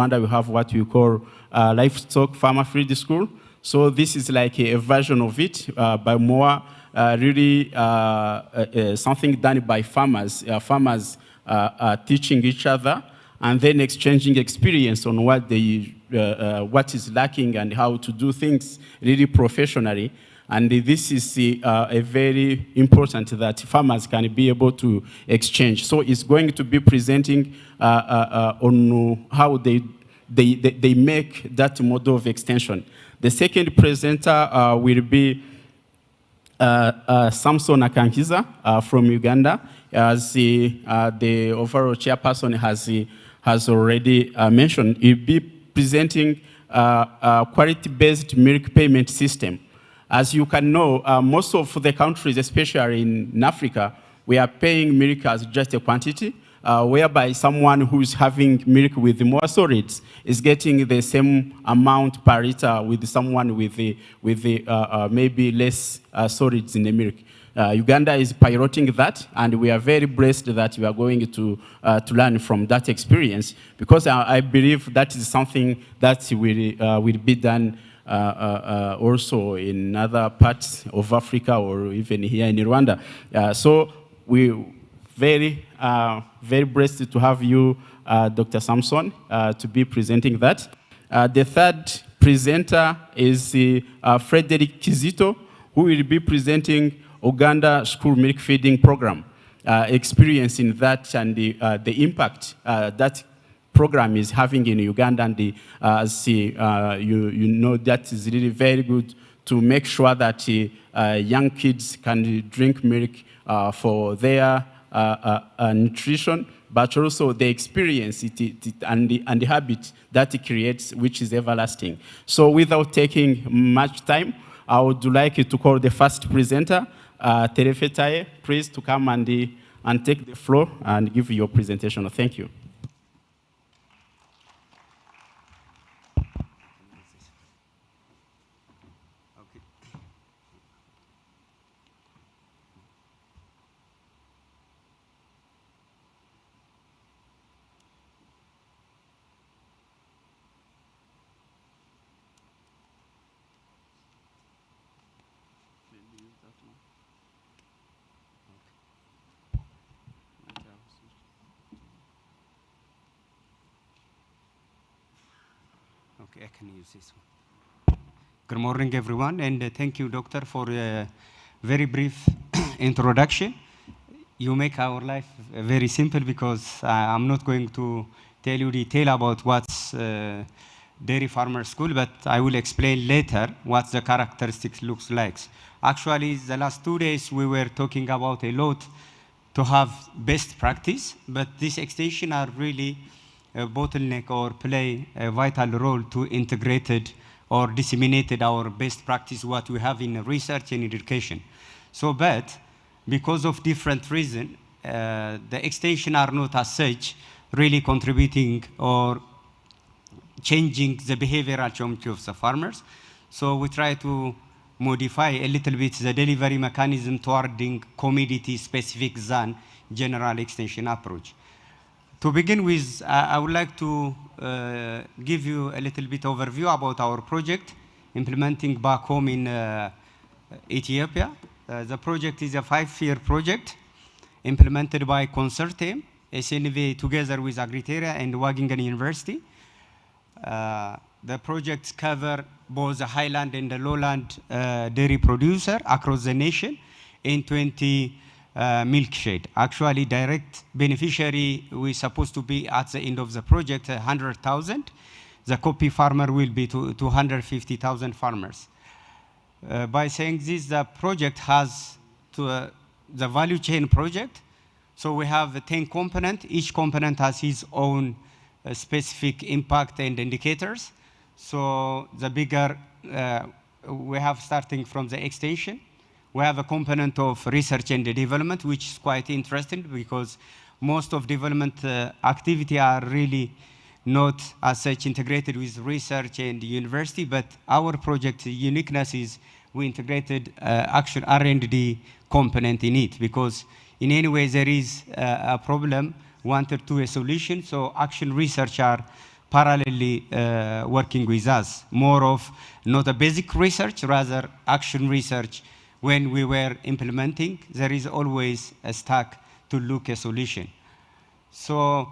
Rwanda, we have what we call livestock farmer field school. So this is like a version of it, but more really something done by farmers. Farmers teaching each other and then exchanging experience on what is lacking and how to do things really professionally. And this is a very important that farmers can be able to exchange. So it's going to be presenting on how they make that model of extension. The second presenter will be Samson Akankiza from Uganda, as the overall chairperson has already mentioned. He'll be presenting a quality-based milk payment system. As you can know, most of the countries, especially in Africa, we are paying milk as just a quantity, whereby someone who's having milk with more solids is getting the same amount per liter with someone with maybe less solids in the milk. Uganda is piloting that, and we are very blessed that we are going to learn from that experience, because I believe that is something that will be done also in other parts of Africa or even here in Rwanda. So we're very blessed to have you, Dr. Samson, to be presenting that. The third presenter is Frederick Kizito, who will be presenting Uganda School Milk Feeding Program, experience in that and the impact that program is having in Uganda, and as you know, that is really very good to make sure that young kids can drink milk for their nutrition, but also the experience and the habit that it creates, which is everlasting. So without taking much time, I would like to call the first presenter, Terefetaye, please to come and take the floor and give your presentation. Thank you. Okay, I can use this one. Good morning, everyone, and thank you, Doctor, for a very brief introduction. You make our life very simple, because I'm not going to tell you detail about what's dairy farmer school, but I will explain later what the characteristics looks like. Actually, the last 2 days we were talking about a lot to have best practice, but this extension are really a bottleneck or play a vital role to integrated or disseminated our best practice what we have in research and education. So, but because of different reasons, the extension are not as such really contributing or changing the behavioral geometry of the farmers. So we try to modify a little bit the delivery mechanism towarding commodity specific than general extension approach. To begin with, I would like to give you a little bit overview about our project implementing back home in Ethiopia. The project is a 5-year project implemented by Consortium, SNV together with Agriteria and Wageningen University. The projects cover both the highland and the lowland dairy producer across the nation in 20 milk shade. Actually, direct beneficiary we're supposed to be at the end of the project 100,000. The copy farmer will be 250,000 farmers. By saying this, the project has the value chain project. So we have 10 components. Each component has his own specific impact and indicators. So the bigger, we have starting from the extension. We have a component of research and development, which is quite interesting because most of development activity are really not as such integrated with research and university, but our project uniqueness is we integrated actual R&D component in it, because in any way there is a problem, wanted to a solution, so action research are parallelly working with us. More of not a basic research, rather action research. When we were implementing, there is always a stack to look a solution. So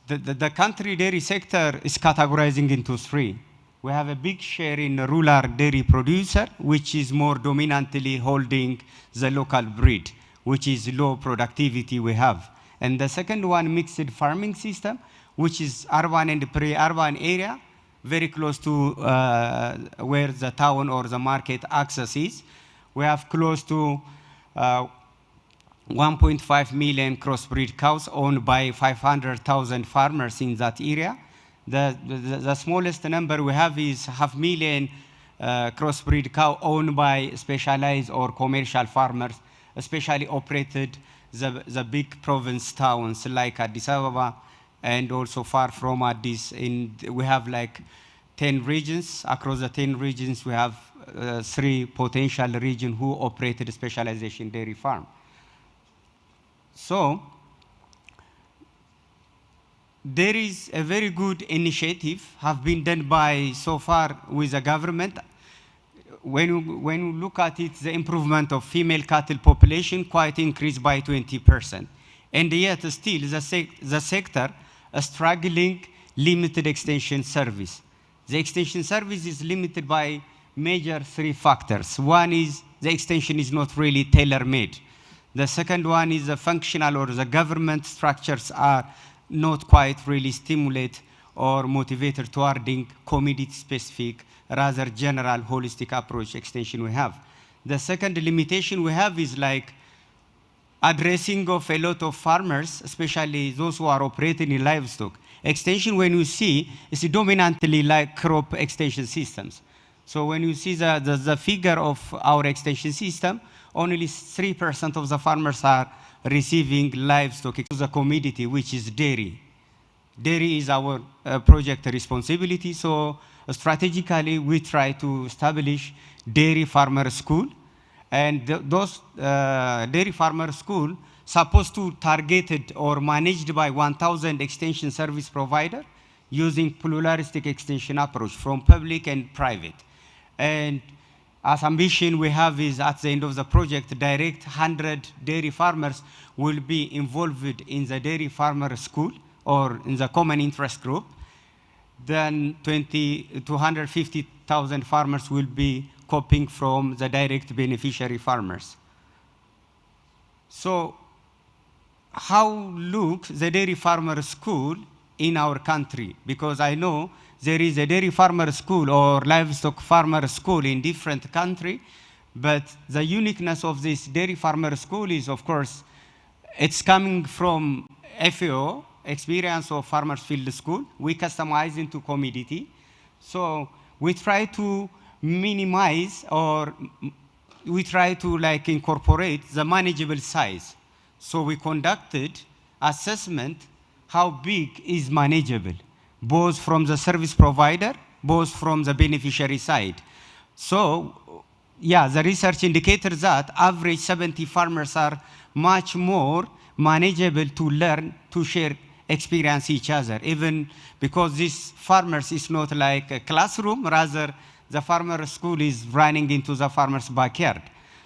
the country dairy sector is categorizing into three. We have a big share in the rural dairy producer, which is more dominantly holding the local breed, which is low productivity we have. And the second one, mixed farming system, which is urban and pre-urban area, very close to where the town or the market access is. We have close to 1.5 million crossbreed cows owned by 500,000 farmers in that area. The smallest number we have is 500,000 crossbreed cow owned by specialized or commercial farmers, especially operated the big province towns like Addis Ababa, and also far from Addis. We have like 10 regions. Across the 10 regions, we have 3 potential regions who operated specialization dairy farm. So there is a very good initiative have been done by so far with the government. When you look at it, the improvement of female cattle population quite increased by 20%. And yet still the sector is struggling limited extension service. The extension service is limited by major 3 factors. One is the extension is not really tailor-made. The second one is the functional or the government structures are not quite really stimulate or motivated towarding community-specific, rather general holistic approach extension we have. The second limitation we have is like addressing of a lot of farmers, especially those who are operating in livestock. Extension, when you see, is dominantly like crop extension systems. So when you see the figure of our extension system, only 3% of the farmers are receiving livestock to the commodity, which is dairy. Dairy is our project responsibility, so strategically we try to establish dairy farmer school, and those dairy farmer school supposed to targeted or managed by 1,000 extension service provider using pluralistic extension approach from public and private. And as ambition we have is at the end of the project, direct 100 dairy farmers will be involved in the dairy farmer school or in the common interest group. Then 250,000 farmers will be copying from the direct beneficiary farmers. So how look the dairy farmer school in our country? Because I know there is a dairy farmer school or livestock farmer school in different country, but the uniqueness of this dairy farmer school is, of course, it's coming from FAO, Experience of Farmers Field School. We customize into commodity. So we try to minimize or we try to like incorporate the manageable size. So we conducted assessment how big is manageable, both from the service provider, both from the beneficiary side. So, yeah, the research indicates that average 70 farmers are much more manageable to learn, to share experience each other, even because this farmers is not like a classroom, rather the farmer school is running into the farmer's backyard.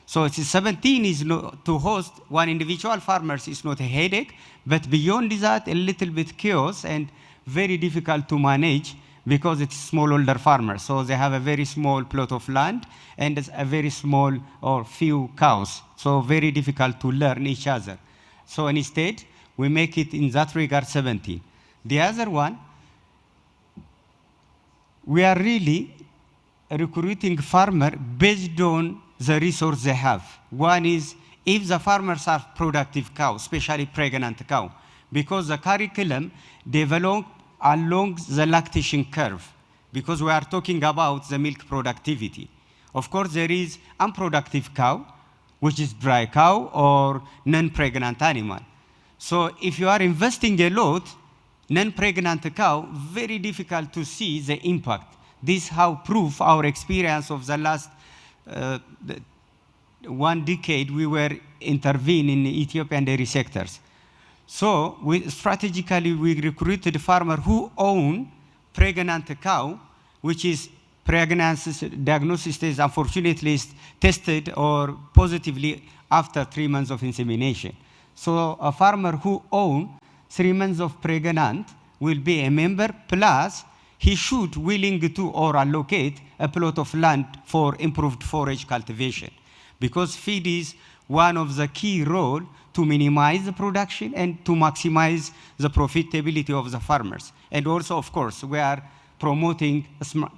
So it's 17 is to host one individual farmers is not a headache, but beyond that, a little bit chaos and very difficult to manage because it's smallholder farmers. So they have a very small plot of land and a very small or few cows. So very difficult to learn each other. So instead, we make it in that regard 17. The other one, we are really recruiting farmer based on the resource they have. One is if the farmers are productive cow, especially pregnant cow, because the curriculum developed along the lactation curve, because we are talking about the milk productivity. Of course, there is unproductive cow, which is dry cow or non-pregnant animal. So if you are investing a lot, non-pregnant cow, very difficult to see the impact. This how proof our experience of the last 1 decade we were intervening in Ethiopian dairy sectors. So strategically we recruited farmers who own pregnant cow, which is pregnancy diagnosis is unfortunately is tested or positively after 3 months of insemination. So a farmer who owns 3 months of pregnant will be a member, plus he should willing to or allocate a plot of land for improved forage cultivation, because feed is one of the key role to minimize the production and to maximize the profitability of the farmers. And also, of course, we are promoting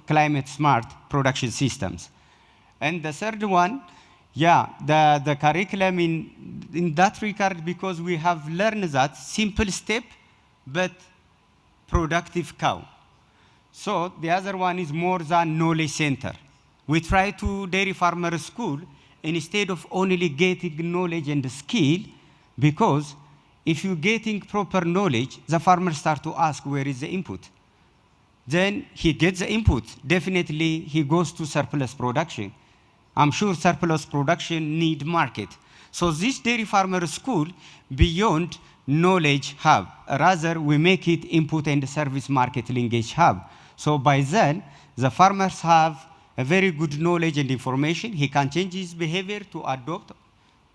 climate smart production systems. And the third one, yeah, the curriculum in that regard, because we have learned that simple step, but productive cow. So the other one is more than knowledge center. We try to dairy farmer school, instead of only getting knowledge and skill, because if you're getting proper knowledge, the farmer start to ask where is the input. Then he gets the input. Definitely he goes to surplus production. I'm sure surplus production need market. So this dairy farmer school, beyond knowledge hub, rather we make it input and service market linkage hub. So by then, the farmers have a very good knowledge and information. He can change his behavior to adopt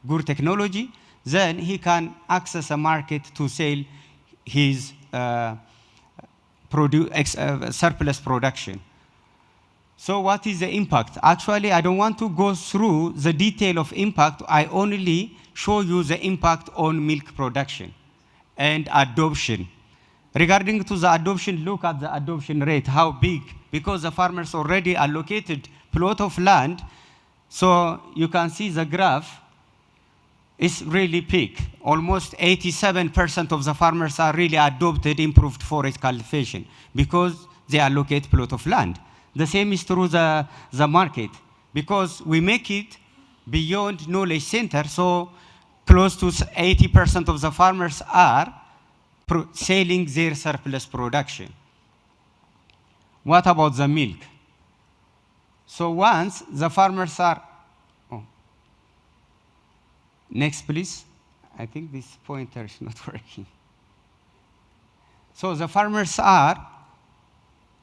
good technology. Then he can access a market to sell his surplus production. So what is the impact? Actually, I don't want to go through the detail of impact. I only show you the impact on milk production and adoption. Regarding to the adoption, look at the adoption rate, how big, because the farmers already allocated plot of land. So you can see the graph is really big. Almost 87% of the farmers are really adopted improved forage cultivation because they allocate plot of land. The same is true the market, because we make it beyond knowledge center, so close to 80% of the farmers are selling their surplus production. What about the milk? So once the farmers are, next please. I think this pointer is not working. So the farmers are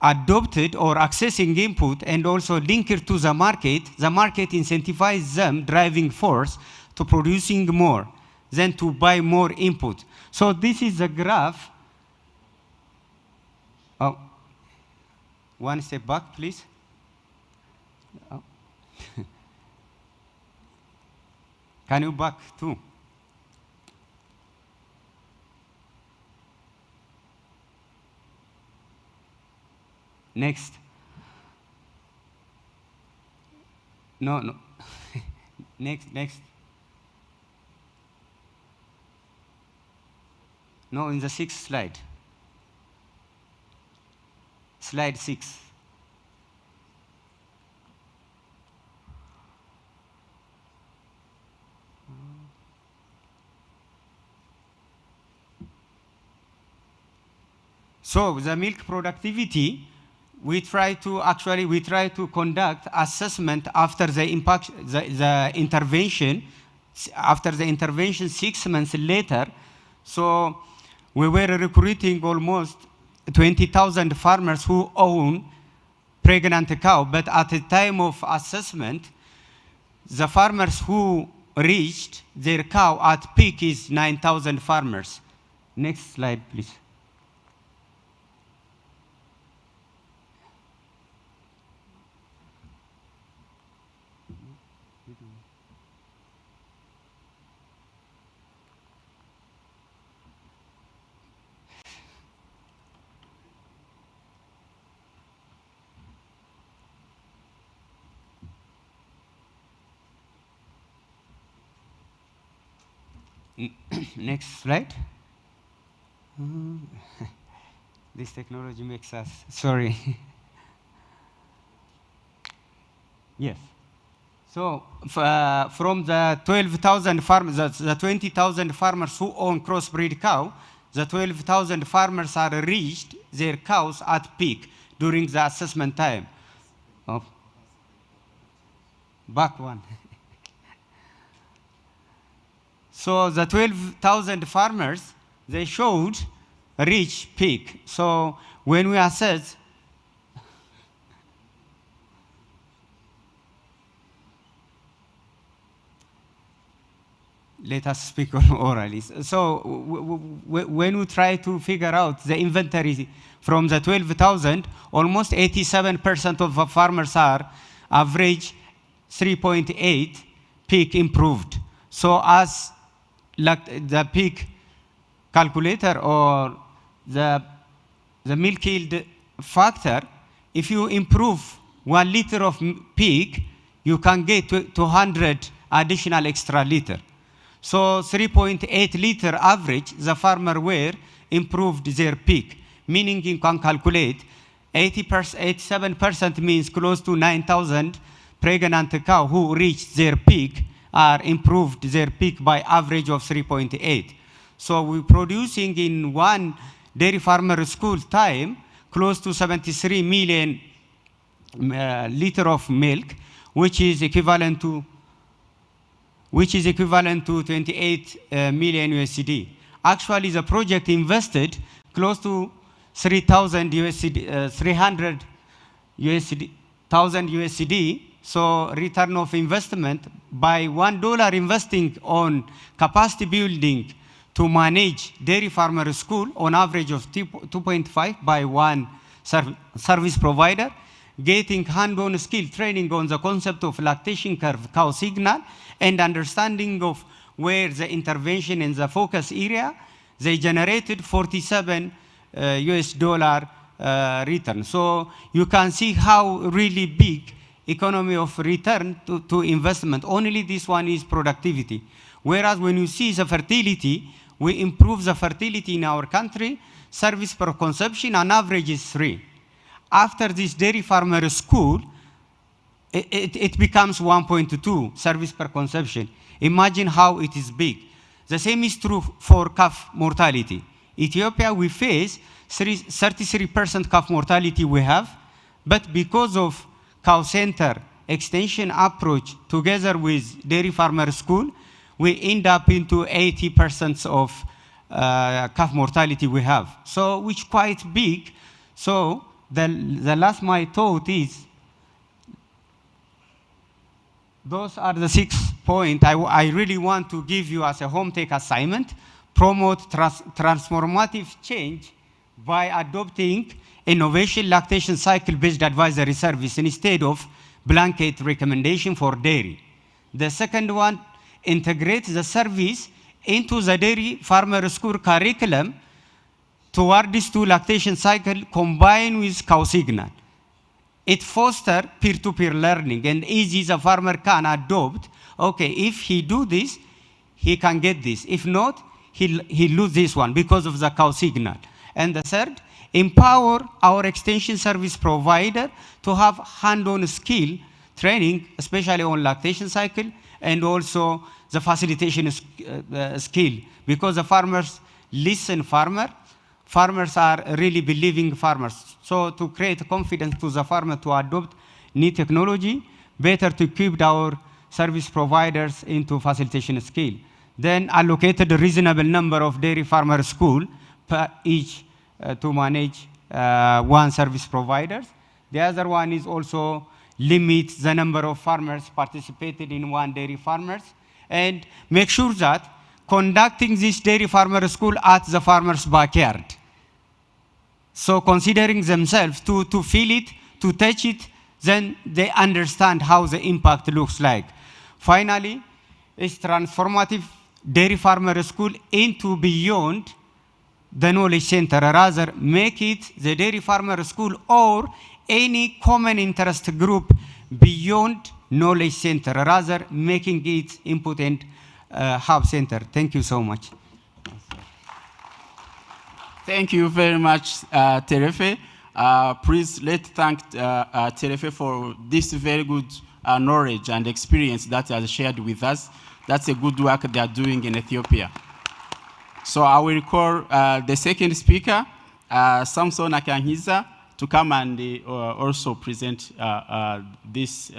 adopted or accessing input and also linked to the market incentivizes them, driving force to producing more, then to buy more input. So this is a graph. Oh, one step back, please. Oh. Can you back too? Next. No. Next. No, in the 6th slide. Slide 6. So the milk productivity, we try to conduct assessment after the impact, the intervention. After the intervention, 6 months later, so we were recruiting almost 20,000 farmers who own pregnant cow. But at the time of assessment, the farmers who reached their cow at peak is 9,000 farmers. Next slide, please. Next slide. This technology makes us, sorry. Yes. So from the 12,000 farmers, the 20,000 farmers who own crossbreed cow, the 12,000 farmers are reached their cows at peak during the assessment time. Oh. Back one. So the 12,000 farmers, they showed reach peak. So when we assess let us speak orally. So when we try to figure out the inventory from the 12,000, almost 87% of the farmers are average 3.8 peak improved. So as the peak calculator or the milk yield factor, if you improve 1 liter of peak, you can get 200 additional extra liter. So 3.8 liter average, the farmer were improved their peak, meaning you can calculate 87% means close to 9,000 pregnant cow who reached their peak are improved their peak by average of 3.8. So we're producing in one dairy farmer school time close to 73 million liter of milk, which is equivalent to 28 million USD. Actually, the project invested close to 300 thousand USD. So return of investment by $1 investing on capacity building to manage dairy farmer school on average of 2.5 by one service provider, getting hand-on skill training on the concept of lactation curve, cow signal, and understanding of where the intervention in the focus area, they generated 47 US dollar return. So you can see how really big economy of return to investment. Only this one is productivity. Whereas when you see the fertility, we improve the fertility in our country, service per consumption on average is 3. After this dairy farmer school, it becomes 1.2 service per consumption. Imagine how it is big. The same is true for calf mortality. Ethiopia, we face 33% calf mortality we have, but because of cow center extension approach together with dairy farmer school, we end up into 80% of calf mortality we have. So which quite big. So the last my thought is, those are the 6 points I really want to give you as a home take assignment. Promote transformative change by adopting innovation lactation cycle-based advisory service instead of blanket recommendation for dairy. The second one, integrate the service into the dairy farmer school curriculum toward this two lactation cycle combined with cow signal. It fosters peer-to-peer learning and easy the farmer can adopt. Okay, if he do this, he can get this. If not, he lose this one because of the cow signal. And the third, empower our extension service provider to have hand-on skill training, especially on lactation cycle, and also the facilitation skill, because the farmers listen farmers are really believing farmers. So to create confidence to the farmer to adopt new technology, better to equip our service providers into facilitation skill. Then allocated a reasonable number of dairy farmer school per each to manage one service provider. The other one is also limit the number of farmers participated in one dairy farmers, and make sure that conducting this dairy farmer school at the farmer's backyard. So considering themselves to feel it, to touch it, then they understand how the impact looks like. Finally, is transformative dairy farmer school into beyond the knowledge center, rather make it the dairy farmer school or any common interest group beyond knowledge center, rather making it input and hub center. Thank you so much. Thank you very much, Terefe. Please let's thank Terefe for this very good knowledge and experience that he has shared with us. That's a good work they are doing in Ethiopia. So I will call the second speaker, Samson Akanhiza, to come and also present this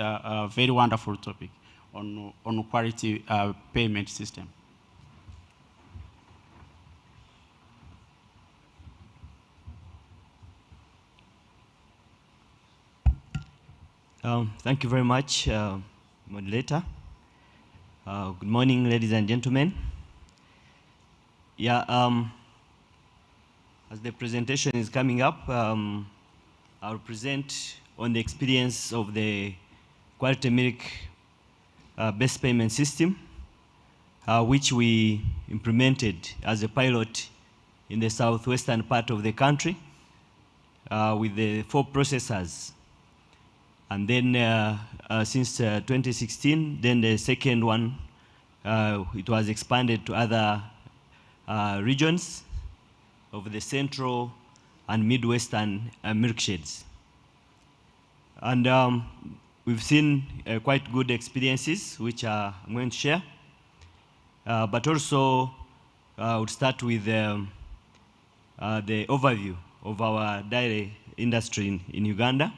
very wonderful topic on quality payment system. Thank you very much, moderator. Good morning, ladies and gentlemen. As the presentation is coming up, I'll present on the experience of the quality milk best payment system, which we implemented as a pilot in the southwestern part of the country with the 4 processors. And then since 2016, then the second one, it was expanded to other regions of the central and midwestern milk sheds. And we've seen quite good experiences, which I'm going to share. But also, we'll start with the overview of our dairy industry in Uganda,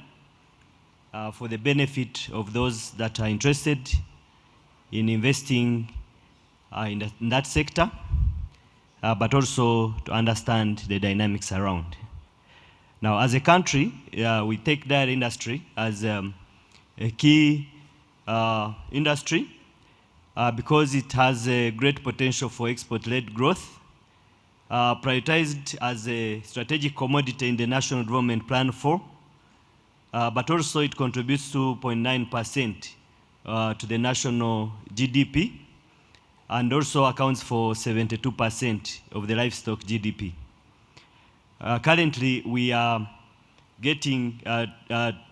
for the benefit of those that are interested in investing in that sector, but also to understand the dynamics around. Now, as a country, we take dairy industry as a key industry because it has a great potential for export-led growth, prioritized as a strategic commodity in the National Development Plan 4, but also it contributes 2.9% to the national GDP, and also accounts for 72% of the livestock GDP. Currently, we are getting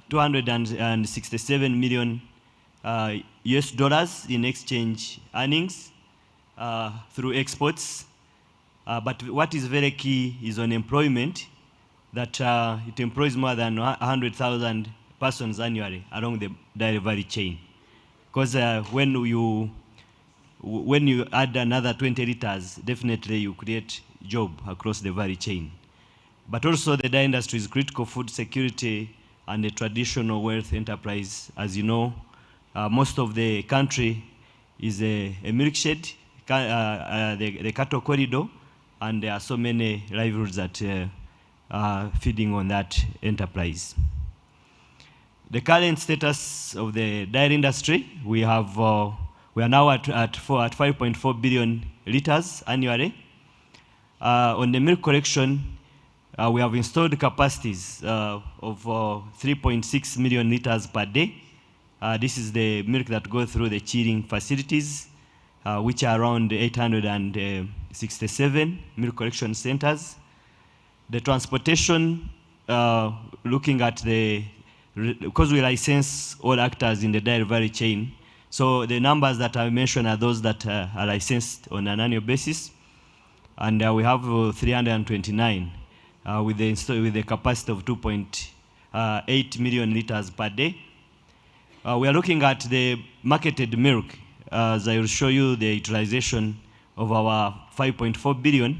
267 million US dollars in exchange earnings through exports. But what is very key is on employment, that it employs more than 100,000 persons annually along the dairy value chain. Because when you add another 20 liters, definitely you create job across the value chain. But also the dairy industry is critical food security and a traditional wealth enterprise. As you know, most of the country is a milk shed, the cattle corridor, and there are so many livelihoods that feeding on that enterprise. The current status of the dairy industry, we are now at 5.4 billion liters annually. On the milk collection, we have installed capacities of 3.6 million liters per day. This is the milk that goes through the chilling facilities, which are around 867 milk collection centers. The transportation, looking at because we license all actors in the dairy value chain, so the numbers that I mentioned are those that are licensed on an annual basis, and we have 329 with the capacity of 2.8 million liters per day. We are looking at the marketed milk, as I will show you the utilization of our 5.4 billion.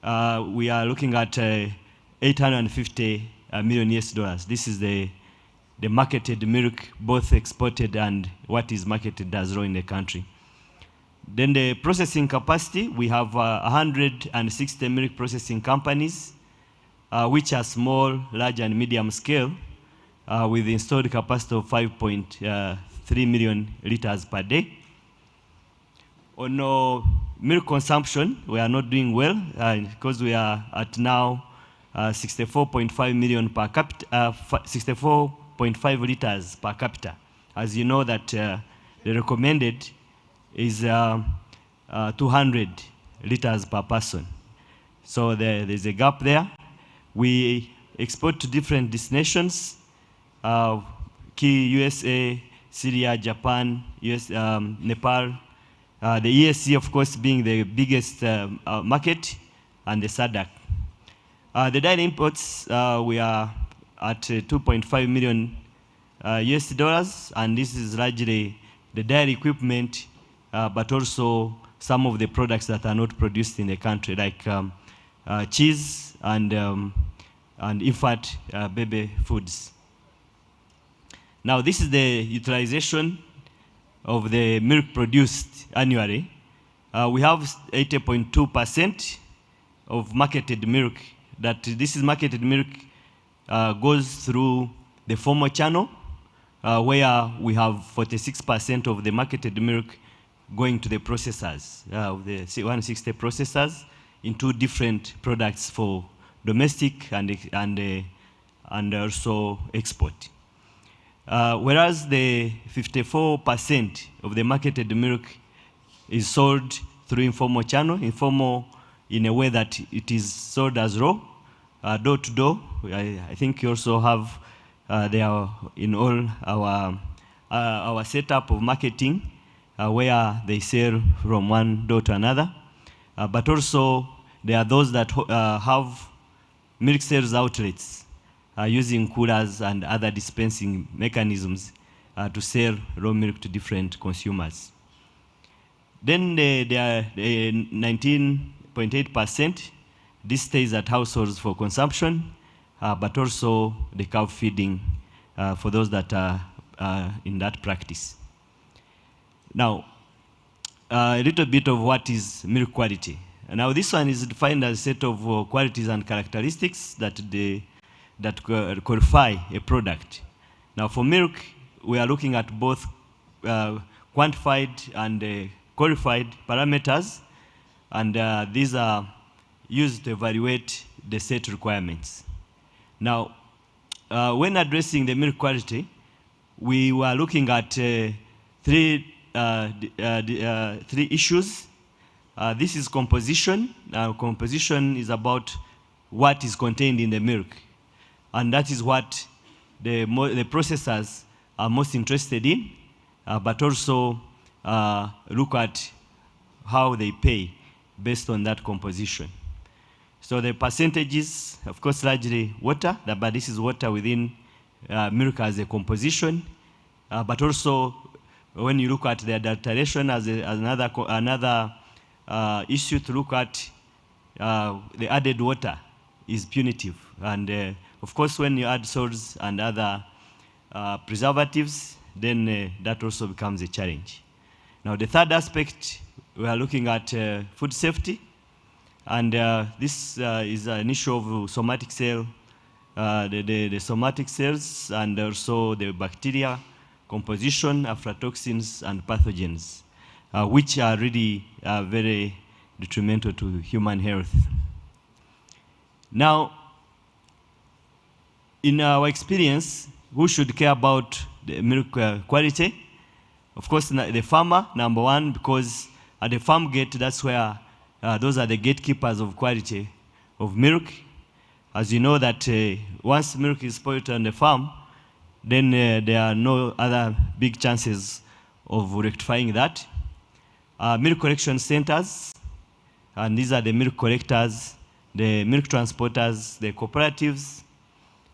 We are looking at 850 million US dollars. This is the marketed milk, both exported and what is marketed as raw in the country. Then the processing capacity, we have 160 milk processing companies, which are small, large, and medium scale, with installed capacity of 5.3 million liters per day. On milk consumption, we are not doing well because we are at now 64.5 million per capita, 64.5 liters per capita. As you know that the recommended is 200 liters per person. So there's a gap there. We export to different destinations, key USA, Syria, Japan, Nepal, the ESC, of course, being the biggest market, and the SADC. The dairy imports, we are at 2.5 million US dollars, and this is largely the dairy equipment, but also some of the products that are not produced in the country, like cheese and infant baby foods. Now, this is the utilization of the milk produced annually. We have 80.2% of marketed milk. That this is marketed milk goes through the formal channel, where we have 46% of the marketed milk going to the processors, of the 160 processors, into different products for domestic and also export. Whereas the 54% of the marketed milk is sold through informal channel, informal in a way that it is sold as raw, door to door. I think you also have there in all our setup of marketing where they sell from one door to another. But also there are those that have milk sales outlets using coolers and other dispensing mechanisms to sell raw milk to different consumers. Then there are 19.8%. This stays at households for consumption, but also the cow feeding for those that are in that practice. Now, a little bit of what is milk quality. Now, this one is defined as a set of qualities and characteristics that qualify a product. Now, for milk, we are looking at both quantified and qualified parameters, and these are used to evaluate the set requirements. Now, when addressing the milk quality, we were looking at three issues. This is composition. Composition is about what is contained in the milk, and that is what the processors are most interested in, but also look at how they pay based on that composition. So the percentages, of course, largely water, but this is water within milk as a composition, but also when you look at the adulteration as another issue to look at, the added water is punitive. And of course, when you add salts and other preservatives, then that also becomes a challenge. Now, the third aspect, we are looking at food safety. And this is an issue of somatic cell, the somatic cells, and also the bacteria composition, aflatoxins, and pathogens, which are really very detrimental to human health. Now, in our experience, who should care about the milk quality? Of course, the farmer, number one, because at the farm gate, that's where those are the gatekeepers of quality of milk. As you know that once milk is spoiled on the farm, then there are no other big chances of rectifying that. Milk collection centers, and these are the milk collectors, the milk transporters, the cooperatives,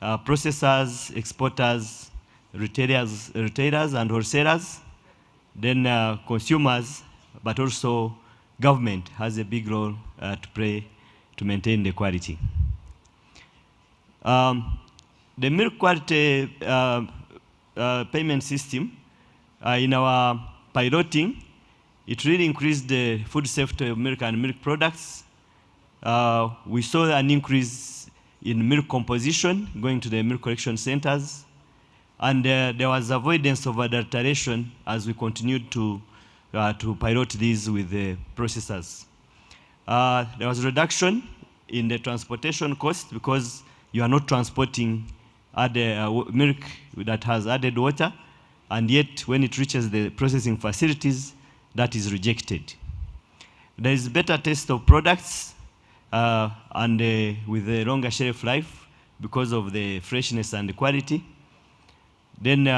processors, exporters, retailers and wholesalers, then consumers, but also government has a big role to play to maintain the quality. The milk quality payment system, in our piloting, it really increased the food safety of milk and milk products. We saw an increase in milk composition going to the milk collection centers, and there was avoidance of adulteration as we continued to pilot these with the processors. There was a reduction in the transportation cost because you are not transporting milk that has added water, and yet when it reaches the processing facilities, that is rejected. There is better taste of products and with a longer shelf life because of the freshness and the quality. Then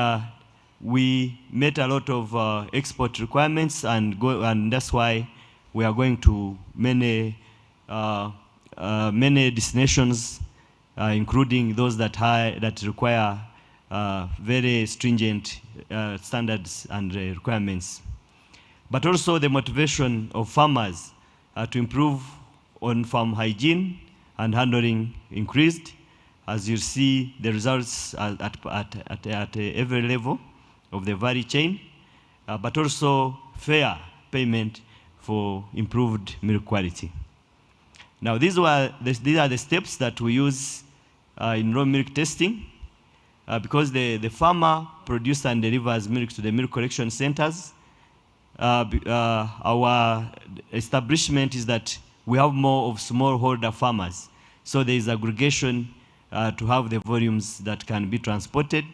we met a lot of export requirements, and that's why we are going to many destinations, including those that require very stringent standards and requirements. But also the motivation of farmers to improve on farm hygiene and handling increased, as you see the results at every level of the value chain, but also fair payment for improved milk quality. Now, these are the steps that we use in raw milk testing, because the farmer produces and delivers milk to the milk collection centers. our establishment is that we have more of smallholder farmers. So there is aggregation to have the volumes that can be transported,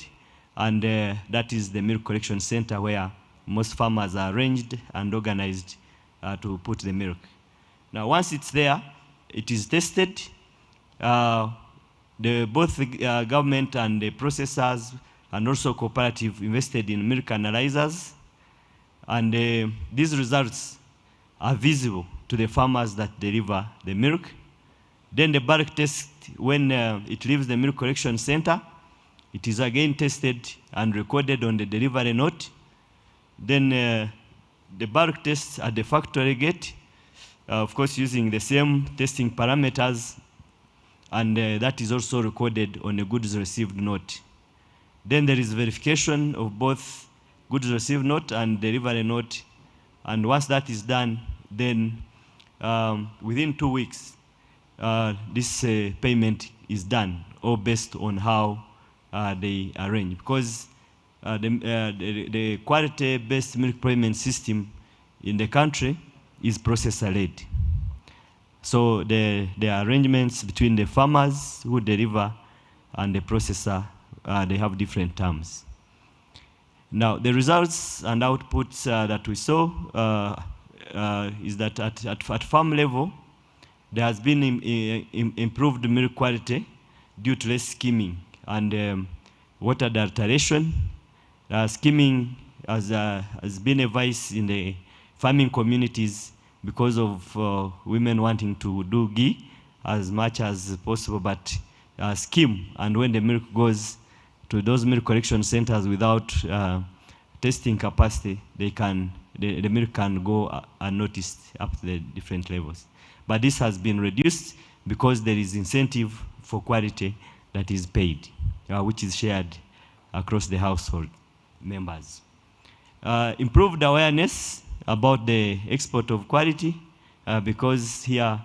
and that is the milk collection center where most farmers are arranged and organized to put the milk. Now, once it's there, it is tested. Both the government and the processors and also cooperative invested in milk analyzers, and these results are visible to the farmers that deliver the milk. Then the bulk test, when it leaves the milk collection center, it is again tested and recorded on the delivery note. Then the bulk test at the factory gate, of course using the same testing parameters, and that is also recorded on a goods received note. Then there is verification of both goods received note and delivery note, and once that is done, then within 2 weeks, this payment is done, all based on how they arrange. Because the quality-based milk payment system in the country is processor-led. So the arrangements between the farmers who deliver and the processor, they have different terms. Now, the results and outputs that we saw is that at farm level, there has been improved milk quality due to less skimming and water adulteration. Skimming has been a vice in the farming communities because of women wanting to do ghee as much as possible, but skim, and when the milk goes to those milk collection centers without testing capacity, the milk can go unnoticed up to the different levels. But this has been reduced because there is incentive for quality that is paid, which is shared across the household members. Improved awareness about the export of quality, because here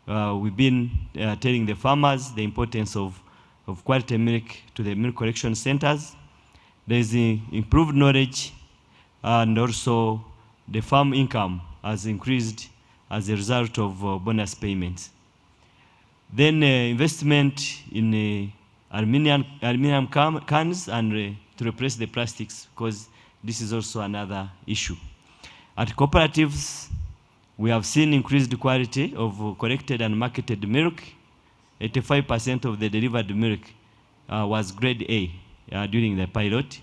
we've been telling the farmers the importance of quality milk to the milk collection centers. There is improved knowledge, and also the farm income has increased as a result of bonus payments. Then investment in aluminum cans and to replace the plastics, because this is also another issue. At cooperatives, we have seen increased quality of collected and marketed milk. 85% of the delivered milk was grade A during the pilot,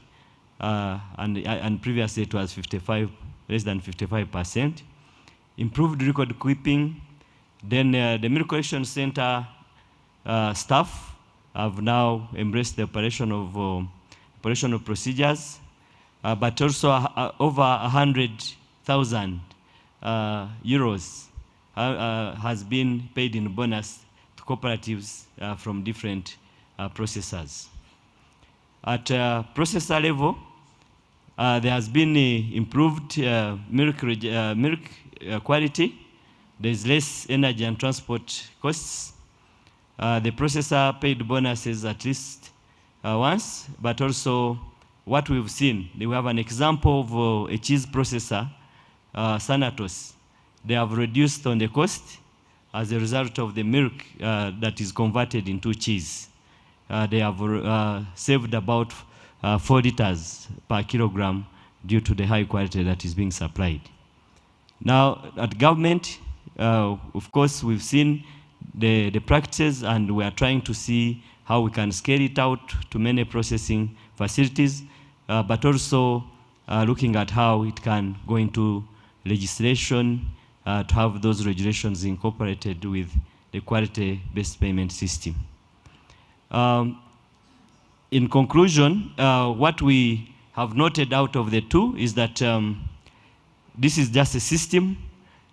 and previously it was less than 55%. Improved record keeping. Then the milk collection center staff have now embraced the operational procedures, but also over 100,000 euros has been paid in bonus to cooperatives from different processors. At processor level, there has been improved milk quality. There is less energy and transport costs. The processor paid bonuses at least once, but also what we've seen, we have an example of a cheese processor, Sanatos. They have reduced on the cost as a result of the milk that is converted into cheese. They have saved about 4 liters per kilogram due to the high quality that is being supplied. Now, at government, of course, we've seen the practices, and we are trying to see how we can scale it out to many processing facilities, but also looking at how it can go into legislation to have those regulations incorporated with the quality-based payment system. In conclusion, what we have noted out of the two is that this is just a system,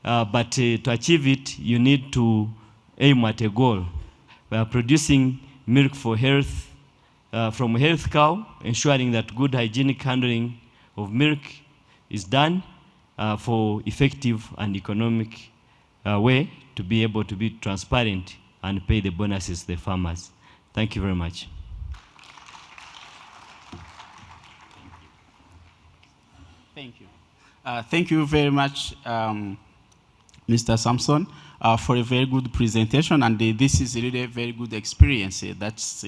but to achieve it, you need to aim at a goal. We are producing milk for health, from a health cow, ensuring that good hygienic handling of milk is done for effective and economic way to be able to be transparent and pay the bonuses to the farmers. Thank you very much. Thank you. Thank you very much, Mr. Sampson, for a very good presentation, and this is really a very good experience that's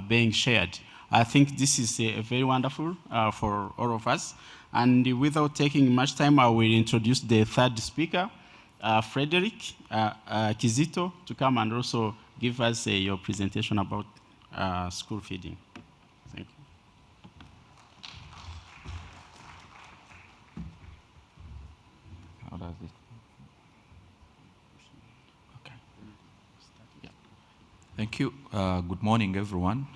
being shared. I think this is very wonderful for all of us. And without taking much time, I will introduce the third speaker, Frederick Kizito, to come and also give us your presentation about school feeding. Thank you. How does it? Okay. Yeah. Thank you. Good morning, everyone.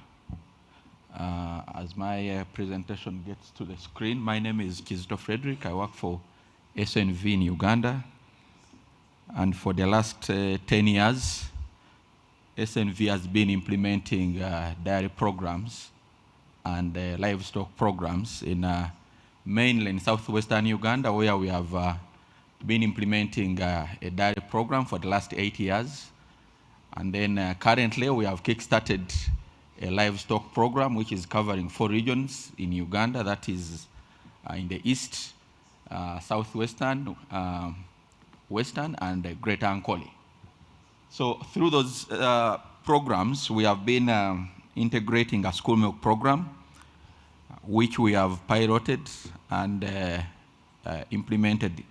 As my presentation gets to the screen, my name is Kizito Frederick. I work for SNV in Uganda. And for the last 10 years, SNV has been implementing dairy programs and livestock programs in mainly in southwestern Uganda, where we have been implementing a dairy program for the last 8 years. And then currently we have kickstarted a livestock program which is covering 4 regions in Uganda, that is in the east, southwestern, western, and Greater Ankole. So through those programs, we have been integrating a school milk program, which we have piloted and implemented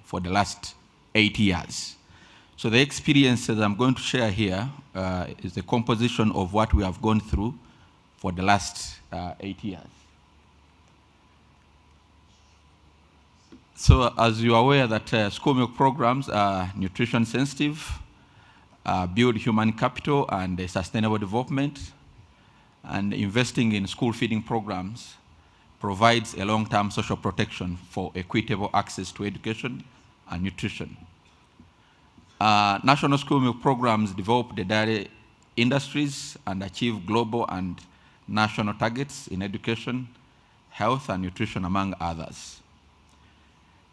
for the last 8 years. So the experiences I'm going to share here is the composition of what we have gone through for the last 8 years. So as you are aware that school milk programs are nutrition sensitive, build human capital and sustainable development, and investing in school feeding programs provides a long-term social protection for equitable access to education and nutrition. National school milk programs develop the dairy industries and achieve global and national targets in education, health, and nutrition, among others.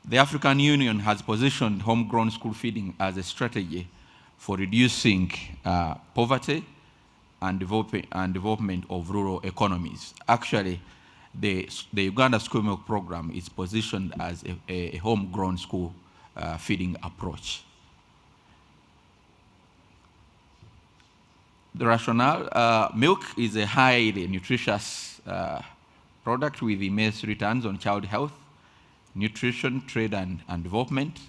The African Union has positioned homegrown school feeding as a strategy for reducing poverty and development of rural economies. Actually, the Uganda school milk program is positioned as a homegrown school feeding approach. The rationale, milk is a highly nutritious product with immense returns on child health, nutrition, trade, and development.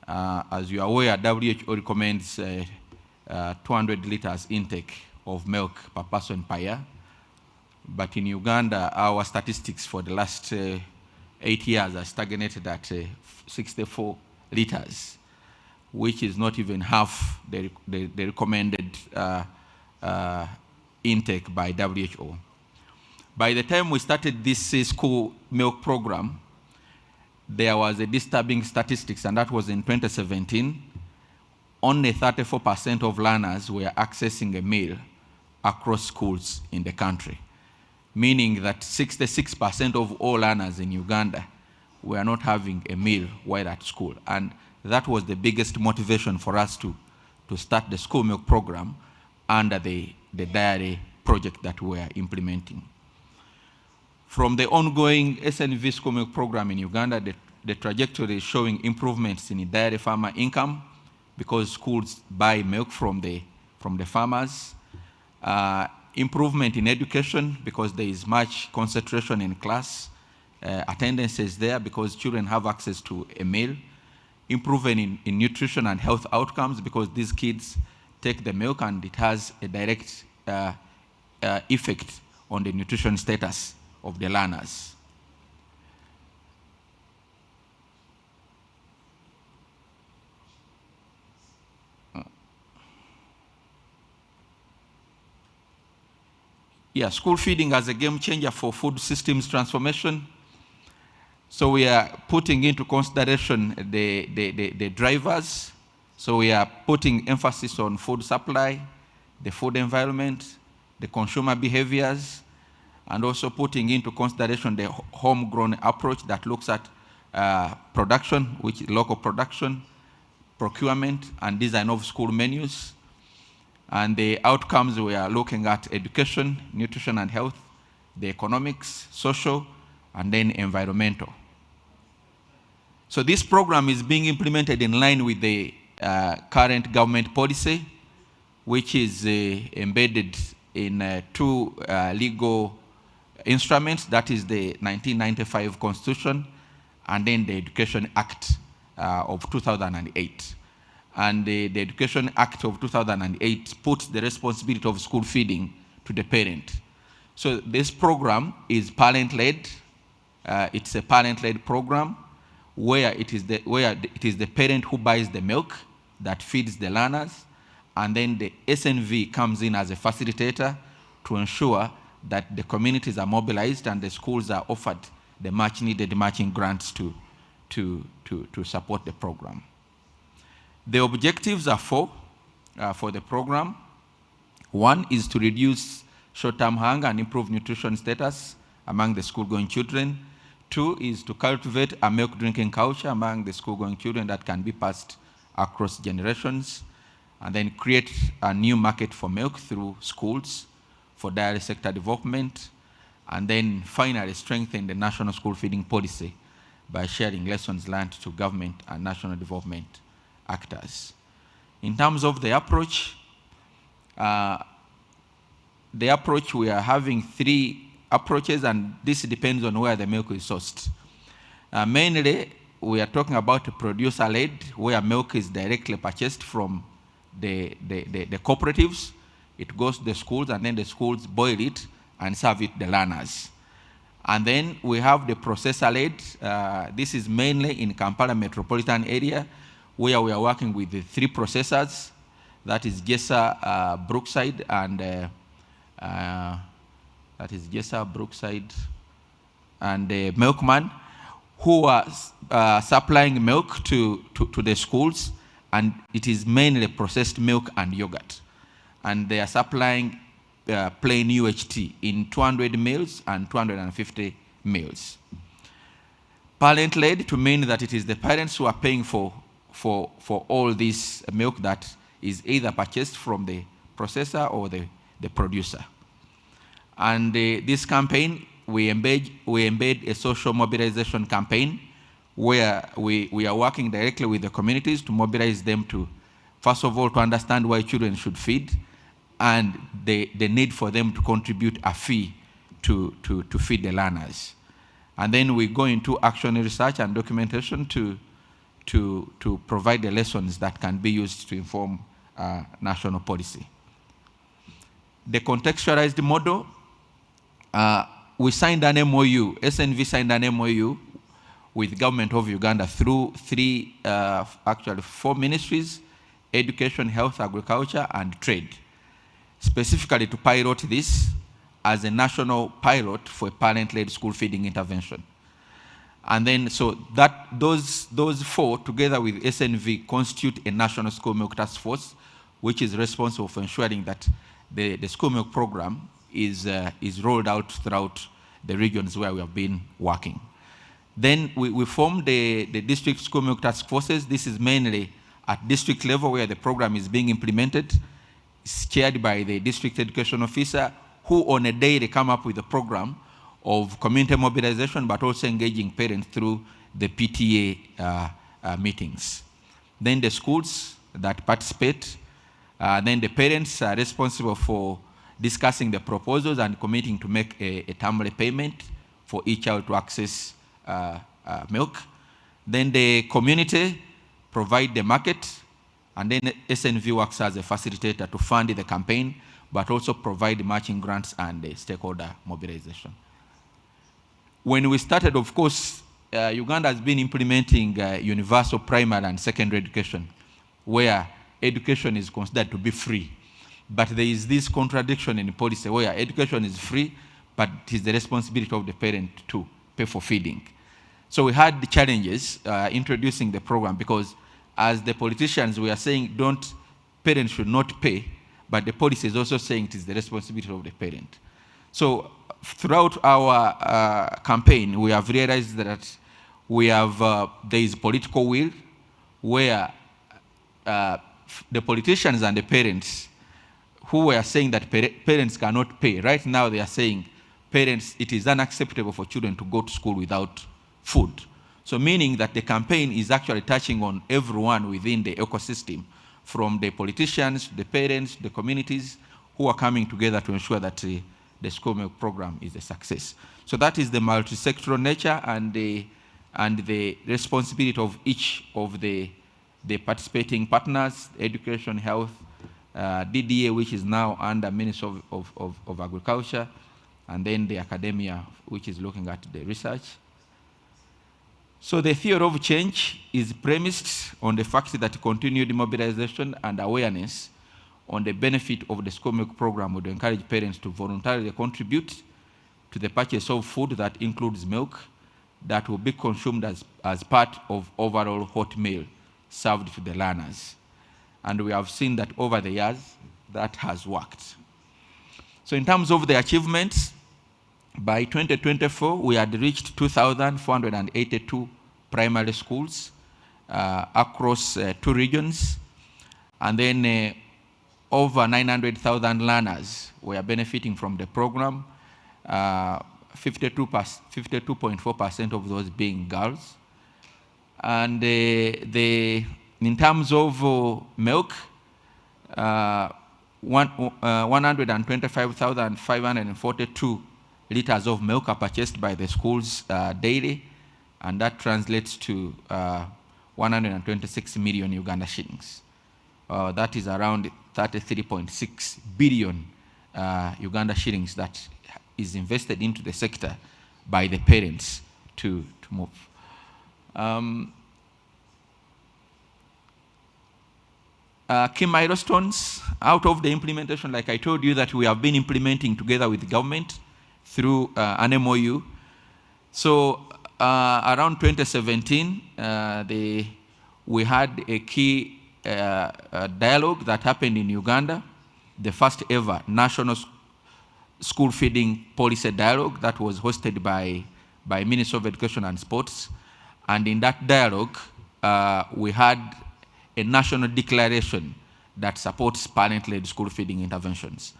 As you are aware, WHO recommends 200 liters intake of milk per person per year. But in Uganda, our statistics for the last 8 years are stagnated at 64 liters, which is not even half the recommended intake by WHO. By the time we started this school milk program, there was a disturbing statistics, and that was in 2017. Only 34% of learners were accessing a meal across schools in the country, meaning that 66% of all learners in Uganda were not having a meal while at school. And that was the biggest motivation for us to start the school milk program under the dairy project that we are implementing. From the ongoing SNV school milk program in Uganda, the trajectory is showing improvements in dairy farmer income because schools buy milk from the farmers. Improvement in education because there is much concentration in class. Attendance is there because children have access to a meal. Improvement in nutrition and health outcomes because these kids take the milk and it has a direct effect on the nutrition status of the learners. Yeah, school feeding as a game changer for food systems transformation. So we are putting into consideration the drivers. So we are putting emphasis on food supply, the food environment, the consumer behaviors, and also putting into consideration the homegrown approach that looks at production, which is local production, procurement, and design of school menus. And the outcomes, we are looking at education, nutrition and health, the economics, social, and then environmental. So this program is being implemented in line with the current government policy, which is embedded in two legal instruments, that is the 1995 Constitution and then the Education Act of 2008. And the Education Act of 2008 puts the responsibility of school feeding to the parent. So this program is parent-led. It's a parent-led program where it is the parent who buys the milk that feeds the learners, and then the SNV comes in as a facilitator to ensure that the communities are mobilized and the schools are offered the much needed matching grants to support the program. The objectives are four for the program. One is to reduce short-term hunger and improve nutrition status among the school-going children. Two is to cultivate a milk drinking culture among the school-going children that can be passed across generations, and then create a new market for milk through schools for dairy sector development, and then finally strengthen the national school feeding policy by sharing lessons learned to government and national development actors. In terms of the approach, we are having three approaches, and this depends on where the milk is sourced. Mainly, we are talking about producer-led, where milk is directly purchased from the cooperatives. It goes to the schools, and then the schools boil it and serve it to the learners. And then we have the processor-led. This is mainly in Kampala metropolitan area, where we are working with the three processors, that is Jessa, Brookside, and Milkman, who are supplying milk to the schools, and it is mainly processed milk and yogurt. And they are supplying plain UHT in 200 mils and 250 mils. Parent-led to mean that it is the parents who are paying for all this milk that is either purchased from the processor or the producer. And this campaign, we embed a social mobilization campaign where we are working directly with the communities to mobilize them to, first of all, to understand why children should feed, and the need for them to contribute a fee to feed the learners. And then we go into action research and documentation to provide the lessons that can be used to inform national policy. The contextualized model, we signed an MOU, SNV signed an MOU with the government of Uganda through four ministries: education, health, agriculture, and trade, specifically to pilot this as a national pilot for a parent-led school feeding intervention. And then, so that those four, together with SNV, constitute a national school milk task force, which is responsible for ensuring that the school milk program is rolled out throughout the regions where we have been working. Then we formed the district school milk task forces. This is mainly at district level where the program is being implemented. It's chaired by the district education officer, who on a day they come up with a program of community mobilization, but also engaging parents through the PTA meetings. Then the schools that participate, then the parents are responsible for discussing the proposals and committing to make a timely payment for each child to access milk. Then the community provide the market, and then SNV works as a facilitator to fund the campaign, but also provide matching grants and stakeholder mobilization. When we started, of course, Uganda has been implementing universal primary and secondary education, where education is considered to be free. But there is this contradiction in policy where education is free, but it is the responsibility of the parent to pay for feeding. So we had the challenges introducing the program, because as the politicians, we are saying parents should not pay, but the policy is also saying it is the responsibility of the parent. So throughout our campaign, we have realized that there is political will where the politicians and the parents who were saying that parents cannot pay, right now they are saying parents, it is unacceptable for children to go to school without food. So meaning that the campaign is actually touching on everyone within the ecosystem, from the politicians, the parents, the communities, who are coming together to ensure that the school milk program is a success. So that is the multi-sectoral nature and the responsibility of each of the participating partners: education, health, DDA, which is now under Ministry of Agriculture, and then the academia, which is looking at the research. So the theory of change is premised on the fact that continued mobilization and awareness on the benefit of the school milk program would encourage parents to voluntarily contribute to the purchase of food that includes milk that will be consumed as part of overall hot meal served to the learners. And we have seen that over the years, that has worked. So in terms of the achievements, by 2024, we had reached 2,482 primary schools across 2 regions. And then over 900,000 learners were benefiting from the program, 52.4% of those being girls. And in terms of milk, 125,542 liters of milk are purchased by the schools daily, and that translates to 126 million Uganda shillings. That is around 33.6 billion Uganda shillings that is invested into the sector by the parents to move. Key milestones out of the implementation, like I told you, that we have been implementing together with the government through an MOU. So around 2017, we had a key dialogue that happened in Uganda, the first ever national school feeding policy dialogue that was hosted by Ministry of Education and Sports. And in that dialogue, we had a national declaration that supports parent-led school feeding interventions.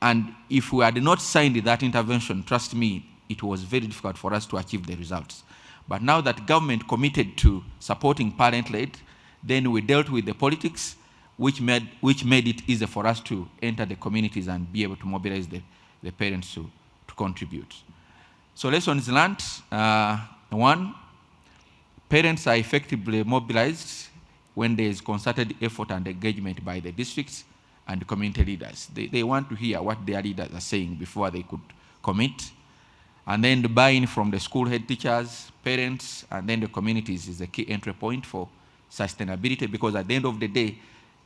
And if we had not signed that intervention, trust me, it was very difficult for us to achieve the results. But now that government committed to supporting parent-led, then we dealt with the politics, which made it easier for us to enter the communities and be able to mobilize the parents to contribute. So lessons learned: 1, parents are effectively mobilized when there is concerted effort and engagement by the districts and community leaders. They want to hear what their leaders are saying before they could commit. And then the buy-in from the school head teachers, parents, and then the communities is the key entry point for sustainability, because at the end of the day,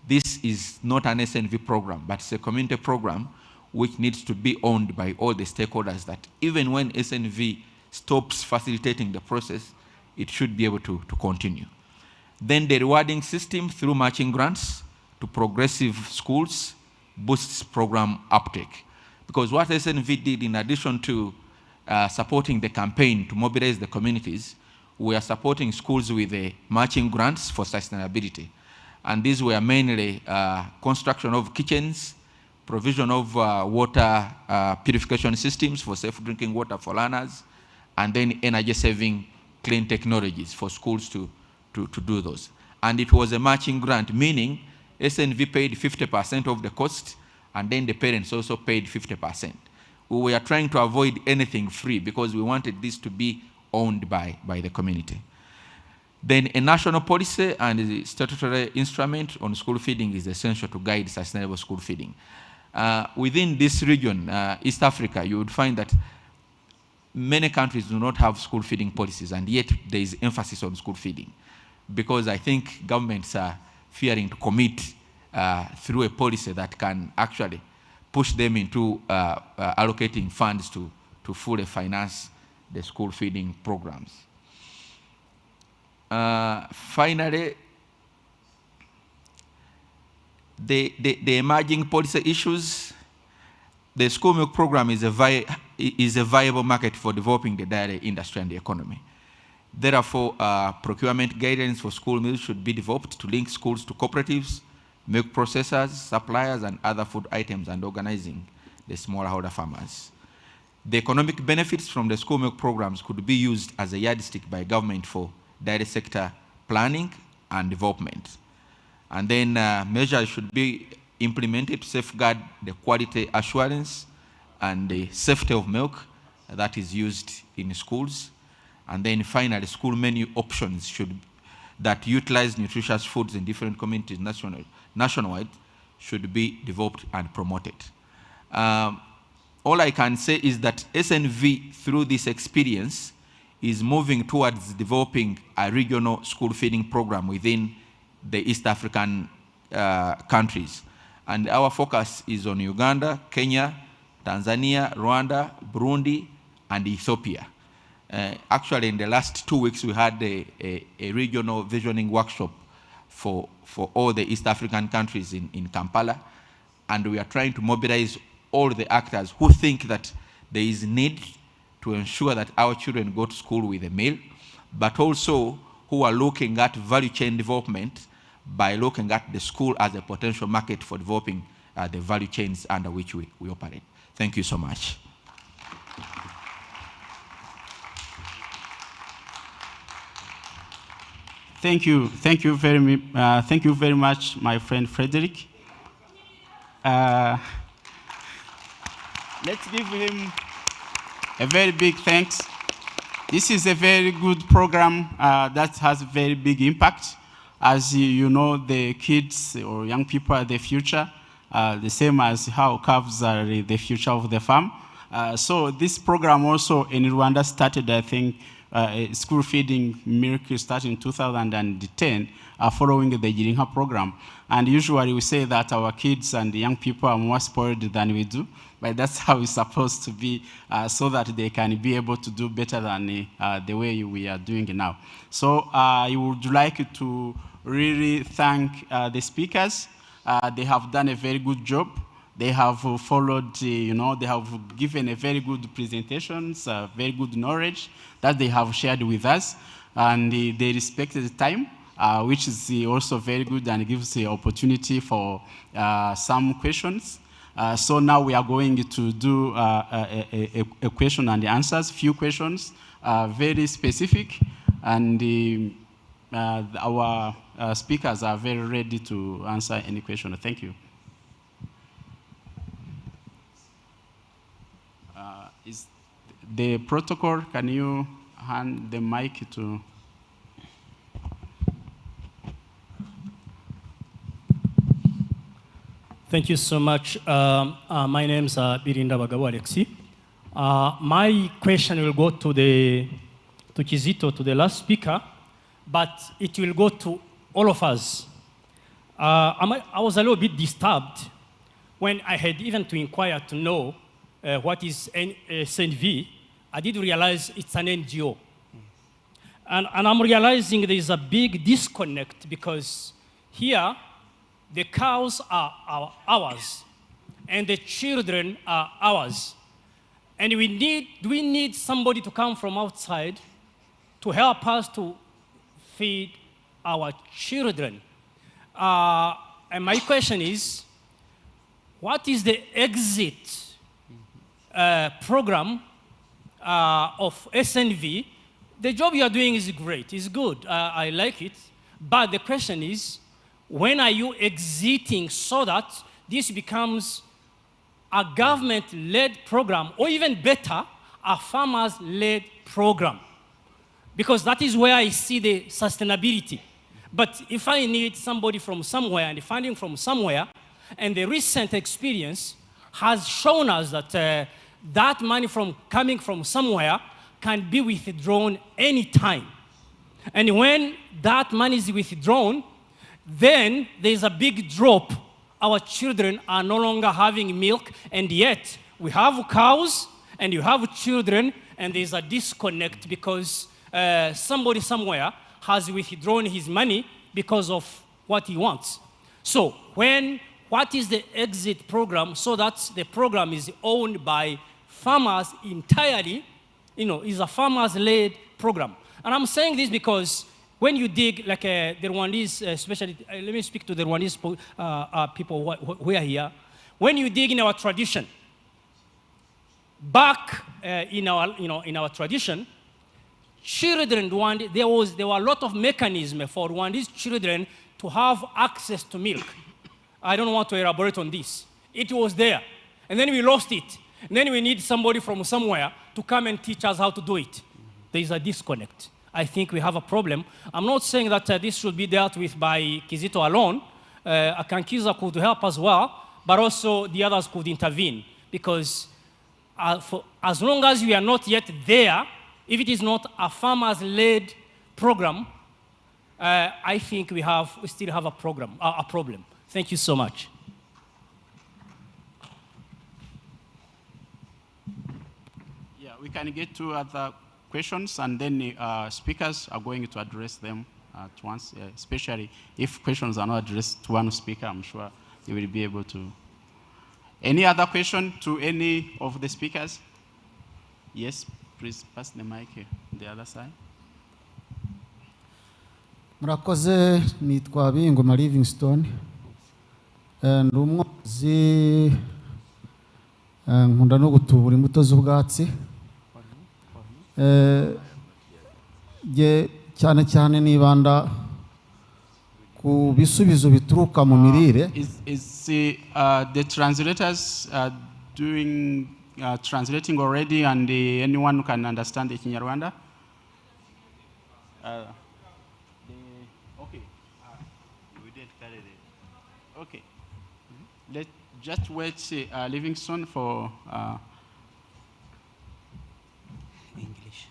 this is not an SNV program, but it's a community program which needs to be owned by all the stakeholders, that even when SNV stops facilitating the process, it should be able to continue. Then the rewarding system through matching grants to progressive schools boosts program uptake. Because what SNV did, in addition to supporting the campaign to mobilize the communities, we are supporting schools with matching grants for sustainability. And these were mainly construction of kitchens, provision of water purification systems for safe drinking water for learners, and then energy-saving clean technologies for schools to do those. And it was a matching grant, meaning SNV paid 50% of the cost, and then the parents also paid 50%. We were trying to avoid anything free because we wanted this to be owned by the community. Then a national policy and a statutory instrument on school feeding is essential to guide sustainable school feeding. Within this region, East Africa, you would find that many countries do not have school feeding policies, and yet there is emphasis on school feeding, because I think governments are fearing to commit through a policy that can actually push them into allocating funds to fully finance the school feeding programs. Finally, the emerging policy issues. The school milk program is a viable market for developing the dairy industry and the economy. Therefore, procurement guidelines for school milk should be developed to link schools to cooperatives, milk processors, suppliers, and other food items, and organizing the smallholder farmers. The economic benefits from the school milk programs could be used as a yardstick by government for dairy sector planning and development. And then measures should be implemented to safeguard the quality assurance and the safety of milk that is used in schools. And then finally, school menu options that utilize nutritious foods in different communities nationwide should be developed and promoted. All I can say is that SNV, through this experience, is moving towards developing a regional school feeding program within the East African countries. And our focus is on Uganda, Kenya, Tanzania, Rwanda, Burundi, and Ethiopia. Actually, in the last 2 weeks, we had a regional visioning workshop for all the East African countries in Kampala. And we are trying to mobilize all the actors who think that there is need to ensure that our children go to school with a meal, but also who are looking at value chain development by looking at the school as a potential market for developing the value chains under which we operate. Thank you so much. Thank you very much, my friend Frederick. Let's give him a very big thanks. This is a very good program that has very big impact. As you know, the kids or young people are the future, the same as how calves are the future of the farm. So this program also in Rwanda started, I think, school feeding milk started in 2010, following the Girinka program. And usually we say that our kids and the young people are more spoiled than we do, but that's how it's supposed to be, so that they can be able to do better than the way we are doing it now. So I would like to really thank the speakers. They have done a very good job. They have followed, they have given a very good presentations, very good knowledge that they have shared with us, and they respected the time, which is also very good and gives the opportunity for some questions. So now we are going to do a question and answers, few questions, very specific, and our speakers are very ready to answer any question. Thank you. Is the protocol, can you hand the mic to? Thank you so much. My name is Birinda Bagabo Alexi. My question will go to Kizito, to the last speaker, but it will go to all of us. I was a little bit disturbed when I had even to inquire to know what is SNV. I did realize it's an NGO. And I'm realizing there is a big disconnect, because here, the cows are ours, and the children are ours. And we need somebody to come from outside to help us to feed our children. And my question is, what is the exit program of SNV? The job you are doing is great, it's good, I like it. But the question is, when are you exiting so that this becomes a government-led program, or even better, a farmers-led program? Because that is where I see the sustainability. But if I need somebody from somewhere and funding from somewhere, and the recent experience has shown us that that money coming from somewhere can be withdrawn anytime. And when that money is withdrawn, then there's a big drop. Our children are no longer having milk, and yet we have cows and you have children, and there's a disconnect because somebody somewhere has withdrawn his money because of what he wants. So what is the exit program so that the program is owned by farmers entirely, is a farmers-led program? And I'm saying this because when you dig, like the Rwandese, especially, let me speak to the Rwandese people who are here. When you dig in our tradition, back in our tradition, children there were a lot of mechanisms for these children to have access to milk. I don't want to elaborate on this. It was there, and then we lost it. And then we need somebody from somewhere to come and teach us how to do it. There is a disconnect. I think we have a problem. I'm not saying that this should be dealt with by Kizito alone. Akankiza could help as well, but also the others could intervene, because as long as we are not yet there, if it is not a farmers-led program, I think we still have a problem. Thank you so much. Yeah, we can get to other questions, and then speakers are going to address them at once, especially if questions are not addressed to one speaker, I'm sure they will be able to. Any other question to any of the speakers? Yes, please pass the mic here, on the other side. Murakoze, nitwa Bingoma Livingstone. Ndi umworozi, nkunda no gutubura imbuto z'ubwatsi. Cyane cyane nibanda ku bisubizo bituruka mu mirire. Is the translators doing translating already, and anyone who can understand the Kinyarwanda? Okay. We didn't carry it. Okay. Let's just wait Livingstone for English.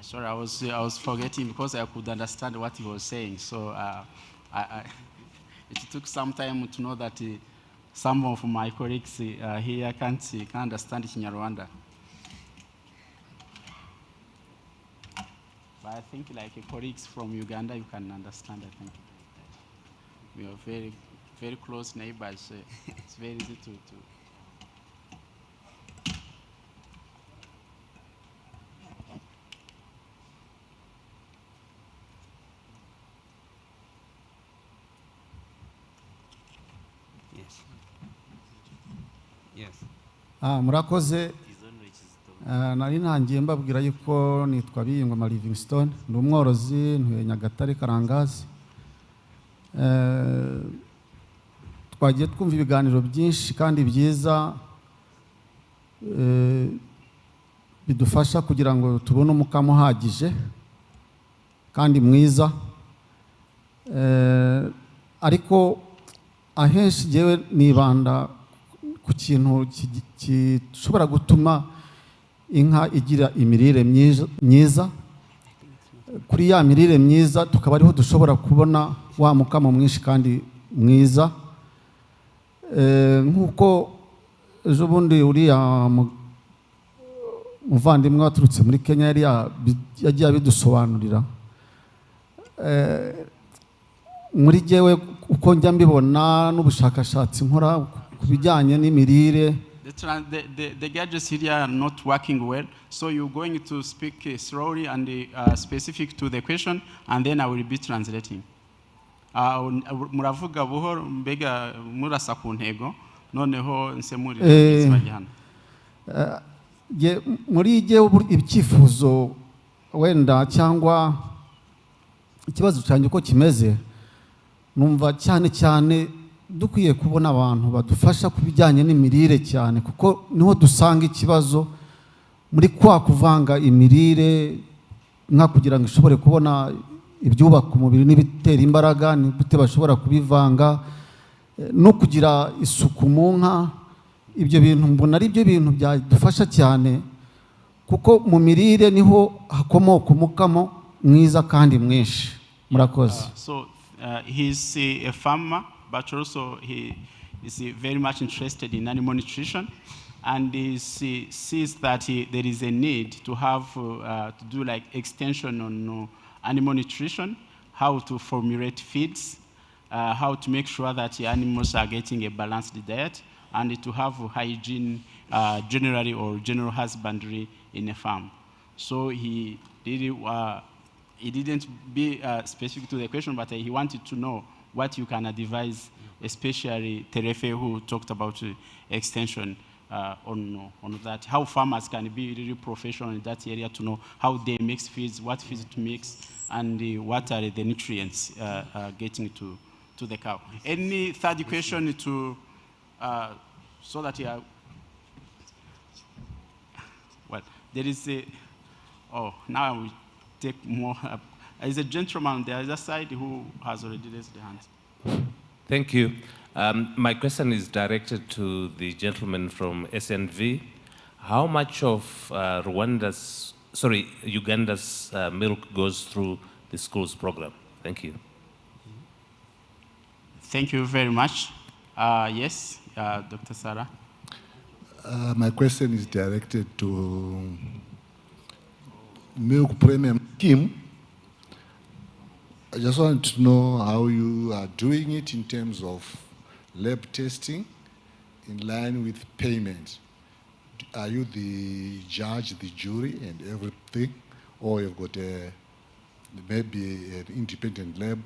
Sorry, I was forgetting because I could understand what he was saying. So it took some time to know that some of my colleagues here can't understand Kinyarwanda. But I think like colleagues from Uganda, you can understand, I think. We are very, very close neighbors. It's very easy to Yes. Yes. Murakoze, nari ntangiye mbabwira yuko nitwa Bingoma Livingstone, ndi umworozi, ntuye Nyagatare Karangazi. Twagiye twumva ibiganiro byinshi kandi byiza bidufasha kugira ngo tubone umukamo uhagije kandi mwiza. Ariko ahenshi jewe nibanda ku kintu gishobora gutuma inka igira imirire myiza. Kuri ya mirire myiza tukaba ariho dushobora kubona wa mukamo mwinshi kandi mwiza. Nkuko ejo bundi uriya muvandimwe waturutse muri Kenya yagiye abidusobanurira. Muri jewe uko njya mbibona n'ubushakashatsi nkora ku bijyanye n'imirire. The gadgets here are not working well, so you're going to speak slowly and specific to the question, and then I will be translating. Muravuga buhoro mbega murasa ku ntego, noneho nsemuri bajyana. Muri je ibyifuzo wenda cyangwa ikibazo cyane uko kimeze, numva cyane dukwiye kubona abantu badufasha kubijyanye n'imirire cyane, kuko niho dusanga ikibazo muri kwa kuvanga imirire nka kugira ngo ishobore kubona ibyubaka umubiri n'ibitera imbaraga, ni gute bashobora kubivanga no kugira isuku mu nka. Ibyo bintu mbona ari byo bintu byadufasha cyane, kuko mu mirire niho hakomoka umukamo mwiza kandi mwinshi. Murakoze. So he's a farmer, but also he is very much interested in animal nutrition, and he sees that there is a need to have to do like extension on animal nutrition, how to formulate feeds, how to make sure that the animals are getting a balanced diet, and to have hygiene generally or general husbandry in a farm. So he really he didn't be specific to the question, but he wanted to know what you can advise, especially Terefe, who talked about extension on that. How farmers can be really professional in that area to know how they mix feeds, what feeds to mix, and what are the nutrients getting to the cow. Any third question to, so that you are, well, there is a, oh, now I will take more. There's a gentleman on the other side who has already raised the hand. Thank you. My question is directed to the gentleman from SNV. How much of Uganda's milk goes through the schools program? Thank you. Thank you very much. Yes, Dr. Sarah. My question is directed to Milk Premium Scheme. I just want to know how you are doing it in terms of lab testing in line with payment. Are you the judge, the jury, and everything, or you've got maybe an independent lab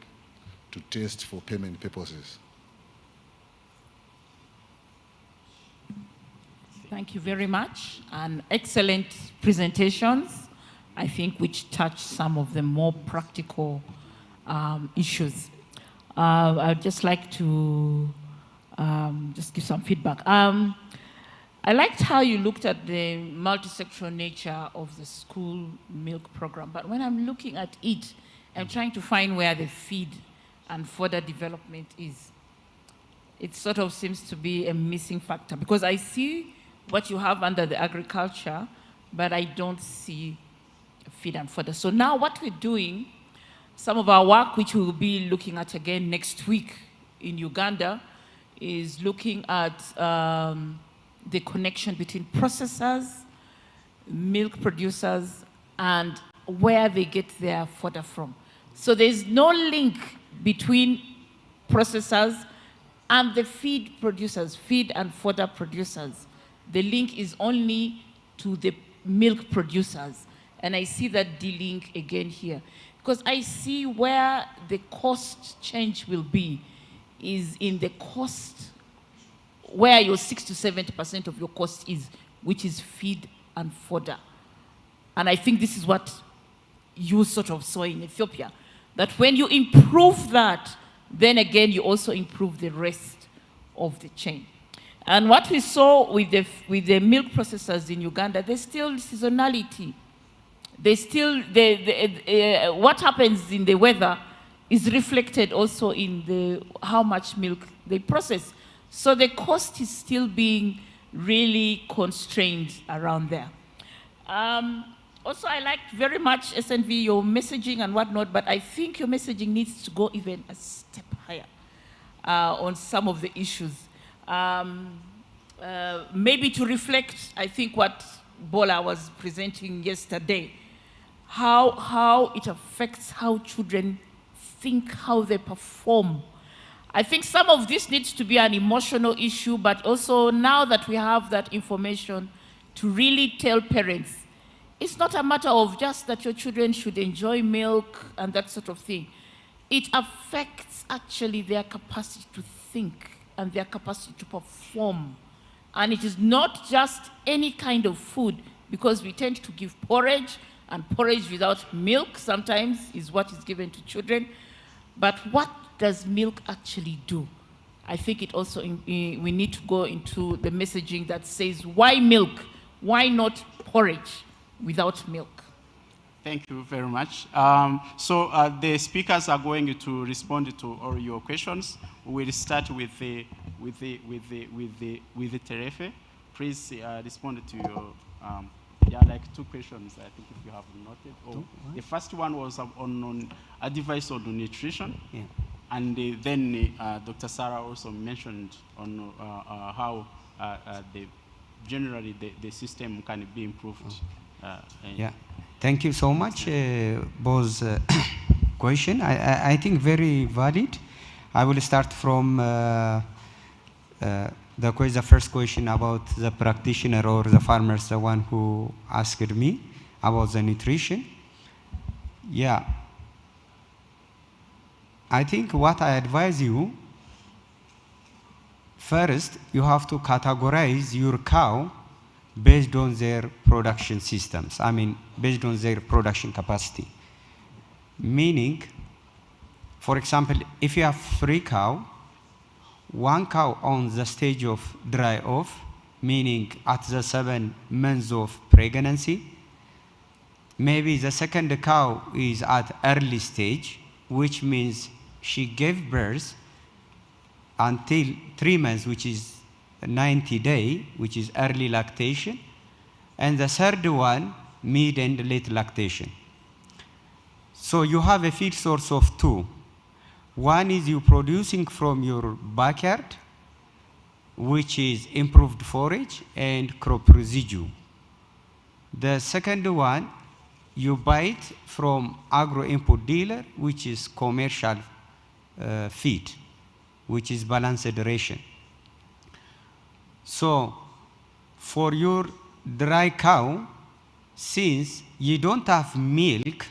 to test for payment purposes? Thank you very much. And excellent presentations, I think, which touch some of the more practical issues. I'd just like to just give some feedback. I liked how you looked at the multi-sectoral nature of the school milk program, but when I'm looking at it, I'm trying to find where the feed and further development is. It sort of seems to be a missing factor, because I see what you have under the agriculture, but I don't see feed and further. So now what we're doing, some of our work, which we'll be looking at again next week in Uganda, is looking at the connection between processors, milk producers, and where they get their fodder from. So there's no link between processors and the feed producers, feed and fodder producers. The link is only to the milk producers. And I see that de-link again here. Because I see where the cost change will be is in the cost, where your 60 to 70% of your cost is, which is feed and fodder. And I think this is what you sort of saw in Ethiopia, that when you improve that, then again you also improve the rest of the chain. And what we saw with the milk processors in Uganda, there's still seasonality. They still, what happens in the weather is reflected also in how much milk they process. So the cost is still being really constrained around there. Also, I liked very much, SNV, your messaging and whatnot, but I think your messaging needs to go even a step higher on some of the issues. Maybe to reflect, I think, what Bola was presenting yesterday, how it affects how children think, how they perform. I think some of this needs to be an emotional issue, but also now that we have that information, to really tell parents, it's not a matter of just that your children should enjoy milk and that sort of thing. It affects actually their capacity to think and their capacity to perform. And it is not just any kind of food, because we tend to give porridge, and porridge without milk sometimes is what is given to children. But what does milk actually do? I think it also, we need to go into the messaging that says, why milk? Why not porridge without milk? Thank you very much. So the speakers are going to respond to all your questions. We'll start with the Terefe. Please respond to your. There are like two questions, I think, if you have noted. The first one was on advice on nutrition. Yeah. And then Dr. Sarah also mentioned on how generally the system can be improved. Yeah, thank you so much, both question. I think very valid. I will start from the first question about the practitioner or the farmers, the one who asked me about the nutrition. Yeah, I think what I advise you, first, you have to categorize your cow based on their production systems. I mean, based on their production capacity. Meaning, for example, if you have 3 cows, 1 cow on the stage of dry off, meaning at the 7 months of pregnancy. Maybe the second cow is at early stage, which means she gave birth until 3 months, which is 90 days, which is early lactation. And the third one, mid and late lactation. So you have a feed source of 2. One is you producing from your backyard, which is improved forage and crop residue. The second one, you buy it from agro input dealer, which is commercial feed, which is balanced ration. So for your dry cow, since you don't have milk,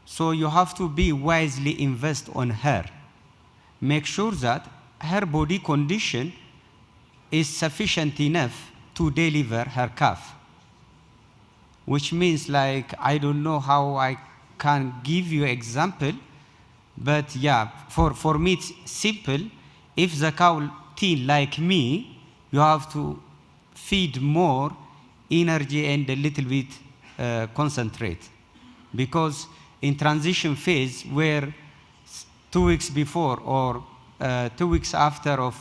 so you have to be wisely invest on her. Make sure that her body condition is sufficient enough to deliver her calf. Which means, like, I don't know how I can give you example, but yeah, for me it's simple. If the cow thin like me, you have to feed more energy and a little bit concentrate. Because in transition phase, where 2 weeks before or 2 weeks after of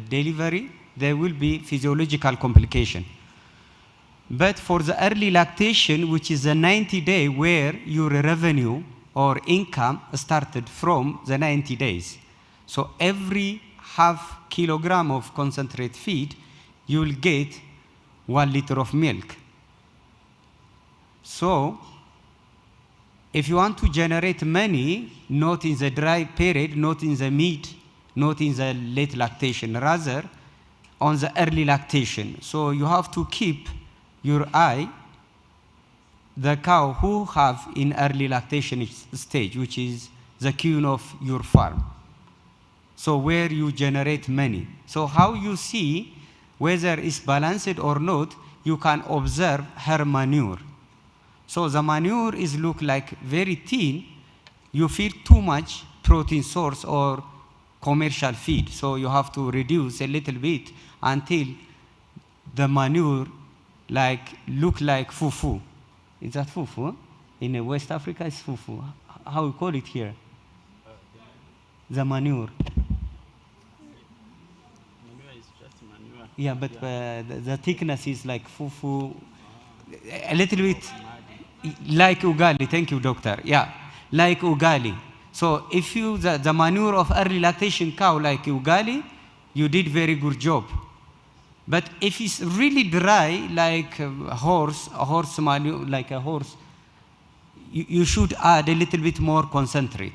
delivery, there will be physiological complication. But for the early lactation, which is a 90-day where your revenue or income started from the 90 days. So every half kilogram of concentrate feed, you will get 1 liter of milk. So if you want to generate money, not in the dry period, not in the mid, not in the late lactation, rather on the early lactation. So you have to keep your eye the cow who have in early lactation stage, which is the queen of your farm. So where you generate money. So how you see whether it's balanced or not, you can observe her manure. So the manure is look like very thin. You feed too much protein source or commercial feed. So you have to reduce a little bit until the manure look like fufu. Is that fufu? Huh? In West Africa, it's fufu. How we call it here? The manure. Manure is just manure. Yeah, but the thickness is like fufu, a little bit like ugali. Thank you, doctor. Yeah, like ugali. So if you, the manure of early lactation cow like ugali, you did very good job. But if it's really dry, like a horse manure, like a horse, you should add a little bit more concentrate.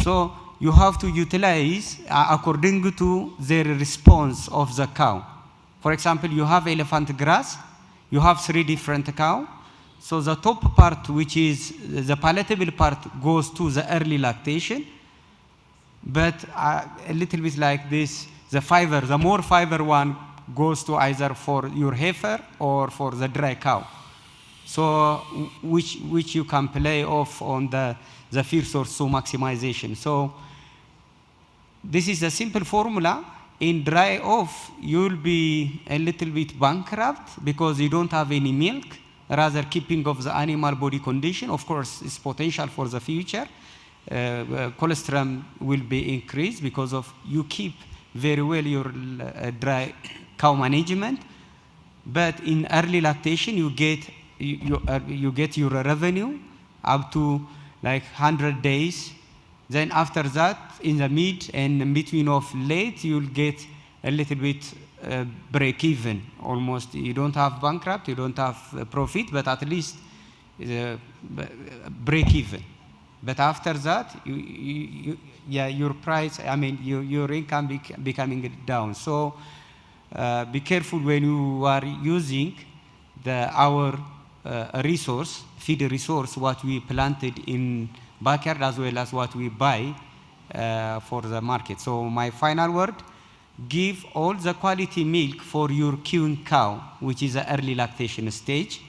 So you have to utilize according to the response of the cow. For example, you have elephant grass, you have 3 different cows. So the top part, which is the palatable part, goes to the early lactation. But a little bit like this, the more fiber one goes to either for your heifer or for the dry cow. So which you can play off on the feed source to maximization. So this is a simple formula. In dry off, you'll be a little bit bankrupt because you don't have any milk. Rather, keeping of the animal body condition, of course, is potential for the future. Cholesterol will be increased because of you keep very well your dry cow management. But in early lactation, you get your revenue up to like 100 days. Then after that, in the mid and in between of late, you'll get a little bit break even. Almost, you don't have bankrupt, you don't have profit, but at least break even. But after that, your price, I mean, your income becoming down. So be careful when you are using our resource, feed resource, what we planted in backyard as well as what we buy for the market. So my final word, give all the quality milk for your queuing cow, which is the early lactation stage.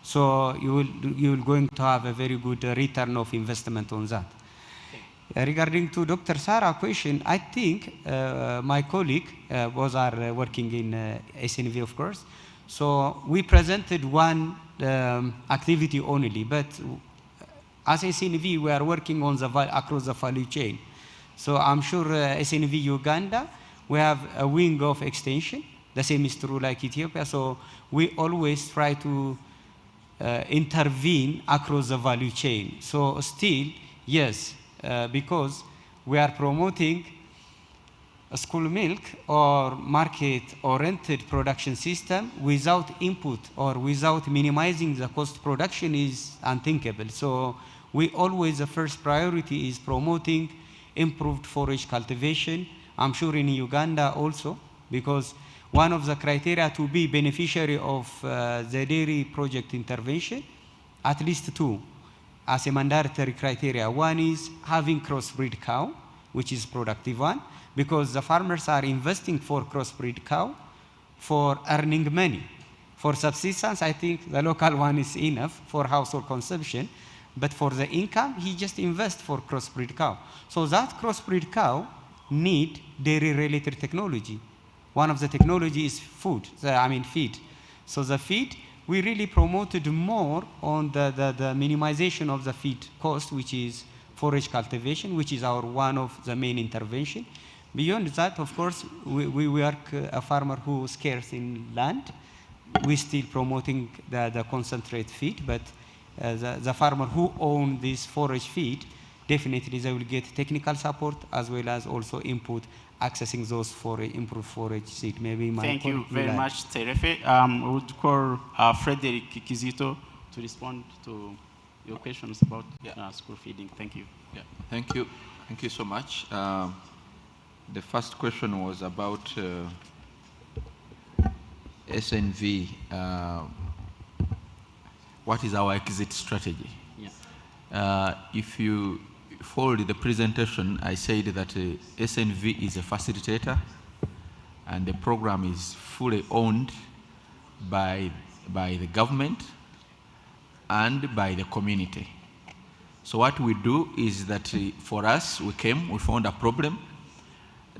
So you will going to have a very good return of investment on that. Regarding to Dr. Sarah's question, I think my colleague, both are working in SNV, of course. So we presented one activity only, but as SNV, we are working on the across the value chain. So I'm sure SNV Uganda, we have a wing of extension. The same is true like Ethiopia. So we always try to intervene across the value chain. So still, yes, because we are promoting a school milk or market-oriented production system without input or without minimizing the cost production is unthinkable. So we always, the first priority is promoting improved forage cultivation. I'm sure in Uganda also, because one of the criteria to be beneficiary of the dairy project intervention, at least two, as a mandatory criteria. One is having crossbreed cow, which is productive one, because the farmers are investing for crossbreed cow for earning money. For subsistence, I think the local one is enough for household consumption, but for the income, he just invests for crossbreed cow. So that crossbreed cow need dairy-related technology. One of the technology is feed. So the feed, we really promoted more on the minimization of the feed cost, which is forage cultivation, which is our one of the main intervention. Beyond that, of course, we work a farmer who is scarce in land. We're still promoting the concentrate feed, but the farmer who own this forage feed, definitely they will get technical support as well as also input accessing those for improved forage seed. Maybe my Thank you very much, Terefe. We would call Frederick Kizito to respond to your questions about school feeding. Thank you. Yeah, thank you. Thank you so much. The first question was about SNV. What is our exit strategy? Yeah. If you followed the presentation, I said that SNV is a facilitator and the program is fully owned by the government and by the community. So what we do is that for us, we found a problem.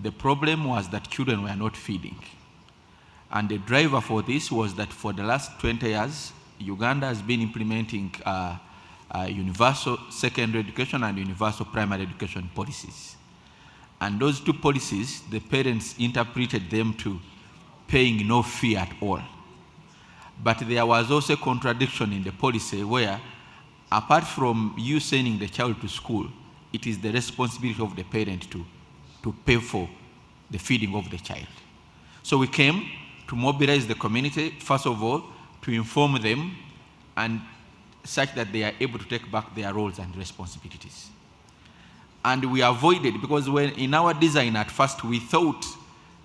The problem was that children were not feeding. And the driver for this was that for the last 20 years, Uganda has been implementing universal secondary education and universal primary education policies. And those two policies, the parents interpreted them to paying no fee at all. But there was also a contradiction in the policy where, apart from you sending the child to school, it is the responsibility of the parent to pay for the feeding of the child. So we came to mobilize the community, first of all, to inform them and such that they are able to take back their roles and responsibilities. And we avoided, because when in our design at first we thought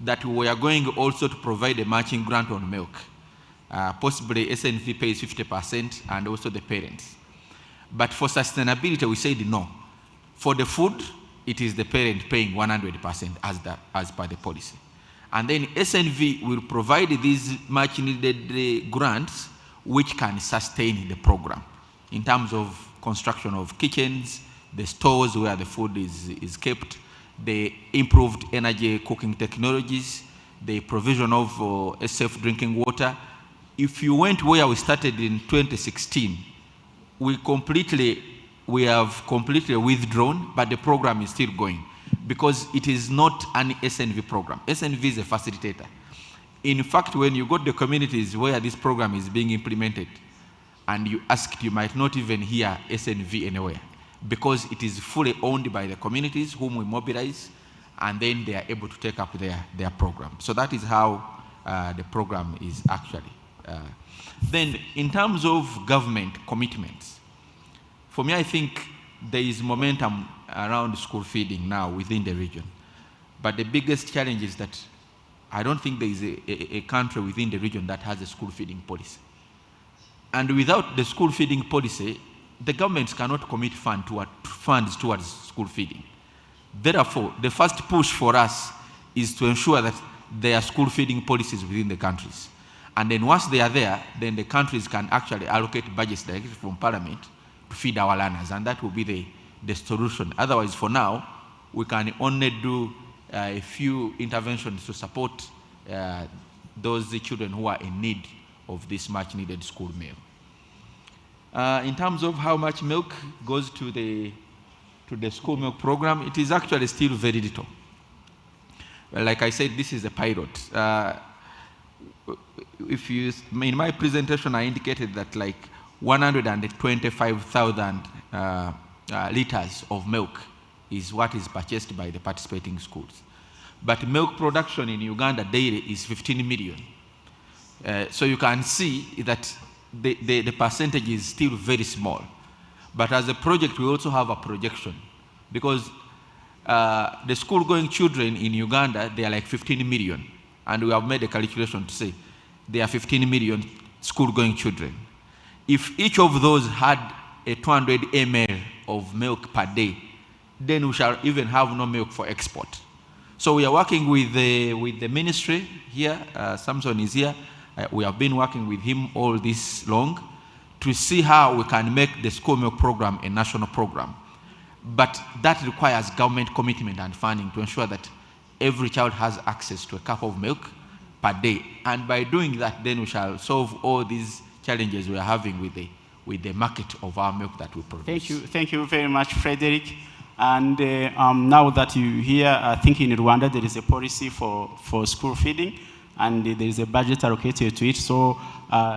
that we were going also to provide a matching grant on milk. Possibly SNV pays 50% and also the parents. But for sustainability, we said no. For the food, it is the parent paying 100% as per the policy. And then SNV will provide these much needed grants which can sustain the program in terms of construction of kitchens, the stores where the food is kept, the improved energy cooking technologies, the provision of safe drinking water. If you went where we started in 2016, we have completely withdrawn, but the program is still going because it is not an SNV program. SNV is a facilitator. In fact, when you go to the communities where this program is being implemented and you asked, you might not even hear SNV anywhere because it is fully owned by the communities whom we mobilize, and then they are able to take up their program. So that is how the program is actually. Then in terms of government commitments, for me, I think there is momentum around school feeding now within the region. But the biggest challenge is that I don't think there is a country within the region that has a school feeding policy. And without the school feeding policy, the governments cannot commit funds towards school feeding. Therefore, the first push for us is to ensure that there are school feeding policies within the countries. And then once they are there, then the countries can actually allocate budgets directly from Parliament to feed our learners, and that will be the solution. Otherwise, for now, we can only do a few interventions to support those children who are in need of this much needed school meal. In terms of how much milk goes to the school milk program, it is actually still very little. Well, like I said, this is a pilot. In my presentation, I indicated that like 125,000 liters of milk is what is purchased by the participating schools. But milk production in Uganda daily is 15 million. So you can see that the percentage is still very small. But as a project, we also have a projection, because the school-going children in Uganda, they are like 15 million. And we have made a calculation to say there are 15 million school-going children. If each of those had a 200 ml of milk per day, then we shall even have no milk for export. So we are working with the ministry here. Samson is here. We have been working with him all this long to see how we can make the school milk program a national program. But that requires government commitment and funding to ensure that every child has access to a cup of milk per day. And by doing that, then we shall solve all these challenges we are having with the market of our milk that we produce. Thank you very much, Frederick. And now that you here, I think in Rwanda there is a policy for school feeding, and there is a budget allocated to it. So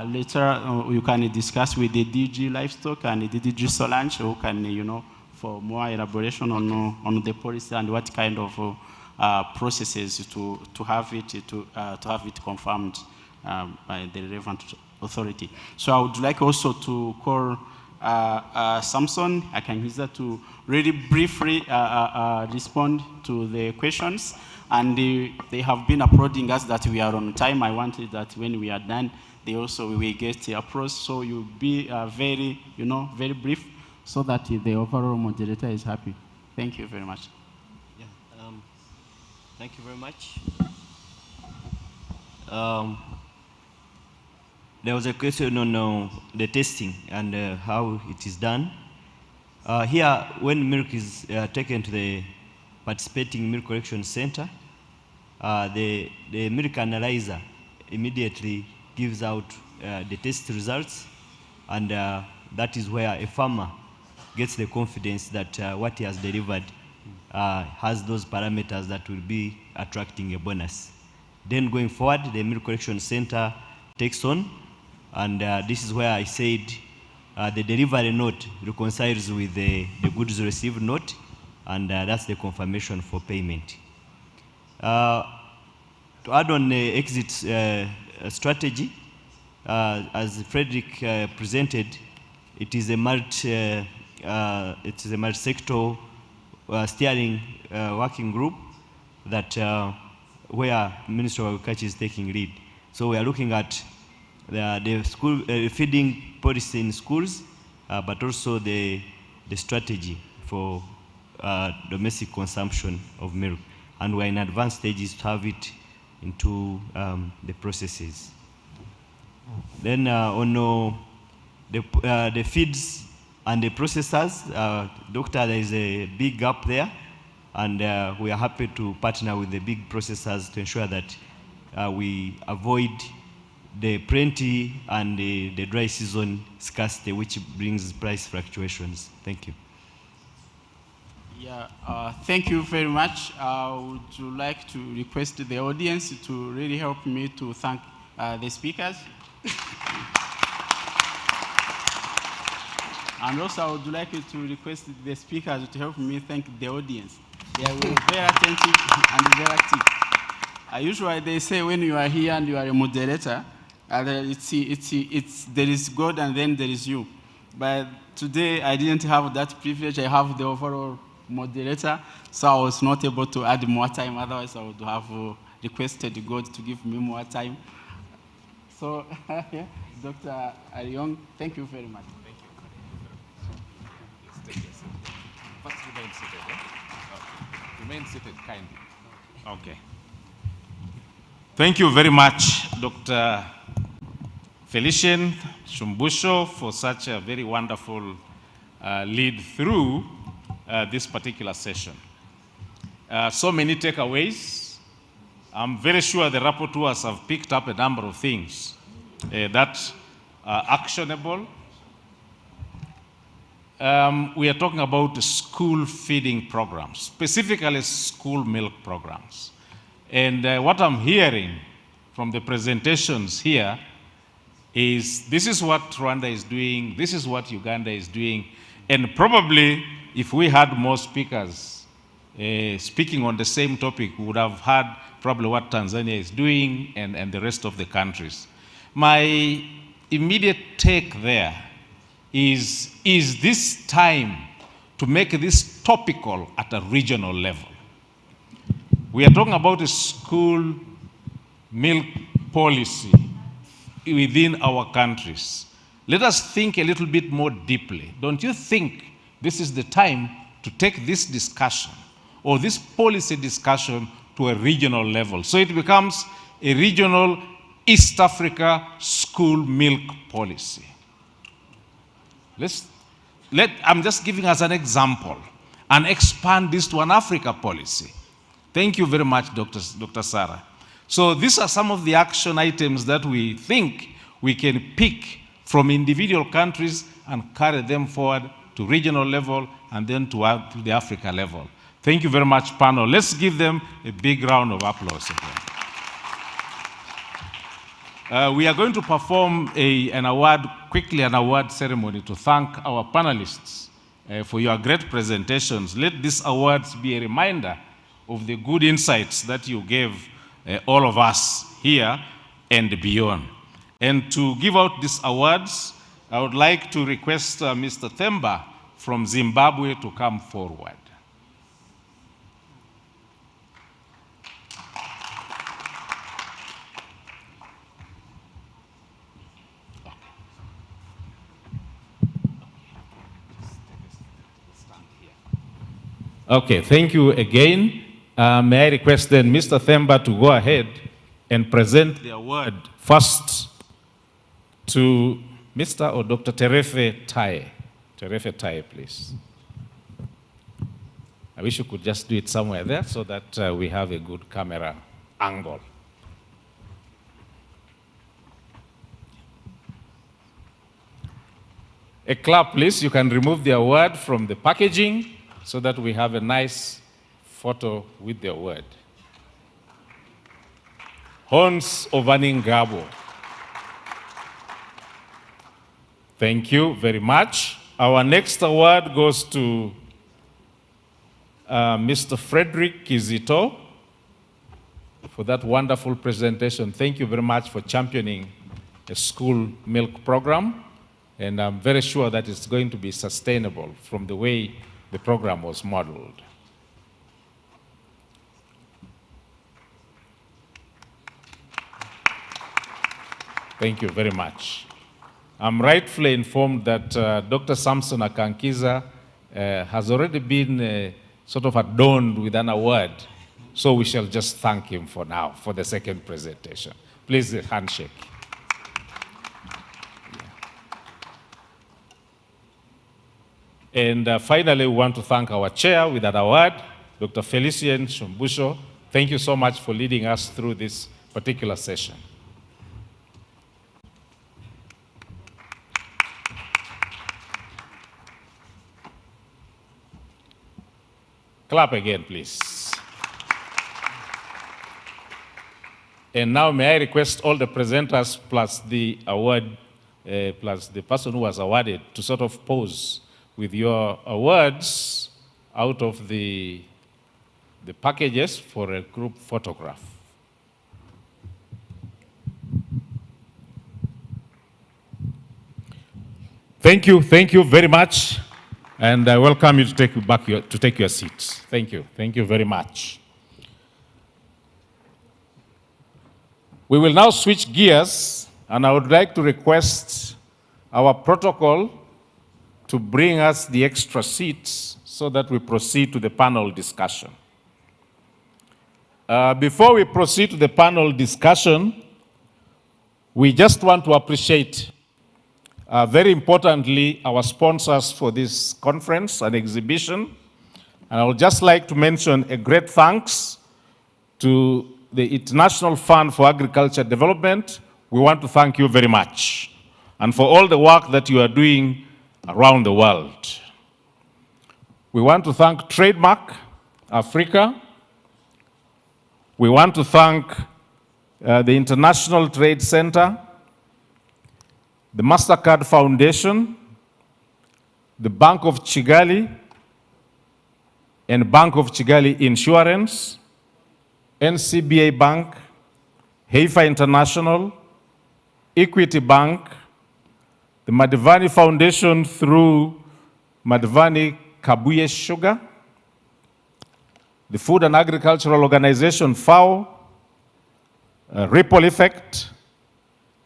later you can discuss with the DG Livestock and the DG Solange, who can, for more elaboration on the policy and what kind of processes to have it confirmed by the relevant authority. So I would like also to call Samson. I can use that to really briefly respond to the questions. And they have been applauding us that we are on time. I wanted that when we are done, they also will get the applause. So you'll be very brief, so that the overall moderator is happy. Thank you very much. Yeah, thank you very much. There was a question on the testing and how it is done. Here, when milk is taken to the participating milk collection center, the milk analyzer immediately gives out the test results, and that is where a farmer gets the confidence that what he has delivered has those parameters that will be attracting a bonus. Then going forward, the milk collection center takes on, and this is where I said the delivery note reconciles with the goods received note, and that's the confirmation for payment. To add on the exit strategy, as Frederick presented, it is a multi-sector steering working group that where Ministry of Agriculture is taking lead. So we are looking at the school feeding policy in schools, but also the strategy for domestic consumption of milk. And we're in advanced stages to have it into the processes. Then on the feeds and the processors, Doctor, there is a big gap there, and we are happy to partner with the big processors to ensure that we avoid the plenty and the dry season scarcity, which brings price fluctuations. Thank you. Yeah, thank you very much. I would like to request the audience to really help me to thank the speakers. And also I would like to request the speakers to help me thank the audience. They are very attentive and very active. Usually they say when you are here and you are a moderator, there is God and then there is you. But today I didn't have that privilege. I have the overall moderator, so I was not able to add more time. Otherwise, I would have requested God to give me more time. So, yeah, Dr. Ariong, thank you very much. Thank you. First, remain seated. Remain seated, kindly. Okay. Thank you very much, Dr. Felician Shumbusho, for such a very wonderful lead through this particular session. So many takeaways. I'm very sure the rapporteurs have picked up a number of things that are actionable. We are talking about school feeding programs, specifically school milk programs. And what I'm hearing from the presentations here is this is what Rwanda is doing, this is what Uganda is doing, and probably if we had more speakers speaking on the same topic, we would have had probably what Tanzania is doing and the rest of the countries. My immediate take there is this time to make this topical at a regional level? We are talking about a school milk policy within our countries. Let us think a little bit more deeply. Don't you think this is the time to take this discussion or this policy discussion to a regional level? So it becomes a regional East Africa school milk policy. I'm just giving us an example and expand this to an Africa policy. Thank you very much, Dr. Sarah. So these are some of the action items that we think we can pick from individual countries and carry them forward to regional level and then to the Africa level. Thank you very much, panel. Let's give them a big round of applause again. We are going to perform an award ceremony to thank our panelists for your great presentations. Let these awards be a reminder of the good insights that you gave all of us here and beyond. And to give out these awards, I would like to request Mr. Themba from Zimbabwe to come forward. Okay, thank you again. May I request then Mr. Themba to go ahead and present the award first to Mr. or Dr. Terefe Tai. Terefe Tai, please. I wish you could just do it somewhere there so that we have a good camera angle. A clap, please. You can remove the award from the packaging so that we have a nice photo with the award. Hons Ovaningabo. Thank you very much. Our next award goes to Mr. Frederick Kizito for that wonderful presentation. Thank you very much for championing a school milk program. And I'm very sure that it's going to be sustainable from the way the program was modeled. Thank you very much. I'm rightfully informed that Dr. Samson Akankiza has already been sort of adorned with an award, so we shall just thank him for now, for the second presentation. Please, a handshake. And finally, we want to thank our chair with that award, Dr. Felician Shumbusho. Thank you so much for leading us through this particular session. Clap again, please. And now may I request all the presenters plus the award, plus the person who was awarded to sort of pose with your awards out of the packages for a group photograph. Thank you very much. And I welcome you to take your seats. Thank you very much. We will now switch gears, and I would like to request our protocol to bring us the extra seats so that we proceed to the panel discussion. Before we proceed to the panel discussion, we just want to appreciate, very importantly, our sponsors for this conference and exhibition. And I would just like to mention a great thanks to the International Fund for Agriculture Development. We want to thank you very much, and for all the work that you are doing around the world. We want to thank Trademark Africa. We want to thank the International Trade Center, the MasterCard Foundation, the Bank of Kigali, and Bank of Kigali Insurance, NCBA Bank, Haifa International, Equity Bank, the Madivani Foundation through Madivani Kabuye Sugar, the Food and Agricultural Organization, FAO, Ripple Effect,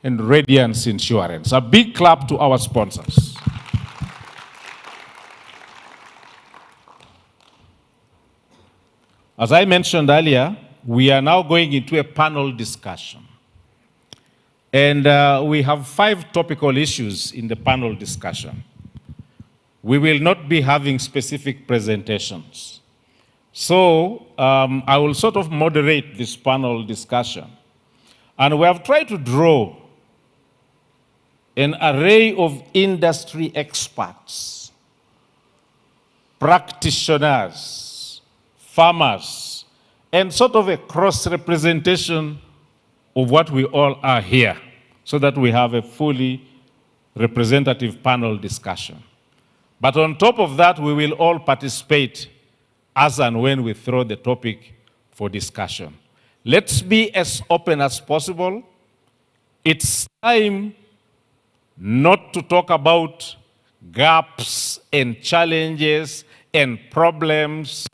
and Radiance Insurance. A big clap to our sponsors. As I mentioned earlier, we are now going into a panel discussion. And we have 5 topical issues in the panel discussion. We will not be having specific presentations. So I will sort of moderate this panel discussion. And we have tried to draw an array of industry experts, practitioners, farmers, and sort of a cross-representation of what we all are here, so that we have a fully representative panel discussion. But on top of that, we will all participate as and when we throw the topic for discussion. Let's be as open as possible. It's time not to talk about gaps and challenges and problems.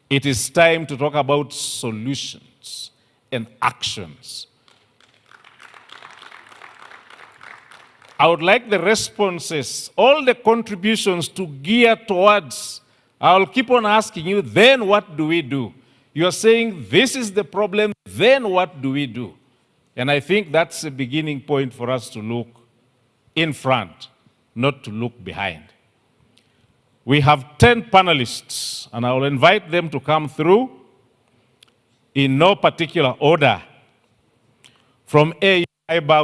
It is time to talk about solutions and actions. I would like the responses, all the contributions to gear towards, I'll keep on asking you, then what do we do? You're saying this is the problem, then what do we do? And I think that's a beginning point for us to look in front, not to look behind. We have 10 panelists, and I will invite them to come through in no particular order. From AU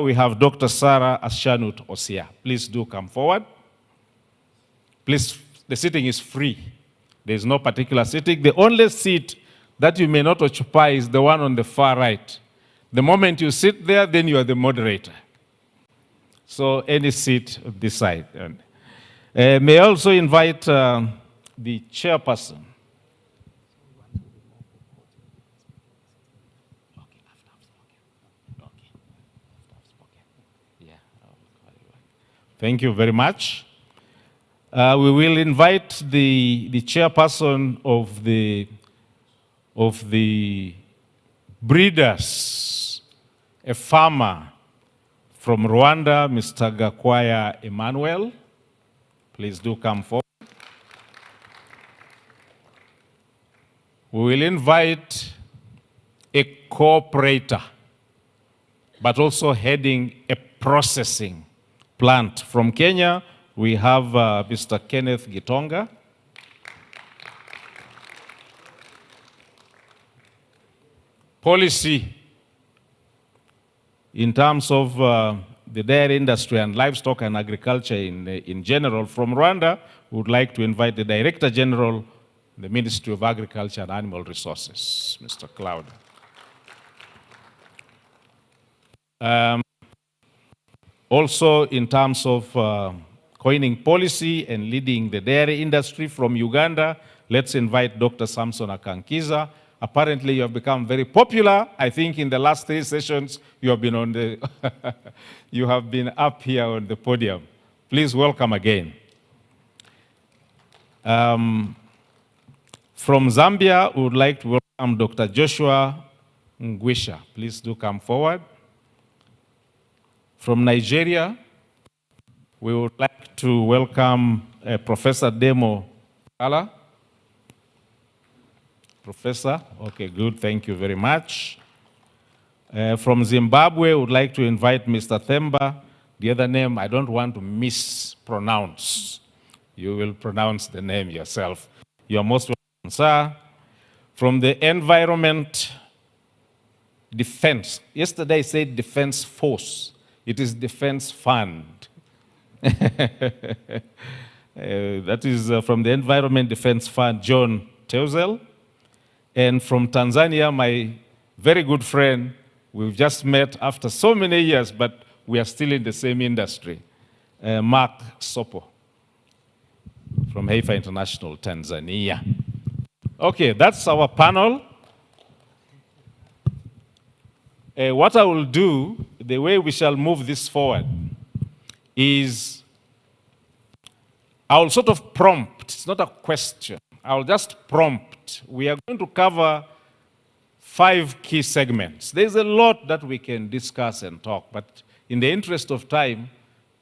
we have Dr. Sarah Ashanut Osia. Please do come forward. Please, the sitting is free. There is no particular sitting. The only seat that you may not occupy is the one on the far right. The moment you sit there, then you are the moderator. So any seat on this side. May I also invite the chairperson. Thank you very much. We will invite the chairperson of the breeders, a farmer from Rwanda, Mr. Gakwaya Emmanuel. Please do come forward. We will invite a cooperator, but also heading a processing plant. From Kenya, we have Mr. Kenneth Gitonga. Policy in terms of the dairy industry and livestock and agriculture in general. From Rwanda, we would like to invite the Director General of the Ministry of Agriculture and Animal Resources, Mr. Cloud. Also, in terms of coining policy and leading the dairy industry from Uganda, let's invite Dr. Samson Akankiza. Apparently, you have become very popular. I think in the last 3 sessions, you have been on the you have been up here on the podium. Please welcome again. From Zambia, we would like to welcome Dr. Joshua Ngwisha. Please do come forward. From Nigeria, we would like to welcome Professor Demo Kala. Professor? Okay, good. Thank you very much. From Zimbabwe, I would like to invite Mr. Themba. The other name, I don't want to mispronounce. You will pronounce the name yourself. You are most welcome, sir. From the Environment Defense. Yesterday I said Defense Force. It is Defense Fund. That is from the Environment Defense Fund, John Teuzel. And from Tanzania, my very good friend, we've just met after so many years, but we are still in the same industry, Mark Sopo from Haifa International, Tanzania. Okay, that's our panel. What I will do, the way we shall move this forward, is I'll sort of prompt. It's not a question. I'll just prompt. We are going to cover 5 key segments. There's a lot that we can discuss and talk, but in the interest of time,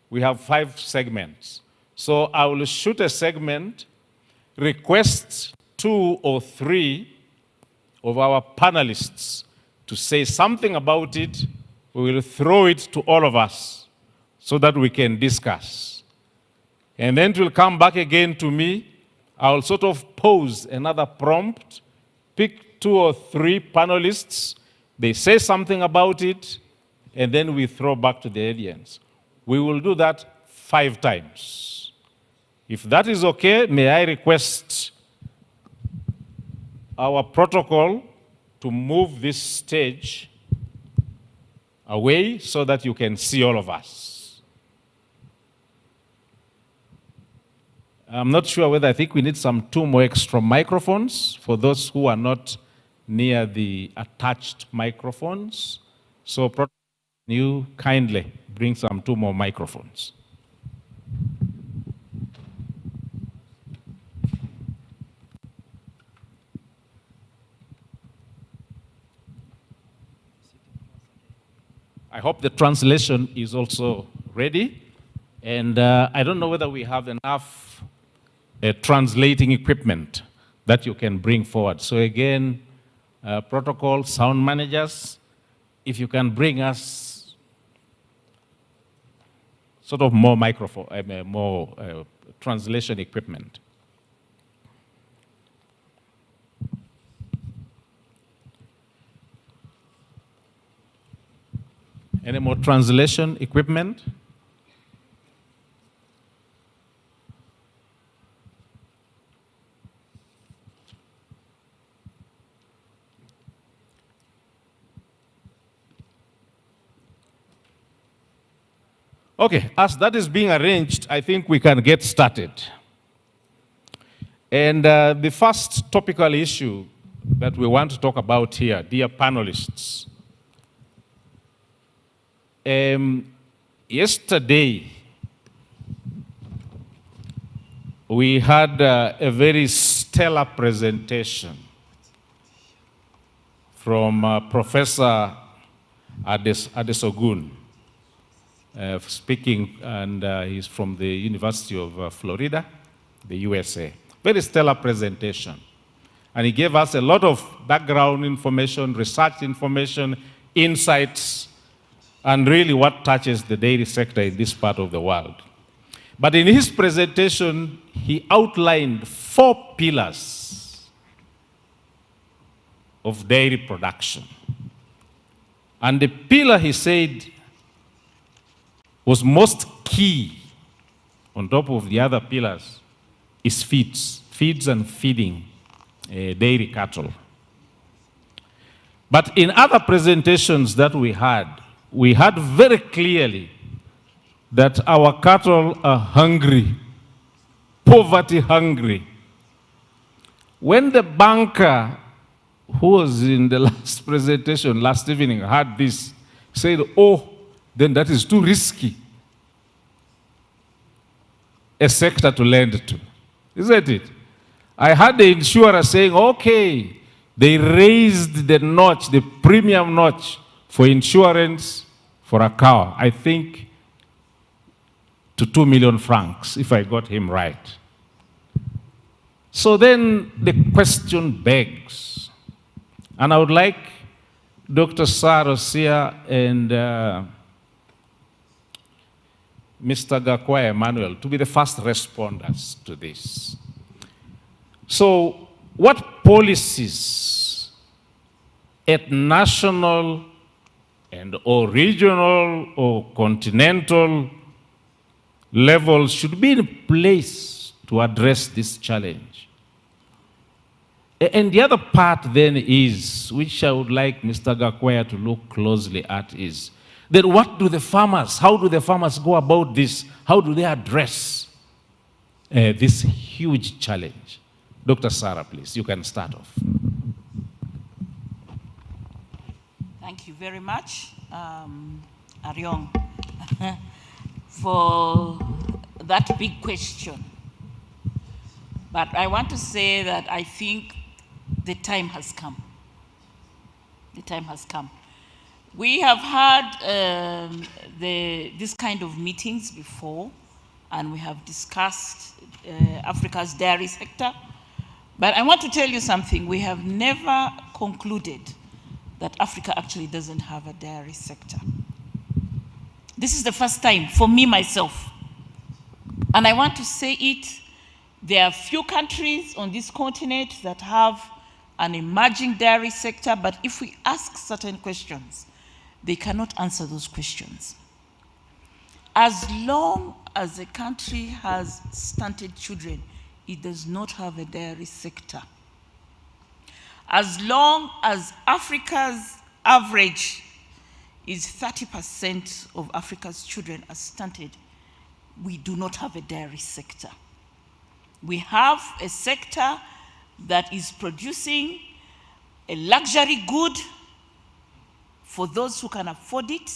we have 5 segments. So I will shoot a segment, request 2 or 3 of our panelists to say something about it. We will throw it to all of us so that we can discuss. And then it will come back again to me. I'll sort of pose another prompt, pick 2 or 3 panelists, they say something about it, and then we throw back to the audience. We will do that 5 times. If that is okay, may I request our protocol to move this stage away so that you can see all of us. I'm not sure whether I think we need 2 more extra microphones for those who are not near the attached microphones. So you kindly bring 2 more microphones. I hope the translation is also ready. And I don't know whether we have enough translating equipment that you can bring forward. So again, protocol, sound managers, if you can bring us sort of more microphone, more translation equipment. Any more translation equipment? Okay, as that is being arranged, I think we can get started. And the first topical issue that we want to talk about here, dear panelists. Yesterday, we had a very stellar presentation from Professor Adesogun, speaking, and he's from the University of Florida, the USA. Very stellar presentation. And he gave us a lot of background information, research information, insights, and really what touches the dairy sector in this part of the world. But in his presentation, he outlined 4 pillars of dairy production. And the pillar, he said, was most key on top of the other pillars is feeds and feeding dairy cattle. But in other presentations that we had very clearly that our cattle are hungry, poverty hungry. When the banker who was in the last presentation last evening heard this, said, oh, then that is too risky a sector to lend to, isn't it? I had the insurer saying, okay, they raised the notch, the premium notch for insurance for a cow, I think to 2 million francs, if I got him right. So then the question begs, And I would like Dr. Sarosia and Mr. Gakwaya Emmanuel to be the first responders to this. So, what policies at national and or regional or continental levels should be in place to address this challenge? And the other part then is, which I would like Mr. Gakwaya to look closely at, is then what do the farmers, how do the farmers go about this? How do they address this huge challenge? Dr. Sarah, please, you can start off. Thank you very much, Ariong, for that big question. But I want to say that I think the time has come. The time has come. We have had this kind of meetings before, and we have discussed Africa's dairy sector. But I want to tell you something. We have never concluded that Africa actually doesn't have a dairy sector. This is the first time for me, myself. And I want to say it. There are few countries on this continent that have an emerging dairy sector, but if we ask certain questions, they cannot answer those questions. As long as a country has stunted children, it does not have a dairy sector. As long as Africa's average is 30% of Africa's children are stunted, we do not have a dairy sector. We have a sector that is producing a luxury good for those who can afford it,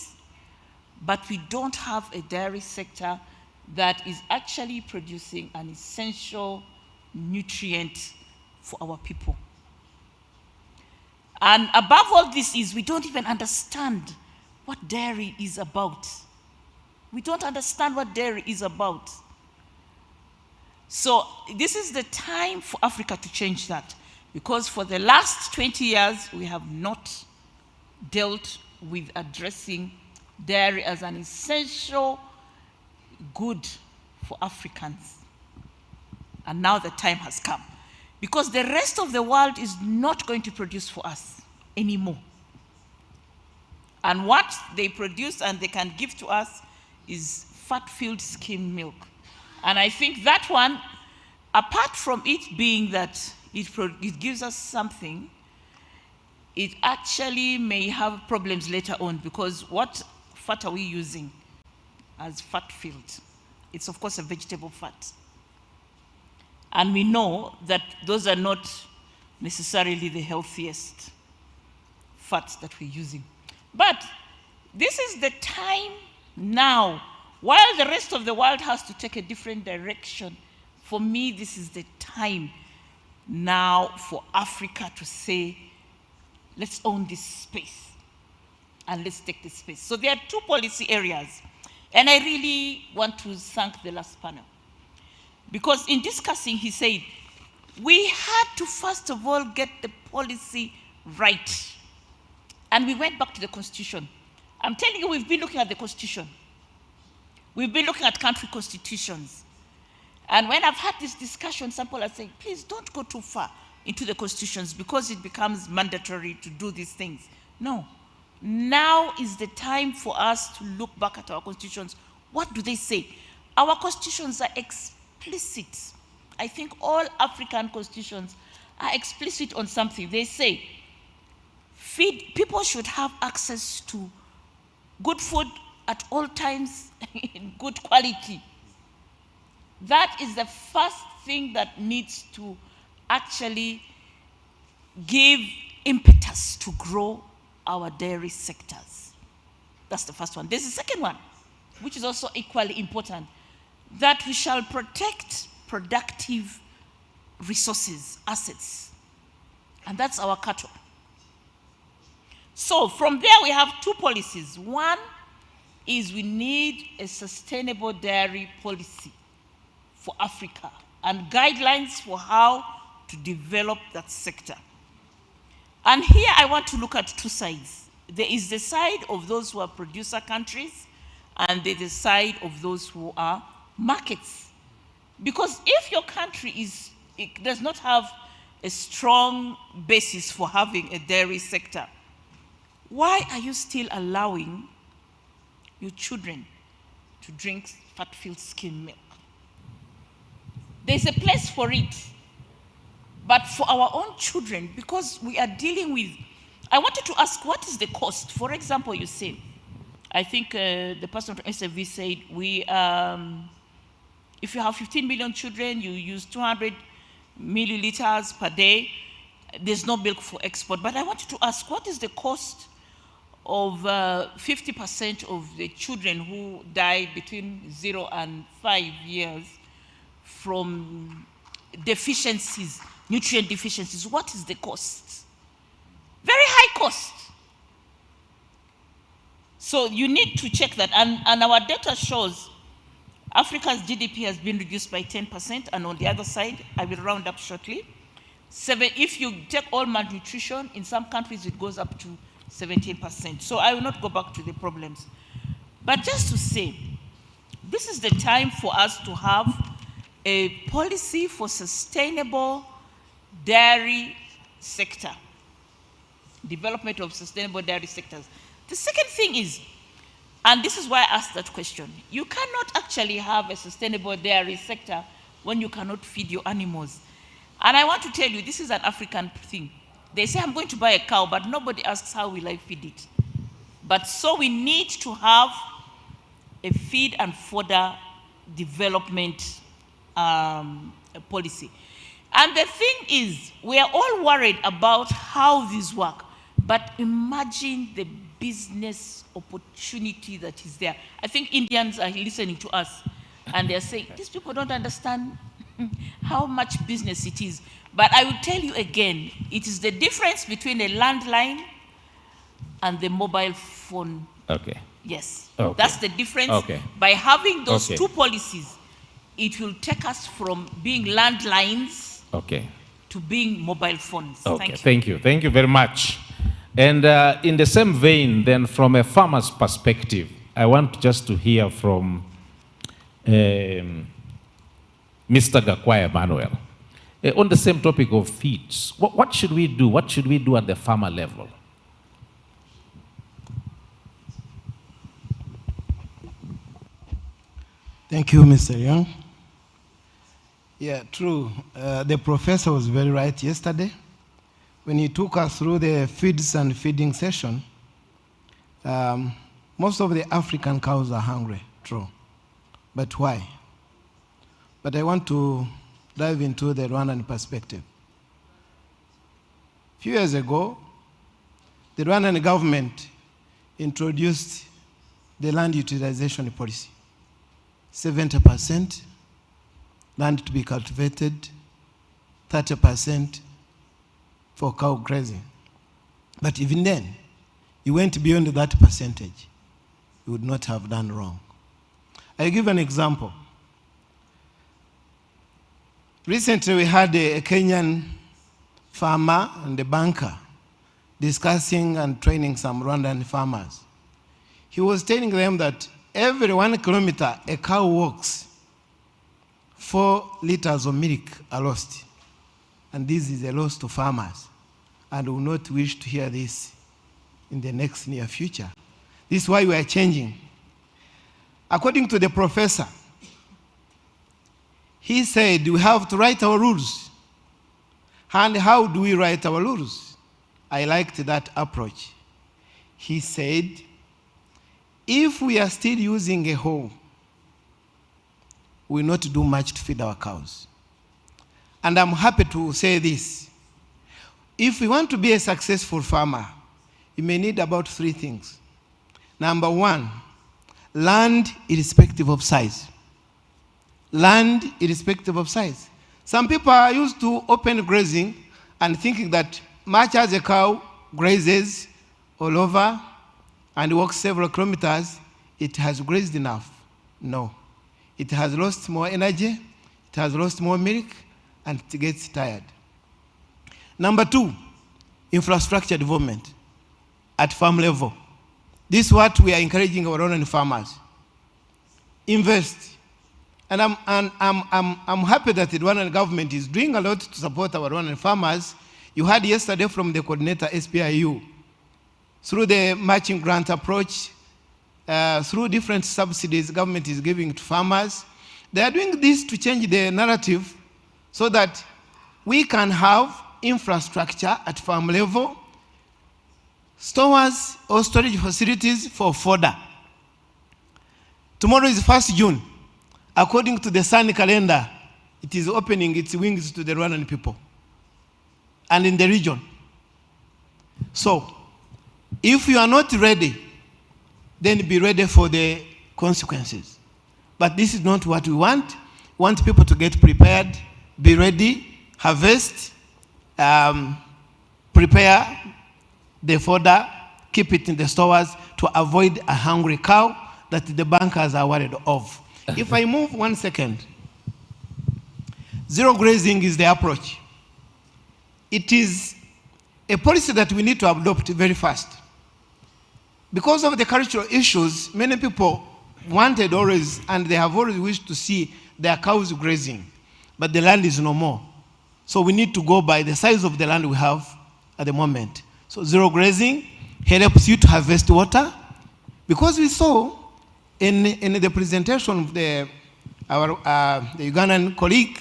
but we don't have a dairy sector that is actually producing an essential nutrient for our people. And above all this is, we don't even understand what dairy is about. We don't understand what dairy is about. So this is the time for Africa to change that, because for the last 20 years, we have not dealt with addressing dairy as an essential good for Africans. And now the time has come, because the rest of the world is not going to produce for us anymore. And what they produce and they can give to us is fat-filled skim milk. And I think that one, apart from it being that it gives us something, it actually may have problems later on, because what fat are we using as fat-filled? It's of course a vegetable fat. And we know that those are not necessarily the healthiest fats that we're using. But this is the time now. While the rest of the world has to take a different direction, for me, this is the time now for Africa to say, let's own this space and let's take this space. So there are two policy areas. And I really want to thank the last panel, because in discussing, he said, we had to first of all get the policy right. And we went back to the Constitution. I'm telling you, we've been looking at the Constitution. We've been looking at country constitutions. And when I've had this discussion, some people are saying, please don't go too far into the constitutions, because it becomes mandatory to do these things. No. Now is the time for us to look back at our constitutions. What do they say? Our constitutions are explicit. I think all African constitutions are explicit on something. They say, people should have access to good food at all times in good quality. That is the first thing that needs to actually give impetus to grow our dairy sectors. That's the first one. There's a second one, which is also equally important, that we shall protect productive resources, assets, and that's our cattle. So from there we have two policies. One is we need a sustainable dairy policy for Africa and guidelines for how to develop that sector. And here I want to look at two sides. There is the side of those who are producer countries, and there is the side of those who are markets. Because if your country does not have a strong basis for having a dairy sector, why are you still allowing your children to drink fat-filled skim milk? There's a place for it. But for our own children, because we are dealing with, I wanted to ask, what is the cost? For example, you say, I think the person from SFV said, if you have 15 million children, you use 200 milliliters per day, there's no milk for export. But I wanted to ask, what is the cost of 50% of the children who die between 0 and 5 years from deficiencies, nutrient deficiencies? What is the cost? Very high cost. So you need to check that. And our data shows Africa's GDP has been reduced by 10%, and on the other side, I will round up shortly, if you take all malnutrition, in some countries it goes up to 17%. So I will not go back to the problems. But just to say, this is the time for us to have a policy for sustainable dairy sector, development of sustainable dairy sectors. The second thing is, and this is why I asked that question, you cannot actually have a sustainable dairy sector when you cannot feed your animals. And I want to tell you, this is an African thing. They say, I'm going to buy a cow, but nobody asks, how will I feed it? But so we need to have a feed and fodder development policy. And the thing is, we are all worried about how these work, but imagine the business opportunity that is there. I think Indians are listening to us, and they're saying, these people don't understand how much business it is. But I will tell you again, it is the difference between a landline and the mobile phone. Okay. Yes. Okay. That's the difference. Okay. By having those Okay. two policies, it will take us from being landlines Okay. to being mobile phones. Okay. Thank you. Thank you very much. And in the same vein, then, from a farmer's perspective, I want just to hear from Mr. Gakwaya Manuel. On the same topic of feeds, what should we do? What should we do at the farmer level? Thank you, Mr. Young. Yeah, true. The professor was very right yesterday when he took us through the feeds and feeding session. Most of the African cows are hungry, true. But why? But I want to dive into the Rwandan perspective. A few years ago, the Rwandan government introduced the land utilization policy. 70% land to be cultivated, 30% for cow grazing. But even then, you went beyond that percentage. You would not have done wrong. I'll give an example. Recently, we had a Kenyan farmer and a banker discussing and training some Rwandan farmers. He was telling them that every 1 kilometer a cow walks, 4 liters of milk are lost. And this is a loss to farmers. And we will not wish to hear this in the next near future. This is why we are changing. According to the professor, he said we have to write our rules. And how do we write our rules? I liked that approach. He said, if we are still using a hoe, we will not do much to feed our cows. And I'm happy to say this. If we want to be a successful farmer, you may need about 3 things. Number 1, land irrespective of size. Land irrespective of size. Some people are used to open grazing and thinking that much as a cow grazes all over and walks several kilometers, it has grazed enough. No. It has lost more energy, it has lost more milk, and it gets tired. Number 2, infrastructure development at farm level. This is what we are encouraging our Rwandan farmers. Invest. And I'm happy that the Rwandan government is doing a lot to support our Rwandan farmers. You heard yesterday from the coordinator SPIU, through the matching grant approach, through different subsidies government is giving to farmers. They are doing this to change the narrative so that we can have infrastructure at farm level, stores or storage facilities for fodder. Tomorrow is 1st June. According to the sun calendar, it is opening its wings to the Rwandan people and in the region. So, if you are not ready, then be ready for the consequences. But this is not what we want. We want people to get prepared, be ready, harvest, prepare the fodder, keep it in the stores to avoid a hungry cow that the bankers are worried of. If I move 1 second, zero grazing is the approach. It is a policy that we need to adopt very fast. Because of the cultural issues, many people wanted always, and they have always wished to see their cows grazing, but the land is no more. So we need to go by the size of the land we have at the moment. So zero grazing helps you to harvest water, because we saw in the presentation of the Ugandan colleague,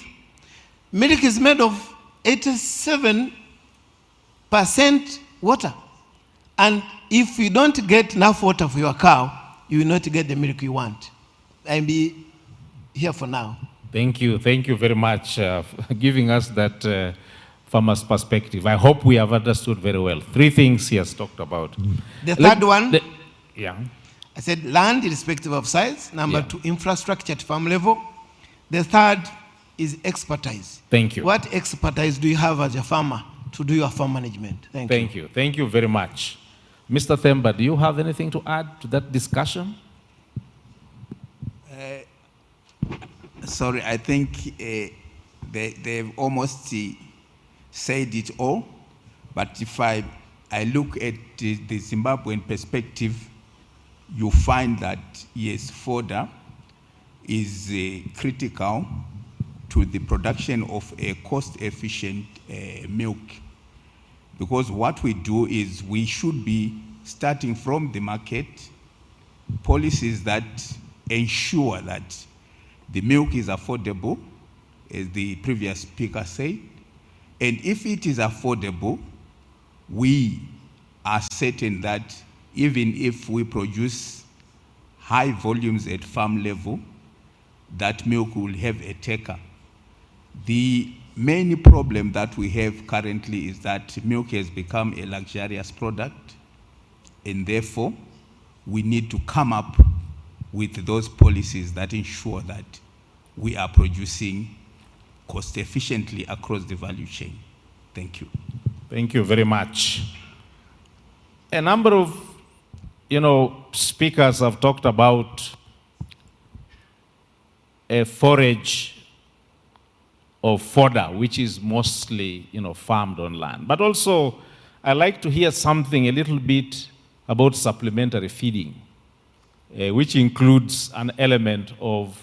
milk is made of 87% water. And if you don't get enough water for your cow, you will not get the milk you want. I'll be here for now. Thank you very much for giving us that farmer's perspective. I hope we have understood very well. 3 things he has talked about. The third one, yeah. I said land irrespective of size. Number 2, infrastructure at farm level. The third is expertise. Thank you. What expertise do you have as a farmer to do your farm management? Thank you. Thank you very much. Mr. Themba, do you have anything to add to that discussion? Sorry, I think they've almost said it all. But if I look at the Zimbabwean perspective, you find that, yes, fodder is critical to the production of a cost-efficient milk. Because what we do is we should be starting from the market, policies that ensure that the milk is affordable, as the previous speaker said. And if it is affordable, we are certain that even if we produce high volumes at farm level, that milk will have a taker. The main problem that we have currently is that milk has become a luxurious product, and therefore we need to come up with those policies that ensure that we are producing cost efficiently across the value chain. Thank you. Thank you very much. A number of speakers have talked about a forage of fodder, which is mostly, farmed on land. But also, I like to hear something a little bit about supplementary feeding, which includes an element of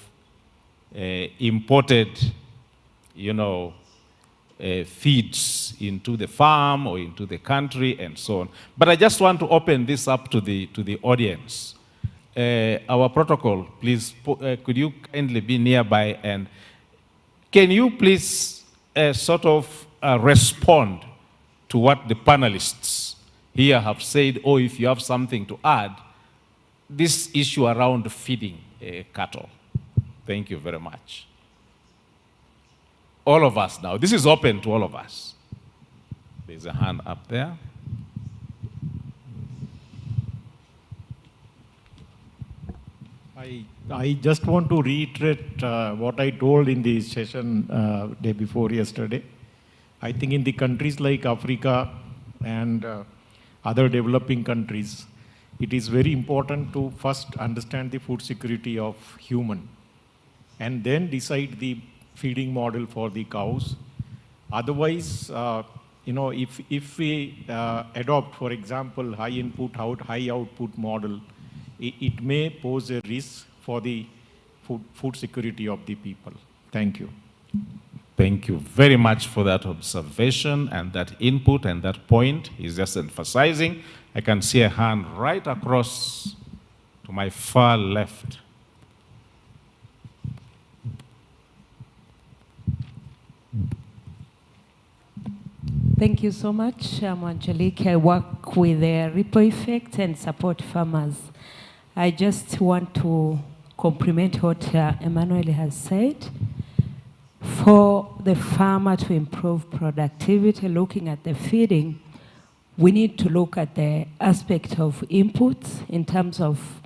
imported, feeds into the farm or into the country and so on. But I just want to open this up to the audience. Our protocol, please, could you kindly be nearby, and can you please respond to what the panelists here have said, or if you have something to add, this issue around feeding cattle. Thank you very much. All of us now. This is open to all of us. There's a hand up there. I just want to reiterate what I told in the session day before yesterday. I think in the countries like Africa and other developing countries, it is very important to first understand the food security of human and then decide the feeding model for the cows. Otherwise, if we adopt, for example, high input, high output model, it may pose a risk for the food security of the people. Thank you. Thank you very much for that observation and that input and that point. He's just emphasizing. I can see a hand right across to my far left. Thank you so much. I'm Angelique. I work with the ripple effect and support farmers. I just want to compliment what Emmanuel has said. For the farmer to improve productivity, looking at the feeding, we need to look at the aspect of inputs in terms of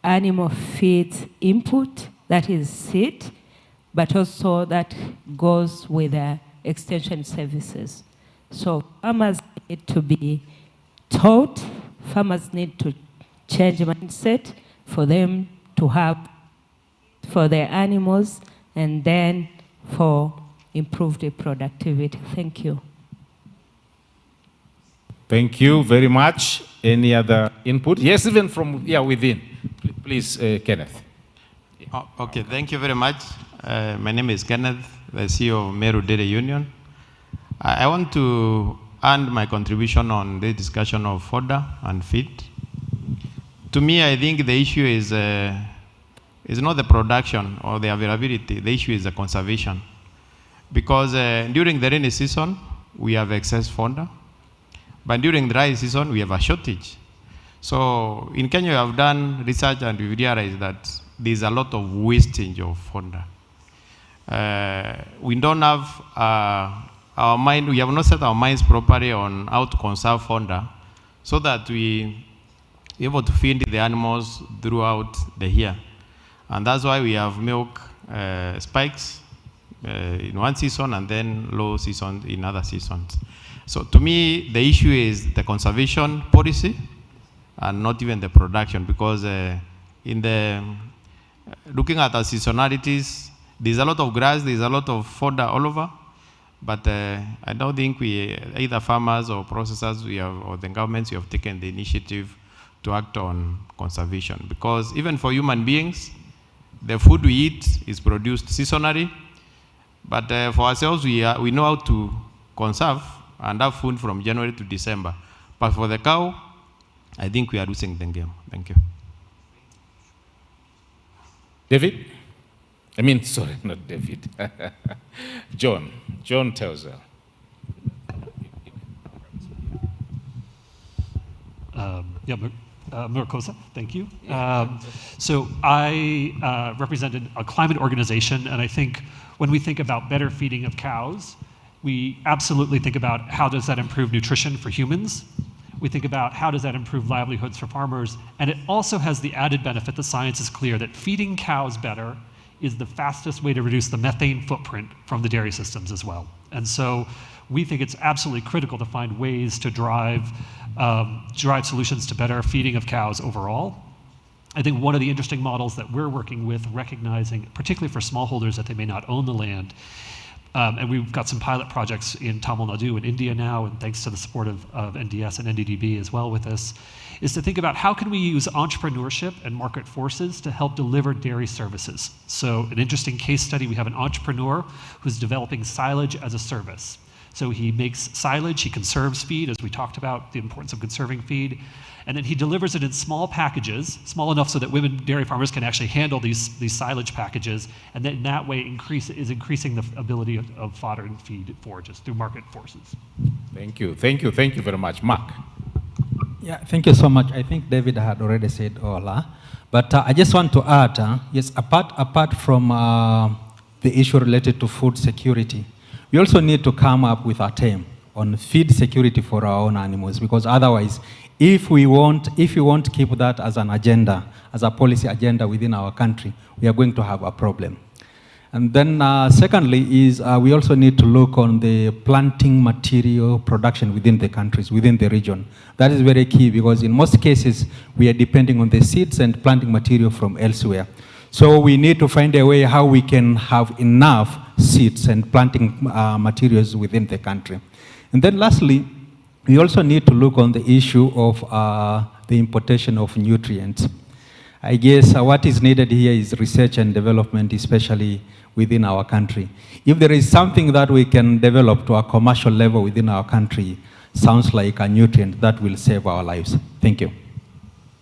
animal feed input, that is seed, but also that goes with extension services. So farmers need to be taught, farmers need to change mindset for them to have for their animals and then for improved productivity. Thank you. Thank you very much. Any other input? Yes, even from within. Please, Kenneth. Oh, okay, thank you very much. My name is Kenneth, the CEO of Meru Dairy Union. I want to end my contribution on the discussion of fodder and feed. To me, I think the issue is not the production or the availability. The issue is the conservation. Because during the rainy season, we have excess fodder. But during the dry season, we have a shortage. So in Kenya, we have done research and we realized that there's a lot of wastage of fodder. We don't have we have not set our minds properly on how to conserve fodder so that we are able to feed the animals throughout the year. And that's why we have milk spikes in one season and then low season in other seasons. So to me, the issue is the conservation policy and not even the production, because in the looking at our seasonalities, there's a lot of grass, there's a lot of fodder all over, but I don't think we, either farmers or processors, or the governments, we have taken the initiative to act on conservation. Because even for human beings, the food we eat is produced seasonally, but for ourselves, we know how to conserve and have food from January to December. But for the cow, I think we are losing the game. Thank you. David? I mean, sorry, not David. John Telzel. Murakosa, thank you. So I represented a climate organization, and I think when we think about better feeding of cows, we absolutely think about how does that improve nutrition for humans. We think about how does that improve livelihoods for farmers, and it also has the added benefit, the science is clear, that feeding cows better is the fastest way to reduce the methane footprint from the dairy systems as well. And so we think it's absolutely critical to find ways to drive solutions to better feeding of cows overall. I think one of the interesting models that we're working with, recognizing, particularly for smallholders, that they may not own the land, and we've got some pilot projects in Tamil Nadu in India now, and thanks to the support of NDS and NDDB as well with this, is to think about how can we use entrepreneurship and market forces to help deliver dairy services. So an interesting case study, we have an entrepreneur who's developing silage as a service. So he makes silage, he conserves feed, as we talked about, the importance of conserving feed, and then he delivers it in small packages, small enough so that women dairy farmers can actually handle these silage packages, and then that way increasing the ability of fodder and feed forages through market forces. Thank you very much. Mark. Yeah, thank you so much. I think David had already said all, but I just want to add, yes, apart from the issue related to food security, we also need to come up with a term on feed security for our own animals, because otherwise, if we won't keep that as an agenda, as a policy agenda within our country, we are going to have a problem. And then secondly is we also need to look on the planting material production within the countries, within the region. That is very key, because in most cases, we are depending on the seeds and planting material from elsewhere. So we need to find a way how we can have enough seeds and planting materials within the country. And then lastly, we also need to look on the issue of the importation of nutrients. I guess what is needed here is research and development, especially within our country. If there is something that we can develop to a commercial level within our country, sounds like a nutrient that will save our lives. Thank you.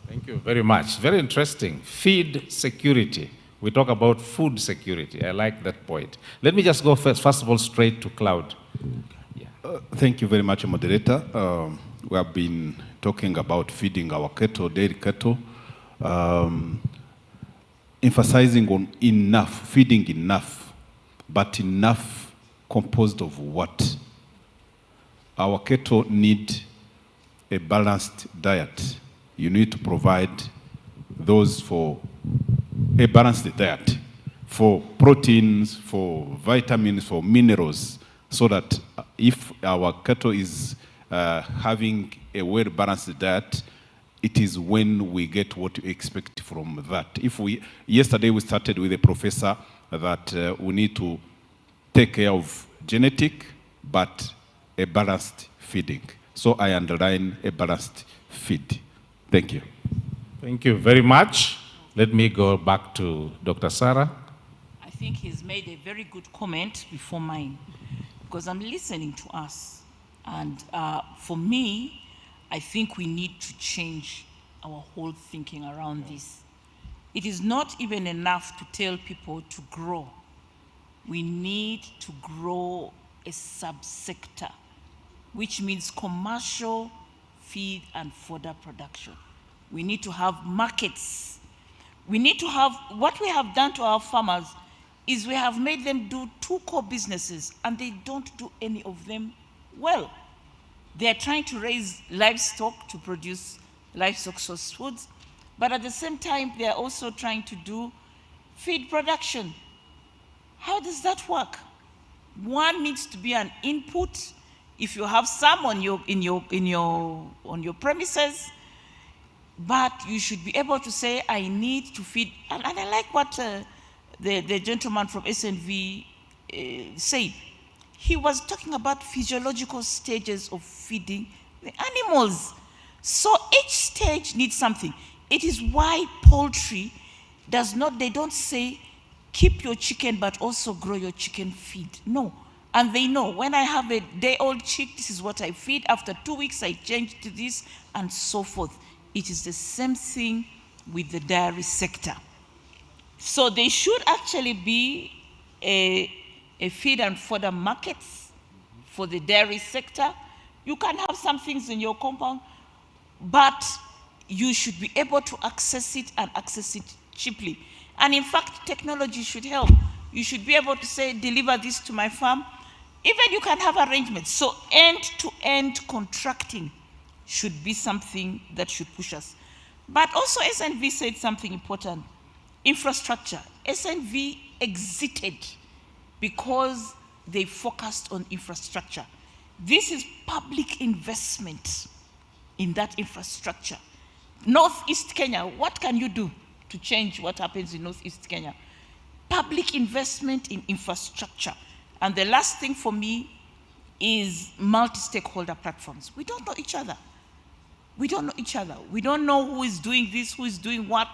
Thank you very much. Very interesting. Feed security. We talk about food security. I like that point. Let me just go first of all, straight to Cloud. Thank you very much, moderator. We have been talking about feeding our cattle, dairy cattle, emphasizing on enough, feeding enough, but enough composed of what? Our cattle need a balanced diet. You need to provide those for a balanced diet, for proteins, for vitamins, for minerals, so that if our cattle is having a well-balanced diet, it is when we get what we expect from that. Yesterday we started with a professor that we need to take care of genetic, but a balanced feeding. So I underline a balanced feed. Thank you. Thank you very much. Let me go back to Dr. Sarah. I think he's made a very good comment before mine, because I'm listening to us. And for me, I think we need to change our whole thinking around this. It is not even enough to tell people to grow. We need to grow a subsector, which means commercial feed and fodder production. We need to have markets. We need to have, what we have done to our farmers is we have made them do 2 core businesses, and they don't do any of them well. They are trying to raise livestock to produce livestock source foods, but at the same time, they are also trying to do feed production. How does that work? One needs to be an input. If you have some on your premises, but you should be able to say, I need to feed. And I like what the gentleman from SNV said. He was talking about physiological stages of feeding the animals. So each stage needs something. It is why poultry does not, they don't say, keep your chicken, but also grow your chicken feed. No. And they know, when I have a day-old chick, this is what I feed. After 2 weeks, I change to this, and so forth. It is the same thing with the dairy sector. So they should actually be a feed and fodder markets for the dairy sector. You can have some things in your compound, but you should be able to access it and access it cheaply. And in fact, technology should help. You should be able to say, deliver this to my farm. Even you can have arrangements. So end-to-end contracting should be something that should push us. But also SNV said something important. Infrastructure. SNV exited because they focused on infrastructure. This is public investment in that infrastructure. Northeast Kenya, what can you do to change what happens in Northeast Kenya? Public investment in infrastructure. And the last thing for me is multi-stakeholder platforms. We don't know each other. We don't know each other. We don't know who is doing this, who is doing what.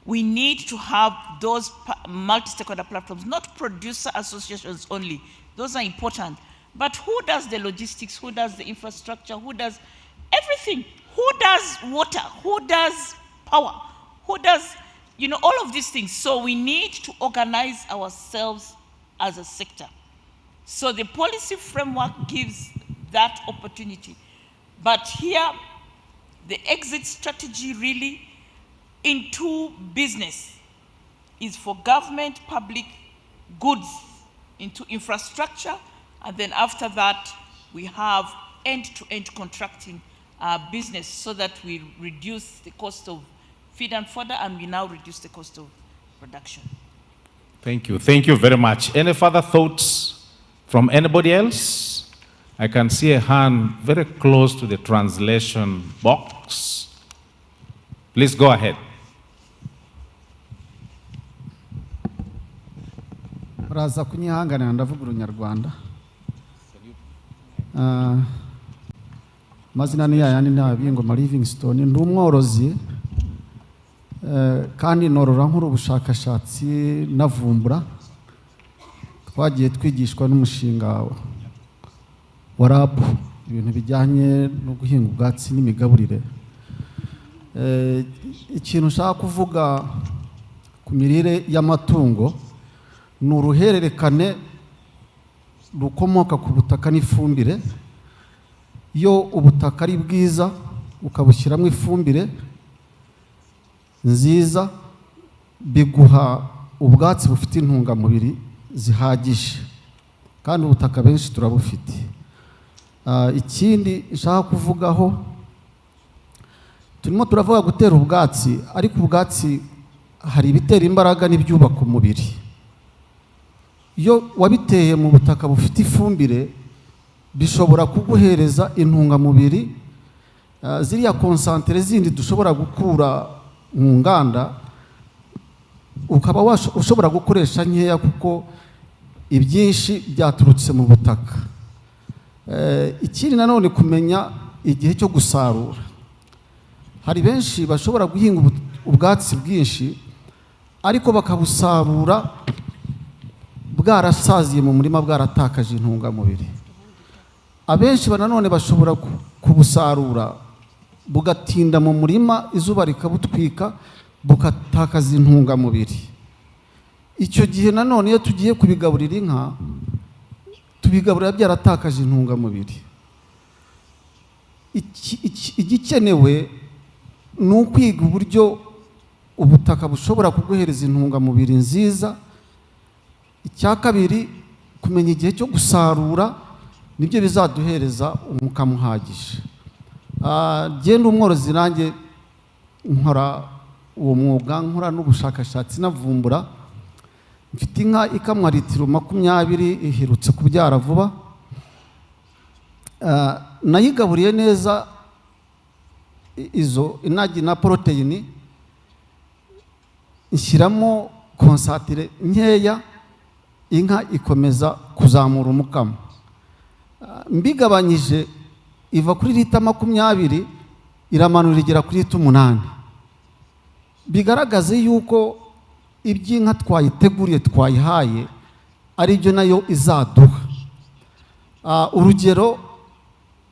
We need to have those multi-stakeholder platforms, not producer associations only. Those are important. But who does the logistics? Who does the infrastructure? Who does everything? Who does water? Who does power? Who does, all of these things? So we need to organize ourselves as a sector. So the policy framework gives that opportunity. But here, the exit strategy really into business is for government public goods into infrastructure, and then after that, we have end-to-end contracting business so that we reduce the cost of feed and fodder, and we now reduce the cost of production. Thank you. Thank you very much. Any further thoughts from anybody else? I can see a hand very close to the translation box. Please go ahead. Muraza kunyihanganira ndavuga urunyarwanda. Mazina ni yayandi nabingoma Livingstone, ndi umworozi kandi norora nkuru ubushakashatsi navumbura. Twagiye twigishwa n'umushinga wa RAB ibintu bijyanye no guhinga ubwatsi n'imigaburire. Ikintu nshaka kuvuga ku mirire y'amatungo ni uruhererekane rukomoka ku butaka n'ifumbire. Iyo ubutaka ari bwiza ukabushyiramo ifumbire nziza, biguha ubwatsi bufite intungamubiri zihagije, kandi ubutaka benshi turabufite. Ikindi nshaka kuvugaho, turimo turavuga gutera ubwatsi, ariko ubwatsi hari ibitera imbaraga n'ibyubaka umubiri. Iyo wabiteye mu butaka bufite ifumbire, bishobora kuguhereza intungamubiri ziriya konsantere zindi dushobora gukura mu nganda, ukaba ushobora gukoresha nkeya kuko ibyinshi byaturutse mu butaka. Ikindi nanone kumenya igihe cyo gusarura. Hari benshi bashobora guhinga ubwatsi bwinshi ariko bakabusarura bwarasaziye mu murima, bwaratakaje intungamubiri. Abenshi nanone bashobora kubusarura bugatinda mu murima, izuba rikabutwika, bugatakaza intungamubiri. Icyo gihe nanone iyo tugiye kubigaburira inka, tubigaburira byaratakaje intungamubiri. Igikenewe ni ukwiga uburyo ubutaka bushobora kuguhereza intungamubiri nziza. Icya kabiri, kumenya igihe cyo gusarura, nibyo bizaduhereza umukamo uhagije. Genda umworozi, nanjye nkora uwo mwuga, nkora n'ubushakashatsi navumbura. Mfite inka ikamwa litiro 20, iherutse kubyara vuba. Nayigaburiye neza izo inagi na poroteyini, nshyiramo konsatire nkeya, inka ikomeza kuzamura umukamo. Mbigabanyije iva kuri lita 20 iramanura igera kuri lita 8. Bigaragaze yuko iby'inka twayiteguriye, twayihaye, ari byo nayo izaduha. Urugero,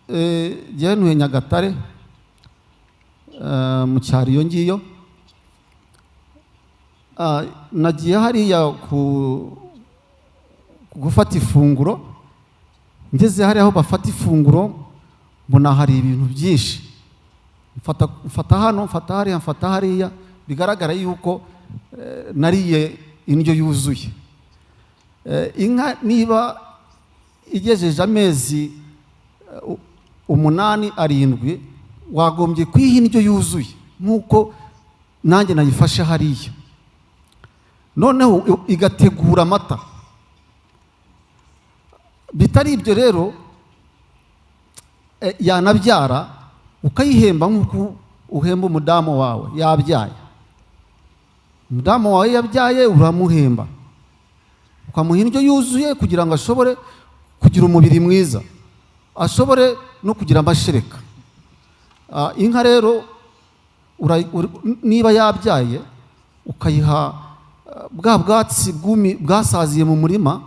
ntuye Nyagatare mu cyaro iyo ngiyo, nagiye hariya gufata ifunguro. Ngeze hariya aho bafata ifunguro, mbona hari ibintu byinshi. Mfata hano, mfata hariya, mfata hariya, bigaragara yuko nariye indyo yuzuye. Inka niba igejeje amezi 8, 7, wagombye kwiha indyo yuzuye nk'uko nanjye nayifashe hariya. Noneho igategura amata. Bitari ibyo rero, yanabyara ukayihemba nk'uko uhemba umudamu wawe yabyaye. Umudamu wawe yabyaye uramuhemba, ukamuha indyo yuzuye kugira ngo ashobore kugira umubiri mwiza, ashobore no kugira amashereka. Inka rero niba yabyaye ukayiha bwa bwatsi bwasaziye mu murima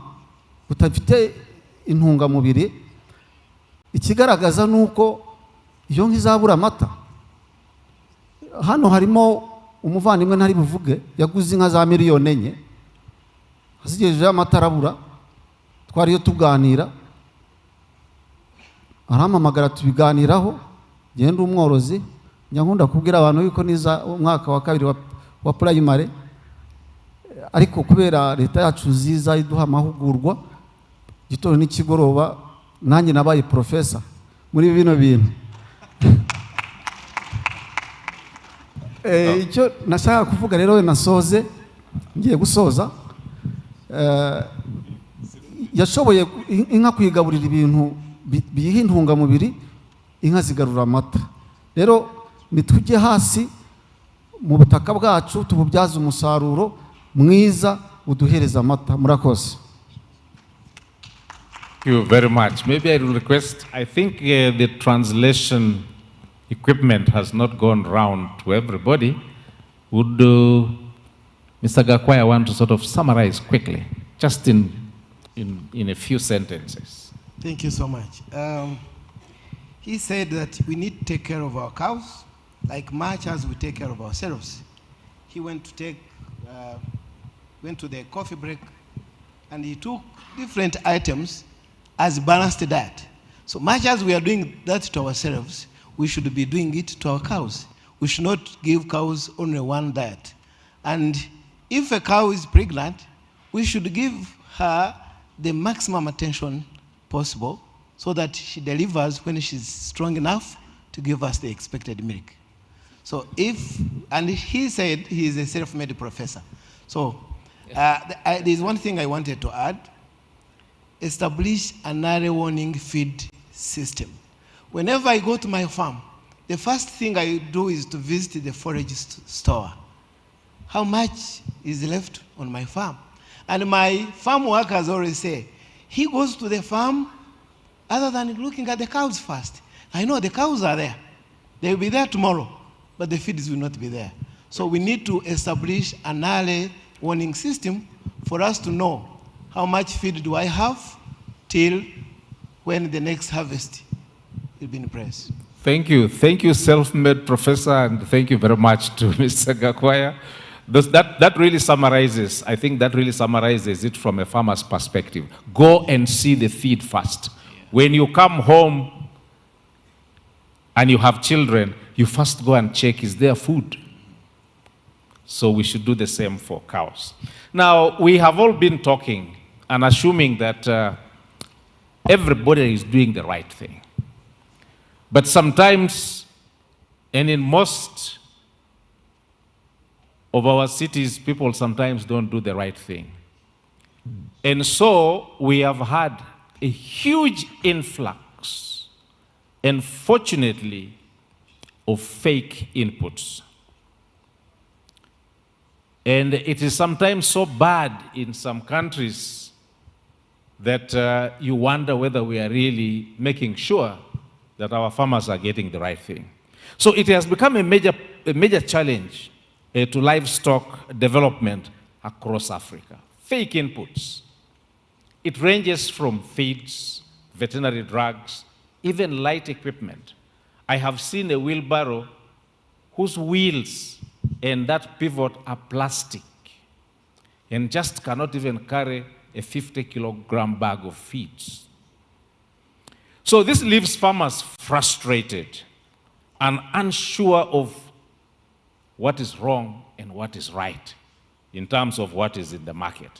butafite intungamubiri, ikigaragaza nuko iyo nka izabura amata. Hano harimo umuvandimwe ntari buvuge, yaguze inka za 4 miliyoni, hazigejeje amata arabura. Twariyo tuganira, arampamagara tubiganiraho. Genda umworozi, nyankunda kubwira abantu yuko niza umwaka wa 2 wa primary, ariko kubera leta yacu nziza iduha amahugurwa gitondo n'ikigoroba, nanjye nabaye professor muri bino bintu. Icyo nashaka kuvuga rero, nasoze, ngiye gusoza. Yashoboye inka kuyigaburira ibintu biyiha intungamubiri, inka zigarura amata. Rero nitujye hasi mu butaka bwacu, tububyaza umusaruro mwiza uduhereza amata. Murakoze. you very much. Maybe I will request, I think the translation equipment has not gone round to everybody. Would Mr. Gakwaya want to sort of summarize quickly, just in a few sentences? Thank you so much. He said that we need to take care of our cows, like much as we take care of ourselves. He went to the coffee break, and he took different items as balanced diet. So much as we are doing that to ourselves, we should be doing it to our cows. We should not give cows only one diet. And if a cow is pregnant, we should give her the maximum attention possible so that she delivers when she's strong enough to give us the expected milk. So and he said he is a self-made professor. So there's one thing I wanted to add. Establish an early warning feed system. Whenever I go to my farm, the first thing I do is to visit the forage store. How much is left on my farm? And my farm workers always say, he goes to the farm other than looking at the cows first. I know the cows are there. They will be there tomorrow, but the feeds will not be there. So we need to establish an early warning system for us to know how much feed do I have till when the next harvest will be in place. Thank you. Thank you, self-made professor, and thank you very much to Mr. Gakwaya. That really summarizes, I think that really summarizes it from a farmer's perspective. Go and see the feed first. When you come home and you have children, you first go and check, is there food? So we should do the same for cows. Now, we have all been talking and assuming that everybody is doing the right thing. But sometimes, and in most of our cities, people sometimes don't do the right thing. And so we have had a huge influx, unfortunately, of fake inputs. And it is sometimes so bad in some countries that you wonder whether we are really making sure that our farmers are getting the right thing. So it has become a major challenge to livestock development across Africa. Fake inputs. It ranges from feeds, veterinary drugs, even light equipment. I have seen a wheelbarrow whose wheels and that pivot are plastic and just cannot even carry a 50-kilogram bag of feeds. So this leaves farmers frustrated and unsure of what is wrong and what is right in terms of what is in the market.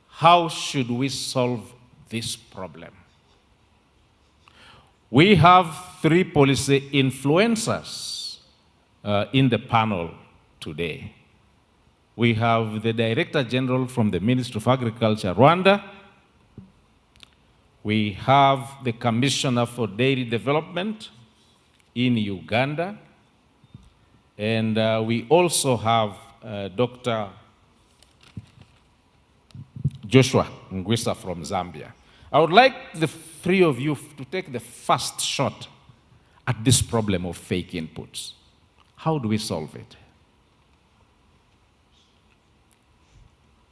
How should we solve this problem? We have 3 policy influencers in the panel today. We have the Director General from the Ministry of Agriculture, Rwanda. We have the Commissioner for Dairy Development in Uganda. And we also have Dr. Joshua Ngwisa from Zambia. I would like the 3 of you to take the first shot at this problem of fake inputs. How do we solve it?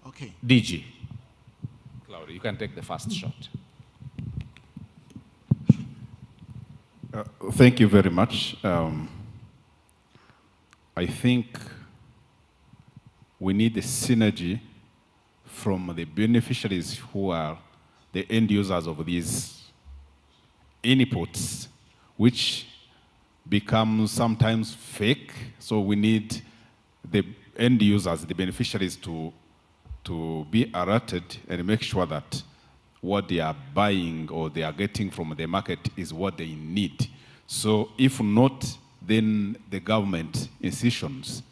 Okay. DG. Claudia, you can take the first shot. Thank you very much. I think we need a synergy from the beneficiaries who are the end users of these inputs, which become sometimes fake. So we need the end users, the beneficiaries, to be alerted and make sure that what they are buying or they are getting from the market is what they need. So if not, then the government institutions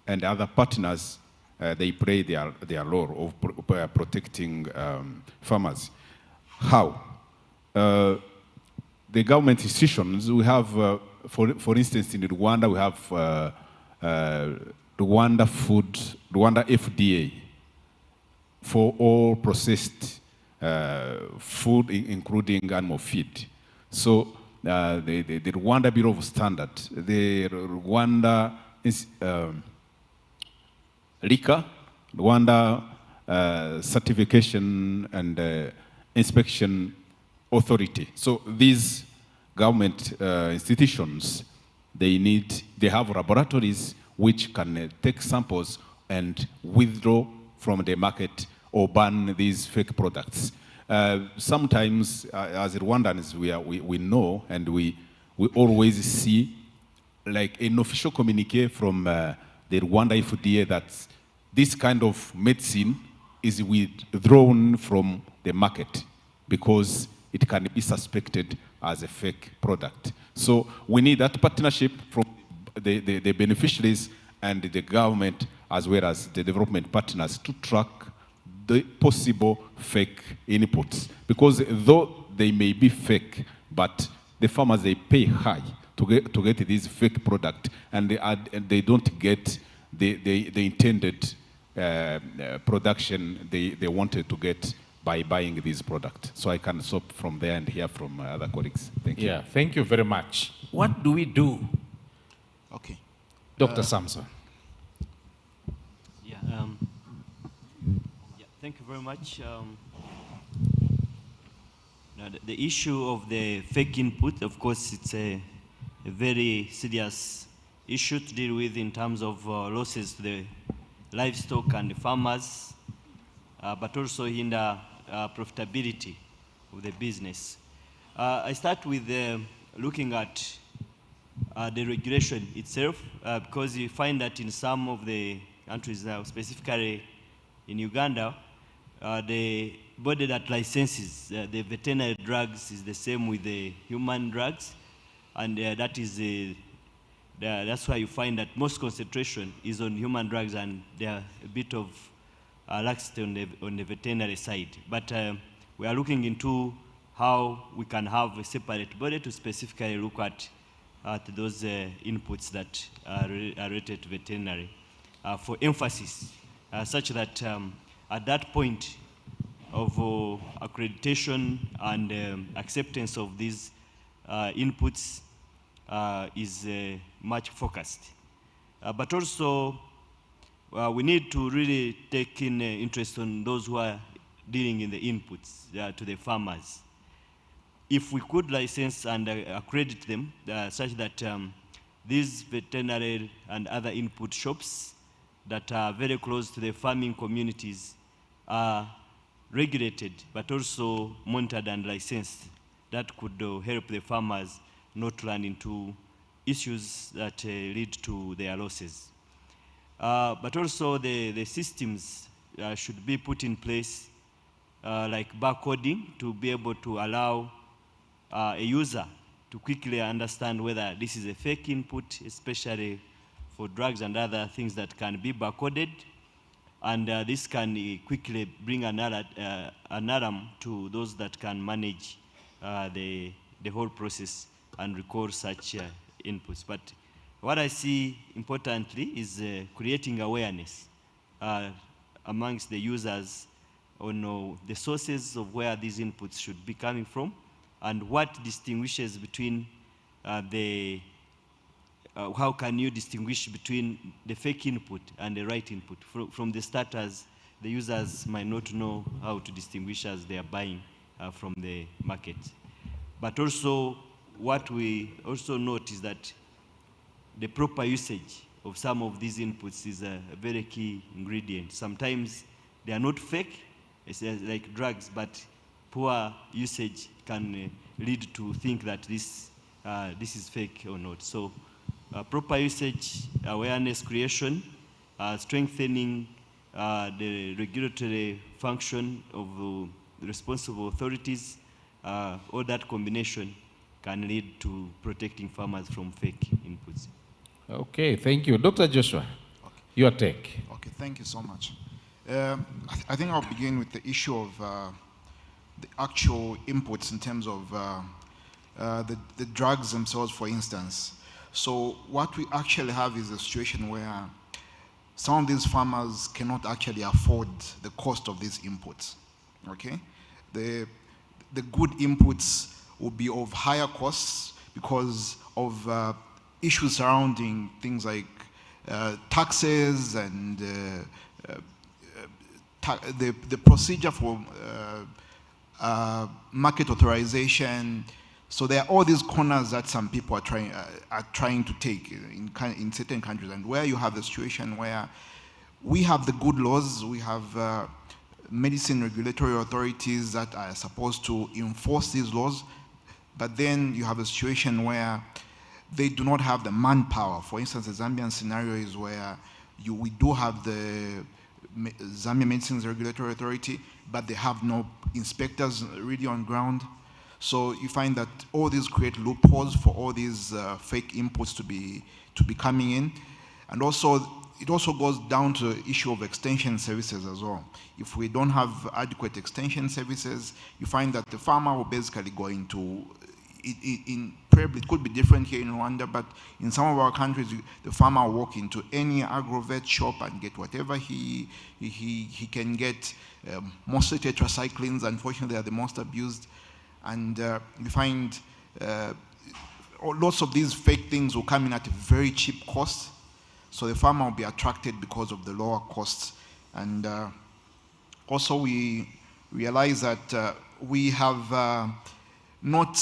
and other partners, they play their role of protecting farmers. How? The government institutions, we have, for instance, in Rwanda, we have Rwanda FDA for all processed food, including animal feed. So the Rwanda Bureau of Standards, the Rwanda RICA, Rwanda Certification and Inspection Authority. So these government institutions, they have laboratories which can take samples and withdraw from the market or ban these fake products. Sometimes, as Rwandans, we know and we always see like an official communique from the Rwanda FDA that this kind of medicine is withdrawn from the market because it can be suspected as a fake product. So we need that partnership from the beneficiaries and the government as well as the development partners to track the possible fake inputs. Because though they may be fake, but the farmers, they pay high to get this fake product, and they don't get the intended production they wanted to get by buying this product. So I can stop from there and hear from other colleagues. Thank you. Yeah, thank you very much. What do we do? Okay. Dr. Samson. Yeah, thank you very much. Now the issue of the fake input, of course, it's a very serious issue to deal with in terms of losses to the livestock and the farmers, but also hinder profitability of the business. I start with looking at the regulation itself, because you find that in some of the countries now, specifically in Uganda, the body that licenses the veterinary drugs is the same with the human drugs, and that is that's why you find that most concentration is on human drugs, and there are a bit of laxity on the veterinary side. But we are looking into how we can have a separate body to specifically look at those inputs that are related to veterinary for emphasis, such that at that point of accreditation and acceptance of these inputs is much focused. But also, we need to really take in interest on those who are dealing in the inputs to the farmers. If we could license and accredit them such that these veterinary and other input shops that are very close to the farming communities are regulated but also monitored and licensed, that could help the farmers not run into issues that lead to their losses. But also the systems should be put in place, like barcoding, to be able to allow a user to quickly understand whether this is a fake input, especially for drugs and other things that can be barcoded. And this can quickly bring an alarm to those that can manage the whole process and record such inputs. But what I see importantly is creating awareness amongst the users on the sources of where these inputs should be coming from, and what distinguishes between how can you distinguish between the fake input and the right input? From the starters, the users might not know how to distinguish as they are buying from the market. But also, what we also note is that the proper usage of some of these inputs is a very key ingredient. Sometimes they are not fake, it's like drugs, but poor usage can lead to think that this is fake or not. So proper usage, awareness creation, strengthening the regulatory function of the responsible authorities, all that combination can lead to protecting farmers from fake inputs. Okay, thank you. Dr. Joshua, your take. Okay, thank you so much. I think I'll begin with the issue of the actual inputs in terms of the drugs themselves, for instance. So what we actually have is a situation where some of these farmers cannot actually afford the cost of these inputs, okay? the good inputs will be of higher costs because of issues surrounding things like taxes and the procedure for market authorization. So there are all these corners that some people are trying to take in certain countries, and where you have the situation where we have the good laws, we have medicine regulatory authorities that are supposed to enforce these laws, but then you have a situation where they do not have the manpower. For instance, the Zambian scenario is where we do have the Zambia Medicines Regulatory Authority, but they have no inspectors really on ground. So you find that all these create loopholes for all these fake inputs to be coming in. And also, it also goes down to the issue of extension services as well. If we don't have adequate extension services, you find that the farmer will basically go into, probably it could be different here in Rwanda, but in some of our countries, the farmer will walk into any agrovet shop and get whatever he can get. Mostly tetracyclines, unfortunately, are the most abused. And you find lots of these fake things will come in at a very cheap cost. So the farmer will be attracted because of the lower costs. And also we realize that we have not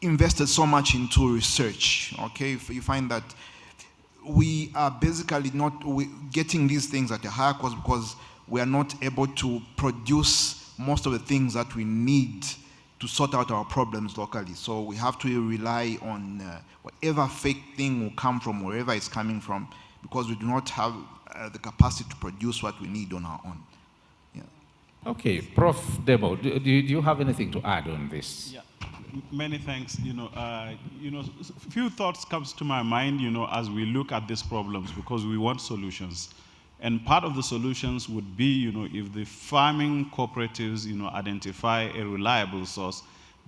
invested so much into research, okay? You find that we are basically not getting these things at a higher cost because we are not able to produce most of the things that we need to sort out our problems locally. So we have to rely on whatever fake thing will come from wherever it's coming from, because we do not have the capacity to produce what we need on our own. Yeah. Okay, Prof. Debo, do you have anything to add on this? Yeah, many thanks. Few thoughts comes to my mind, as we look at these problems, because we want solutions. And part of the solutions would be, if the farming cooperatives, identify a reliable source,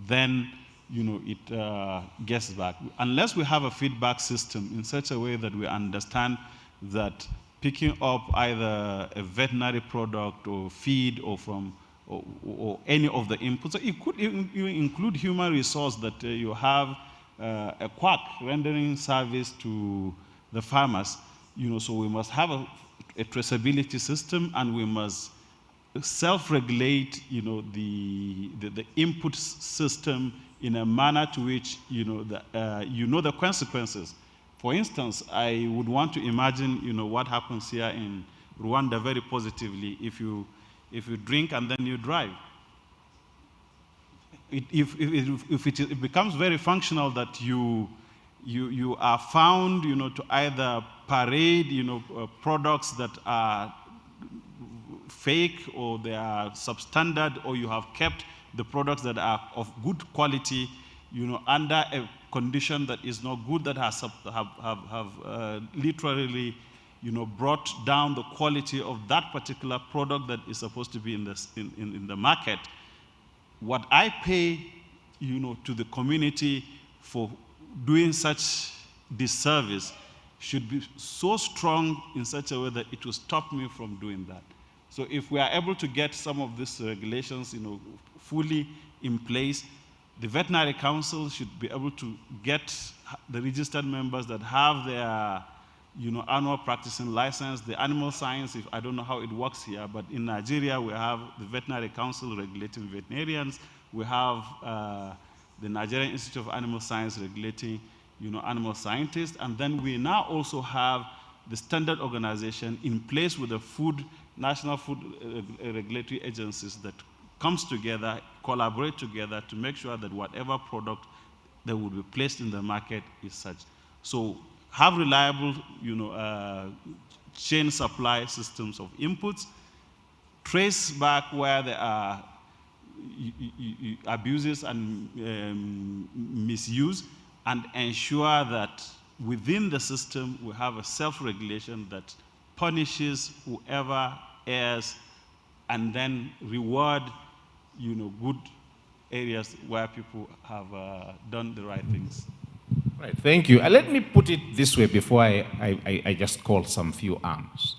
then, it gets back. Unless we have a feedback system in such a way that we understand that picking up either a veterinary product or feed or any of the inputs, so it could even include human resource that you have a quack rendering service to the farmers, so we must have a traceability system, and we must self-regulate, the input system in a manner to which, the consequences. For instance, I would want to imagine, what happens here in Rwanda very positively if you drink and then you drive. If it becomes very functional that you are found, to either parade, products that are fake or they are substandard, or you have kept the products that are of good quality, under a condition that is not good, that have literally, brought down the quality of that particular product that is supposed to be in the market. What I pay, to the community for doing such disservice should be so strong in such a way that it will stop me from doing that. So if we are able to get some of these regulations, fully in place, the veterinary council should be able to get the registered members that have their, annual practicing license, the animal science. I don't know how it works here, but in Nigeria we have the veterinary council regulating veterinarians. We have the Nigerian Institute of Animal Science regulating, animal scientists, and then we now also have the standard organization in place with the national food regulatory agencies that comes together, collaborate together to make sure that whatever product that would be placed in the market is such. So have reliable, chain supply systems of inputs, trace back where there are abuses and misuse, and ensure that within the system we have a self-regulation that punishes whoever errs and then reward, good areas where people have done the right things. Right, thank you. Let me put it this way before I just call some few arms.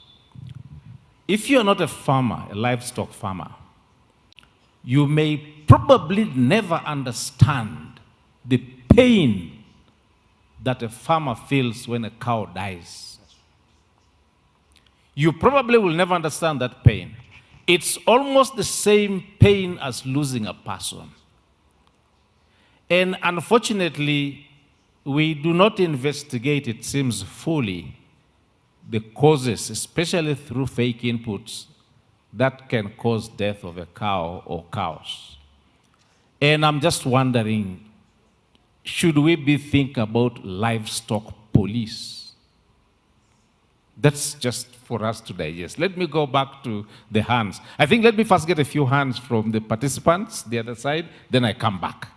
If you're not a farmer, a livestock farmer, you may probably never understand the pain that a farmer feels when a cow dies. You probably will never understand that pain. It's almost the same pain as losing a person. And unfortunately, we do not investigate, it seems, fully the causes, especially through fake inputs, that can cause death of a cow or cows. And I'm just wondering, should we be thinking about livestock police? That's just for us to digest. Let me go back to the hands. I think let me first get a few hands from the participants, the other side, then I come back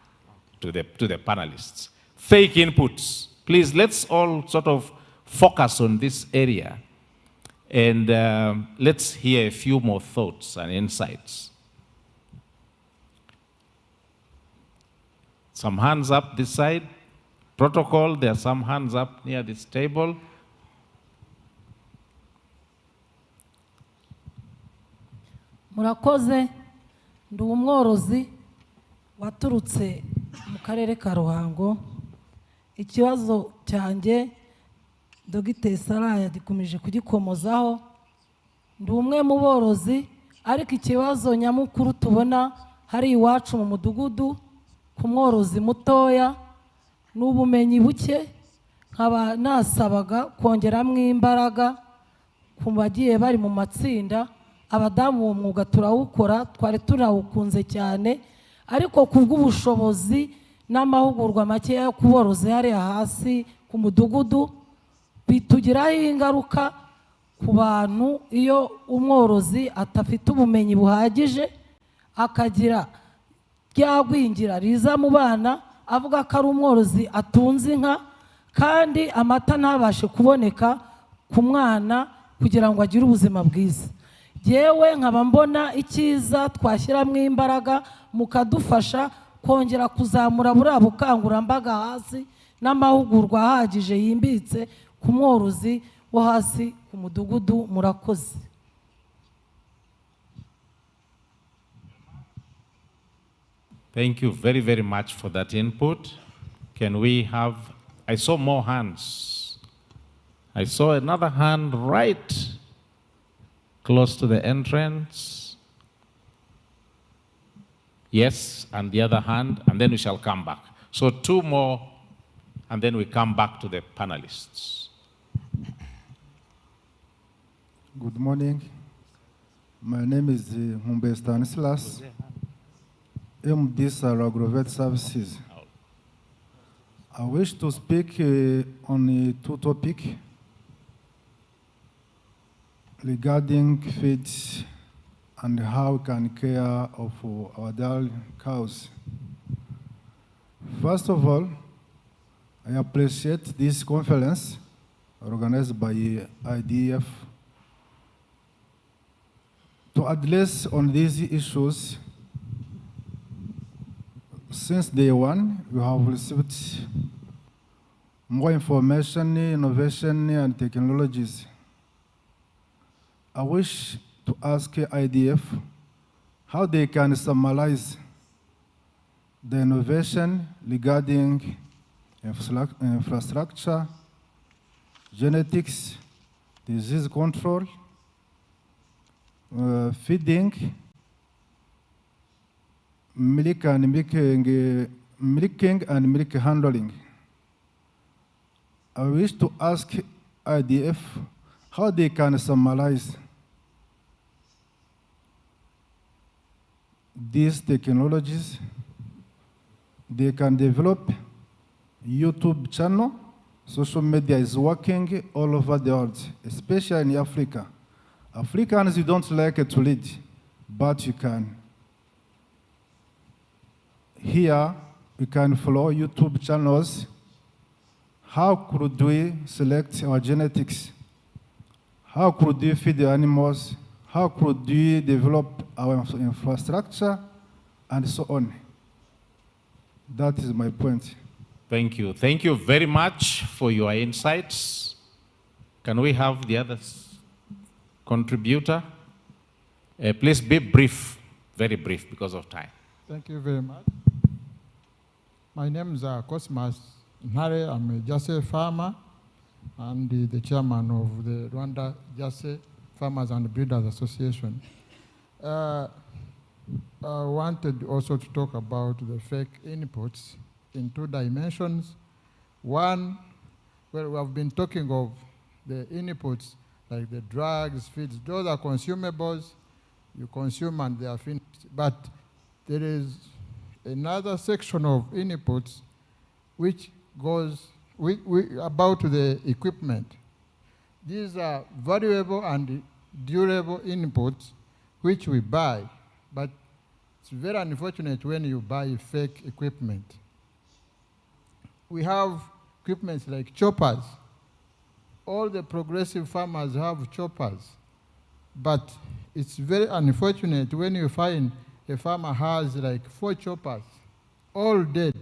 to the panelists. Fake inputs. Please, let's all sort of focus on this area. And let's hear a few more thoughts and insights. Some hands up this side. Protocol, there are some hands up near this table. Murakoze, ndi umworozi waturutse mu karere ka Ruhango. Ikibazo cyanjye Dogiteri Saraya gikomeje kugikomozaho. Ndi umwe mu borozi, ariko ikibazo nyamukuru tubona hari iwacu mu mudugudu ku mworozi mutoya n'ubumenyi buke. Nkaba nasabaga kongeramo imbaraga ku bagiye bari mu matsinda. Abadamu uwo mwuga turawukora, twari turawukunze cyane, ariko kubw'ubushobozi n'amahugurwa make yo kuborozi hariya hasi ku mudugudu bitugiraho ingaruka ku bantu. Iyo umworozi atafite ubumenyi buhagije, akagira ryagwingira riza mu bana, avuga ko ari umworozi atunze inka, kandi amata ntabashe kuboneka ku mwana kugira ngo agire ubuzima bwiza. Yewe nkaba mbona icyiza twashyiramo imbaraga mukadufasha kongera kuzamura buriya bukangurambaga hasi n'amahugurwa ahagije yimbitse ku mworozi wo hasi ku mudugudu. Murakoze. Thank you very, very much for that input. Can we have, I saw more hands. I saw another hand right close to the entrance. Yes, and the other hand, and then we shall come back. So two more, and then we come back to the panelists. Good morning. My name is Humbe Stanislas, MD Agrovet Services. I wish to speak on two topics regarding feeds and how we can care of our dairy cows. First of all, I appreciate this conference organized by IDF to address on these issues. Since day one, we have received more information, innovation, and technologies. I wish to ask IDF how they can summarize the innovation regarding infrastructure, genetics, disease control, feeding, milking and milk handling. I wish to ask IDF how they can summarize these technologies. They can develop YouTube channel. Social media is working all over the world, especially in Africa. Africans, you don't like to read, but you can. Here, we can follow YouTube channels. How could we select our genetics? How could we feed the animals? How could we develop our infrastructure? And so on. That is my point. Thank you. Thank you very much for your insights. Can we have the other contributor? Please be brief. Very brief because of time. Thank you very much. My name is Cosmas Nhare. I'm a Jase farmer and the chairman of the Rwanda Jase Farmers and Breeders Association. I wanted also to talk about the fake inputs in 2 dimensions. One, well, we have been talking of the inputs like the drugs, feeds. Those are consumables. You consume and they are finished. But there is another section of inputs which goes about the equipment. These are valuable and durable inputs which we buy, but it's very unfortunate when you buy fake equipment. We have equipment like choppers. All the progressive farmers have choppers, but it's very unfortunate when you find a farmer has like 4 choppers, all dead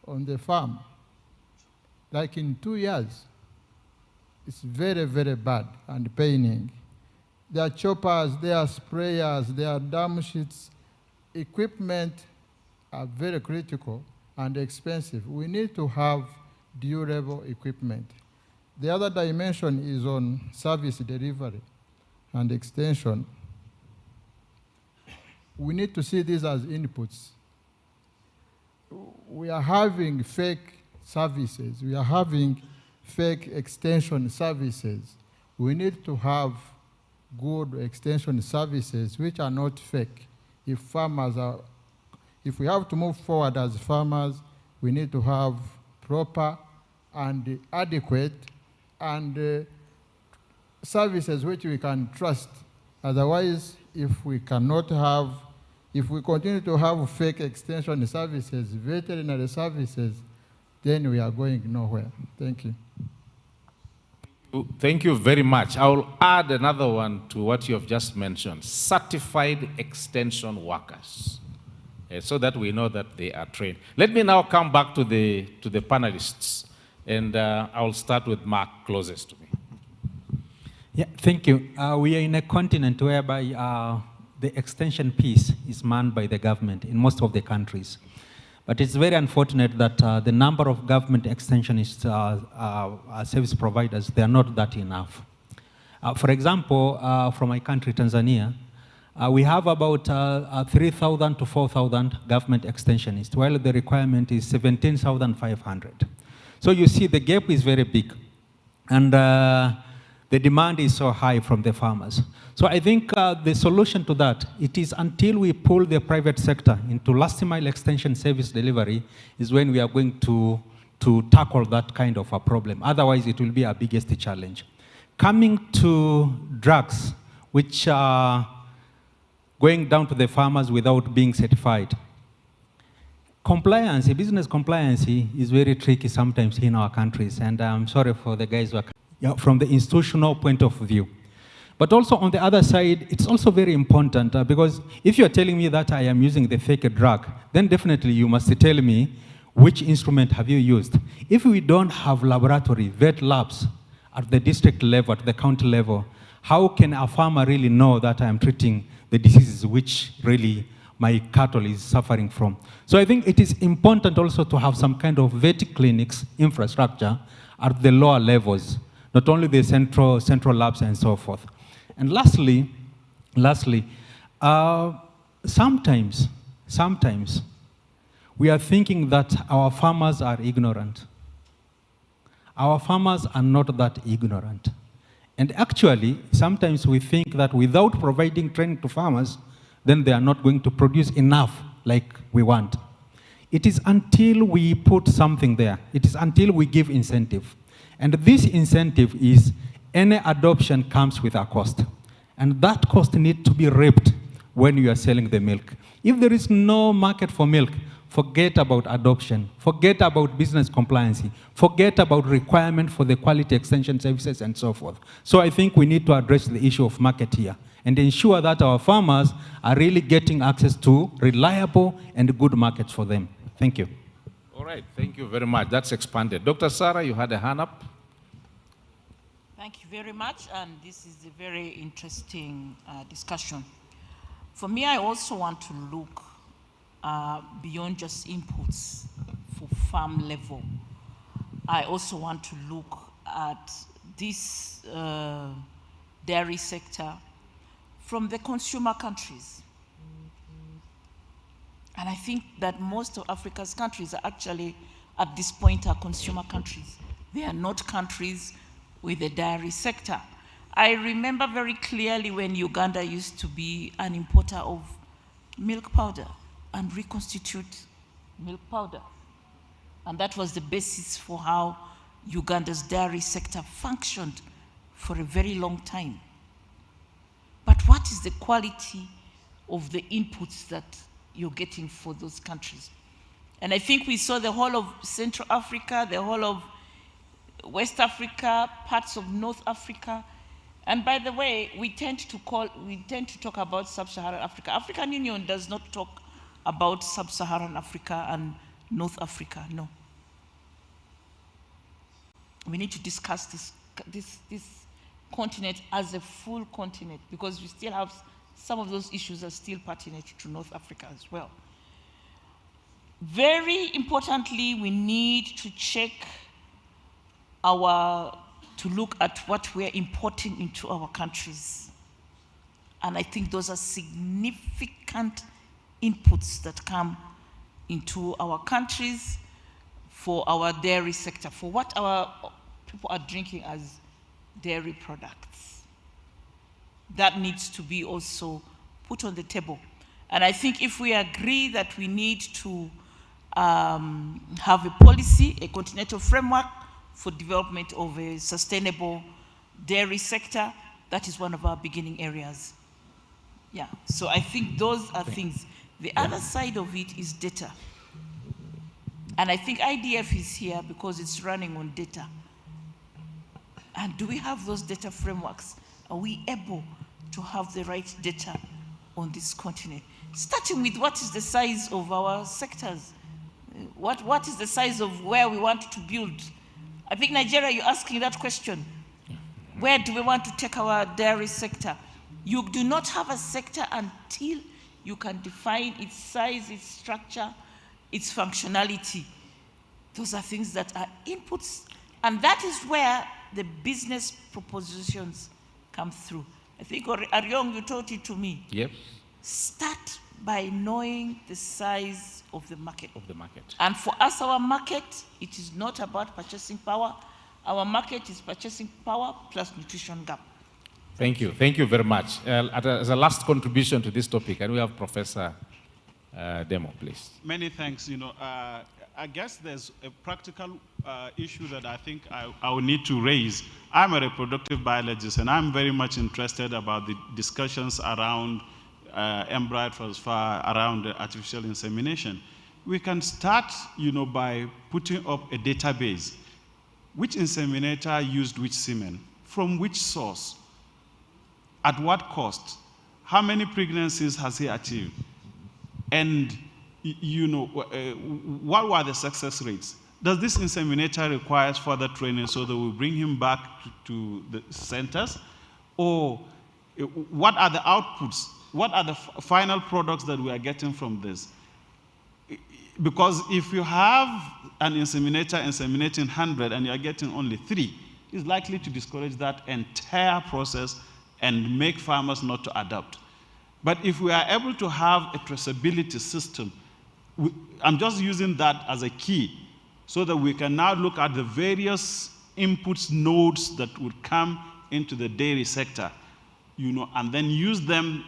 on the farm, like in 2 years. It's very, very bad and paining. There are choppers, there are sprayers, there are dam sheets. Equipment are very critical and expensive. We need to have durable equipment. The other dimension is on service delivery and extension. We need to see these as inputs. We are having fake services. We are having fake extension services. We need to have good extension services which are not fake. If we have to move forward as farmers, we need to have proper and adequate and services which we can trust. Otherwise, if we continue to have fake extension services, veterinary services, then we are going nowhere. Thank you. Thank you very much. I will add another one to what you have just mentioned, certified extension workers, so that we know that they are trained. Let me now come back to the panelists, and I will start with Mark closest to me. Yeah, thank you. We are in a continent whereby the extension piece is manned by the government in most of the countries. But it's very unfortunate that the number of government extensionists, service providers, they are not that enough. For example, from my country, Tanzania, we have about 3,000 to 4,000 government extensionists, while the requirement is 17,500. So you see the gap is very big. And the demand is so high from the farmers. So I think the solution to that, it is until we pull the private sector into last mile extension service delivery is when we are going to tackle that kind of a problem. Otherwise, it will be our biggest challenge. Coming to drugs, which are going down to the farmers without being certified. Compliance, business compliance is very tricky sometimes in our countries, and I'm sorry for the guys who are from the institutional point of view. But also on the other side, it's also very important because if you're telling me that I am using the fake drug, then definitely you must tell me which instrument have you used. If we don't have laboratory, vet labs at the district level, at the county level, how can a farmer really know that I am treating the diseases which really my cattle is suffering from? So I think it is important also to have some kind of vet clinics infrastructure at the lower levels, not only the central labs and so forth. And lastly, sometimes we are thinking that our farmers are ignorant. Our farmers are not that ignorant. And actually, sometimes we think that without providing training to farmers, then they are not going to produce enough like we want. It is until we put something there. It is until we give incentive. And this incentive is any adoption comes with a cost. And that cost needs to be reaped when you are selling the milk. If there is no market for milk, forget about adoption, forget about business compliance, forget about requirement for the quality extension services and so forth. So I think we need to address the issue of market here and ensure that our farmers are really getting access to reliable and good markets for them. Thank you. All right, thank you very much. That's expanded. Dr. Sarah, you had a hand up. Thank you very much, and this is a very interesting discussion. For me, I also want to look beyond just inputs for farm level. I also want to look at this dairy sector from the consumer countries. And I think that most of Africa's countries are actually, at this point, are consumer countries. They are not countries with a dairy sector. I remember very clearly when Uganda used to be an importer of milk powder and reconstitute milk powder. And that was the basis for how Uganda's dairy sector functioned for a very long time. But what is the quality of the inputs that you're getting for those countries? And I think we saw the whole of Central Africa, the whole of West Africa, parts of North Africa. And by the way, we tend to talk about Sub-Saharan Africa. African Union does not talk about Sub-Saharan Africa and North Africa, no. We need to discuss this continent as a full continent, because we still have some of those issues are still pertinent to North Africa as well. Very importantly, we need to check to look at what we're importing into our countries. And I think those are significant inputs that come into our countries for our dairy sector, for what our people are drinking as dairy products. That needs to be also put on the table. And I think if we agree that we need to have a policy, a continental framework for development of a sustainable dairy sector, that is one of our beginning areas. Yeah, so I think those are things. The other side of it is data. And I think IDF is here because it's running on data. And do we have those data frameworks? Are we able to have the right data on this continent? Starting with what is the size of our sectors? What is the size of where we want to build? I think Nigeria, you're asking that question. Where do we want to take our dairy sector? You do not have a sector until you can define its size, its structure, its functionality. Those are things that are inputs. And that is where the business propositions come through. I think, Ariong, you taught it to me. Yep. Start by knowing the size of the market. And for us, our market, it is not about purchasing power. Our market is purchasing power plus nutrition gap. Thank you. Thank you very much. As a last contribution to this topic, can we have Professor Demo, please? Many thanks. I guess there's a practical issue that I think I will need to raise. I'm a reproductive biologist, and I'm very much interested about the discussions around embryo transfer, around artificial insemination. We can start, by putting up a database. Which inseminator used which semen? From which source? At what cost? How many pregnancies has he achieved? And, what were the success rates? Does this inseminator require further training so that we bring him back to the centers? Or what are the outputs? What are the final products that we are getting from this? Because if you have an inseminator inseminating 100 and you are getting only 3, it's likely to discourage that entire process and make farmers not to adapt. But if we are able to have a traceability system, I'm just using that as a key so that we can now look at the various inputs nodes that would come into the dairy sector, and then use them,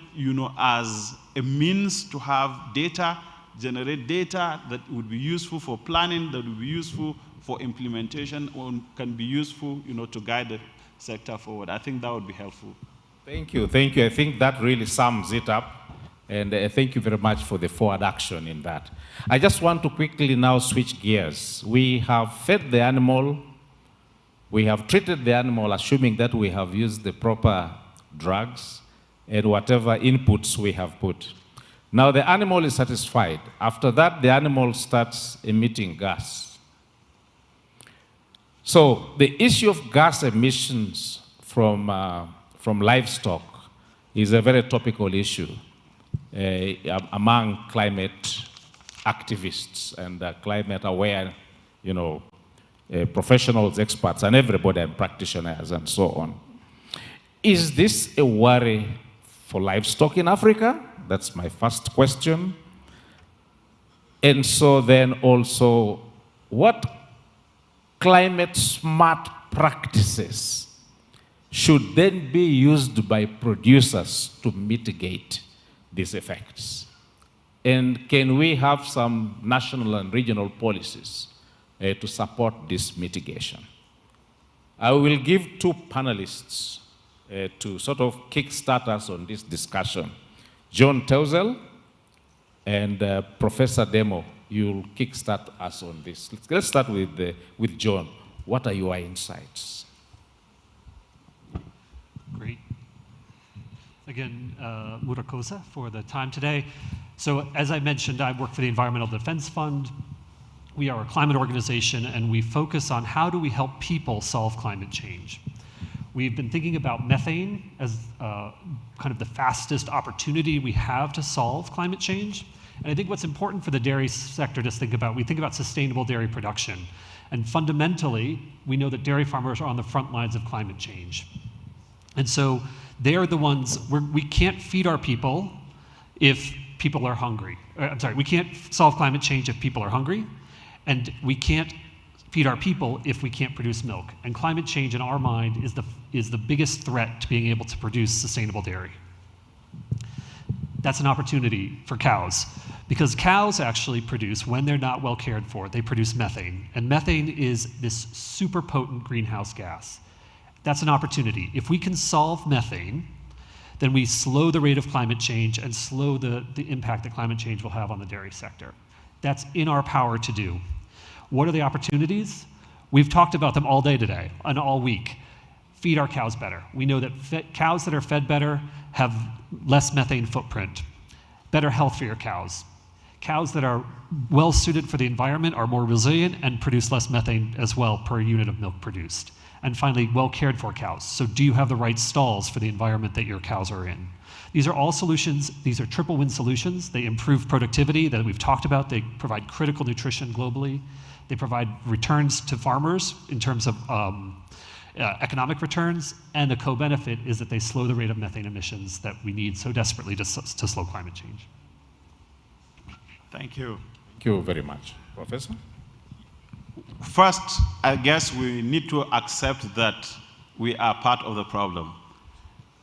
as a means to have data, generate data that would be useful for planning, that would be useful for implementation, or can be useful, to guide the sector forward. I think that would be helpful. Thank you. Thank you. I think that really sums it up. And thank you very much for the forward action in that. I just want to quickly now switch gears. We have fed the animal. We have treated the animal, assuming that we have used the proper drugs and whatever inputs we have put. Now the animal is satisfied. After that, the animal starts emitting gas. So the issue of gas emissions from livestock is a very topical issue. among climate activists and climate aware, professionals, experts, and everybody, and practitioners, and so on. Is this a worry for livestock in Africa? That's my first question. And so then also, what climate smart practices should then be used by producers to mitigate these effects? And can we have some national and regional policies to support this mitigation? I will give two panelists to sort of kickstart us on this discussion. John Teusel and Professor Demo, you'll kickstart us on this. Let's start with John. What are your insights? Great. Again, Murakosa for the time today. So as I mentioned, I work for the Environmental Defense Fund. We are a climate organization, and we focus on how do we help people solve climate change. We've been thinking about methane as kind of the fastest opportunity we have to solve climate change. And I think what's important for the dairy sector to think about, we think about sustainable dairy production. And fundamentally, we know that dairy farmers are on the front lines of climate change. And so they are the ones where we can't feed our people if people are hungry. We can't solve climate change if people are hungry, and we can't feed our people if we can't produce milk. And climate change, in our mind, is the biggest threat to being able to produce sustainable dairy. That's an opportunity for cows, because cows actually produce, when they're not well cared for, they produce methane. And methane is this super potent greenhouse gas. That's an opportunity. If we can solve methane, then we slow the rate of climate change and slow the impact that climate change will have on the dairy sector. That's in our power to do. What are the opportunities? We've talked about them all day today and all week. Feed our cows better. We know that cows that are fed better have less methane footprint. Better health for your cows. Cows that are well suited for the environment are more resilient and produce less methane as well per unit of milk produced. And finally, well cared for cows. So do you have the right stalls for the environment that your cows are in? These are all solutions. These are triple win solutions. They improve productivity that we've talked about. They provide critical nutrition globally. They provide returns to farmers in terms of economic returns. And the co-benefit is that they slow the rate of methane emissions that we need so desperately to slow climate change. Thank you. Thank you very much. Professor? First, I guess we need to accept that we are part of the problem.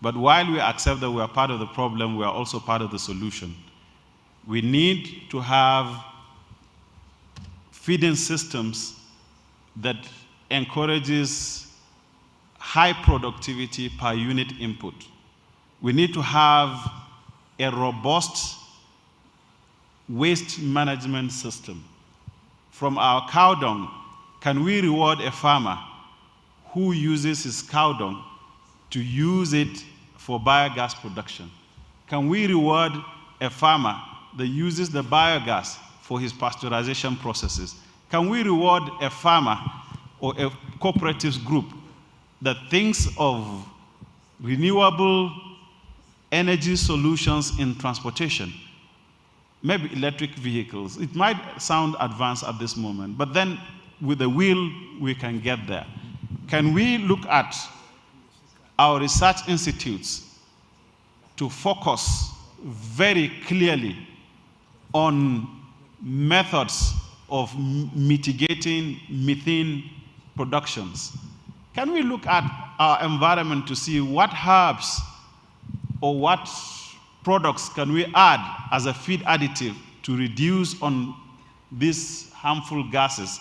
But while we accept that we are part of the problem, we are also part of the solution. We need to have feeding systems that encourages high productivity per unit input. We need to have a robust waste management system. From our cow dung, can we reward a farmer who uses his cow dung to use it for biogas production? Can we reward a farmer that uses the biogas for his pasteurization processes? Can we reward a farmer or a cooperative group that thinks of renewable energy solutions in transportation? Maybe electric vehicles. It might sound advanced at this moment, but then with the will, we can get there. Can we look at our research institutes to focus very clearly on methods of mitigating methane productions? Can we look at our environment to see what herbs or what products can we add as a feed additive to reduce on these harmful gases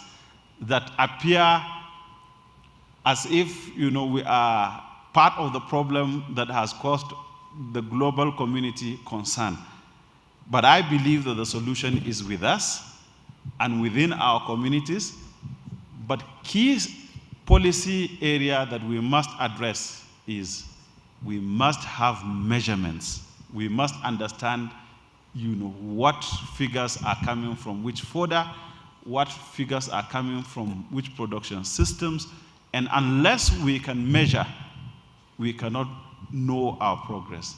that appear as if we are part of the problem that has caused the global community concern. But I believe that the solution is with us and within our communities. But key policy area that we must address is we must have measurements. We must understand what figures are coming from which fodder, what figures are coming from which production systems, and unless we can measure, we cannot know our progress.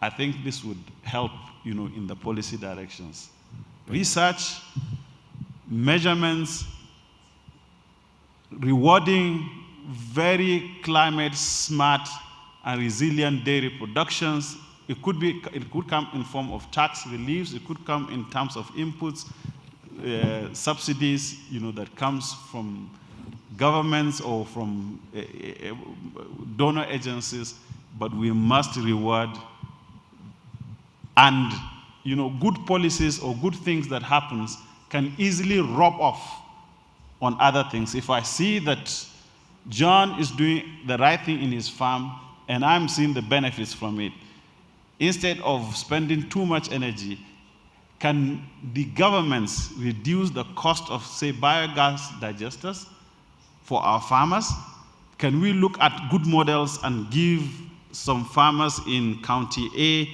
I think this would help, in the policy directions. Research, measurements, rewarding very climate smart and resilient dairy productions. It could come in form of tax reliefs. It could come in terms of inputs, subsidies, that comes from governments or from donor agencies. But we must reward, and good policies or good things that happens can easily rub off on other things. If I see that John is doing the right thing in his farm and I'm seeing the benefits from it, instead of spending too much energy, can the governments reduce the cost of, say, biogas digesters for our farmers? Can we look at good models and give some farmers in County A,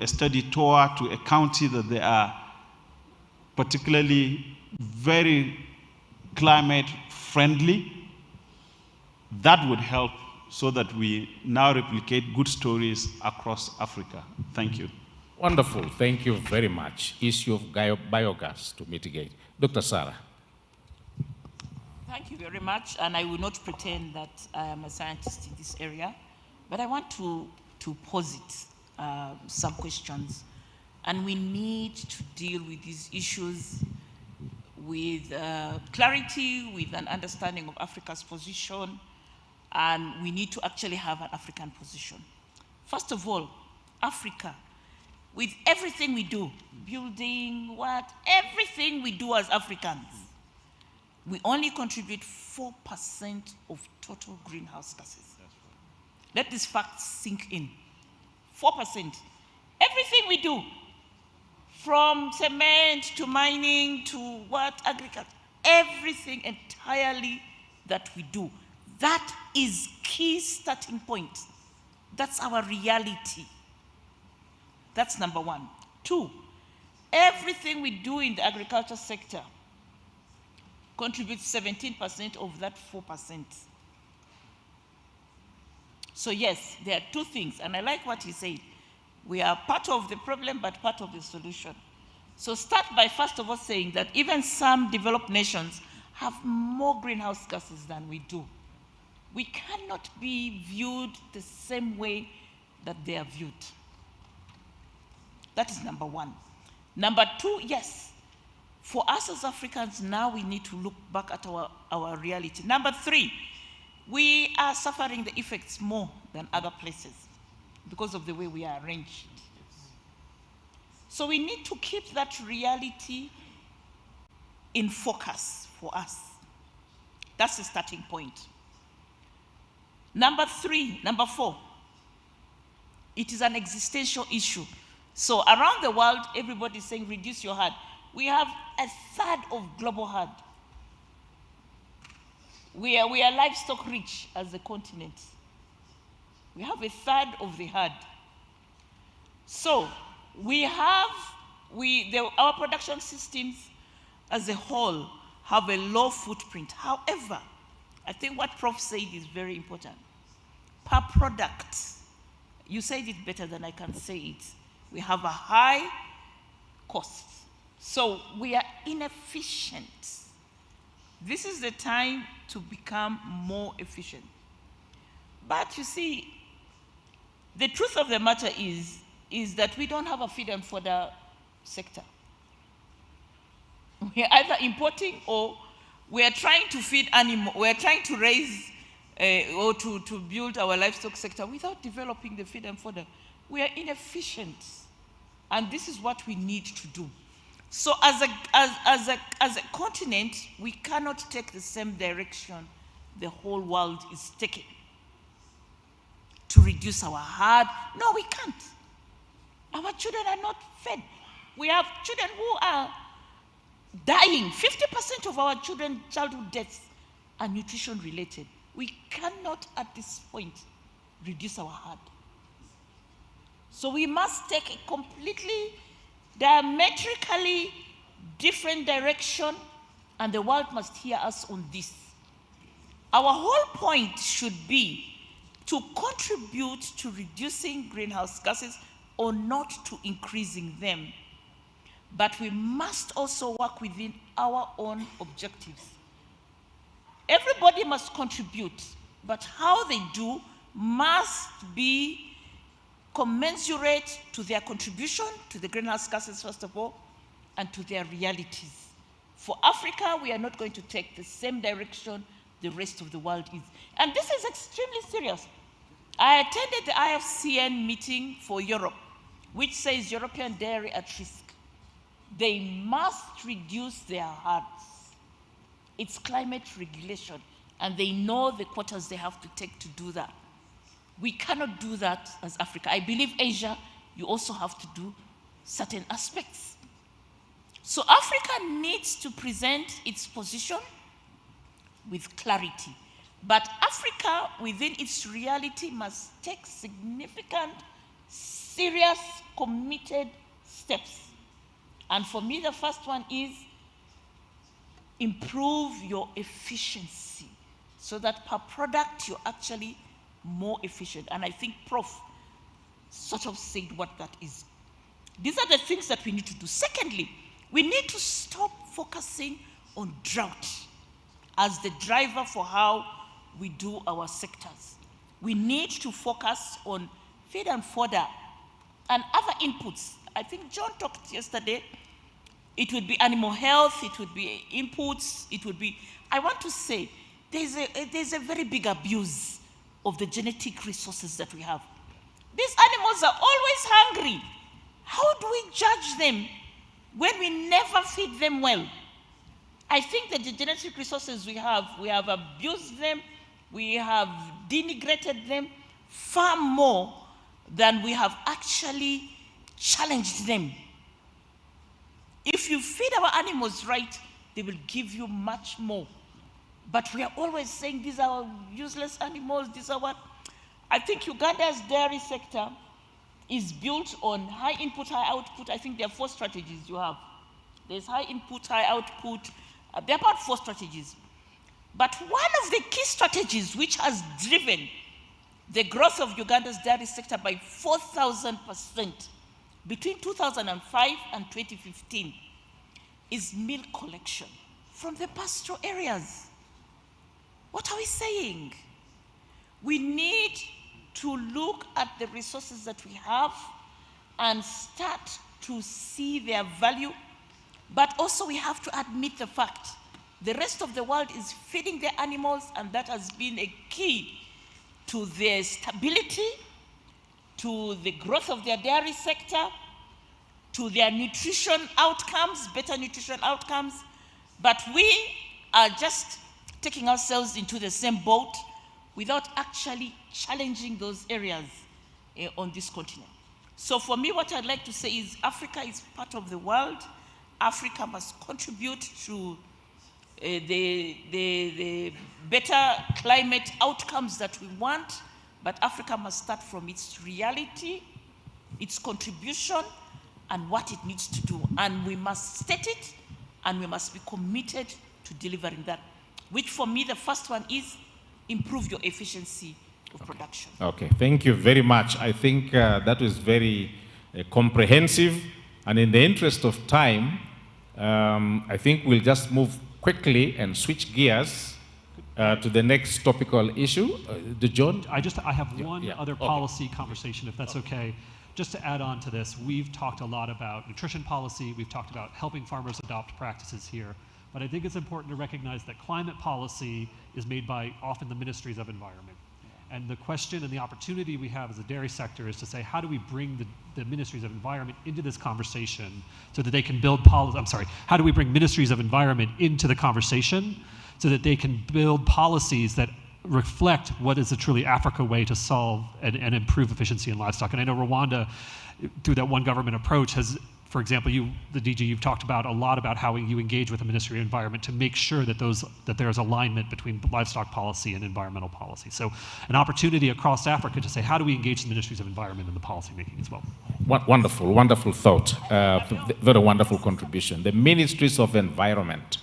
a study tour to a county that they are particularly very climate friendly? That would help so that we now replicate good stories across Africa. Thank you. Wonderful. Thank you very much. Issue of biogas to mitigate. Dr. Sarah. Thank you very much. And I will not pretend that I am a scientist in this area, but I want to posit some questions. And we need to deal with these issues with clarity, with an understanding of Africa's position, and we need to actually have an African position. First of all, Africa, with everything we do, building, everything we do as Africans, we only contribute 4% of total greenhouse gases. Let this fact sink in. 4%. Everything we do, from cement to mining to agriculture, everything entirely that we do, that is key starting point. That's our reality. That's number one. Two, everything we do in the agriculture sector contributes 17% of that 4%. So yes, there are two things, and I like what he said. We are part of the problem, but part of the solution. So start by first of all saying that even some developed nations have more greenhouse gases than we do. We cannot be viewed the same way that they are viewed. That is number one. Number two, yes, for us as Africans, now we need to look back at our reality. Number three, we are suffering the effects more than other places because of the way we are arranged. So we need to keep that reality in focus for us. That's the starting point. Number four, it is an existential issue. So around the world, everybody is saying, reduce your herd. We have a third of global herd. We are livestock rich as a continent. We have a third of the herd. So our production systems as a whole have a low footprint. However, I think what Prof said is very important. Per product, you said it better than I can say it. We have a high cost. So we are inefficient. This is the time to become more efficient. But you see, the truth of the matter is that we don't have a feed and fodder sector. We are either importing or we are trying to feed animals, we are trying to raise or to build our livestock sector without developing the feed and fodder. We are inefficient. And this is what we need to do. So as a continent, we cannot take the same direction the whole world is taking to reduce our herd. No, we can't. Our children are not fed. We have children who are dying. 50% of our childhood deaths are nutrition related. We cannot at this point reduce our herd. So we must take a completely diametrically different direction, and the world must hear us on this. Our whole point should be to contribute to reducing greenhouse gases or not to increasing them. But we must also work within our own objectives. Everybody must contribute, but how they do must be commensurate to their contribution to the greenhouse gases, first of all, and to their realities. For Africa, we are not going to take the same direction the rest of the world is. And this is extremely serious. I attended the IFCN meeting for Europe, which says European dairy at risk. They must reduce their herds. It's climate regulation, and they know the quotas they have to take to do that. We cannot do that as Africa. I believe Asia, you also have to do certain aspects. So Africa needs to present its position with clarity. But Africa, within its reality, must take significant, serious, committed steps. And for me, the first one is improve your efficiency so that per product you're actually more efficient. And I think Prof sort of said what that is. These are the things that we need to do. Secondly, we need to stop focusing on drought as the driver for how we do our sectors. We need to focus on feed and fodder and other inputs. I think John talked yesterday. It would be animal health, it would be inputs, it would be, I want to say, there's a very big abuse of the genetic resources that we have. These animals are always hungry. How do we judge them when we never feed them well? I think that the genetic resources we have abused them, we have denigrated them far more than we have actually challenged them. If you feed our animals right, they will give you much more. But we are always saying these are useless animals, these are what? I think Uganda's dairy sector is built on high input, high output. I think there are 4 strategies you have. There's high input, high output. There are about 4 strategies. But one of the key strategies which has driven the growth of Uganda's dairy sector by 4,000% between 2005 and 2015 is milk collection from the pastoral areas. What are we saying? We need to look at the resources that we have and start to see their value, but also we have to admit the fact the rest of the world is feeding their animals, and that has been a key to their stability, to the growth of their dairy sector, to their nutrition outcomes, better nutrition outcomes. But we are just taking ourselves into the same boat without actually challenging those areas on this continent. So for me, what I'd like to say is Africa is part of the world. Africa must contribute to the better climate outcomes that we want, but Africa must start from its reality, its contribution, and what it needs to do. And we must state it, and we must be committed to delivering that, which for me, the first one is improve your efficiency of production. Okay, thank you very much. I think that was very comprehensive. And in the interest of time, I think we'll just move quickly and switch gears to the next topical issue. John? I have one other policy conversation, if that's okay. Just to add on to this, we've talked a lot about nutrition policy, we've talked about helping farmers adopt practices here, but I think it's important to recognize that climate policy is made by often the ministries of environment. And the question and the opportunity we have as a dairy sector is to say, how do we bring the ministries of environment into this conversation so that they can build policy, how do we bring ministries of environment into the conversation so that they can build policies that reflect what is a truly Africa way to solve and improve efficiency in livestock. And I know Rwanda, through that one government approach, has, for example, the DG, you've talked about a lot about how you engage with the Ministry of Environment to make sure that there's alignment between livestock policy and environmental policy. So an opportunity across Africa to say, how do we engage the Ministries of Environment in the policy making as well? Wonderful thought. Very wonderful contribution. The Ministries of Environment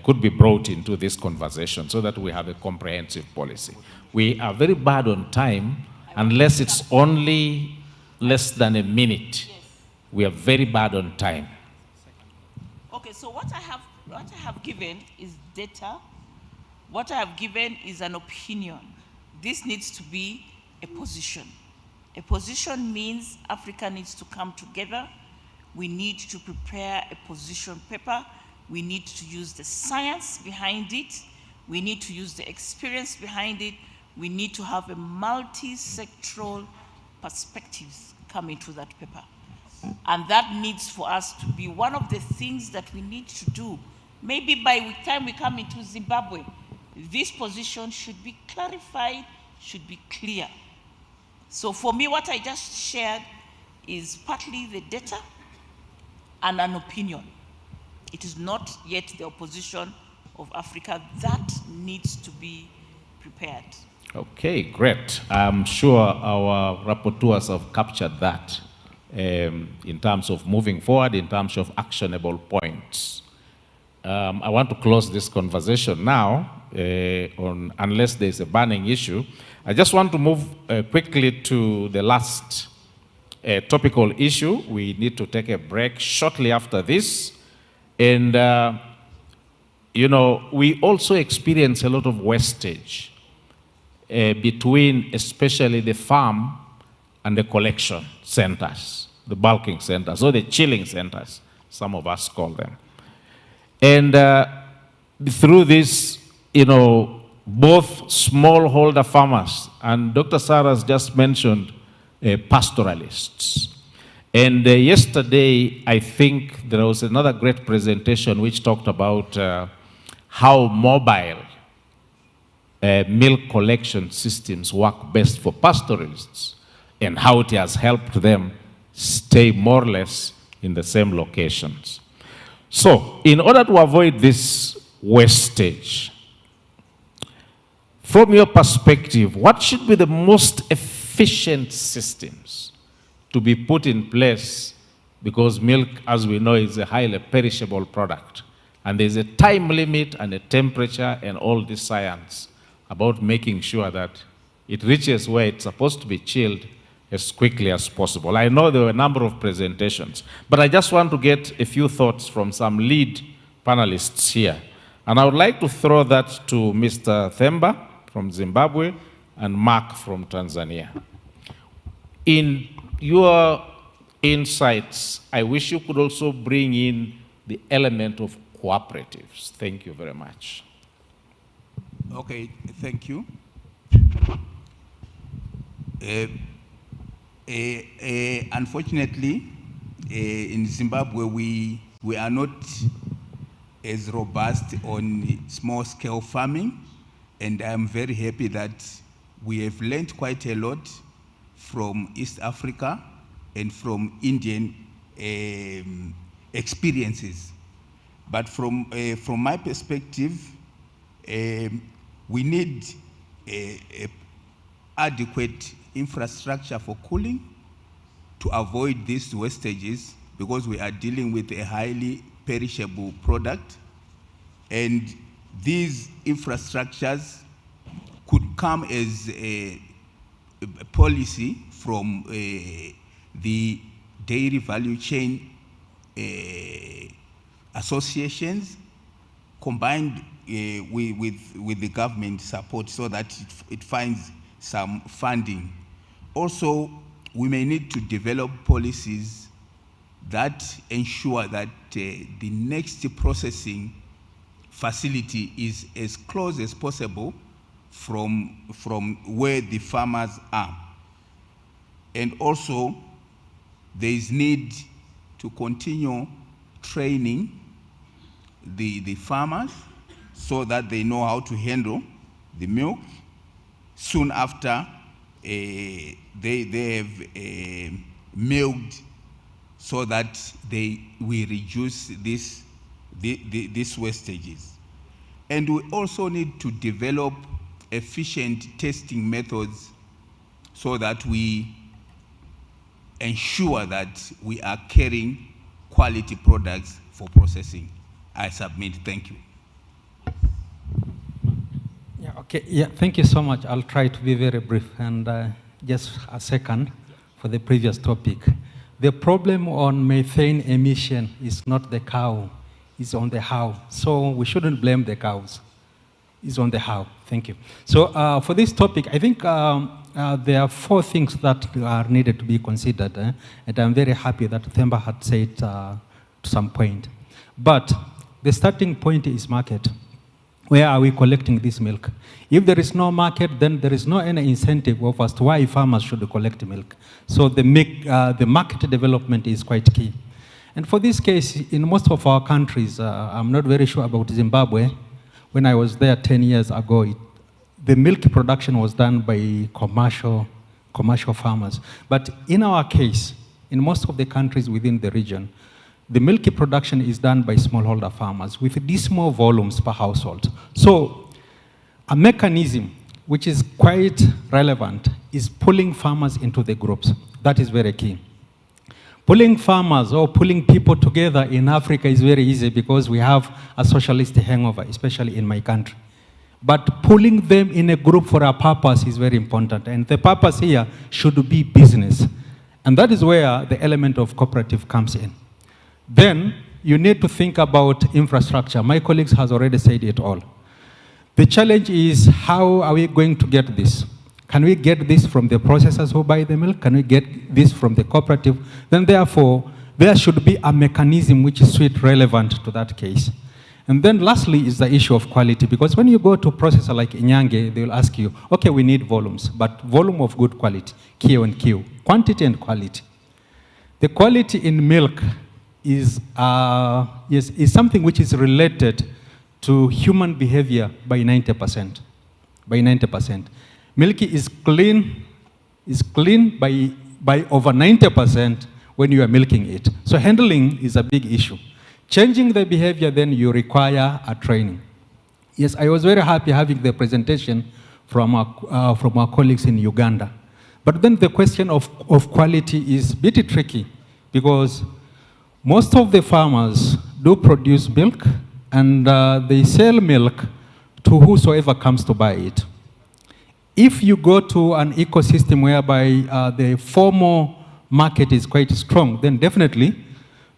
could be brought into this conversation so that we have a comprehensive policy. We are very bad on time, unless it's only less than a minute. We are very bad on time. Okay, so what I have given is data. What I have given is an opinion. This needs to be a position. A position means Africa needs to come together. We need to prepare a position paper. We need to use the science behind it. We need to use the experience behind it. We need to have a multi-sectoral perspectives come into that paper. And that needs for us to be one of the things that we need to do. Maybe by the time we come into Zimbabwe, this position should be clarified, should be clear. So for me, what I just shared is partly the data and an opinion. It is not yet the opposition of Africa. That needs to be prepared. Okay, great. I'm sure our rapporteurs have captured that in terms of moving forward, in terms of actionable points. I want to close this conversation now, unless there's a burning issue. I just want to move quickly to the last topical issue. We need to take a break shortly after this. And, you know, we also experience a lot of wastage between especially the farm and the collection centers, the bulking centers, or the chilling centers, some of us call them. And through this, you know, both smallholder farmers, and Dr. Sarah's just mentioned pastoralists. And yesterday, I think there was another great presentation which talked about how mobile milk collection systems work best for pastoralists and how it has helped them stay more or less in the same locations. So, in order to avoid this wastage, from your perspective, what should be the most efficient systems to be put in place? Because milk, as we know, is a highly perishable product. And there's a time limit and a temperature and all this science about making sure that it reaches where it's supposed to be chilled as quickly as possible. I know there were a number of presentations, but I just want to get a few thoughts from some lead panelists here. And I would like to throw that to Mr. Themba from Zimbabwe and Mark from Tanzania. In your insights, I wish you could also bring in the element of cooperatives. Thank you very much. Okay, thank you. Unfortunately, in Zimbabwe, we are not as robust on small-scale farming, and I'm very happy that we have learned quite a lot from East Africa and from Indian experiences. But from my perspective, we need adequate infrastructure for cooling to avoid these wastages, because we are dealing with a highly perishable product. And these infrastructures could come as a policy from the dairy value chain associations combined with the government support so that it finds some funding. Also, we may need to develop policies that ensure that the next processing facility is as close as possible from where the farmers are. And also, there is need to continue training the farmers so that they know how to handle the milk soon after they have milked, so that they will reduce these wastages. And we also need to develop efficient testing methods so that we ensure that we are carrying quality products for processing. I submit. Thank you. Yeah, okay, yeah, thank you so much. I'll try to be very brief. And just a second for the previous topic. The problem on methane emission is not the cow, it's on the how. So we shouldn't blame the cows. It's on the how. Thank you. So for this topic, I think there are 4 things that are needed to be considered. And I'm very happy that Themba had said to some point. But the starting point is market. Where are we collecting this milk? If there is no market, then there is no any incentive of as to why farmers should collect milk. So the market development is quite key. And for this case, in most of our countries, I'm not very sure about Zimbabwe. When I was there 10 years ago, the milk production was done by commercial farmers. But in our case, in most of the countries within the region, the milk production is done by smallholder farmers with these small volumes per household. So a mechanism which is quite relevant is pulling farmers into the groups. That is very key. Pulling farmers or pulling people together in Africa is very easy because we have a socialist hangover, especially in my country. But pulling them in a group for a purpose is very important. And the purpose here should be business. And that is where the element of cooperative comes in. Then you need to think about infrastructure. My colleagues has already said it all. The challenge is, how are we going to get this? Can we get this from the processors who buy the milk? Can we get this from the cooperative? Then therefore, there should be a mechanism which is relevant to that case. And then lastly is the issue of quality, because when you go to a processor like Inyange, they will ask you, okay, we need volumes, but volume of good quality, Q and Q, quantity and quality. The quality in milk is something which is related to human behavior by 90%. By 90%. Milk is clean by over 90% when you are milking it. So handling is a big issue. Changing the behavior, then you require a training. Yes, I was very happy having the presentation from our colleagues in Uganda. But then the question of quality is a bit tricky, because most of the farmers do produce milk, and they sell milk to whosoever comes to buy it. If you go to an ecosystem whereby the formal market is quite strong, then definitely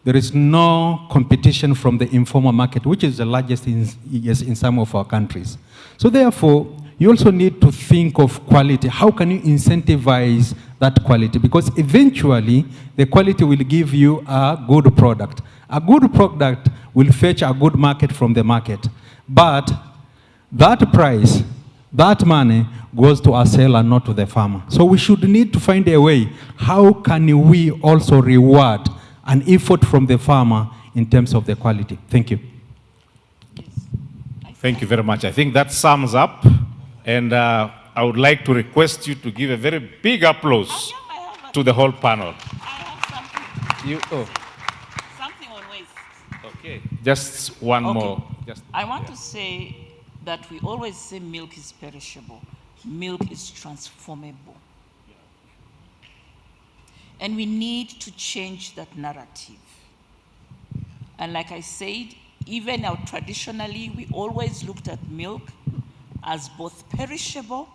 there is no competition from the informal market, which is the largest in some of our countries. So therefore, you also need to think of quality. How can you incentivize that quality? Because eventually, the quality will give you a good product. A good product will fetch a good market from the market. But that price, that money, goes to a seller, not to the farmer. So we should need to find a way. How can we also reward an effort from the farmer in terms of the quality? Thank you. Thank you very much. I think that sums up. And I would like to request you to give a very big applause to the whole panel. Something on waste. Okay, just one more. I want to say that we always say milk is perishable. Milk is transformable. And we need to change that narrative. And like I said, even now traditionally, we always looked at milk as both perishable,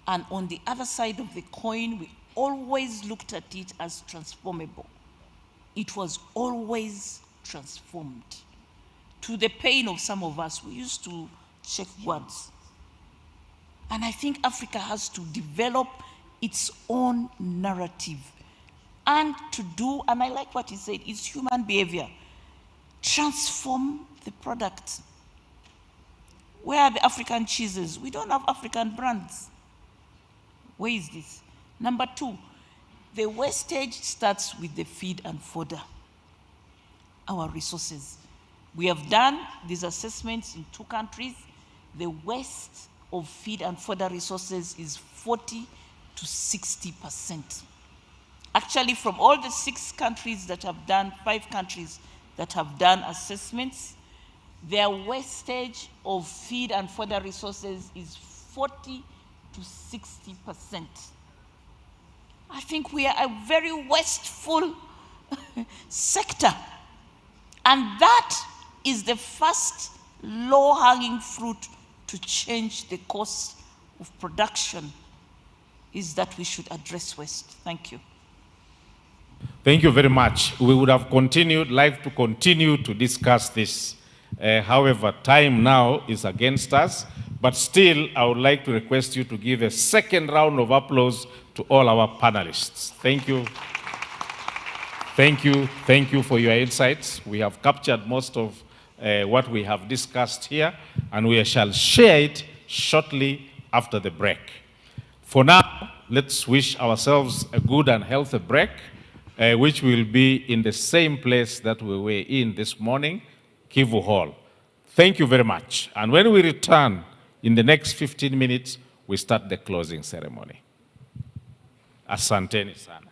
and on the other side of the coin, we always looked at it as transformable. It was always transformed. To the pain of some of us, we used to check words. And I think Africa has to develop its own narrative. And to do, and I like what he said, it's human behavior. Transform the product. Where are the African cheeses? We don't have African brands. Where is this? Number 2, the wastage starts with the feed and fodder, our resources. We have done these assessments in 2 countries. The waste of feed and fodder resources is 40 to 60%. Actually, from all the 6 countries that have done, 5 countries that have done assessments, their wastage of feed and fodder resources is 40 to 60%. I think we are a very wasteful sector. And that is the first low-hanging fruit to change the course of production is that we should address waste. Thank you. Thank you very much. We would have liked to continue to discuss this. However, time now is against us, but still I would like to request you to give a second round of applause to all our panelists. Thank you. Thank you. Thank you for your insights. We have captured most of what we have discussed here, and we shall share it shortly after the break. For now, let's wish ourselves a good and healthy break, which will be in the same place that we were in this morning, Kivu Hall. Thank you very much. And when we return in the next 15 minutes, we start the closing ceremony. Asanteni sana.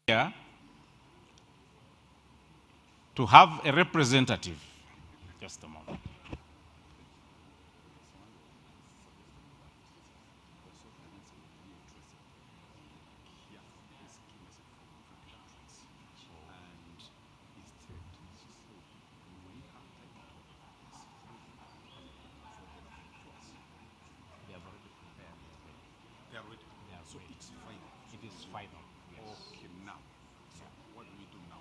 Here to have a representative. Just a moment. So it's final. It is final. Yes. Okay, now. So what do we do now?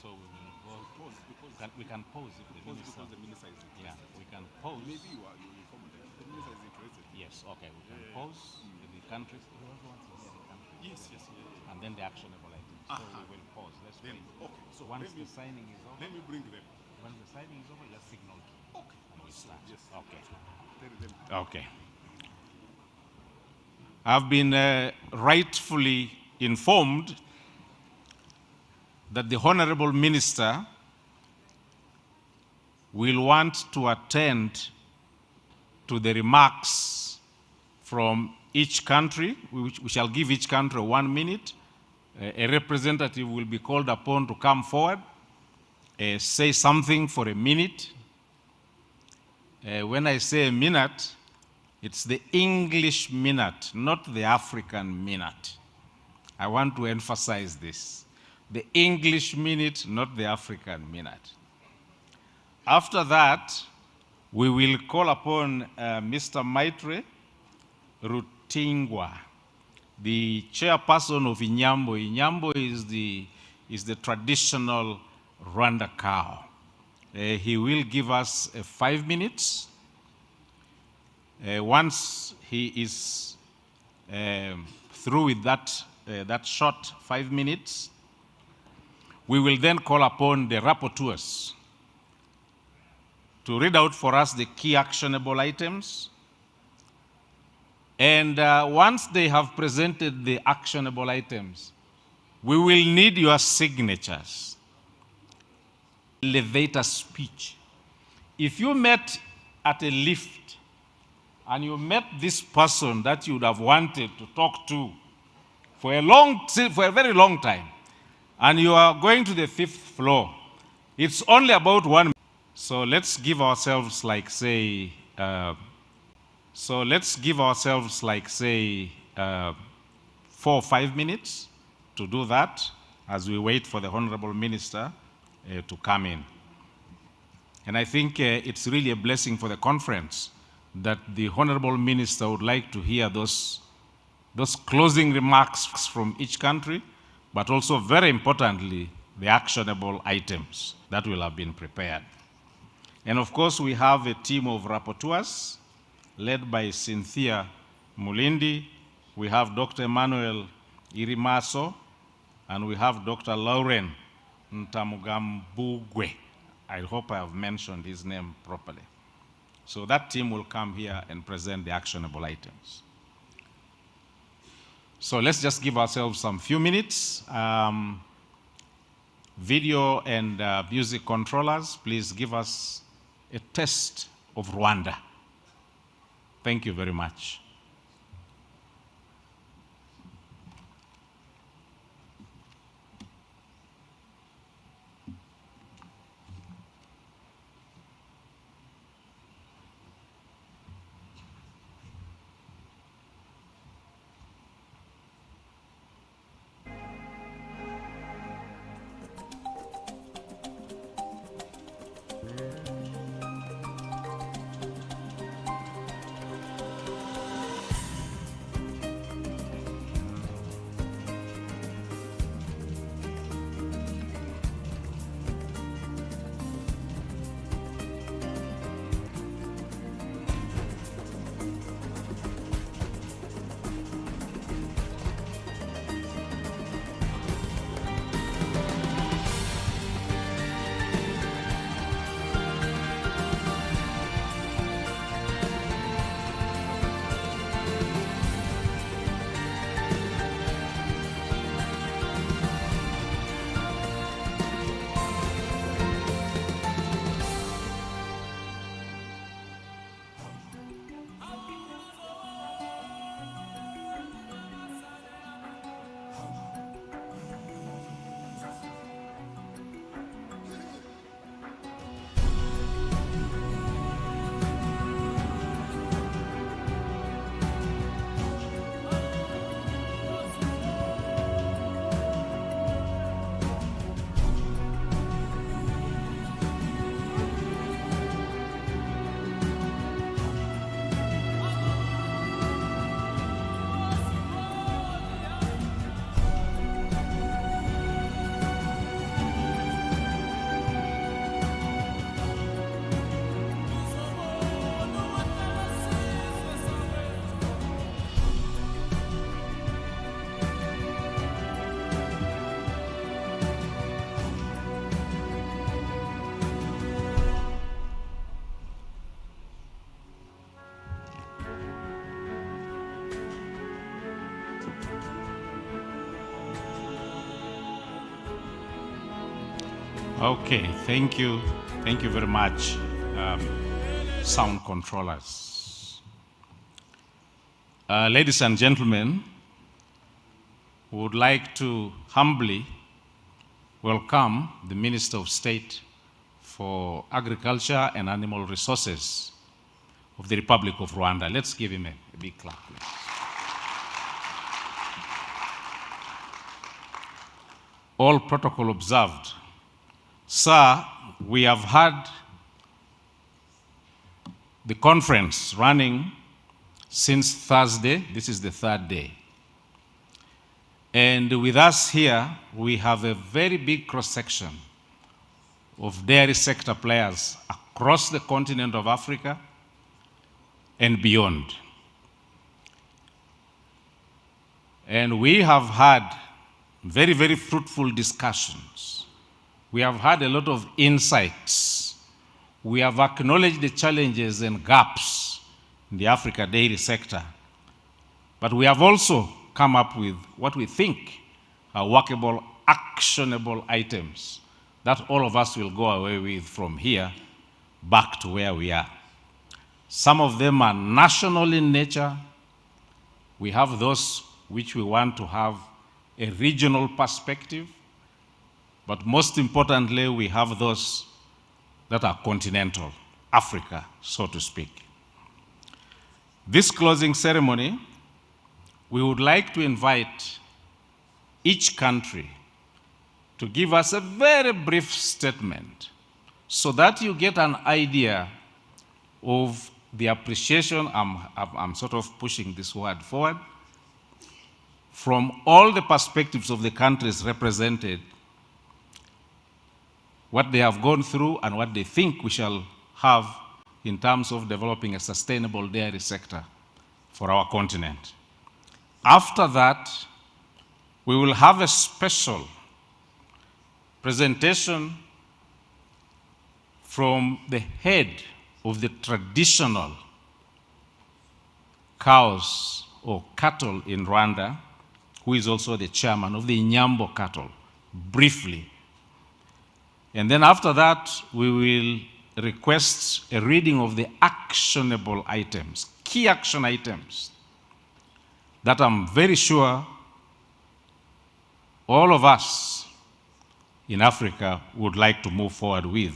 So we will go pause because we can pause if the minister. Because the minister is interested. Yeah, we can pause. Maybe you inform them. The minister is interested. Yes. Okay, we can pause the countries. He also wants to hear the countries. Yes, yes, yeah. And then the actionable items. So we will pause. Let's wait. Okay. So once the signing is over. Let me bring them. When the signing is over, just signal. Okay. And we start. Yes. Okay. Okay. I've been rightfully informed that the Honorable Minister will want to attend to the remarks from each country. We shall give each country 1 minute. A representative will be called upon to come forward, say something for a minute. When I say a minute, it's the English minute, not the African minute. I want to emphasize this. The English minute, not the African minute. After that, we will call upon Mr. Maitre Rutingwa, the chairperson of Inyambo. Inyambo is the traditional Rwanda cow. He will give us 5 minutes. Once he is through with that short 5 minutes, we will then call upon the rapporteurs to read out for us the key actionable items. And once they have presented the actionable items, we will need your signatures. Elevator speech. If you met at a lift and you met this person that you would have wanted to talk to for a very long time, and you are going to the 5th floor, it's only about 1 minute. So let's give ourselves like say, 4 or 5 minutes to do that as we wait for the Honorable Minister to come in. And I think it's really a blessing for the conference that the Honorable Minister would like to hear those closing remarks from each country, but also very importantly, the actionable items that will have been prepared. And of course, we have a team of rapporteurs led by Cynthia Mulindi. We have Dr. Emmanuel Irimaso, and we have Dr. Lauren Ntamugambugwe. I hope I have mentioned his name properly. So that team will come here and present the actionable items. So let's just give ourselves some few minutes. Video and music controllers, please give us a taste of Rwanda. Thank you very much. Okay, thank you. Thank you very much, sound controllers. Ladies and gentlemen, we would like to humbly welcome the Minister of State for Agriculture and Animal Resources of the Republic of Rwanda. Let's give him a big clap, please. All protocol observed. Sir, we have had the conference running since Thursday. This is the third day. And with us here, we have a very big cross-section of dairy sector players across the continent of Africa and beyond. And we have had very, very fruitful discussions. We have had a lot of insights. We have acknowledged the challenges and gaps in the Africa dairy sector. But we have also come up with what we think are workable, actionable items that all of us will go away with from here back to where we are. Some of them are national in nature. We have those which we want to have a regional perspective. But most importantly, we have those that are continental, Africa, so to speak. This closing ceremony, we would like to invite each country to give us a very brief statement so that you get an idea of the appreciation, I'm sort of pushing this word forward, from all the perspectives of the countries represented, what they have gone through and what they think we shall have in terms of developing a sustainable dairy sector for our continent. After that, we will have a special presentation from the head of the traditional cows or cattle in Rwanda, who is also the chairman of the Nyambo cattle, briefly. And then after that, we will request a reading of the actionable items, key action items, that I'm very sure all of us in Africa would like to move forward with.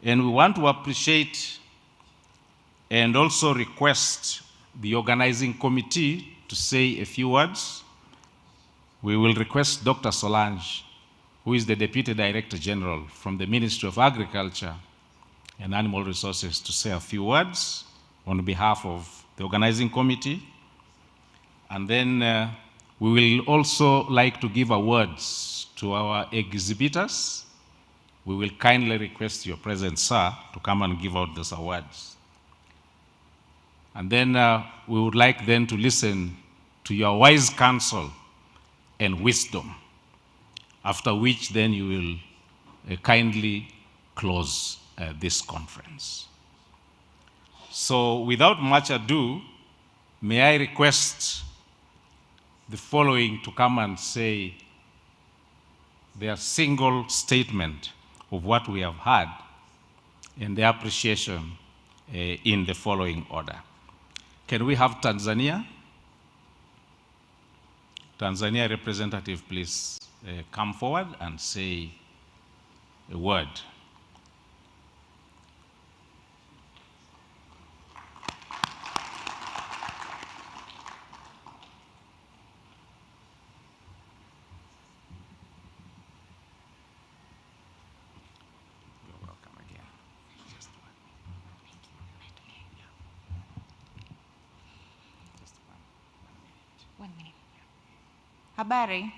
And we want to appreciate and also request the organizing committee to say a few words. We will request Dr. Solange, who is the Deputy Director General from the Ministry of Agriculture and Animal Resources, to say a few words on behalf of the organizing committee. And then we will also like to give awards to our exhibitors. We will kindly request your presence, sir, to come and give out those awards. And then we would like then to listen to your wise counsel and wisdom, after which then you will kindly close this conference. So without much ado, may I request the following to come and say their single statement of what we have heard and their appreciation in the following order. Can we have Tanzania? Tanzania representative, please come forward and say a word. Habari.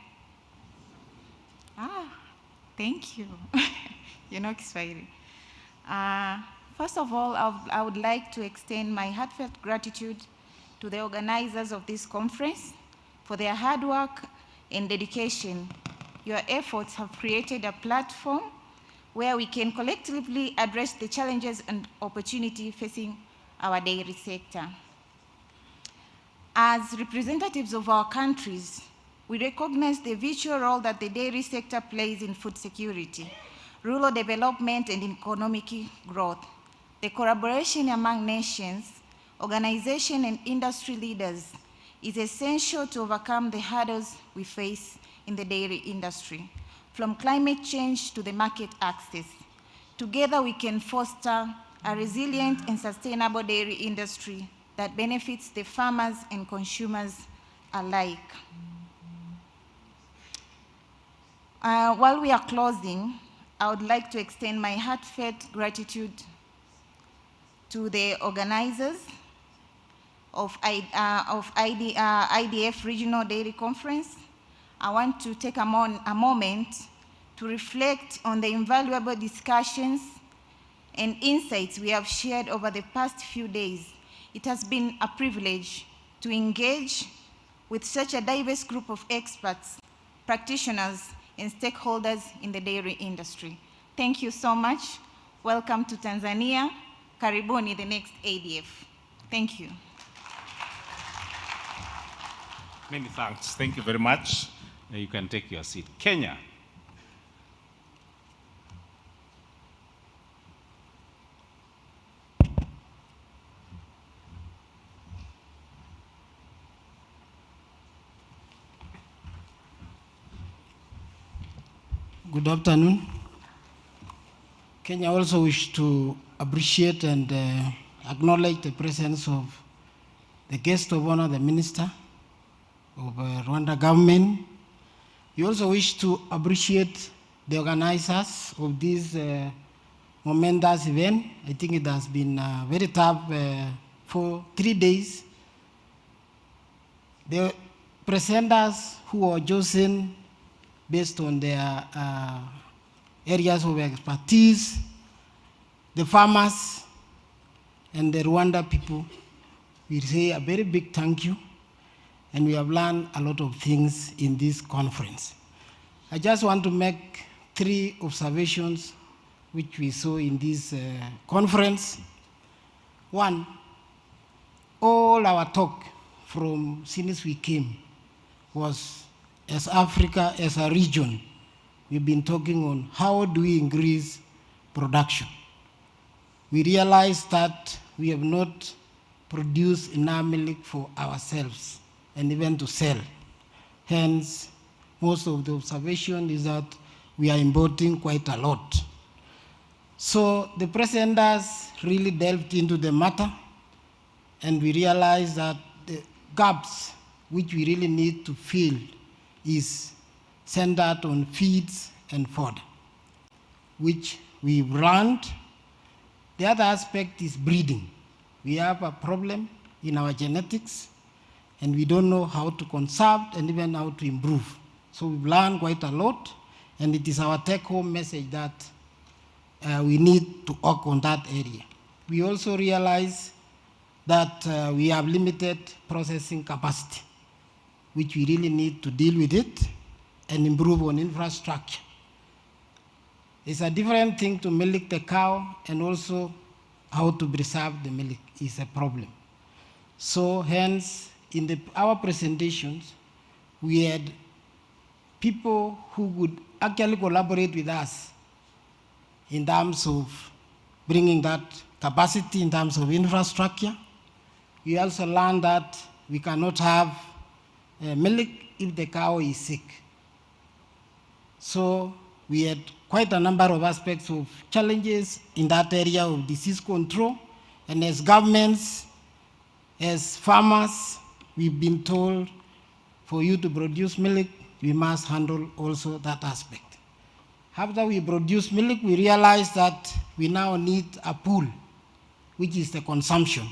Thank you. You know Kiswahili. First of all, I would like to extend my heartfelt gratitude to the organizers of this conference for their hard work and dedication. Your efforts have created a platform where we can collectively address the challenges and opportunities facing our dairy sector. As representatives of our countries, we recognize the vital role that the dairy sector plays in food security, rural development, and economic growth. The collaboration among nations, organizations, and industry leaders is essential to overcome the hurdles we face in the dairy industry, from climate change to the market access. Together, we can foster a resilient and sustainable dairy industry that benefits the farmers and consumers alike. While we are closing, I would like to extend my heartfelt gratitude to the organizers of IDF Regional Dairy Conference. I want to take a moment to reflect on the invaluable discussions and insights we have shared over the past few days. It has been a privilege to engage with such a diverse group of experts, practitioners, and stakeholders in the dairy industry. Thank you so much. Welcome to Tanzania. Karibuni, the next ADF. Thank you. Many thanks. Thank you very much. You can take your seat. Kenya. Good afternoon. Kenya also wish to appreciate and acknowledge the presence of the guest of honor, the Minister of Rwanda government. We also wish to appreciate the organizers of this momentous event. I think it has been very tough for 3 days. The presenters who are chosen based on their areas of expertise, the farmers and the Rwanda people, we say a very big thank you, and we have learned a lot of things in this conference. I just want to make 3 observations which we saw in this conference. One, all our talk from since we came was, as Africa, as a region, we've been talking on how do we increase production. We realized that we have not produced enough milk for ourselves and even to sell. Hence, most of the observation is that we are importing quite a lot. So the presenters really delved into the matter, and we realized that the gaps which we really need to fill is centered on feeds and fodder, which we've learned. The other aspect is breeding. We have a problem in our genetics, and we don't know how to conserve and even how to improve. So we've learned quite a lot, and it is our take-home message that we need to work on that area. We also realize that we have limited processing capacity, which we really need to deal with it and improve on infrastructure. It's a different thing to milk the cow, and also how to preserve the milk is a problem. So hence, in our presentations, we had people who would actually collaborate with us in terms of bringing that capacity in terms of infrastructure. We also learned that we cannot have milk if the cow is sick. So we had quite a number of aspects of challenges in that area of disease control. And as governments, as farmers, we've been told for you to produce milk, we must handle also that aspect. After we produce milk, we realize that we now need a pool, which is the consumption.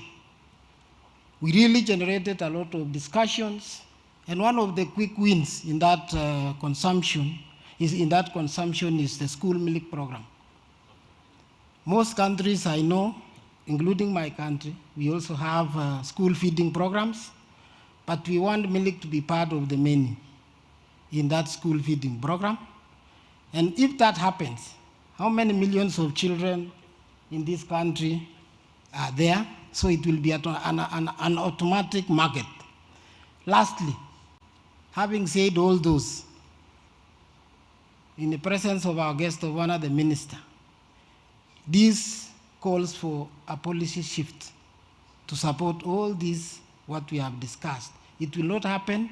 We really generated a lot of discussions, and one of the quick wins in that consumption is the school milk program. Most countries I know, including my country, we also have school feeding programs, but we want milk to be part of the menu in that school feeding program. And if that happens, how many millions of children in this country are there? So it will be an automatic market. Lastly, having said all those, in the presence of our guest of honor, the minister, this calls for a policy shift to support all this, what we have discussed. It will not happen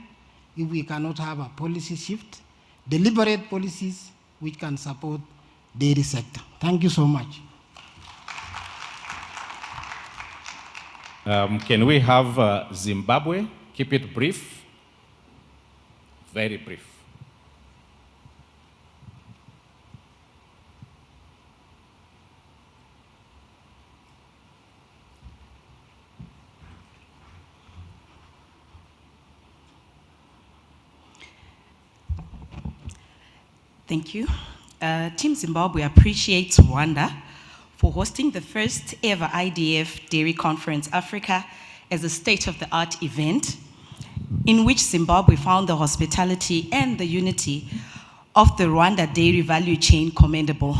if we cannot have a policy shift, deliberate policies which can support the dairy sector. Thank you so much. Can we have Zimbabwe? Keep it brief, very brief. Thank you. Team Zimbabwe appreciates Rwanda for hosting the first ever IDF Dairy Conference Africa as a state-of-the-art event in which Zimbabwe found the hospitality and the unity of the Rwanda dairy value chain commendable.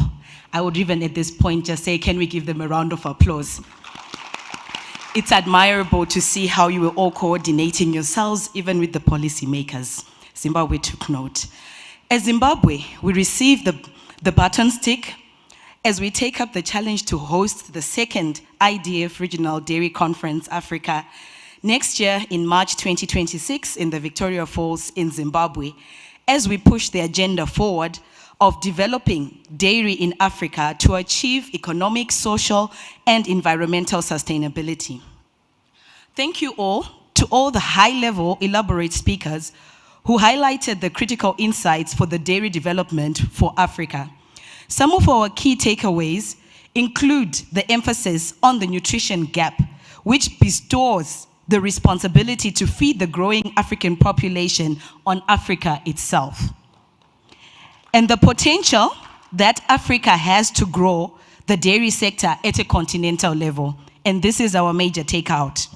I would even at this point just say, can we give them a round of applause? It's admirable to see how you were all coordinating yourselves, even with the policymakers. Zimbabwe took note. As Zimbabwe, we receive the baton stick as we take up the challenge to host the second IDF Regional Dairy Conference Africa next year in March 2026 in the Victoria Falls in Zimbabwe, as we push the agenda forward of developing dairy in Africa to achieve economic, social, and environmental sustainability. Thank you all to all the high-level elaborate speakers who highlighted the critical insights for the dairy development for Africa. Some of our key takeaways include the emphasis on the nutrition gap, which bestows the responsibility to feed the growing African population on Africa itself, and the potential that Africa has to grow the dairy sector at a continental level. And this is our major takeout.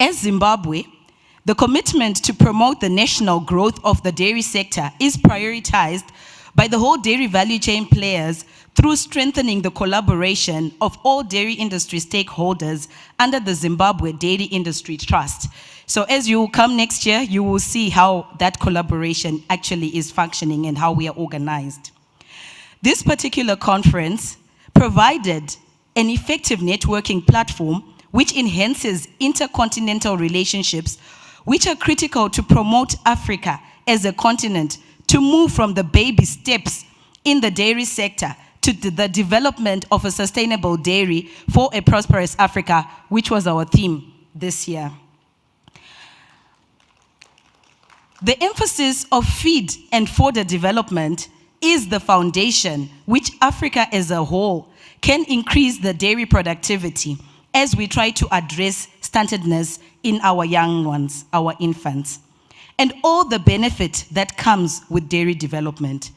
As Zimbabwe, the commitment to promote the national growth of the dairy sector is prioritized by the whole dairy value chain players through strengthening the collaboration of all dairy industry stakeholders under the Zimbabwe Dairy Industry Trust. So as you come next year, you will see how that collaboration actually is functioning and how we are organized. This particular conference provided an effective networking platform which enhances intercontinental relationships, which are critical to promote Africa as a continent to move from the baby steps in the dairy sector to the development of a sustainable dairy for a prosperous Africa, which was our theme this year. The emphasis of feed and fodder development is the foundation which Africa as a whole can increase the dairy productivity as we try to address stunted in our young ones, our infants, and all the benefit that comes with dairy development.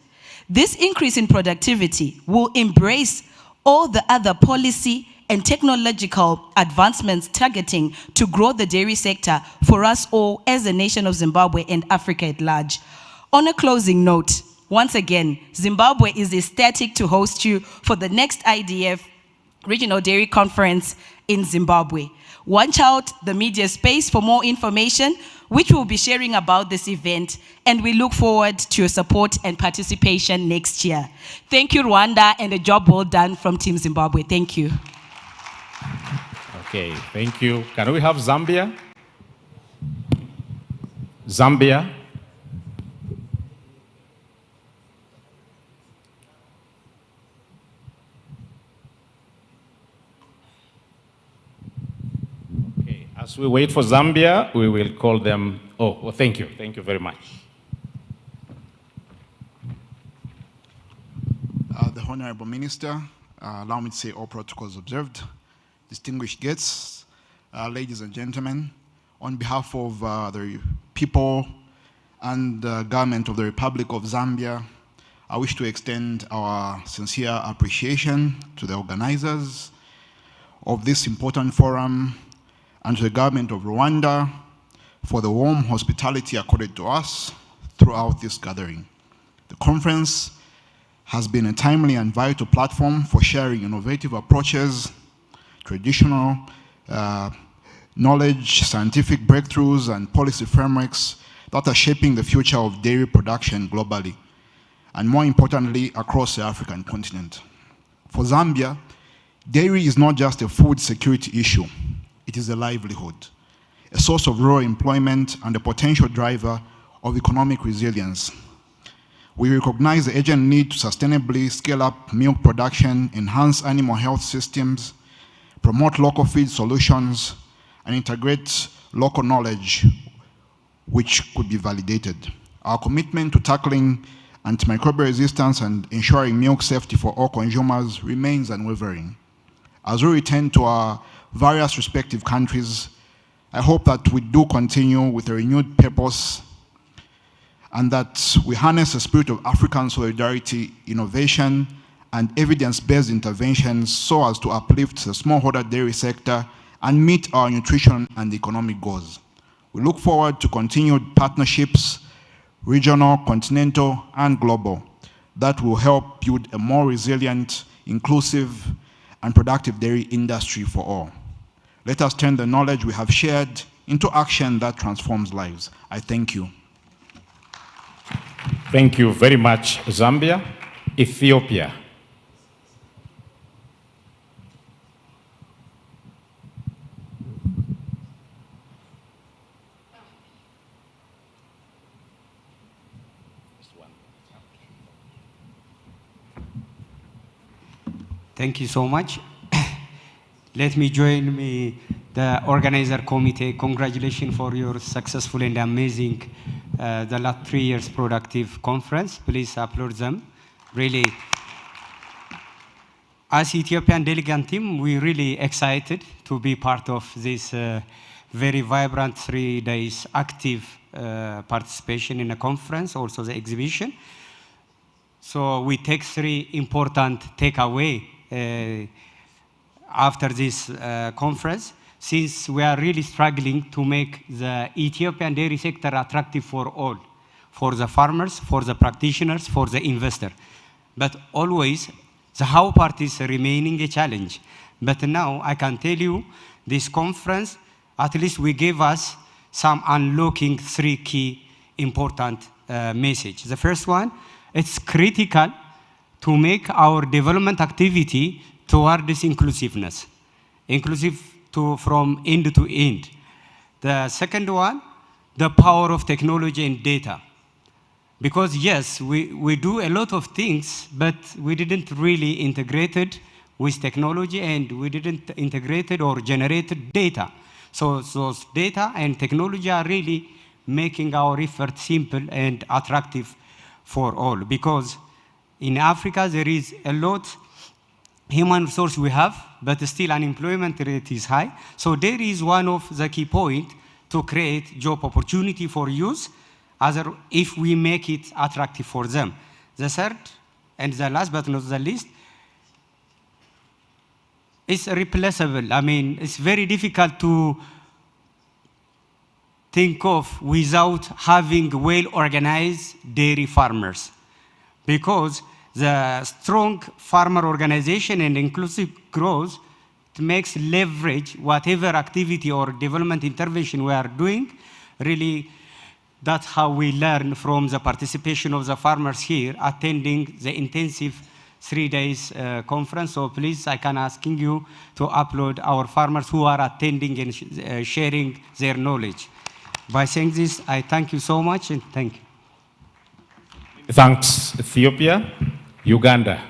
This increase in productivity will embrace all the other policy and technological advancements targeting to grow the dairy sector for us all as a nation of Zimbabwe and Africa at large. On a closing note, once again, Zimbabwe is ecstatic to host you for the next IDF Regional Dairy Conference in Zimbabwe. Watch out the media space for more information, which we'll be sharing about this event, and we look forward to your support and participation next year. Thank you, Rwanda, and a job well done from Team Zimbabwe. Thank you. Okay, thank you. Can we have Zambia? Zambia. Okay, as we wait for Zambia, we will call them. Oh, well, thank you. Thank you very much. The Honorable Minister, allow me to say all protocols observed. Distinguished guests, ladies and gentlemen, on behalf of the people and the government of the Republic of Zambia, I wish to extend our sincere appreciation to the organizers of this important forum and to the government of Rwanda for the warm hospitality accorded to us throughout this gathering. The conference has been a timely and vital platform for sharing innovative approaches, traditional knowledge, scientific breakthroughs, and policy frameworks that are shaping the future of dairy production globally, and more importantly, across the African continent. For Zambia, dairy is not just a food security issue, it is a livelihood, a source of rural employment, and a potential driver of economic resilience. We recognize the urgent need to sustainably scale up milk production, enhance animal health systems, promote local feed solutions, and integrate local knowledge which could be validated. Our commitment to tackling antimicrobial resistance and ensuring milk safety for all consumers remains unwavering. As we return to our various respective countries, I hope that we do continue with a renewed purpose and that we harness the spirit of African solidarity, innovation, and evidence-based interventions so as to uplift the smallholder dairy sector and meet our nutrition and economic goals. We look forward to continued partnerships, regional, continental, and global, that will help build a more resilient, inclusive, and productive dairy industry for all. Let us turn the knowledge we have shared into action that transforms lives. I thank you. Thank you very much, Zambia. Ethiopia. Thank you so much. Let me join the organizer committee. Congratulations for your successful and amazing the last 3 years productive conference. Please applaud them. Really, as Ethiopian delegate team, we're really excited to be part of this very vibrant 3 days active participation in a conference, also the exhibition. So we take 3 important takeaway after this conference, since we are really struggling to make the Ethiopian dairy sector attractive for all, for the farmers, for the practitioners, for the investor. But always, the how part is remaining a challenge. But now I can tell you, this conference, at least we gave us some unlocking 3 key important messages. The first one, it's critical to make our development activity toward this inclusiveness, inclusive from end to end. The second one, the power of technology and data. Because yes, we do a lot of things, but we didn't really integrate it with technology, and we didn't integrate it or generate data. So those data and technology are really making our effort simple and attractive for all. Because in Africa, there is a lot human resource we have, but still unemployment rate is high. So there is one of the key points to create job opportunity for youth, if we make it attractive for them. The third, and the last but not the least, is replaceable. I mean, it's very difficult to think of without having well-organized dairy farmers. Because the strong farmer organization and inclusive growth makes leverage whatever activity or development intervention we are doing. Really, that's how we learn from the participation of the farmers here attending the intensive 3 days conference. So please, I can asking you to upload our farmers who are attending and sharing their knowledge. By saying this, I thank you so much, and thank you. Thanks, Ethiopia. Uganda.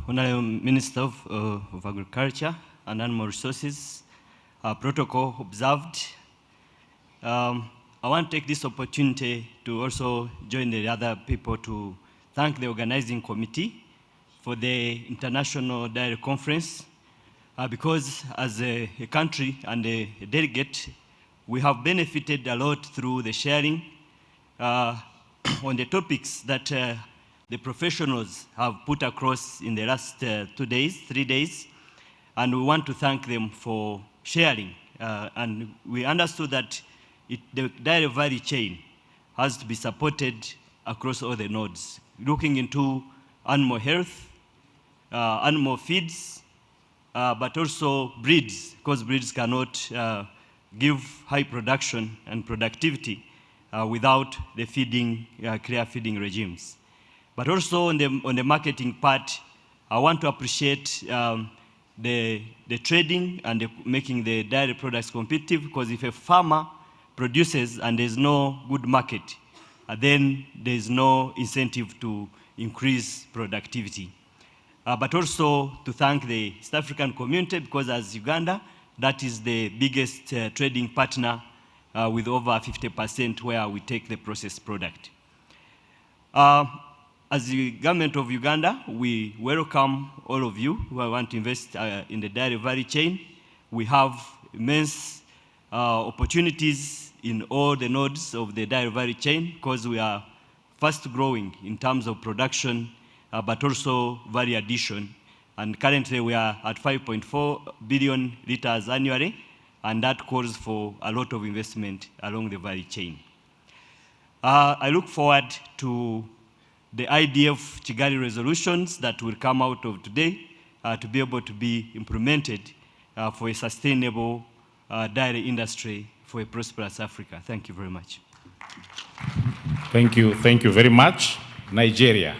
Honorable Minister of Agriculture and Animal Resources, protocol observed. I want to take this opportunity to also join the other people to thank the organizing committee for the International Dairy Conference, because as a country and a delegate, we have benefited a lot through the sharing on the topics that the professionals have put across in the last 3 days, and we want to thank them for sharing. And we understood that the dairy value chain has to be supported across all the nodes, looking into animal health, animal feeds, but also breeds, because breeds cannot give high production and productivity without the clear feeding regimes. But also on the marketing part, I want to appreciate the trading and making the dairy products competitive, because if a farmer produces and there's no good market, then there's no incentive to increase productivity. But also to thank the East African community, because as Uganda, that is the biggest trading partner with over 50% where we take the processed product. As the government of Uganda, we welcome all of you who want to invest in the dairy value chain. We have immense opportunities in all the nodes of the dairy value chain, because we are fast growing in terms of production, but also value addition. And currently we are at 5.4 billion liters annually, and that calls for a lot of investment along the value chain. I look forward to the IDF Kigali resolutions that will come out of today to be able to be implemented for a sustainable dairy industry for a prosperous Africa. Thank you very much. Thank you very much. Nigeria.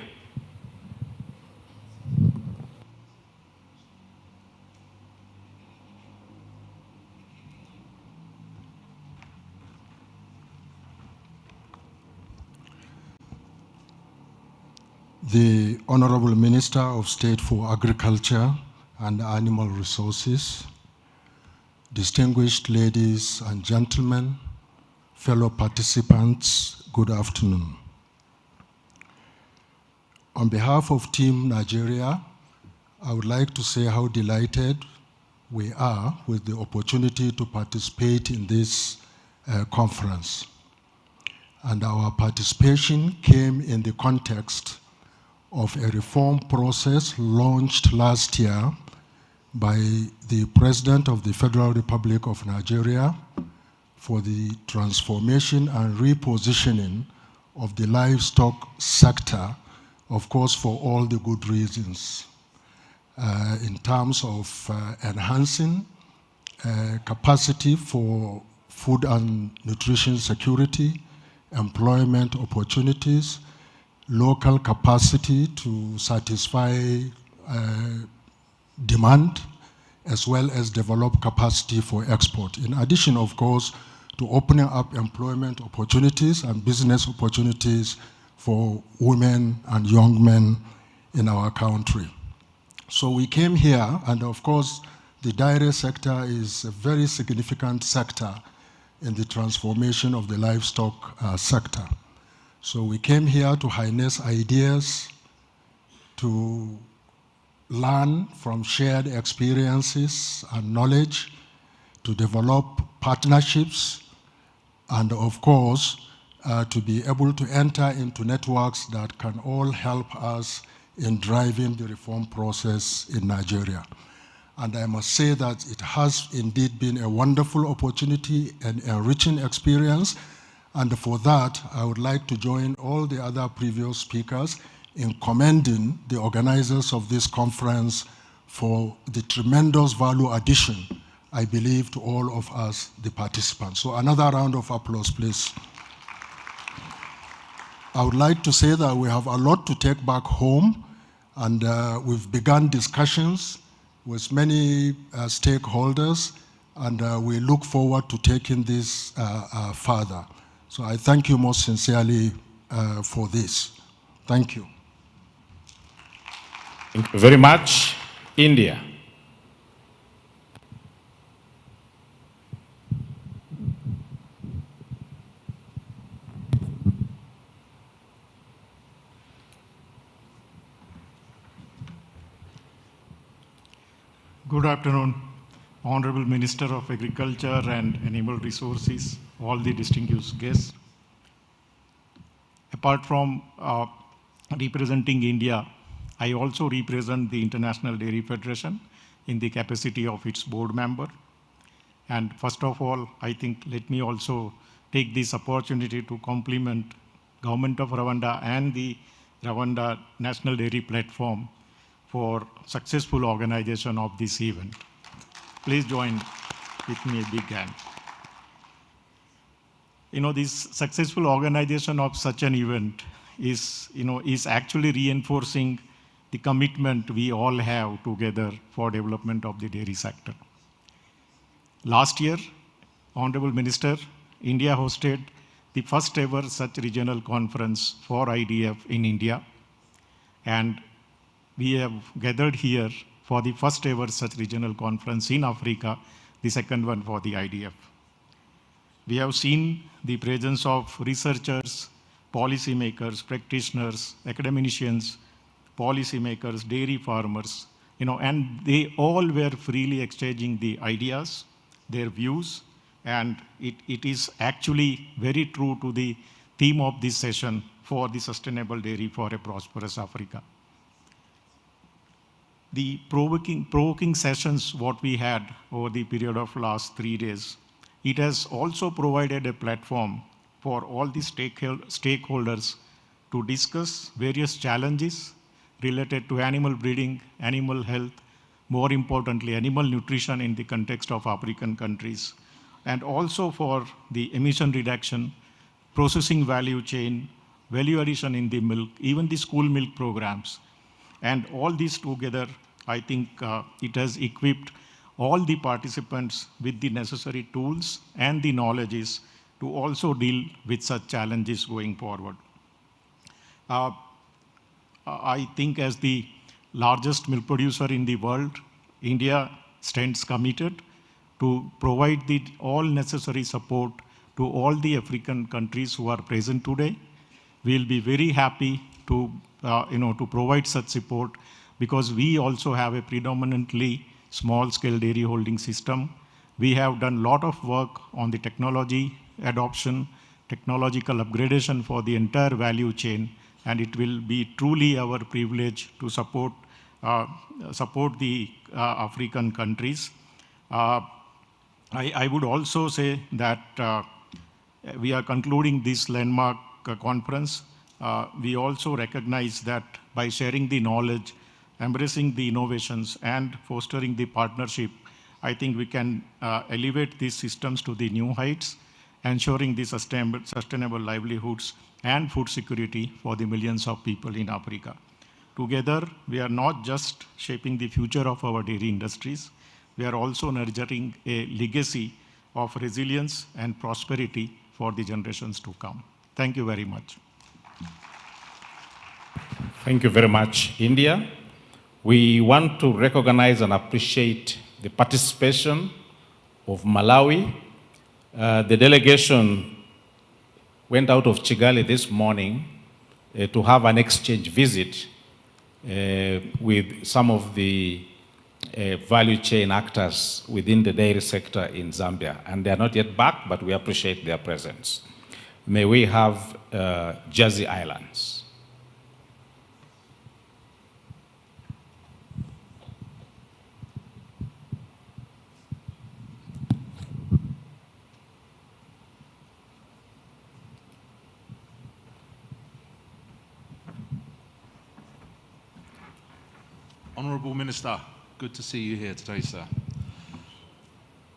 The Honorable Minister of State for Agriculture and Animal Resources, distinguished ladies and gentlemen, fellow participants, good afternoon. On behalf of Team Nigeria, I would like to say how delighted we are with the opportunity to participate in this conference. And our participation came in the context of a reform process launched last year by the President of the Federal Republic of Nigeria for the transformation and repositioning of the livestock sector, of course, for all the good reasons, in terms of enhancing capacity for food and nutrition security, employment opportunities, local capacity to satisfy demand, as well as develop capacity for export. In addition, of course, to opening up employment opportunities and business opportunities for women and young men in our country. So we came here, and of course, the dairy sector is a very significant sector in the transformation of the livestock sector. So we came here to harness ideas, to learn from shared experiences and knowledge, to develop partnerships, and of course, to be able to enter into networks that can all help us in driving the reform process in Nigeria. And I must say that it has indeed been a wonderful opportunity and enriching experience. And for that, I would like to join all the other previous speakers in commending the organizers of this conference for the tremendous value addition, I believe, to all of us, the participants. So another round of applause, please. I would like to say that we have a lot to take back home, and we've begun discussions with many stakeholders, and we look forward to taking this further. So I thank you most sincerely for this. Thank you. Thank you very much. India. Good afternoon, Honorable Minister of Agriculture and Animal Resources, all the distinguished guests. Apart from representing India, I also represent the International Dairy Federation in the capacity of its board member. And first of all, I think let me also take this opportunity to compliment Government of Rwanda and the Rwanda National Dairy Platform for successful organization of this event. Please join with me a big hand. You know, this successful organization of such an event is actually reinforcing the commitment we all have together for development of the dairy sector. Last year, Honorable Minister, India hosted the first ever such regional conference for IDF in India. And we have gathered here for the first ever such regional conference in Africa, the second one for the IDF. We have seen the presence of researchers, policymakers, practitioners, academicians, policymakers, dairy farmers, and they all were freely exchanging the ideas, their views, and it is actually very true to the theme of this session for the sustainable dairy for a prosperous Africa. The provoking sessions what we had over the period of last 3 days, it has also provided a platform for all the stakeholders to discuss various challenges related to animal breeding, animal health, more importantly, animal nutrition in the context of African countries, and also for the emission reduction processing value chain, value addition in the milk, even the school milk programs. And all these together, I think it has equipped all the participants with the necessary tools and the knowledges to also deal with such challenges going forward. I think as the largest milk producer in the world, India stands committed to provide all necessary support to all the African countries who are present today. We'll be very happy to, to provide such support because we also have a predominantly small-scale dairy holding system. We have done a lot of work on the technology adoption, technological upgradation for the entire value chain, and it will be truly our privilege to support the African countries. I would also say that we are concluding this landmark conference. We also recognize that by sharing the knowledge, embracing the innovations, and fostering the partnership, I think we can elevate these systems to the new heights, ensuring the sustainable livelihoods and food security for the millions of people in Africa. Together, we are not just shaping the future of our dairy industries, we are also nurturing a legacy of resilience and prosperity for the generations to come. Thank you very much. Thank you very much, India. We want to recognize and appreciate the participation of Malawi. The delegation went out of Kigali this morning to have an exchange visit with some of the value chain actors within the dairy sector in Zambia. And they are not yet back, but we appreciate their presence. May we have Jersey Islands. Honourable Minister, good to see you here today, sir.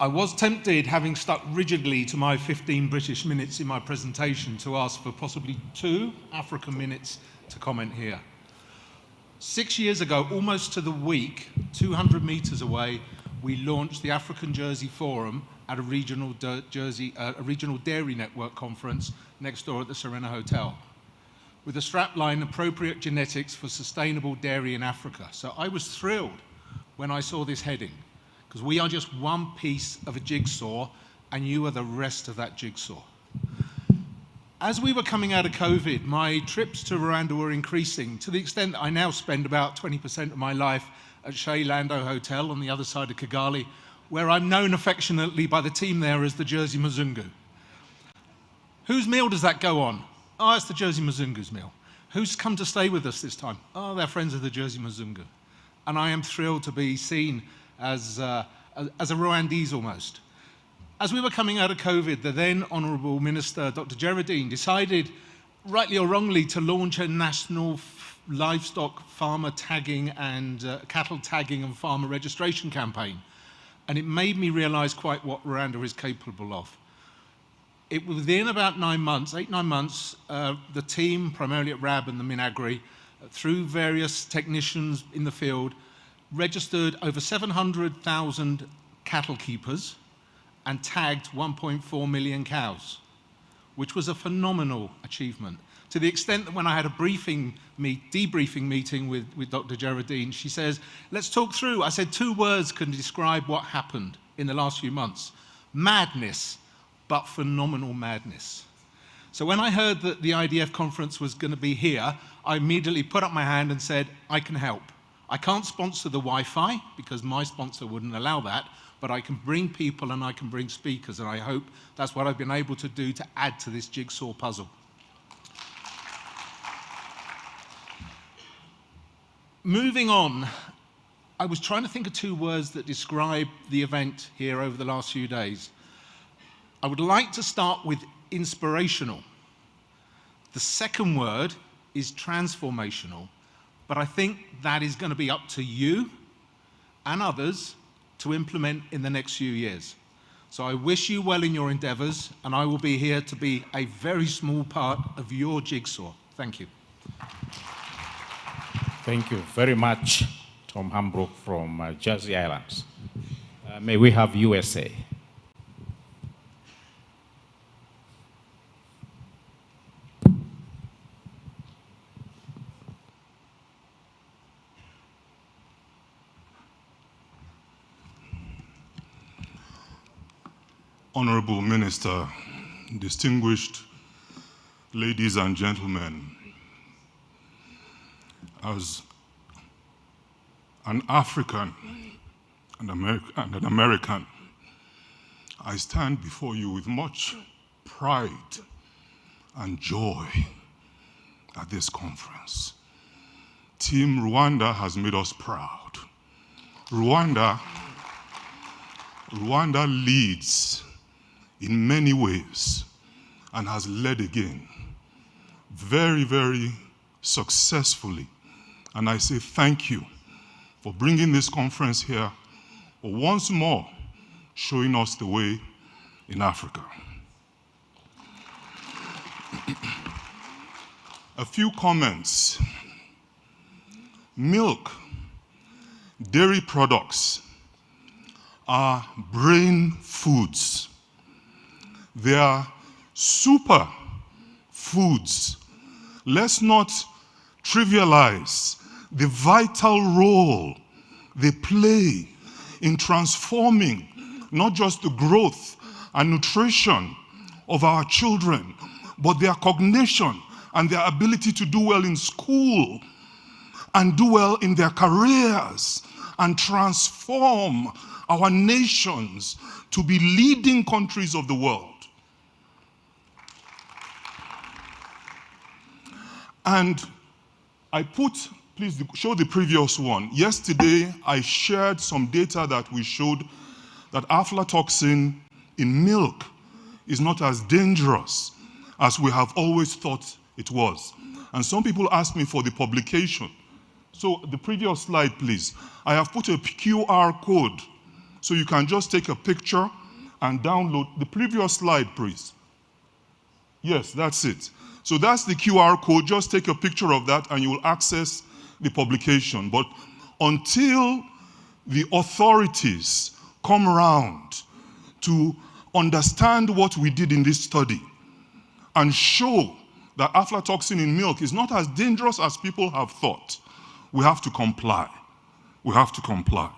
I was tempted, having stuck rigidly to my 15 British minutes in my presentation, to ask for possibly 2 African minutes to comment here. 6 years ago, almost to the week, 200 metres away, we launched the African Jersey Forum at a regional dairy network conference next door at the Serena Hotel, with the strapline appropriate genetics for sustainable dairy in Africa. So I was thrilled when I saw this heading, because we are just one piece of a jigsaw and you are the rest of that jigsaw. As we were coming out of COVID, my trips to Rwanda were increasing to the extent that I now spend about 20% of my life at Shea Lando Hotel on the other side of Kigali, where I'm known affectionately by the team there as the Jersey Mzungu. Whose meal does that go on? Oh, it's the Jersey Mzungu's meal. Who's come to stay with us this time? Oh, they're friends of the Jersey Mzungu. And I am thrilled to be seen as a Rwandese almost. As we were coming out of COVID, the then Honourable Minister, Dr. Geraldine, decided, rightly or wrongly, to launch a national livestock farmer tagging and cattle tagging and farmer registration campaign. And it made me realise quite what Rwanda is capable of. Within about 9 months, 8-9 months, the team, primarily at RAB and the Minagri, through various technicians in the field, registered over 700,000 cattle keepers and tagged 1.4 million cows, which was a phenomenal achievement. To the extent that when I had a debriefing meeting with Dr. Geraldine, she says, let's talk through. I said 2 words can describe what happened in the last few months. Madness, but phenomenal madness. So when I heard that the IDF conference was going to be here, I immediately put up my hand and said, I can help. I can't sponsor the Wi-Fi because my sponsor wouldn't allow that, but I can bring people and I can bring speakers, and I hope that's what I've been able to do to add to this jigsaw puzzle. Moving on, I was trying to think of 2 words that describe the event here over the last few days. I would like to start with inspirational. The second word is transformational, but I think that is going to be up to you and others to implement in the next few years. So I wish you well in your endeavors, and I will be here to be a very small part of your jigsaw. Thank you. Thank you very much, Tom Hambrook from Jersey Islands. May we have USA? Honorable Minister, distinguished ladies and gentlemen, as an African and an American, I stand before you with much pride and joy at this conference. Team Rwanda has made us proud. Rwanda leads in many ways and has led again very, very successfully. And I say thank you for bringing this conference here, for once more showing us the way in Africa. A few comments. Milk, dairy products are brain foods. They are super foods. Let's not trivialize the vital role they play in transforming not just the growth and nutrition of our children, but their cognition and their ability to do well in school and do well in their careers and transform our nations to be leading countries of the world. And I put, please show the previous one. Yesterday, I shared some data that we showed that aflatoxin in milk is not as dangerous as we have always thought it was. And some people asked me for the publication. So the previous slide, please. I have put a QR code so you can just take a picture and download. The previous slide, please. Yes, that's it. So that's the QR code. Just take a picture of that and you will access the publication. But until the authorities come around to understand what we did in this study and show that aflatoxin in milk is not as dangerous as people have thought, we have to comply. We have to comply.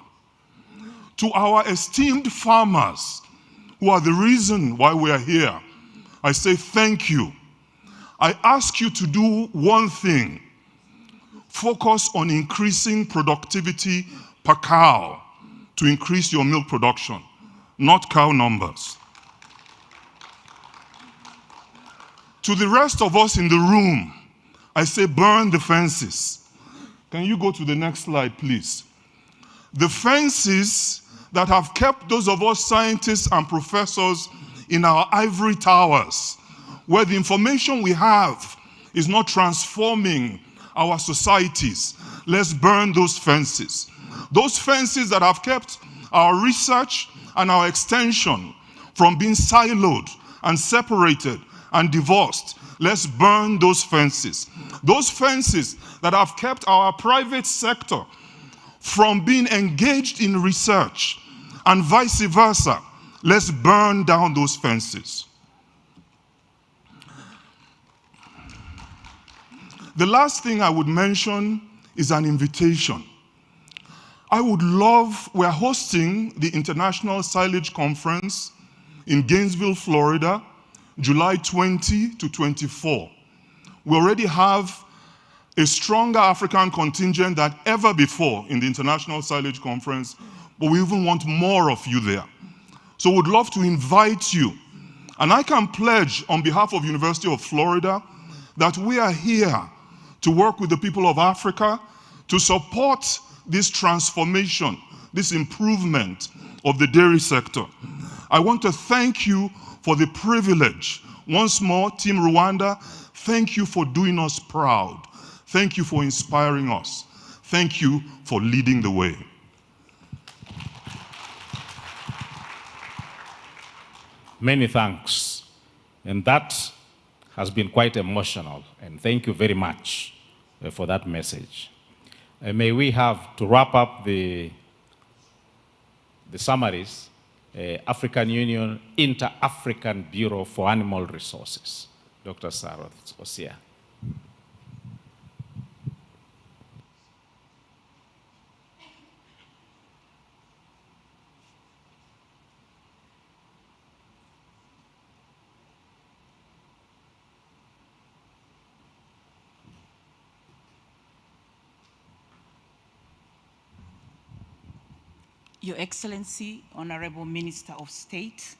To our esteemed farmers who are the reason why we are here, I say thank you. I ask you to do one thing. Focus on increasing productivity per cow to increase your milk production, not cow numbers. To the rest of us in the room, I say burn the fences. Can you go to the next slide, please? The fences that have kept those of us scientists and professors in our ivory towers, where the information we have is not transforming our societies. Let's burn those fences. Those fences that have kept our research and our extension from being siloed and separated and divorced. Let's burn those fences. Those fences that have kept our private sector from being engaged in research and vice versa. Let's burn down those fences. The last thing I would mention is an invitation. I would love, we're hosting the International Silage Conference in Gainesville, Florida, July 20 to 24. We already have a stronger African contingent than ever before in the International Silage Conference, but we even want more of you there. So we'd love to invite you. And I can pledge on behalf of University of Florida that we are here to work with the people of Africa to support this transformation, this improvement of the dairy sector. I want to thank you for the privilege. Once more, Team Rwanda, thank you for doing us proud. Thank you for inspiring us. Thank you for leading the way. Many thanks. And that has been quite emotional. And thank you very much for that message. May we have, to wrap up the summaries, African Union Inter-African Bureau for Animal Resources. Dr. Saroth Osia. Your Excellency, Honorable Minister of State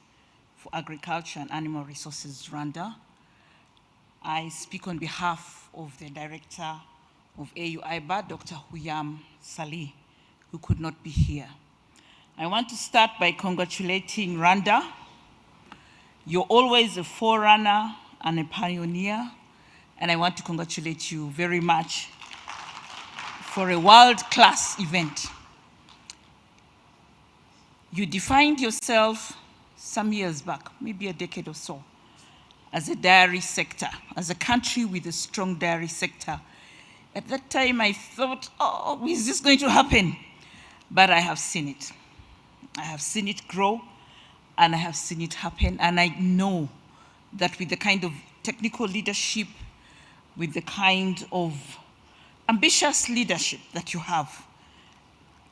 for Agriculture and Animal Resources, Rwanda, I speak on behalf of the Director of AU IBA, Dr. Huyam Salih, who could not be here. I want to start by congratulating Rwanda. You're always a forerunner and a pioneer, and I want to congratulate you very much for a world-class event. You defined yourself some years back, maybe a decade or so, as a dairy sector, as a country with a strong dairy sector. At that time, I thought, oh, is this going to happen? But I have seen it. I have seen it grow, and I have seen it happen, and I know that with the kind of technical leadership, with the kind of ambitious leadership that you have,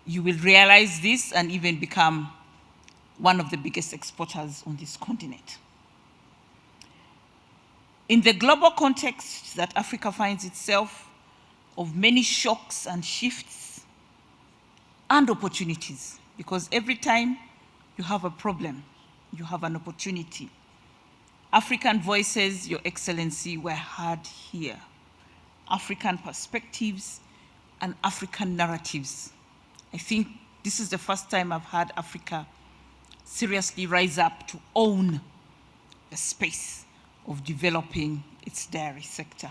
you will realize this and even become one of the biggest exporters on this continent. In the global context that Africa finds itself, of many shocks and shifts and opportunities, because every time you have a problem, you have an opportunity. African voices, Your Excellency, were heard here. African perspectives and African narratives. I think this is the first time I've heard Africa seriously rise up to own the space of developing its dairy sector.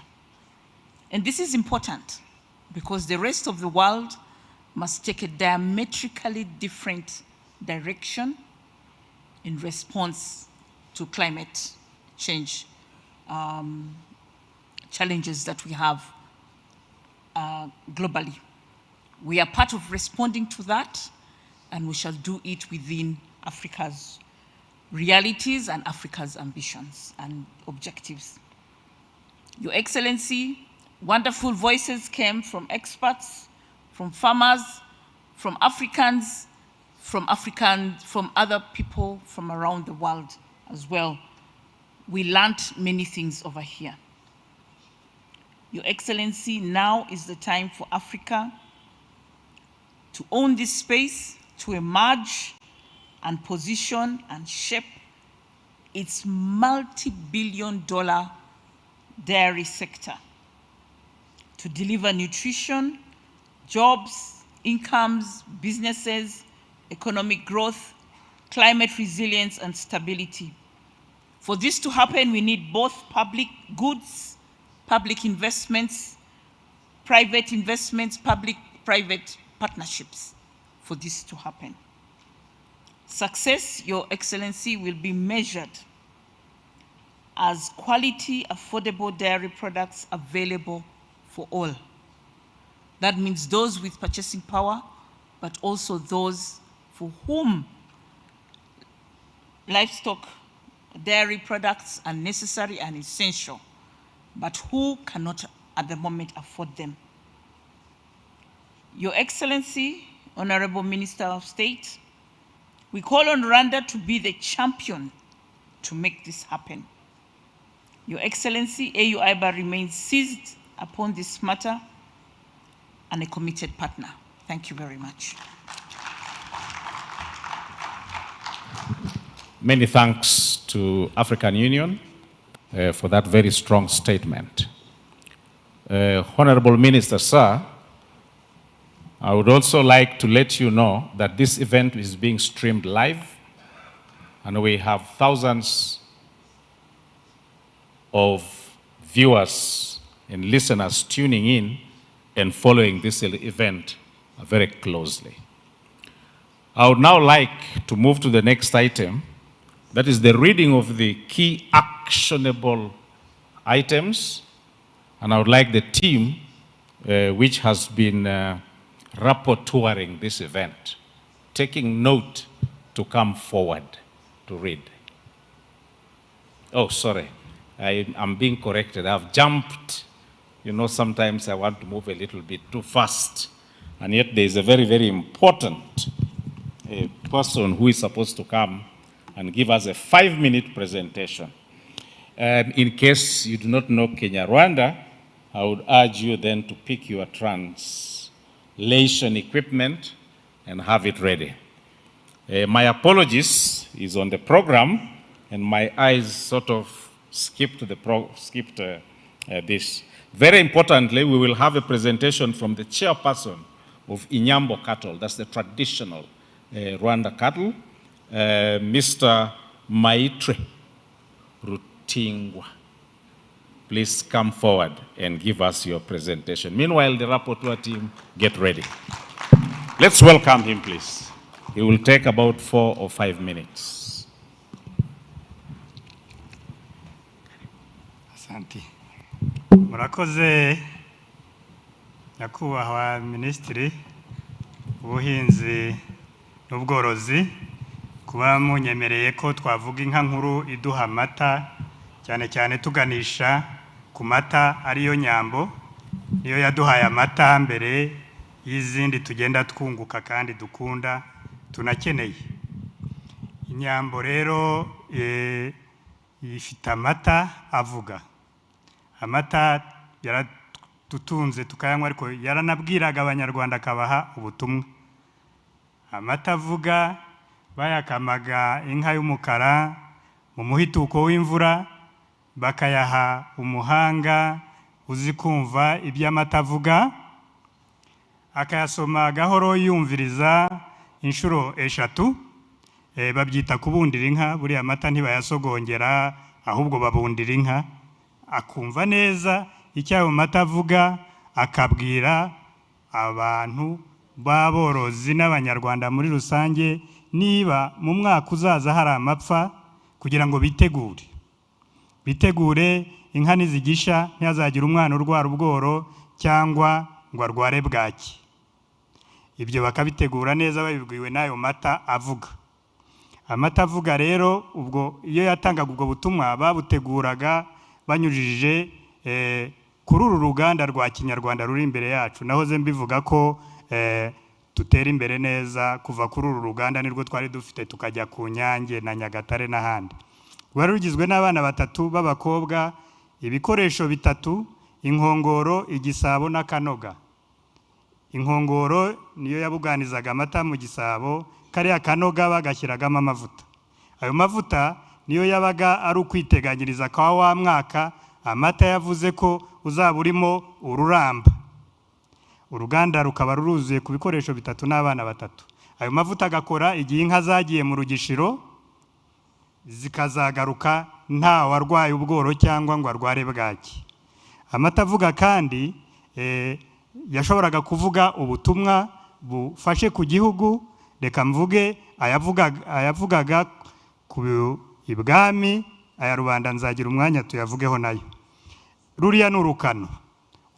And this is important because the rest of the world must take a diametrically different direction in response to climate change challenges that we have globally. We are part of responding to that, and we shall do it within Africa's realities and Africa's ambitions and objectives. Your Excellency, wonderful voices came from experts, from farmers, from Africans, from other people from around the world as well. We learned many things over here. Your Excellency, now is the time for Africa to own this space, to emerge and position and shape its multi-billion-dollar dairy sector to deliver nutrition, jobs, incomes, businesses, economic growth, climate resilience, and stability. For this to happen, we need both public goods, public investments, public-private partnerships for this to happen. Success, Your Excellency, will be measured as quality, affordable dairy products available for all. That means those with purchasing power, but also those for whom livestock dairy products are necessary and essential, but who cannot at the moment afford them. Your Excellency, Honorable Minister of State, we call on Rwanda to be the champion to make this happen. Your Excellency, AU IBA remains seized upon this matter and a committed partner. Thank you very much. Many thanks to African Union for that very strong statement. Honorable Minister, sir, I would also like to let you know that this event is being streamed live, and we have thousands of viewers and listeners tuning in and following this event very closely. I would now like to move to the next item, That is the reading of the key actionable items. And I would like the team, which has been rapporteuring this event, taking note to come forward to read. Oh, sorry. I'm being corrected. I've jumped. You know, sometimes I want to move a little bit too fast. And yet there is a very, very important person who is supposed to come and give us a 5-minute presentation. In case you do not know Kenya Rwanda, I would urge you then to pick your translation equipment and have it ready. My apologies is on the program, and my eyes sort of skipped this. Very importantly, we will have a presentation from the chairperson of Inyambo cattle, that's the traditional Rwanda cattle, Mr. Maitre Rutingwa. Please come forward and give us your presentation. Meanwhile, the rapporteur team, get ready. Let's welcome him, please. It will take about 4 or 5 minutes. Asante. Murakoze nyakubahwa Minisitiri w'Ubuhinzi n'Ubworozi kuba munyemereye ko twavuga inka nkuru iduha amata, cyane cyane tuganisha ku mata ariyo Nyambo, niyo yaduhaye amata mbere y'izindi tugenda twunguka kandi dukunda tunakeneye. Inyambo rero ifite amata avuga. Amata yaratutunze tukayanywa, ariko yaranabwiraga Abanyarwanda akabaha ubutumwa. Amata avuga bayakamaga inka y'umukara mu muhituko w'imvura, bakayaha umuhanga uzi kumva iby'amata avuga, akayasoma gahoro yumviriza inshuro 3. Babyita kubundira inka. Buriya amata ntibayasogongera, ahubwo babundira inka, akumva neza icyo ayo mata avuga, akabwira abantu b'aborozi n'Abanyarwanda muri rusange niba mu mwaka uzaza hari amapfa, kugira ngo bitegure inka nizigisha ntihazagira umwana urwara ubworo cyangwa ngo arware bwaki. Ibyo bakabitegura neza babibwiwe n'ayo mata avuga. Amata avuga rero, ubwo iyo yatangaga ubwo butumwa babuteguraga banyujije kuri uru ruganda rwa Kinyarwanda ruri imbere yacu. Nahoze mbivuga ko tutera imbere neza kuva kuri uru ruganda nirwo twari dufite tukajya ku Nyange na Nyagatare n'ahandi. Rwari rugizwe n'abana 3 b'abakobwa, ibikoresho 3, inkongoro, igisabo n'akanoga. Inkongoro niyo yabuganizaga amata mu gisabo, kariya kanoga bagashyiragamo amavuta. Ayo mavuta niyo yabaga ari ukwiteganyiriza kwa wa mwaka amata yavuze ko uzaba urimo ururamba. Uruganda rukaba ruruzuye ku bikoresho 3 n'abana 3. Ayo mavuta agakora igihe inka zagiye mu rugishiro zikazagaruka nta warwaye ubworo cyangwa ngo arware bwaki. Amata avuga kandi yashoboraga kuvuga ubutumwa bufashe ku gihugu. Reka mvuge ayavugaga ku ibwami, aya rubanda nzagira umwanya tuyavugeho nayo. Ruriya ni urukano.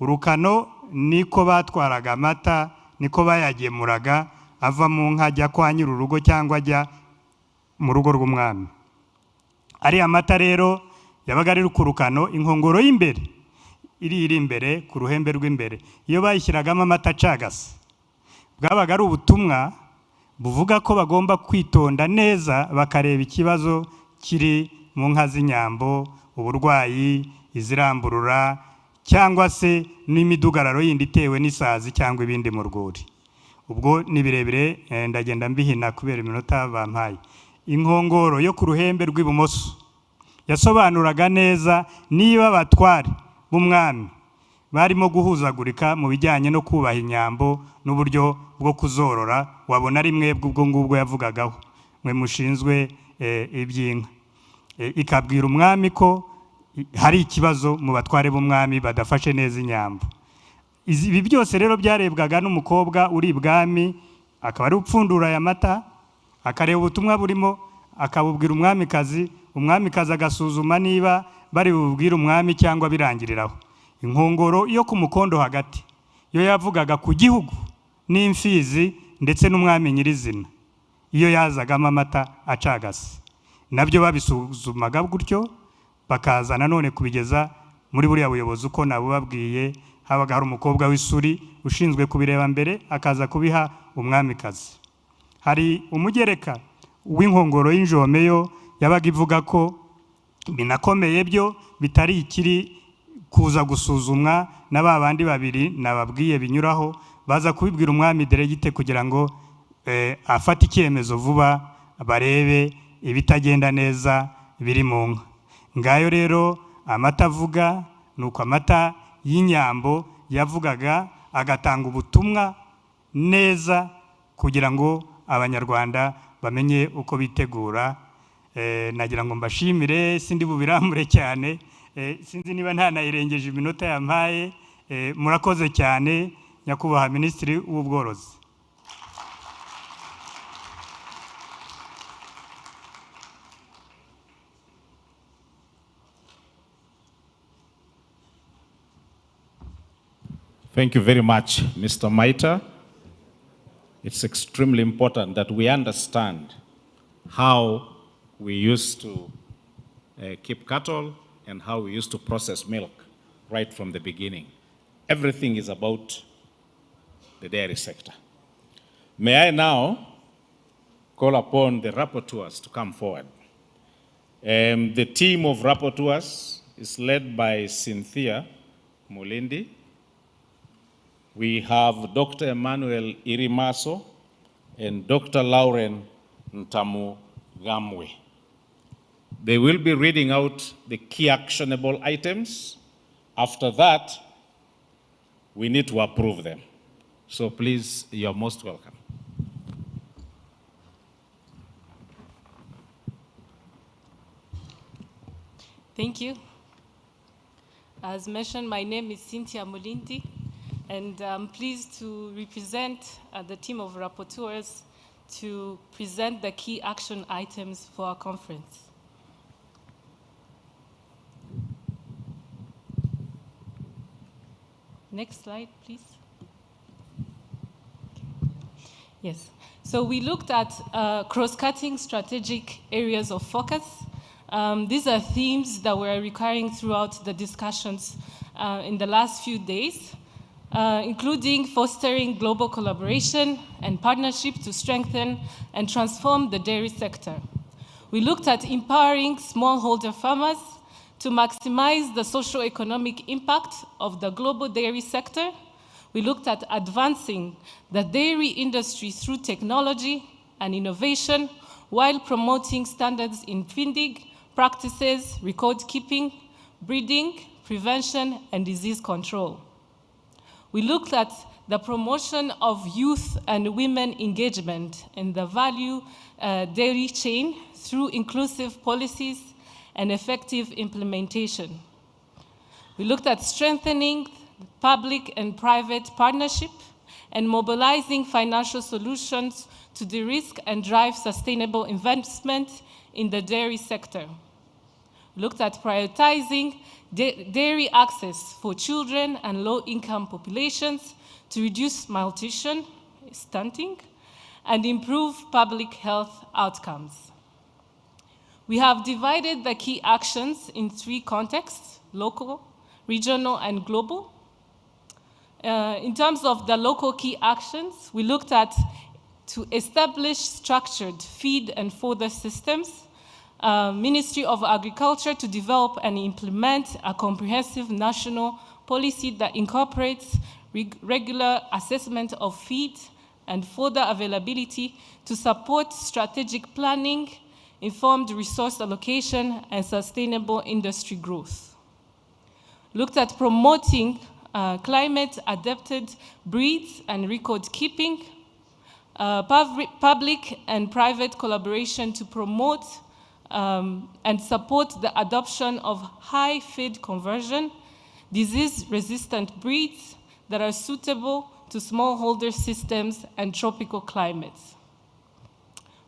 Urukano niko batwaraga amata, niko bayagemuraga ava mu nka ajya kwa nyir'urugo cyangwa ajya mu rugo rw'umwami. Ari amata rero yabaga ari ku rukano, inkongoro y'imbere iri imbere ku ruhembe rw'imbere, iyo bayishyiragamo amata acagase, bwabaga ari ubutumwa buvuga ko bagomba kwitonda neza bakareba ikibazo kiri mu nka z'Inyambo, uburwayi, iziramburura, cyangwa se n'imidugararo yindi itewe n'isazi cyangwa ibindi mu rwuri. Ubwo ni birebire ndagenda mbihina kubera iminota bampaye. Inkongoro yo ku ruhembe rw'ibumoso yasobanuraga neza niba abatware b'umwami barimo guhuzagurika mu bijyanye no kubaha Inyambo n'uburyo bwo kuzorora. Wabona ari mwebwe ubwo ngubwo yavugagaho, mwe mushinzwe iby'inka. Ikabwira umwami ko hari ikibazo mu batware b'umwami badafashe neza Inyambo. Ibi byose rero byarebwaga n'umukobwa uri ibwami, akaba ari upfundura aya mata, akareba ubutumwa burimo, akabubwira umwamikazi, umwamikazi agasuzuma niba bari bubwire umwami cyangwa birangiriraho. Inkongoro yo ku mukondo hagati yo yavugaga ku gihugu n'imfizi ndetse n'umwami nyirizina, iyo yazagamo amata acagase. Nabyo babisuzumaga gutyo bakaza nanone kubigeza muri buriya buyobozi uko nabubabwiye. Habaga hari umukobwa w'isuri ushinzwe kubireba mbere akaza kubiha umwamikazi. Hari umugereka w'inkongoro y'injome yo yabaga ivuga ko binakomeye byo bitari ikiri kuza gusuzumwa na ba bandi babiri nababwiye binyuraho, baza kubibwira umwami deregite kugira ngo afate icyemezo vuba, barebe ibitagenda neza biri mu nka. Ngayo rero amata avuga nuko amata y'inyambo yavugaga, agatanga ubutumwa neza kugira ngo abanyarwanda bamenye uko bitegura. Nagira ngo mbashimire, sindi bubirambure cyane, sinzi niba ntanayirengeje iminota yampaye. Murakoze cyane nyakubahwa Minisitiri w'Ubworozi. Thank you very much, Mr. Maita. It's extremely important that we understand how we used to keep cattle and how we used to process milk right from the beginning. Everything is about the dairy sector. May I now call upon the rapporteurs to come forward. The team of rapporteurs is led by Cynthia Mulindi. We have Dr. Emmanuel Irimaso and Dr. Lauren Ntamu Gamwe. They will be reading out the key actionable items. After that, we need to approve them. So please, you're most welcome. Thank you. As mentioned, my name is Cynthia Mulindi, and I'm pleased to represent the team of rapporteurs to present the key action items for our conference. Next slide, please. Yes, so we looked at cross-cutting strategic areas of focus. These are themes that were recurring throughout the discussions in the last few days, including fostering global collaboration and partnership to strengthen and transform the dairy sector. We looked at empowering smallholder farmers to maximize the socio-economic impact of the global dairy sector. We looked at advancing the dairy industry through technology and innovation while promoting standards in feeding practices, record keeping, breeding, prevention, and disease control. We looked at the promotion of youth and women engagement in the value dairy chain through inclusive policies and effective implementation. We looked at strengthening public and private partnership and mobilizing financial solutions to de-risk and drive sustainable investment in the dairy sector. We looked at prioritizing dairy access for children and low-income populations to reduce malnutrition, stunting, and improve public health outcomes. We have divided the key actions in three contexts: local, regional, and global. In terms of the local key actions, we looked at to establish structured feed and fodder systems, Ministry of Agriculture to develop and implement a comprehensive national policy that incorporates regular assessment of feed and fodder availability to support strategic planning, informed resource allocation, and sustainable industry growth. Looked at promoting climate-adapted breeds and record keeping, public and private collaboration to promote and support the adoption of high feed conversion, disease-resistant breeds that are suitable to smallholder systems and tropical climates.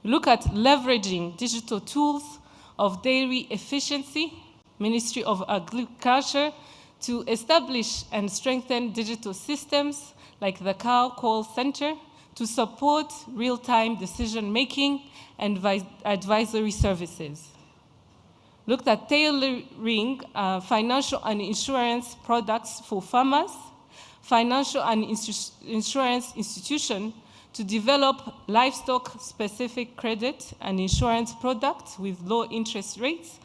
We look at leveraging digital tools of dairy efficiency, Ministry of Agriculture, to establish and strengthen digital systems like the Cow Call Center to support real-time decision-making and advisory services. Looked at tailoring financial and insurance products for farmers, financial and insurance institutions to develop livestock-specific credit and insurance products with low interest rates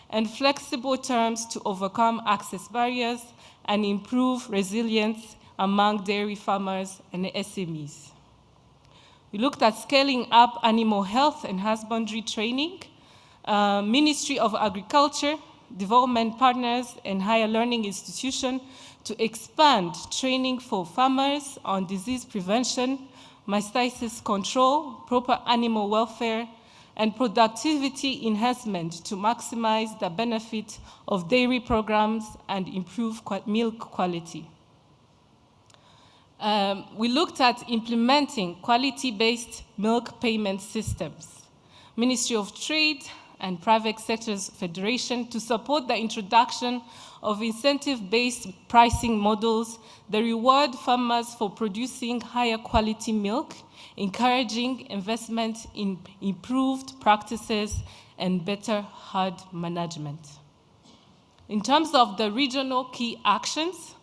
and flexible terms to overcome access barriers and improve resilience among dairy farmers and SMEs. We looked at scaling up animal health and husbandry training, Ministry of Agriculture, development partners, and higher learning institutions to expand training for farmers on disease prevention, mastitis control, proper animal welfare, and productivity enhancement to maximize the benefit of dairy programs and improve milk quality. We looked at implementing quality-based milk payment systems, Ministry of Trade and Private Sectors Federation to support the introduction of incentive-based pricing models that reward farmers for producing higher quality milk, encouraging investment in improved practices and better herd management. In terms of the regional key actions,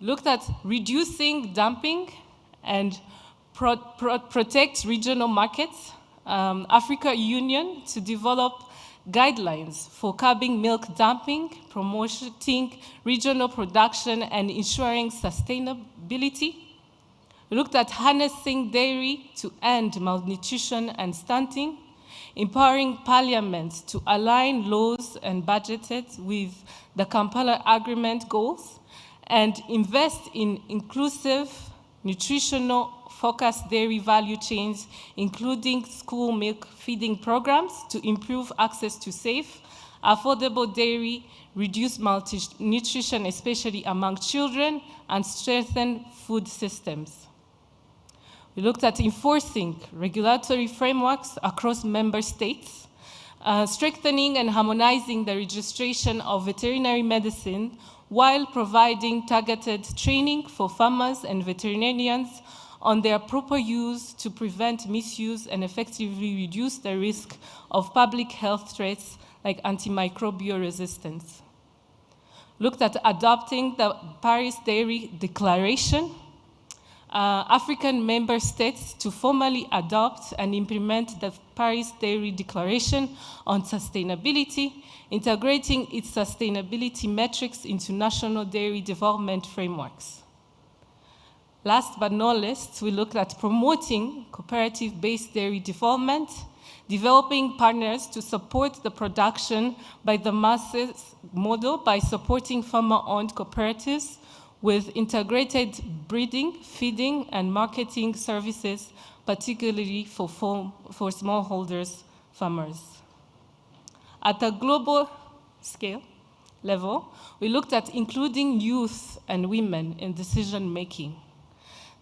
looked at reducing dumping and protect regional markets, Africa Union to develop guidelines for curbing milk dumping, promoting regional production and ensuring sustainability. We looked at harnessing dairy to end malnutrition and stunting, empowering parliament to align laws and budgets with the Kampala Agreement goals, and invest in inclusive, nutritional focused dairy value chains, including school milk feeding programs to improve access to safe, affordable dairy, reduce malnutrition, especially among children, and strengthen food systems. We looked at enforcing regulatory frameworks across member states, strengthening and harmonizing the registration of veterinary medicine while providing targeted training for farmers and veterinarians on their proper use to prevent misuse and effectively reduce the risk of public health threats like antimicrobial resistance. Looked at adopting the Paris Dairy Declaration, African member states to formally adopt and implement the Paris Dairy Declaration on sustainability, integrating its sustainability metrics into national dairy development frameworks. Last but not least, we looked at promoting cooperative-based dairy development, developing partners to support the production by the masses model by supporting farmer-owned cooperatives with integrated breeding, feeding, and marketing services, particularly for smallholders farmers. At a global scale level, we looked at including youth and women in decision-making.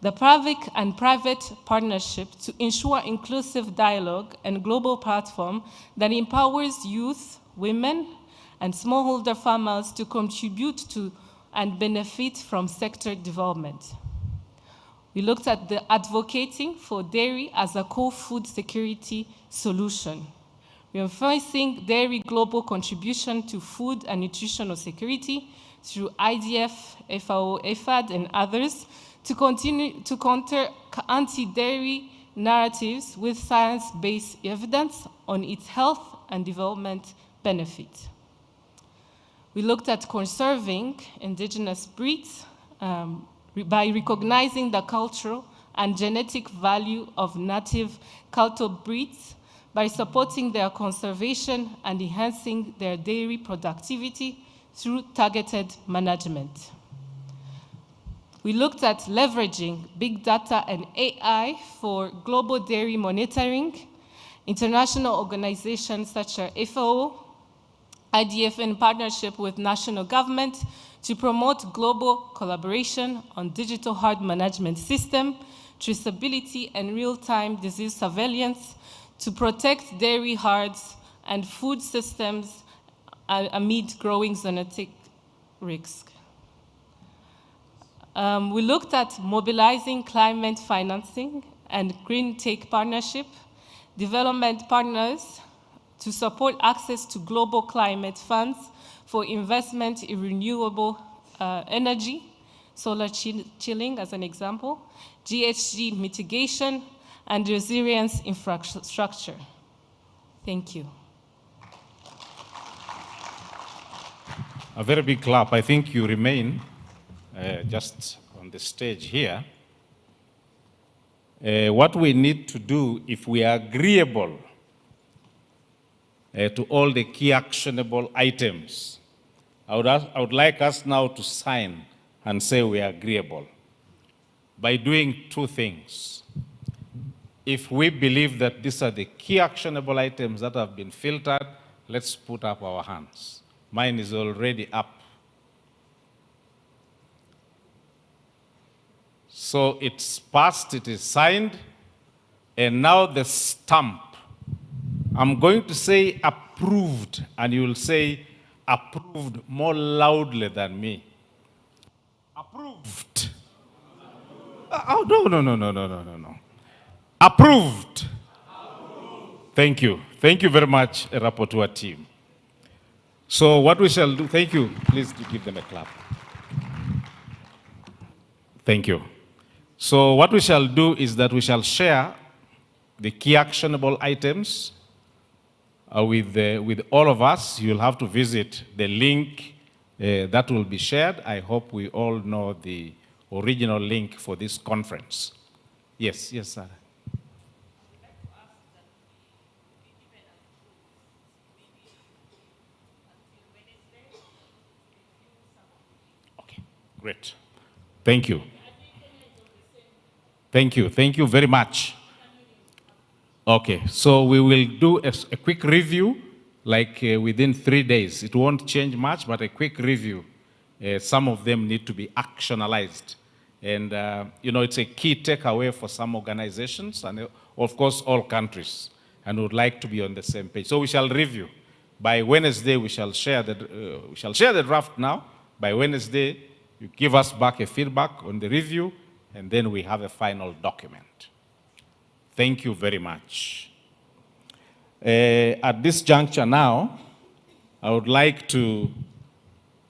The private partnership to ensure inclusive dialogue and global platform that empowers youth, women, and smallholder farmers to contribute to and benefit from sector development. We looked at the advocating for dairy as a core food security solution, reinforcing dairy global contribution to food and nutritional security through IDF, FAO, FAD, and others, to continue to counter anti-dairy narratives with science-based evidence on its health and development benefit. We looked at conserving indigenous breeds by recognizing the cultural and genetic value of native cattle breeds by supporting their conservation and enhancing their dairy productivity through targeted management. We looked at leveraging big data and AI for global dairy monitoring, international organizations such as FAO, IDF in partnership with national government to promote global collaboration on digital herd management system, traceability, and real-time disease surveillance to protect dairy herds and food systems amid growing zoonotic risk. We looked at mobilizing climate financing and green tech partnership, development partners to support access to global climate funds for investment in renewable energy, solar chilling as an example, GHG mitigation, and resilience infrastructure. Thank you. A very big clap. I think you remain just on the stage here. What we need to do, if we are agreeable to all the key actionable items, I would like us now to sign and say we are agreeable by doing two things. If we believe that these are the key actionable items that have been filtered, let's put up our hands. Mine is already up. So it's passed, it is signed, and now the stamp. I'm going to say approved, and you will say approved more loudly than me. Approved. Oh, no. Approved. Thank you. Thank you very much, Rapporteur team. So what we shall do, thank you. Please give them a clap. Thank you. So what we shall do is that we shall share the key actionable items with all of us. You'll have to visit the link that will be shared. I hope we all know the original link for this conference. Yes, sir. Okay, great. Thank you. Thank you very much. Okay, so we will do a quick review, like within 3 days. It won't change much, but a quick review. Some of them need to be actionalized. And, it's a key takeaway for some organizations and, of course, all countries. And would like to be on the same page. So we shall review. By Wednesday, we shall share the draft now. By Wednesday, you give us back a feedback on the review, and then we have a final document. Thank you very much. At this juncture now, I would like to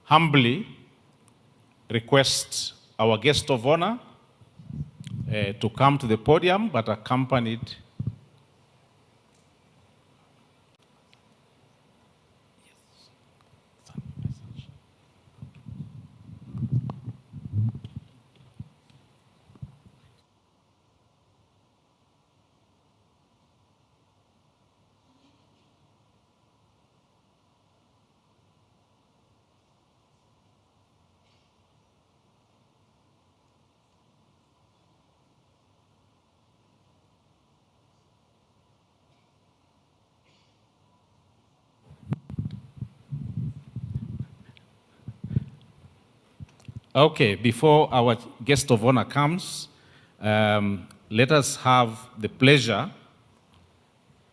humbly request our guest of honor to come to the podium, but accompanied Okay, before our guest of honor comes, let us have the pleasure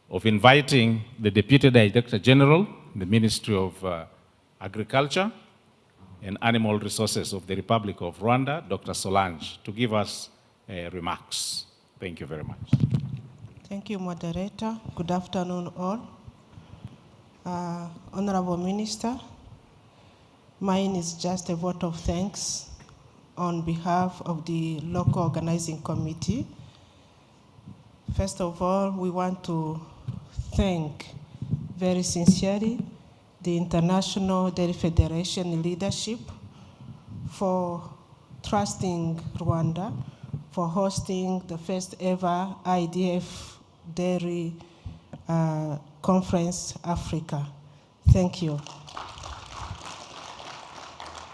of inviting the Deputy Director General, the Ministry of Agriculture and Animal Resources of the Republic of Rwanda, Dr. Solange, to give us remarks. Thank you very much. Thank you, Moderator. Good afternoon, all. Honorable Minister, mine is just a vote of thanks on behalf of the local organizing committee. First of all, we want to thank very sincerely the International Dairy Federation leadership for trusting Rwanda, for hosting the first ever IDF Dairy Conference Africa. Thank you.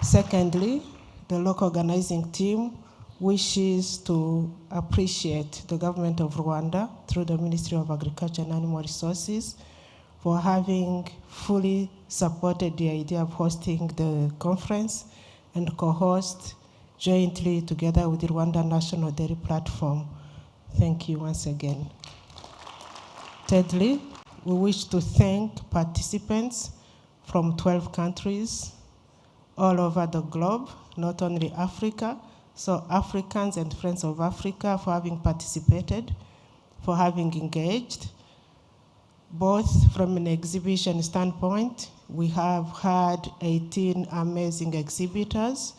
Secondly, the local organizing team wishes to appreciate the government of Rwanda through the Ministry of Agriculture and Animal Resources for having fully supported the idea of hosting the conference and co-host jointly together with the Rwanda National Dairy Platform. Thank you once again. Thirdly, we wish to thank participants from 12 countries all over the globe, not only Africa. So Africans and Friends of Africa for having participated, for having engaged. Both from an exhibition standpoint, we have had 18 amazing exhibitors.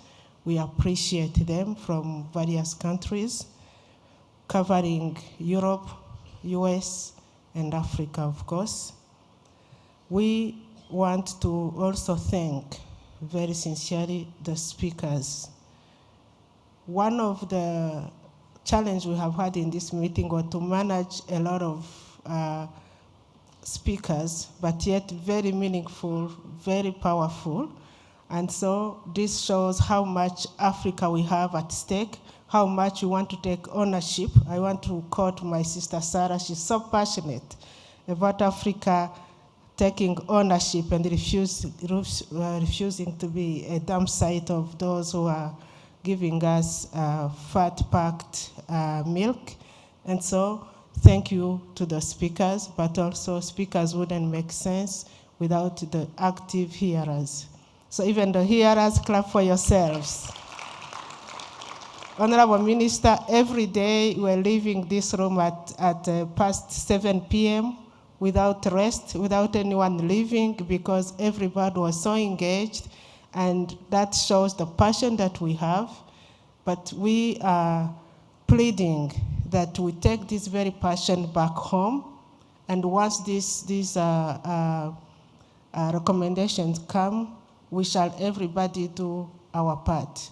We appreciate them from various countries, covering Europe, US, and Africa, of course. We want to also thank very sincerely the speakers. One of the challenges we have had in this meeting was to manage a lot of speakers, but yet very meaningful, very powerful. And so this shows how much Africa we have at stake, how much we want to take ownership. I want to quote my sister Sarah. She's so passionate about Africa taking ownership and refusing to be a dump site of those who are giving us fat-packed milk. And so thank you to the speakers, but also speakers wouldn't make sense without the active hearers. So even the hearers, clap for yourselves. Honorable Minister, every day we're leaving this room at past 7 p.m. without rest, without anyone leaving, because everybody was so engaged, and that shows the passion that we have. But we are pleading that we take this very passion back home, and once these recommendations come, we shall everybody do our part.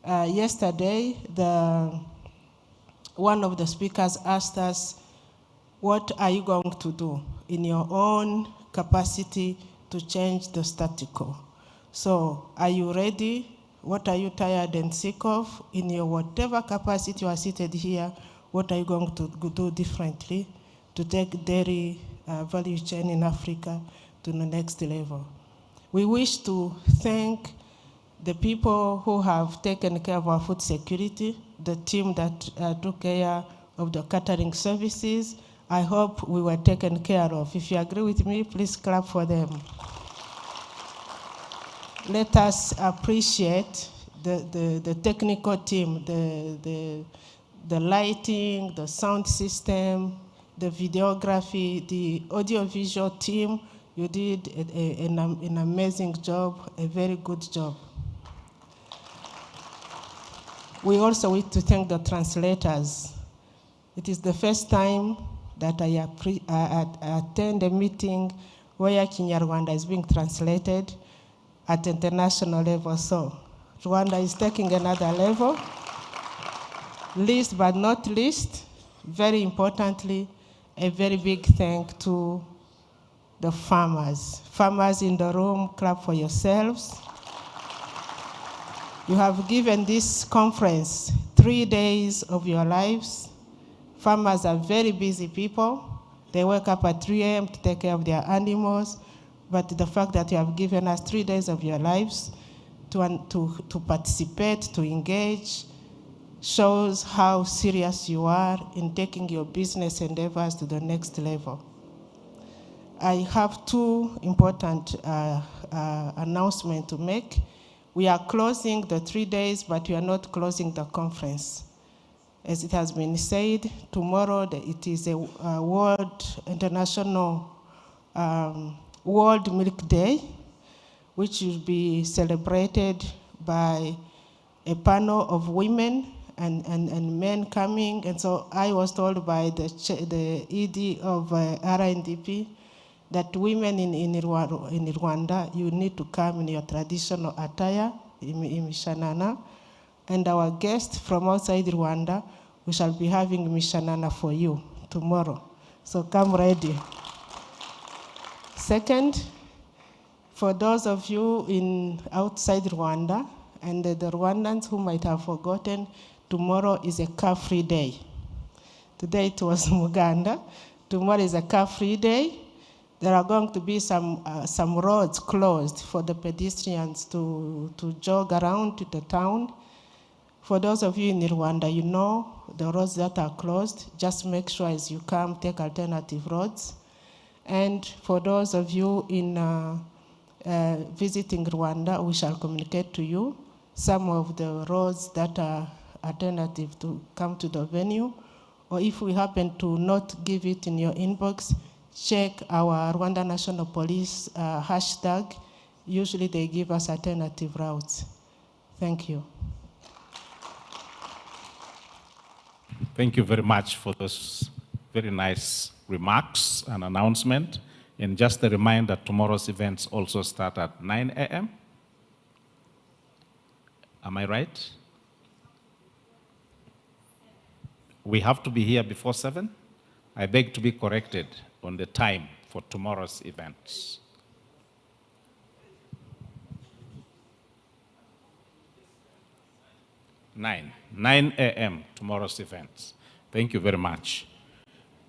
Yesterday, one of the speakers asked us, what are you going to do in your own capacity to change the status quo? So are you ready? What are you tired and sick of? In your whatever capacity you are seated here, what are you going to do differently to take dairy value chain in Africa to the next level? We wish to thank the people who have taken care of our food security, the team that took care of the catering services. I hope we were taken care of. If you agree with me, please clap for them. Let us appreciate the technical team, the lighting, the sound system, the videography, the audiovisual team. You did an amazing job, a very good job. We also wish to thank the translators. It is the first time that I attend a meeting where Kinyarwanda is being translated at international level. So Rwanda is taking another level. Least but not least, very importantly, a very big thank to the farmers. Farmers in the room, clap for yourselves. You have given this conference 3 days of your lives. Farmers are very busy people. They wake up at 3 a.m. to take care of their animals. But the fact that you have given us 3 days of your lives to participate, to engage, shows how serious you are in taking your business endeavors to the next level. I have two important announcements to make. We are closing the 3 days, but we are not closing the conference. As it has been said, tomorrow it is a World Milk Day, which will be celebrated by a panel of women and men coming. And so I was told by the ED of RNDP that women in Rwanda, you need to come in your traditional attire, imishanana. And our guest from outside Rwanda, we shall be having mishanana for you tomorrow. So come ready. Second, for those of you outside Rwanda, and the Rwandans who might have forgotten, tomorrow is a car-free day. Today it was Muganda. Tomorrow is a car-free day. There are going to be some roads closed for the pedestrians to jog around to the town. For those of you in Rwanda, you know the roads that are closed. Just make sure as you come, take alternative roads. And for those of you in visiting Rwanda, we shall communicate to you some of the roads that are alternative to come to the venue. Or if we happen to not give it in your inbox, check our Rwanda National Police hashtag. Usually they give us alternative routes. Thank you. Thank you very much for those very nice remarks and announcement. And just a reminder, tomorrow's events also start at 9 a.m. Am I right? We have to be here before 7? I beg to be corrected on the time for tomorrow's events. 9 a.m. tomorrow's events. Thank you very much.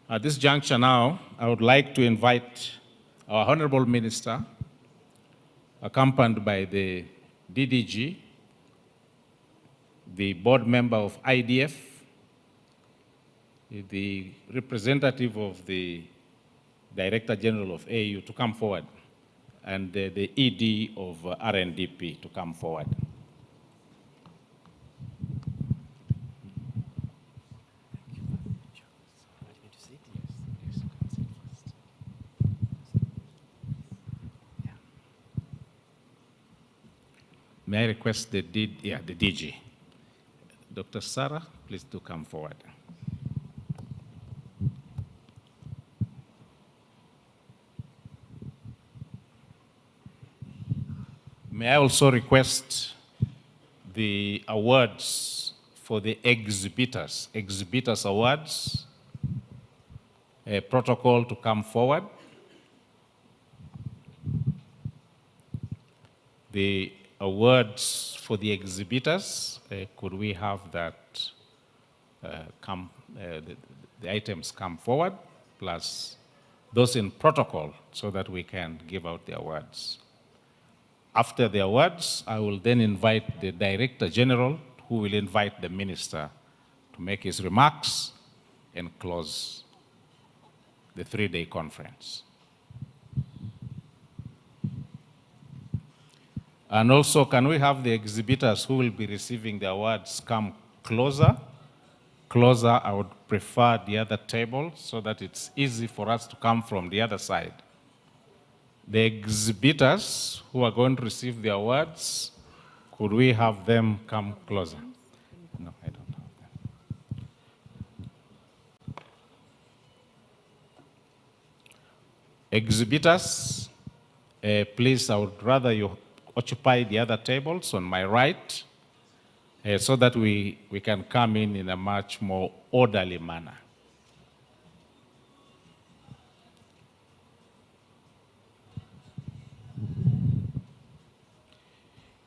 At this juncture now, I would like to invite our Honorable Minister, accompanied by the DDG, the board member of IDF, the representative of the Director General of AU to come forward, and the ED of RNDP to come forward. May I request the DG. Dr. Sarah, please do come forward. May I also request the awards for the exhibitors awards, a protocol to come forward. The awards for the exhibitors, could we have that the items come forward, plus those in protocol, so that we can give out the awards. After the awards, I will then invite the Director General, who will invite the Minister to make his remarks and close the 3-day conference. And also, can we have the exhibitors who will be receiving the awards come closer? Closer, I would prefer the other table so that it's easy for us to come from the other side. The exhibitors who are going to receive the awards, could we have them come closer? No, I don't have them. Exhibitors, please, I would rather you occupy the other tables on my right, so that we can come in a much more orderly manner.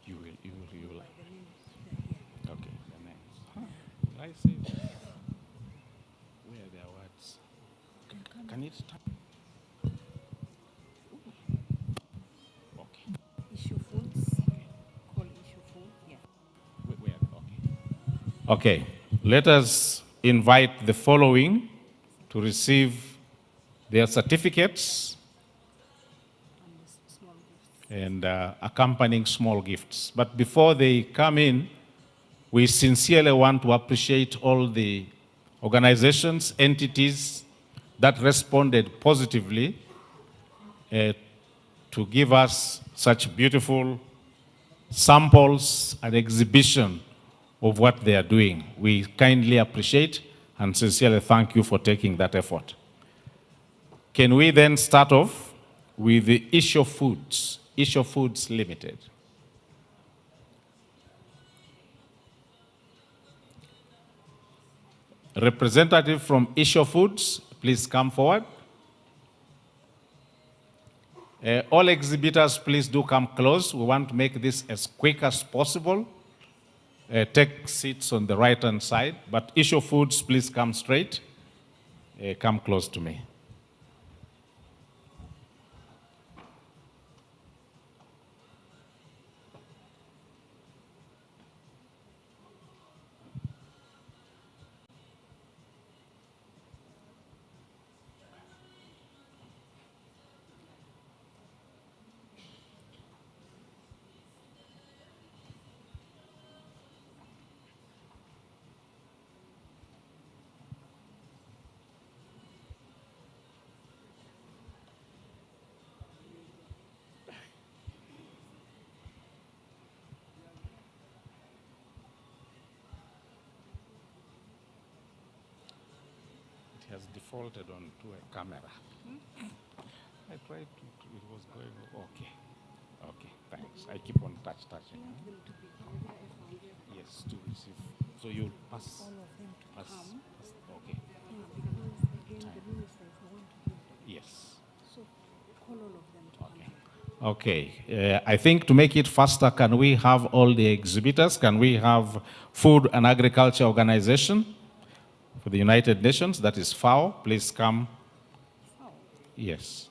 You will. Okay, the names. Huh. I see. Where are the awards? Can it start? Okay, let us invite the following to receive their certificates and accompanying small gifts. But before they come in, we sincerely want to appreciate all the organizations, entities that responded positively to give us such beautiful samples and exhibition of what they are doing. We kindly appreciate and sincerely thank you for taking that effort. Can we then start off with the Isho Foods Limited. Representative from Isho Foods, please come forward. All exhibitors, please do come close. We want to make this as quick as possible. Take seats on the right-hand side, but Isho Foods, please come straight. Come close to me. has defaulted onto a camera. I tried to, it was going, okay. Okay, thanks. I keep on touching. Yes, to receive. So you'll pass. Pass. Okay. Yes. Okay. I think to make it faster, can we have all the exhibitors? Can we have Food and Agriculture Organization for the United Nations? That is FAO. Please come. Yes.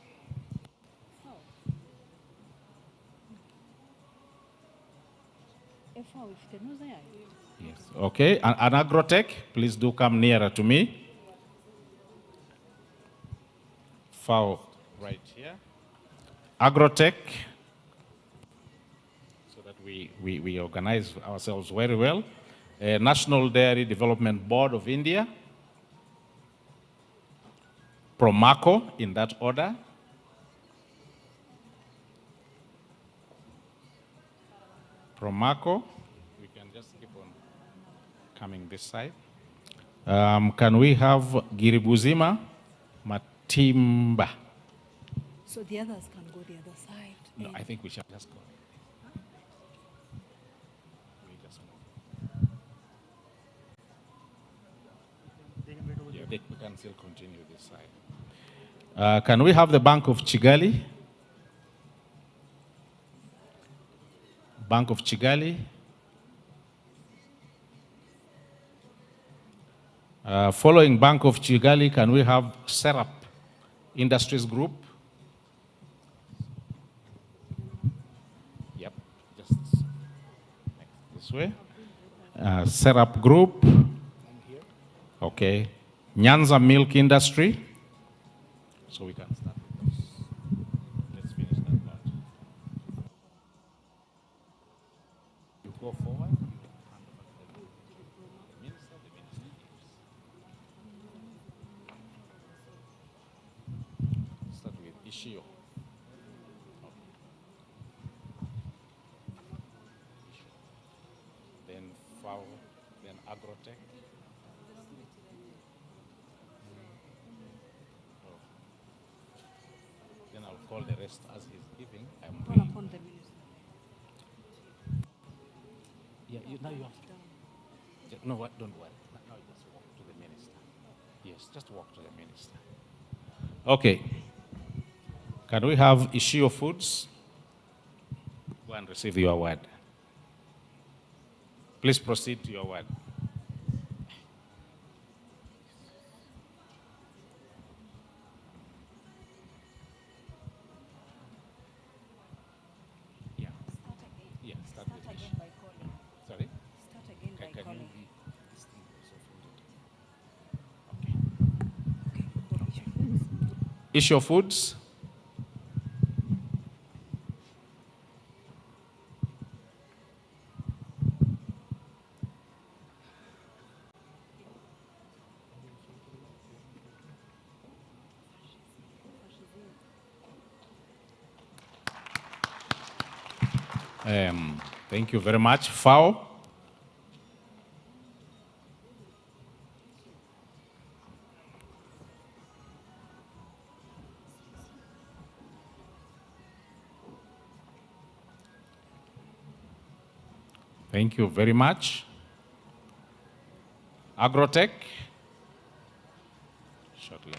Yes. Okay. An agrotech, please do come nearer to me. FAO, right here. Agrotech, so that we organize ourselves very well. National Dairy Development Board of India. Promaco, in that order. Promaco. We can just keep on coming this side. Can we have Giribuzima Matimba? So the others can go the other side. No, I think we shall just go. We just move. Yeah, we can still continue this side. Can we have the Bank of Kigali? Bank of Kigali. Following Bank of Kigali, can we have Serap Industries Group? Yep, just this way. Serap Group. Okay. Nyanza Milk Industry. So we can start with those. Let's finish that part. You go forward. Start with Ishio. Then FAO, then Agrotech. Then I'll call the rest as he's giving. Call upon the minister. Yeah, now you have to. No, what? Don't worry. Now you just walk to the minister. Yes, just walk to the minister. Okay. Can we have Ishio Foods? Go and receive your award. Please proceed to your award. Yeah. Yeah, start with again Ishio. by calling. Sorry? Start again by Can calling. you this thing also folded? Okay. Ishio Foods. Thank you very much. FAO. Thank you very much. Agrotech. Shortly.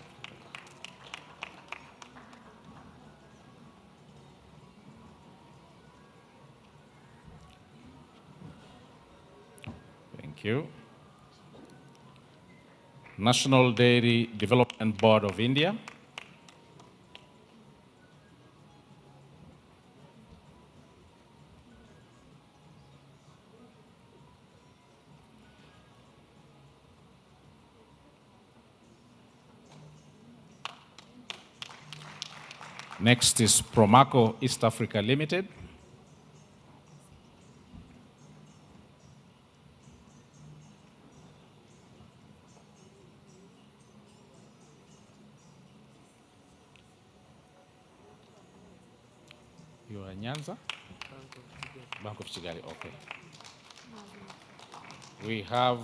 Thank you. National Dairy Development Board of India. Next is Promaco East Africa Limited. You are Nyanza? Bank of Kigali, okay. We have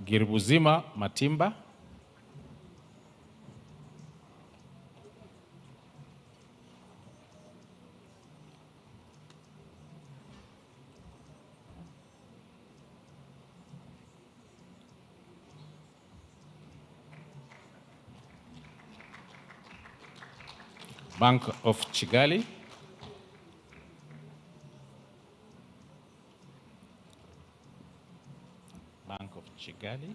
Giribuzima Matimba. Bank of Kigali. Bank of Kigali.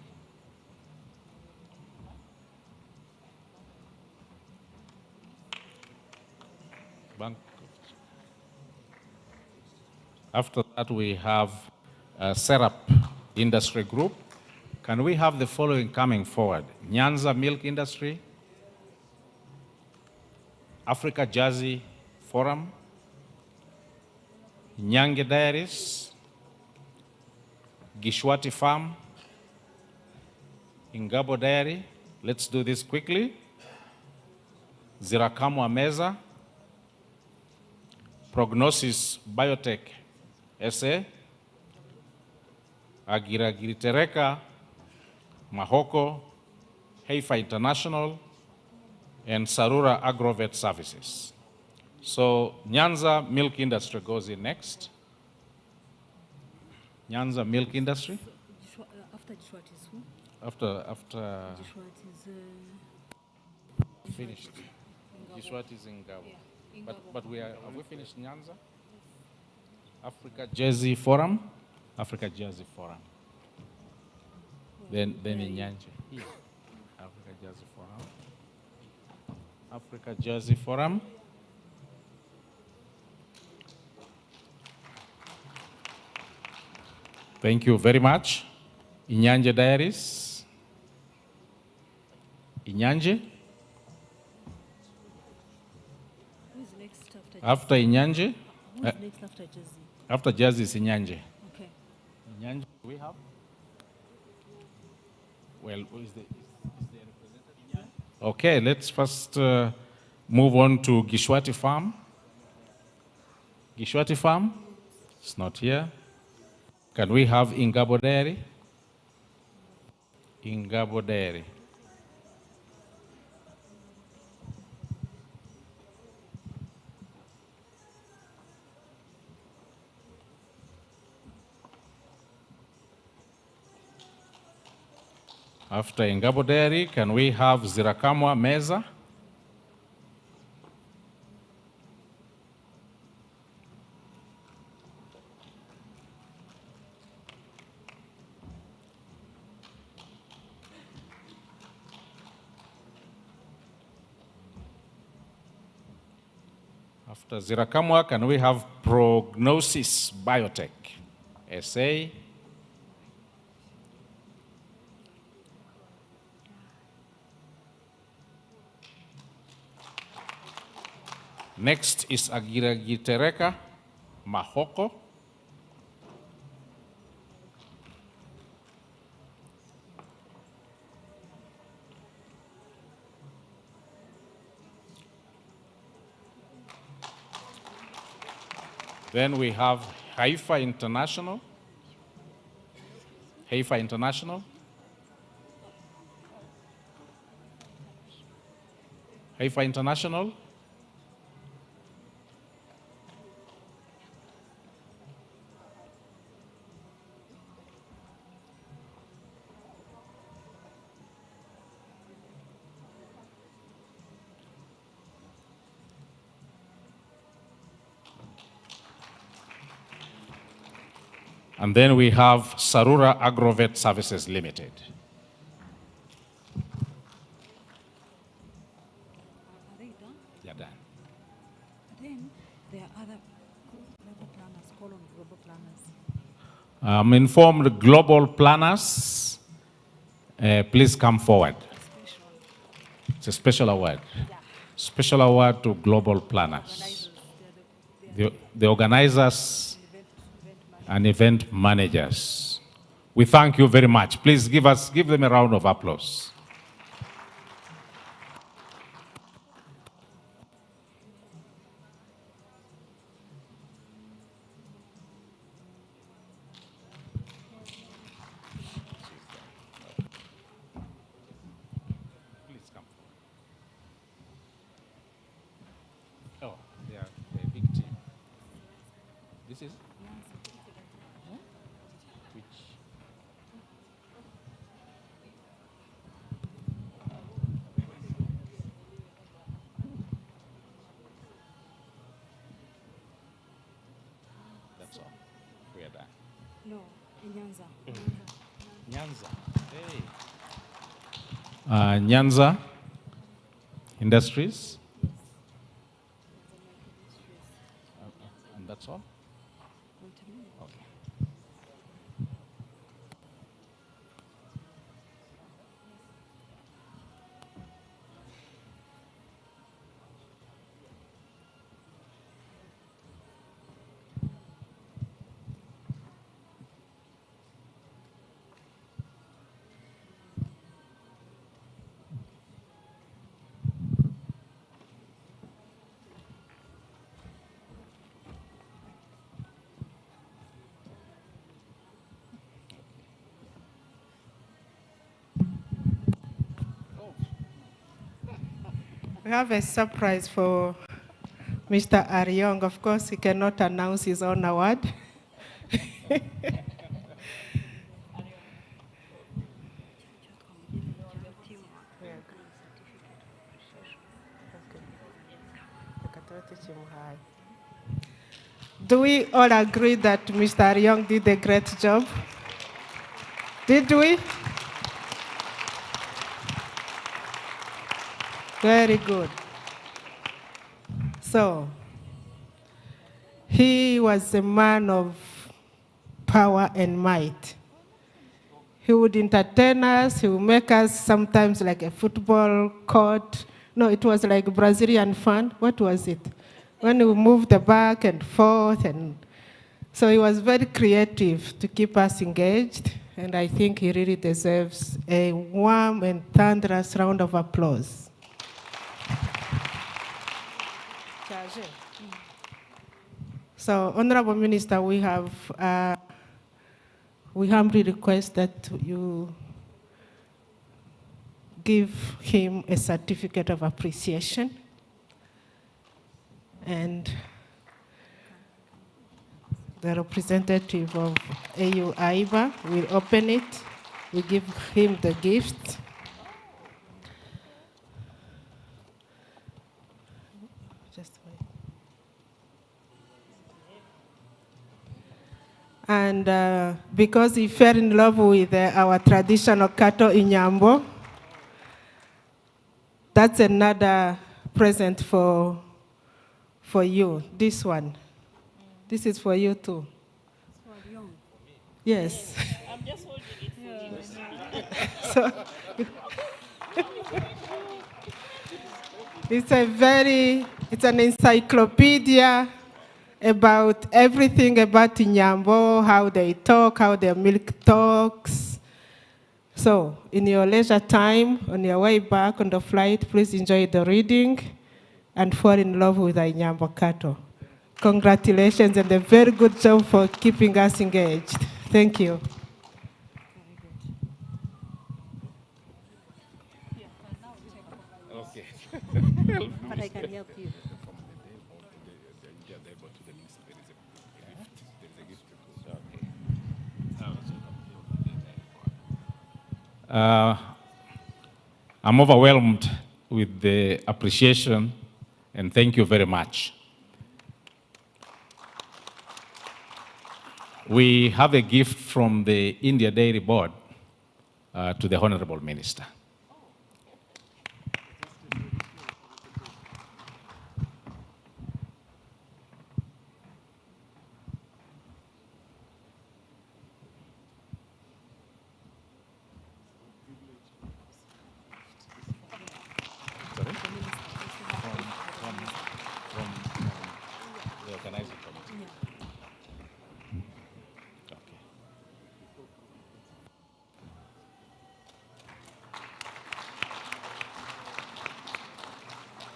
Bank. After that, we have Serap Industry Group. Can we have the following coming forward? Nyanza Milk Industry, Africa Jersey Forum, Nyange Dairies, Gishwati Farm, Ingabo Dairy. Let's do this quickly. Zirakamwa Meza, Prognosis Biotech SA, Agiragiritereka, Mahoko, Heifa International, and Sarura Agrovet Services. So Nyanza Milk Industry goes in next. Nyanza Milk Industry. After Gishwati is who? After Gishwati is finished. Gishwati is in Gabo. Yeah, But have we finished Nyanza? Africa Jersey Forum. Africa Jersey Forum. Then in Nyanje. Here. Africa Jersey Forum. Africa Jersey Forum. Thank you very much. Inyanje Dairies. Inyanje. Who's next After Inyanje. Who's next after Jersey? After Jersey is Inyanje. Okay. Inyanje we have? Well, who is the representative? Okay, let's first move on to Gishwati Farm. Gishwati Farm? It's not here. Can we have Ingabo Dairy? Ingabo Dairy. After Ingabo Dairy, can we have Zirakamwa Meza? After Zirakamwa, can we have Prognosis Biotech SA? Next is Agiragitereka Mahoko. Then we have Haifa International. Haifa International. Haifa International. And then we have Sarura Agrovet Services Limited. Are they done? Yeah, done. Then there are other global planners, global planners. I'm informed global planners, please come forward. It's a special award. Special award to global planners. The organizers and event managers. We thank you very much. Please give them a round of applause. Please come forward. Oh, they are a big team. This is? Which? No, in Nyanza. Nyanza. Hey. Nyanza Industries. And that's all? Okay. We have a surprise for Mr. Aryong. Of course, he cannot announce his own award. Do we all agree that Mr. Aryong did a great job? Did we? Very good. So, he was a man of power and might. He would entertain us, he would make us sometimes like a football court. No, it was like Brazilian fun. What was it? When we moved the back and forth. And so he was very creative to keep us engaged. And I think he really deserves a warm and thunderous round of applause. So, Honorable Minister, we humbly request that you give him a certificate of appreciation. And the representative of AU AIBA will open it. We give him the gift. Just wait. And because he fell in love with our traditional cattle in Nyambo, that's another present for you. This one. This is for you too. Yes. I'm just holding it for you. So, it's an encyclopedia about everything about Nyambo, how they talk, how their milk talks. So, in your leisure time, on your way back on the flight, please enjoy the reading and fall in love with the Nyambo cattle. Congratulations and a very good job for keeping us engaged. Thank you. Okay. But I can help you. I'm overwhelmed with the appreciation, and thank you very much. We have a gift from the India Dairy Board to the Honorable Minister.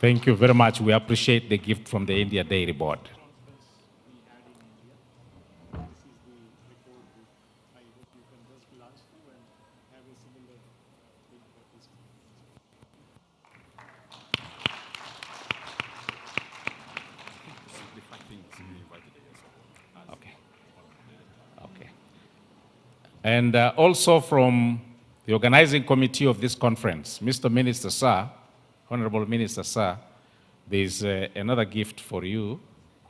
Thank you very much. We appreciate the gift from the India Dairy Board. Okay. Okay. And also from the organizing committee of this conference, Mr. Minister, sir, Honorable Minister, sir, there is another gift for you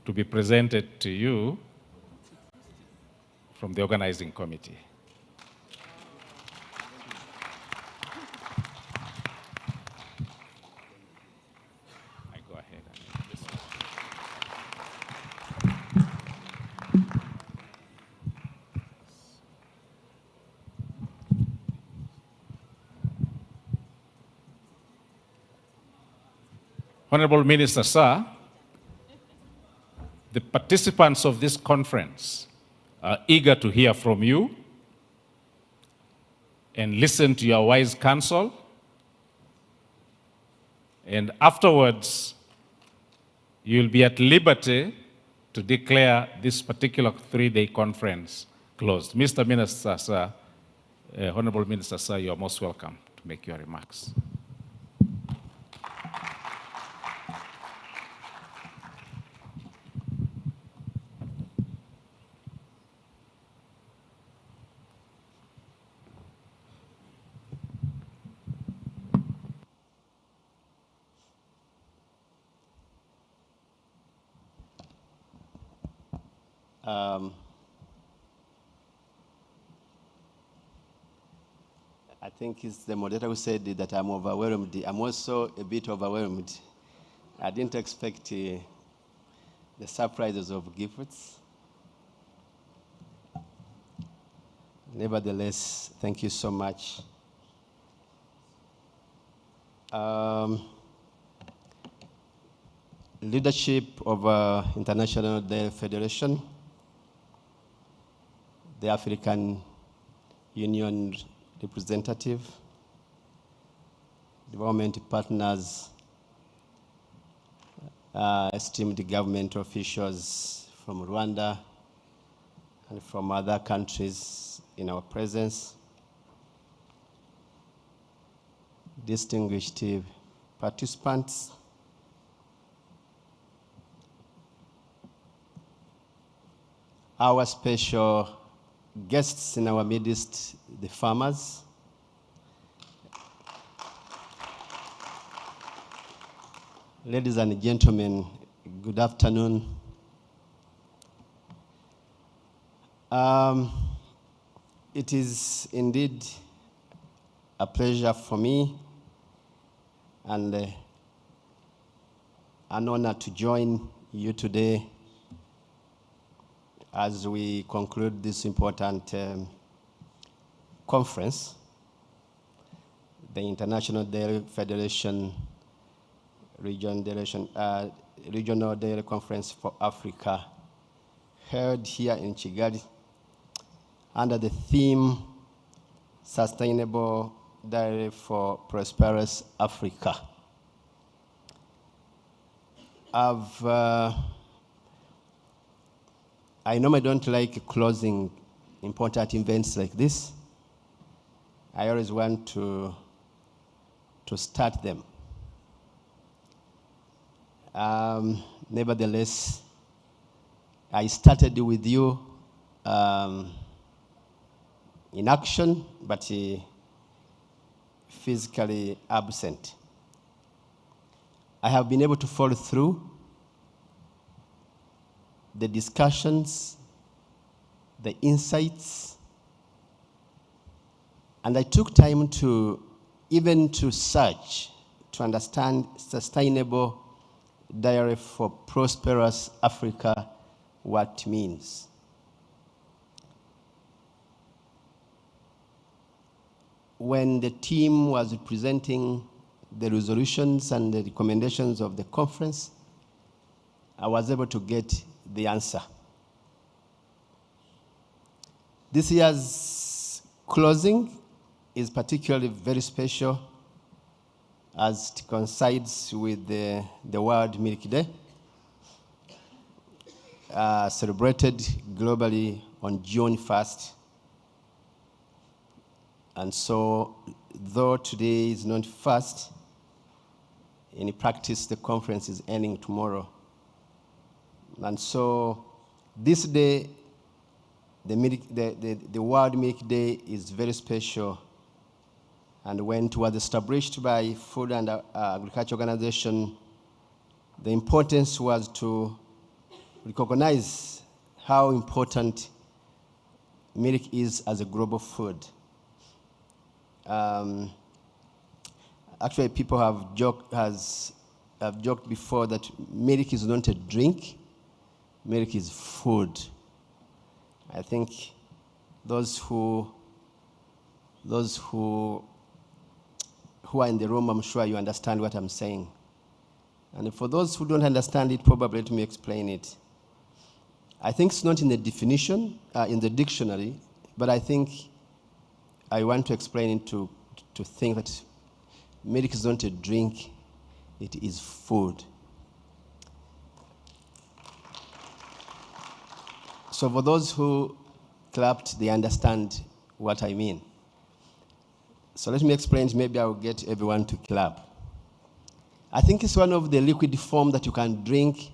to be presented to you from the organizing committee. I go ahead. Honorable Minister, sir, the participants of this conference are eager to hear from you and listen to your wise counsel. And afterwards, you'll be at liberty to declare this particular 3-day conference closed. Mr. Minister, sir, Honorable Minister, sir, you are most welcome to make your remarks. I think it's the moderator who said that I'm overwhelmed. I'm also a bit overwhelmed. I didn't expect the surprises of gifts. Nevertheless, thank you so much. Leadership of International Dairy Federation, the African Union representative, development partners, esteemed government officials from Rwanda and from other countries in our presence, distinguished participants, our special guests in our midst, the farmers, ladies and gentlemen, good afternoon. It is indeed a pleasure for me and an honor to join you today as we conclude this important conference, the International Dairy Federation Regional Dairy Conference for Africa, held here in Kigali under the theme Sustainable Dairy for Prosperous Africa. I normally don't like closing important events like this. I always want to start them. Nevertheless, I started with you in action, but physically absent. I have been able to follow through the discussions, the insights, and I took time to search, to understand sustainable dairy for prosperous Africa, what it means. When the team was presenting the resolutions and the recommendations of the conference, I was able to get the answer. This year's closing is particularly very special as it coincides with the World Milk Day, celebrated globally on June 1st. And so, though today is not first, in practice the conference is ending tomorrow. And so this day, the World Milk Day is very special. And when it was established by Food and Agriculture Organization, the importance was to recognize how important milk is as a global food. Actually, people have joked before that milk is not a drink, milk is food. I think those who are in the room, I'm sure you understand what I'm saying. And for those who don't understand it, probably let me explain it. I think it's not in the definition, in the dictionary, but I think I want to explain it to think that milk is not a drink, it is food. So for those who clapped, they understand what I mean. So let me explain, maybe I'll get everyone to clap. I think it's one of the liquid form that you can drink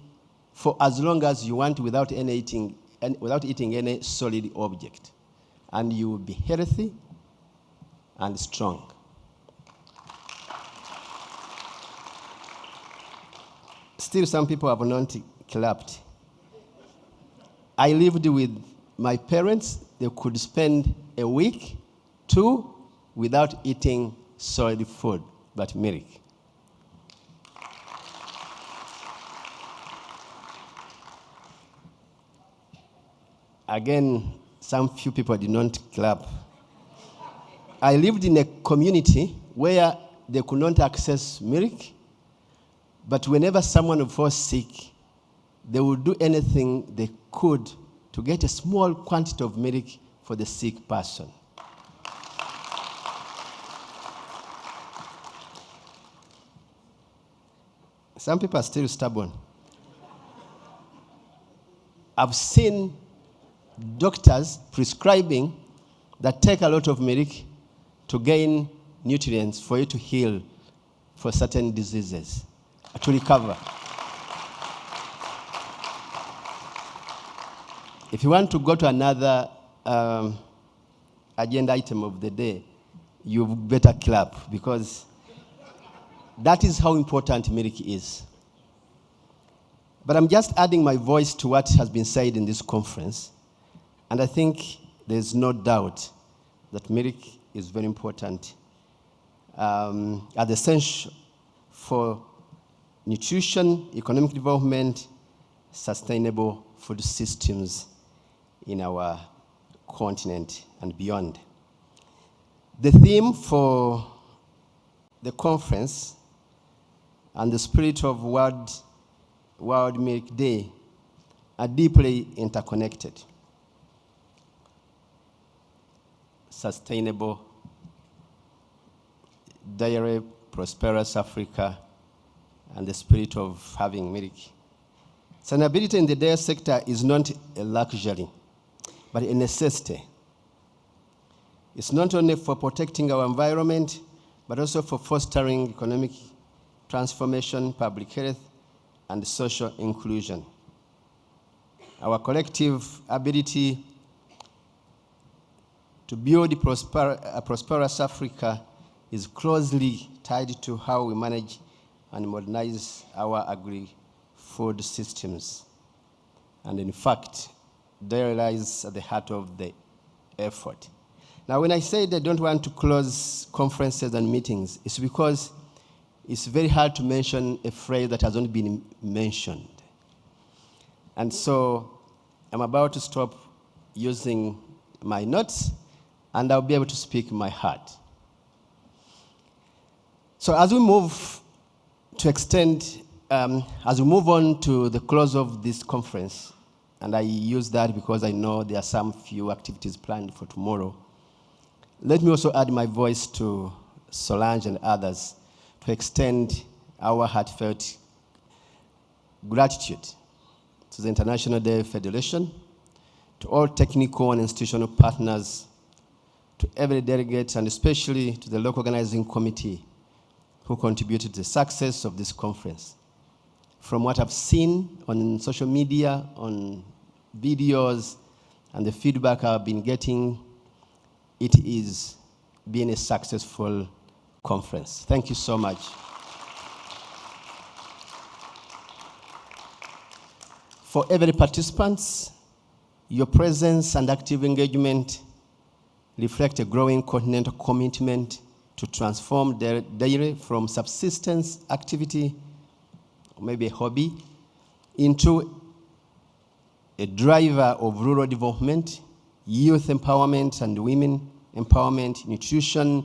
for as long as you want without eating any solid object. And you will be healthy and strong. Still, some people have not clapped. I lived with my parents. They could spend a week, 2, without eating solid food, but milk. Again, some few people did not clap. I lived in a community where they could not access milk, but whenever someone would fall sick, they would do anything they could to get a small quantity of milk for the sick person. Some people are still stubborn. I've seen doctors prescribing that take a lot of milk to gain nutrients for you to heal for certain diseases, to recover. If you want to go to another agenda item of the day, you better clap, because that is how important milk is. But I'm just adding my voice to what has been said in this conference, and I think there's no doubt that milk is very important as essential for nutrition, economic development, sustainable food systems in our continent and beyond. The theme for the conference and the spirit of World Milk Day are deeply interconnected. Sustainable dairy, prosperous Africa, and the spirit of having milk. Sustainability in the dairy sector is not a luxury, but a necessity. It's not only for protecting our environment, but also for fostering economic transformation, public health, and social inclusion. Our collective ability to build a prosperous Africa is closely tied to how we manage and modernize our agri-food systems. And in fact, dairy lies at the heart of the effort. Now, when I said I don't want to close conferences and meetings, it's because it's very hard to mention a phrase that has not been mentioned. And so I'm about to stop using my notes, and I'll be able to speak my heart. So as we move on to the close of this conference, and I use that because I know there are some few activities planned for tomorrow, let me also add my voice to Solange and others to extend our heartfelt gratitude to the International Dairy Federation, to all technical and institutional partners, to every delegate, and especially to the local organizing committee who contributed to the success of this conference. From what I've seen on social media, on videos, and the feedback I've been getting, it is been a successful conference. Thank you so much. For every participant Your presence and active engagement reflect a growing continental commitment to transform dairy from subsistence activity, or maybe a hobby, into a driver of rural development, youth empowerment and women empowerment, nutrition,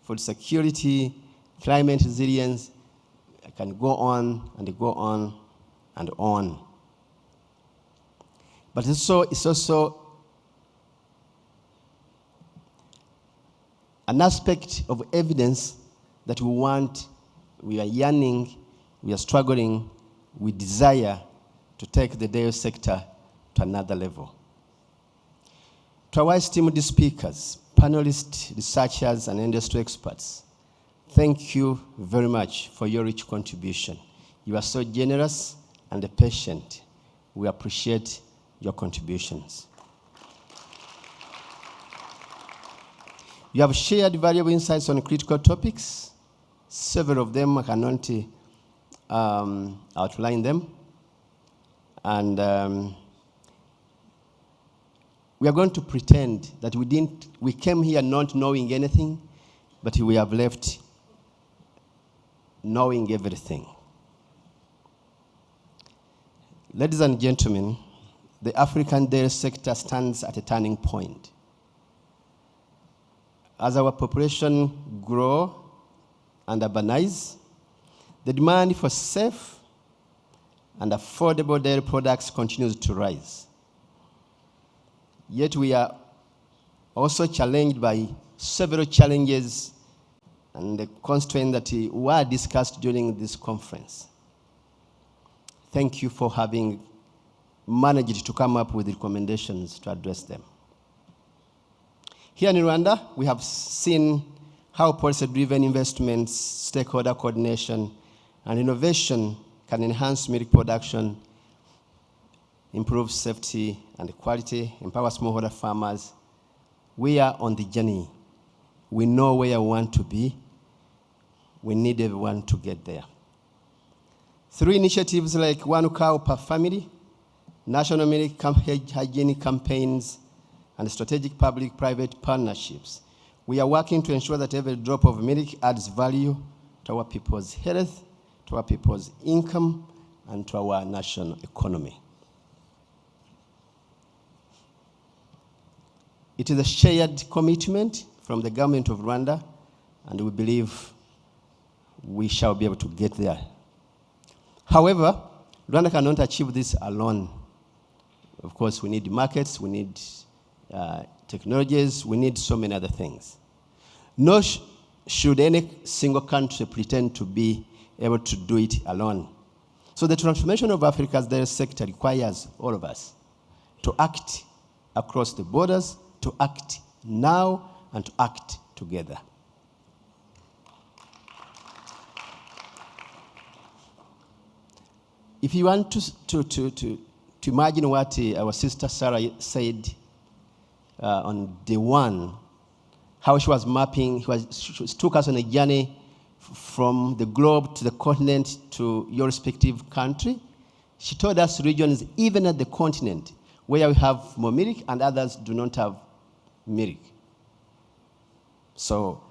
food security, climate resilience. I can go on and go on and on. But it's also an aspect of evidence that we are yearning, we are struggling, we desire to take the dairy sector to another level. To our esteemed speakers, panelists, researchers, and industry experts, thank you very much for your rich contribution. You are so generous and patient. We appreciate your contributions. You have shared valuable insights on critical topics. Several of them, I cannot outline them. And we are going to pretend that we came here not knowing anything, but we have left knowing everything. Ladies and gentlemen, the African dairy sector stands at a turning point. As our population grows and urbanize, the demand for safe and affordable dairy products continues to rise. Yet we are also challenged by several challenges and the constraints that were discussed during this conference. Thank you for having managed to come up with recommendations to address them. Here in Rwanda, we have seen how policy-driven investments, stakeholder coordination, and innovation can enhance milk production, improve safety and quality, empower smallholder farmers. We are on the journey. We know where we want to be. We need everyone to get there. Through initiatives like One Cow Per Family, national milk hygiene campaigns, and strategic public-private partnerships, we are working to ensure that every drop of milk adds value to our people's health, to our people's income, and to our national economy. It is a shared commitment from the government of Rwanda, and we believe we shall be able to get there. However, Rwanda cannot achieve this alone. Of course, we need markets, we need technologies, we need so many other things. Nor should any single country pretend to be able to do it alone. So the transformation of Africa's dairy sector requires all of us to act across the borders, to act now, and to act together. If you want to imagine what our sister Sarah said on day one, how she was mapping, she took us on a journey from the globe to the continent to your respective country. She told us regions, even at the continent, where we have more milk and others do not have milk. So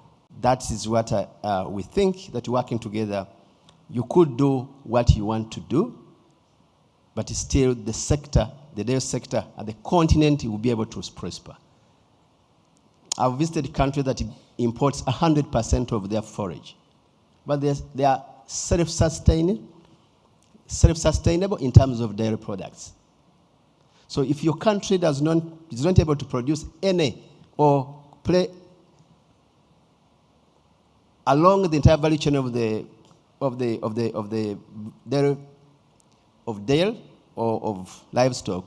that is what we think, that working together, you could do what you want to do, but still the sector, the dairy sector at the continent will be able to prosper. I've visited countries that imports 100% of their forage, but they are self-sustainable in terms of dairy products. So if your country is not able to produce any or play along the entire value chain of dairy or of livestock,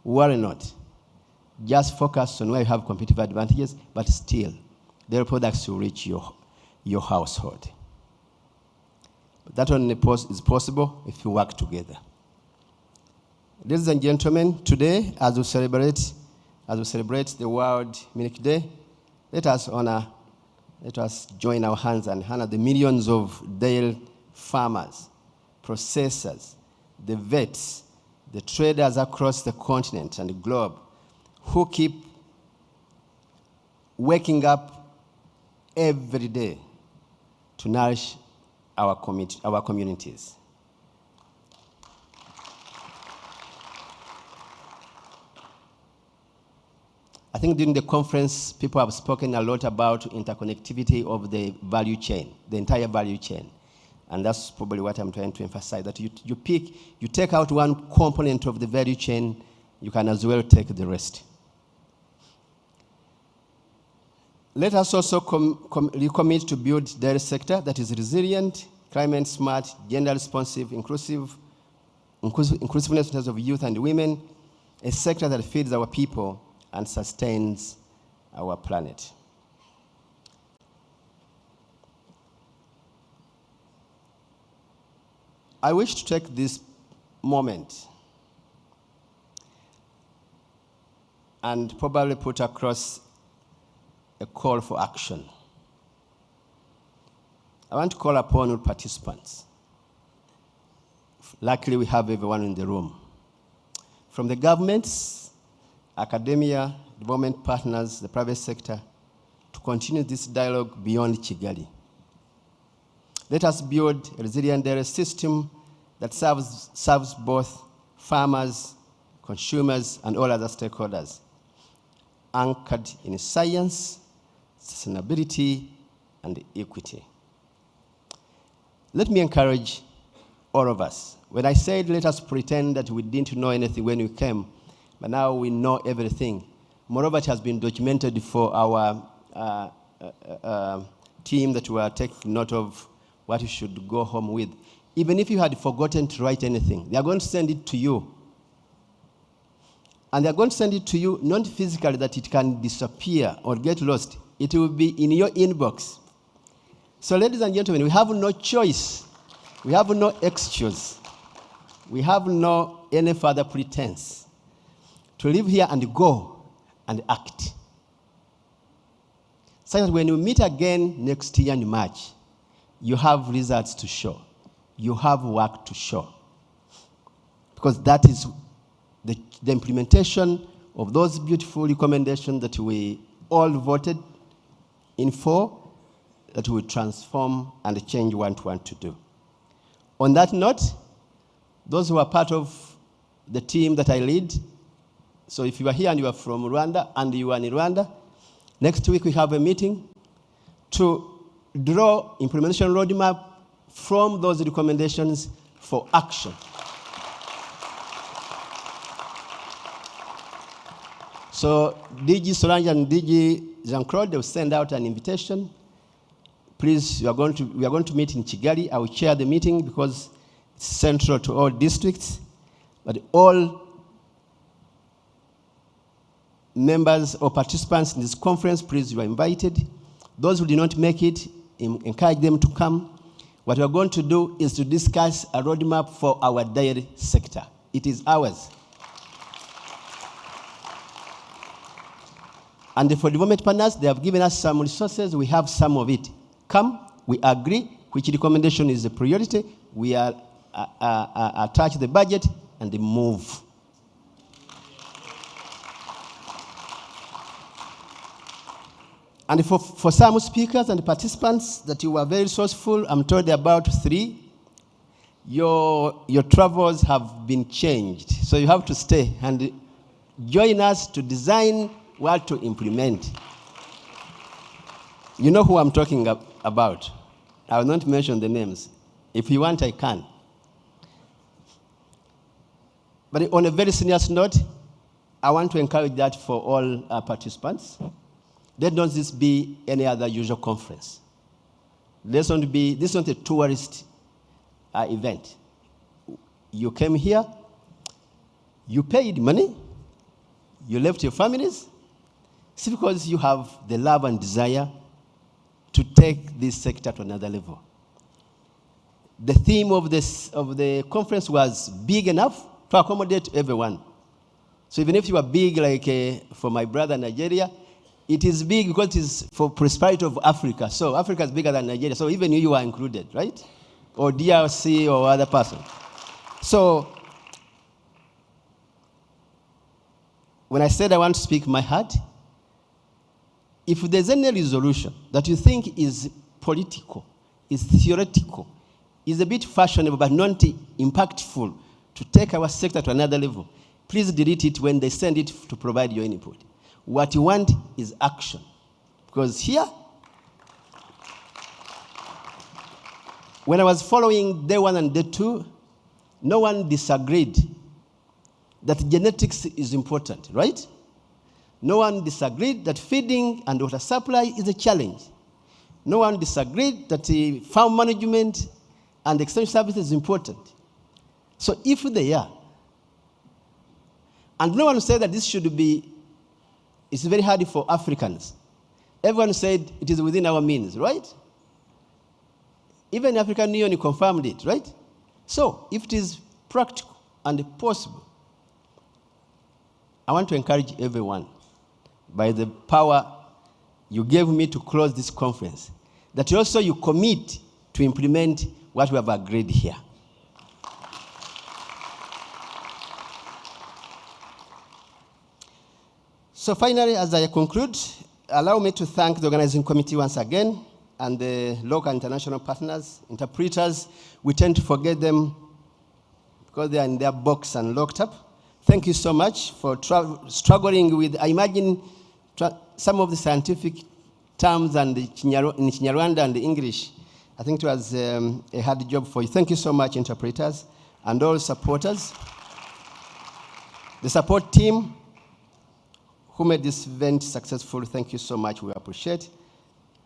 worry not. Just focus on where you have competitive advantages, but still, dairy products will reach your household. But that only is possible if you work together. Ladies and gentlemen, today, as we celebrate the World Milk Day, let us join our hands and honor the millions of dairy farmers, processors, the vets, the traders across the continent and the globe who keep waking up every day to nourish our communities. I think during the conference, people have spoken a lot about interconnectivity of the value chain, the entire value chain. And that's probably what I'm trying to emphasize, that you take out one component of the value chain, you can as well take the rest. Let us also recommit to build dairy sector that is resilient, climate smart, gender responsive, inclusiveness in terms of youth and women, a sector that feeds our people and sustains our planet. I wish to take this moment and probably put across a call for action. I want to call upon all participants. Luckily, we have everyone in the room. From the governments, academia, development partners, the private sector, to continue this dialogue beyond Kigali. Let us build a resilient dairy system that serves both farmers, consumers, and all other stakeholders, anchored in science, sustainability, and equity. Let me encourage all of us. When I said let us pretend that we didn't know anything when we came, but now we know everything. Moreover, it has been documented for our team that we are taking note of what you should go home with. Even if you had forgotten to write anything, they are going to send it to you. And they are going to send it to you, not physically that it can disappear or get lost. It will be in your inbox. So ladies and gentlemen, we have no choice. We have no excuse. We have no any further pretense to live here and go and act. So that when you meet again next year in March, you have results to show. You have work to show. Because that is the implementation of those beautiful recommendations that we all voted in for, that will transform and change what we want to do. On that note, those who are part of the team that I lead, so if you are here and you are from Rwanda and you are in Rwanda, next week we have a meeting to draw implementation roadmap from those recommendations for action. So DG Solange and DG Jean-Claude, they will send out an invitation. Please, we are going to meet in Kigali. I will chair the meeting because it's central to all districts. But all members or participants in this conference, please, you are invited. Those who did not make it, encourage them to come. What we are going to do is to discuss a roadmap for our dairy sector. It is ours. And for development partners, they have given us some resources. We have some of it. Come, we agree which recommendation is the priority. We are attach the budget and move. And for some speakers and participants that you were very resourceful, I'm told about 3. Your travels have been changed. So you have to stay and join us to design what to implement. You know who I'm talking about. I will not mention the names. If you want, I can. But on a very serious note, I want to encourage that for all participants. Let not this be any other usual conference. This is not a tourist event. You came here, you paid money, you left your families. It's because you have the love and desire to take this sector to another level. The theme of the conference was big enough to accommodate everyone. So even if you are big like for my brother Nigeria, it is big because it is for prosperity of Africa. So Africa is bigger than Nigeria. So even you are included, right? Or DRC or other person. So when I said I want to speak my heart, if there's any resolution that you think is political, is theoretical, is a bit fashionable but not impactful to take our sector to another level, please delete it when they send it to provide your input. What you want is action. Because here, when I was following day 1 and day 2, no one disagreed that genetics is important, right? No one disagreed that feeding and water supply is a challenge. No one disagreed that farm management and extension service is important. So if they are, and no one said that this should be, it's very hard for Africans. Everyone said it is within our means, right? Even the African Union confirmed it, right? So if it is practical and possible, I want to encourage everyone, by the power you gave me to close this conference, that also you commit to implement what we have agreed here. So finally, as I conclude, allow me to thank the organizing committee once again and the local and international partners, interpreters. We tend to forget them because they are in their box and locked up. Thank you so much for struggling with, I imagine, some of the scientific terms and in Kinyarwanda and the English. I think it was a hard job for you. Thank you so much, interpreters, and all supporters. The support team who made this event successful, thank you so much, we appreciate.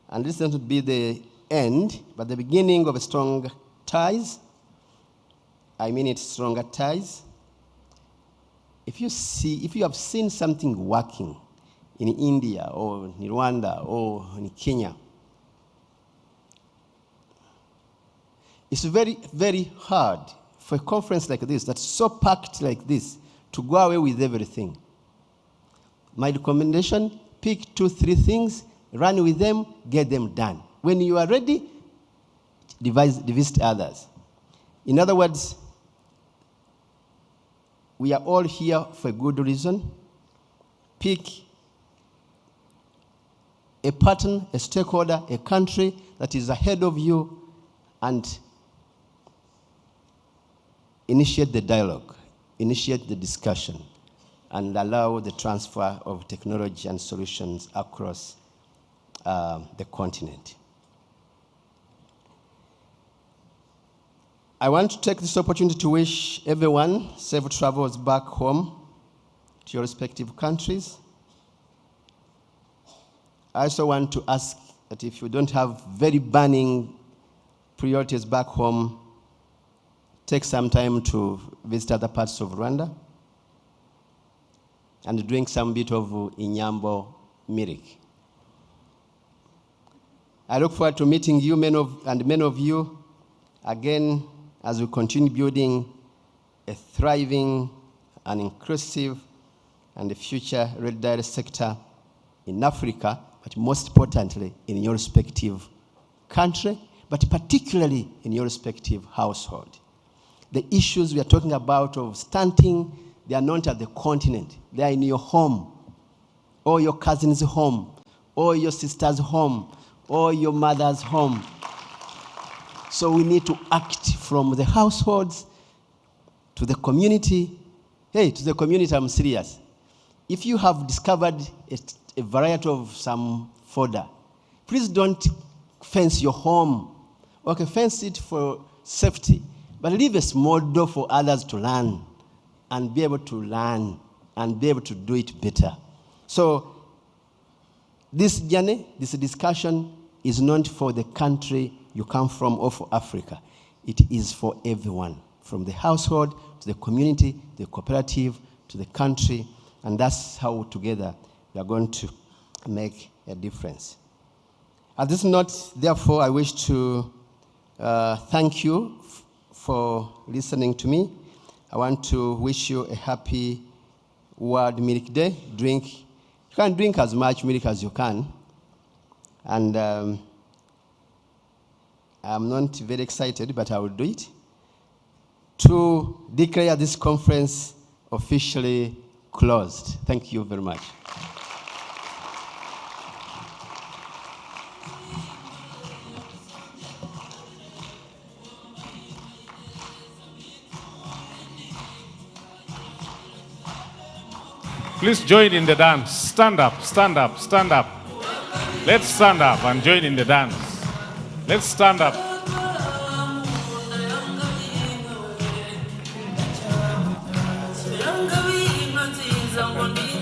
And this doesn't be the end, but the beginning of a strong ties. I mean it, stronger ties. If you have seen something working in India or in Rwanda or in Kenya, it's very, very hard for a conference like this, that's so packed like this, to go away with everything. My recommendation, pick 2, 3 things, run with them, get them done. When you are ready, visit others. In other words, we are all here for a good reason. Pick a partner, a stakeholder, a country that is ahead of you, and initiate the dialogue, initiate the discussion, and allow the transfer of technology and solutions across the continent. I want to take this opportunity to wish everyone safe travels back home to your respective countries. I also want to ask that if you don't have very burning priorities back home, take some time to visit other parts of Rwanda and drink some bit of Inyambo milk. I look forward to meeting you, many of you, again, as we continue building a thriving and inclusive and future-ready dairy sector in Africa, but most importantly, in your respective country, but particularly in your respective household. The issues we are talking about of stunting, they are not at the continent. They are in your home, or your cousin's home, or your sister's home, or your mother's home. So we need to act from the households to the community. Hey, to the community, I'm serious. If you have discovered a variety of some fodder, please don't fence your home. Okay, fence it for safety, but leave a small door for others to learn and be able to learn and be able to do it better. So this journey, this discussion is not for the country you come from or for Africa. It is for everyone, from the household to the community, the cooperative, to the country, and that's how together we are going to make a difference. At this note, therefore, I wish to thank you for listening to me. I want to wish you a happy World Milk Day. You can drink as much milk as you can. And I'm not very excited, but I will do it, to declare this conference officially closed. Thank you very much. Please join in the dance. Stand up, stand up, stand up. Let's stand up and join in the dance. Let's stand up. Young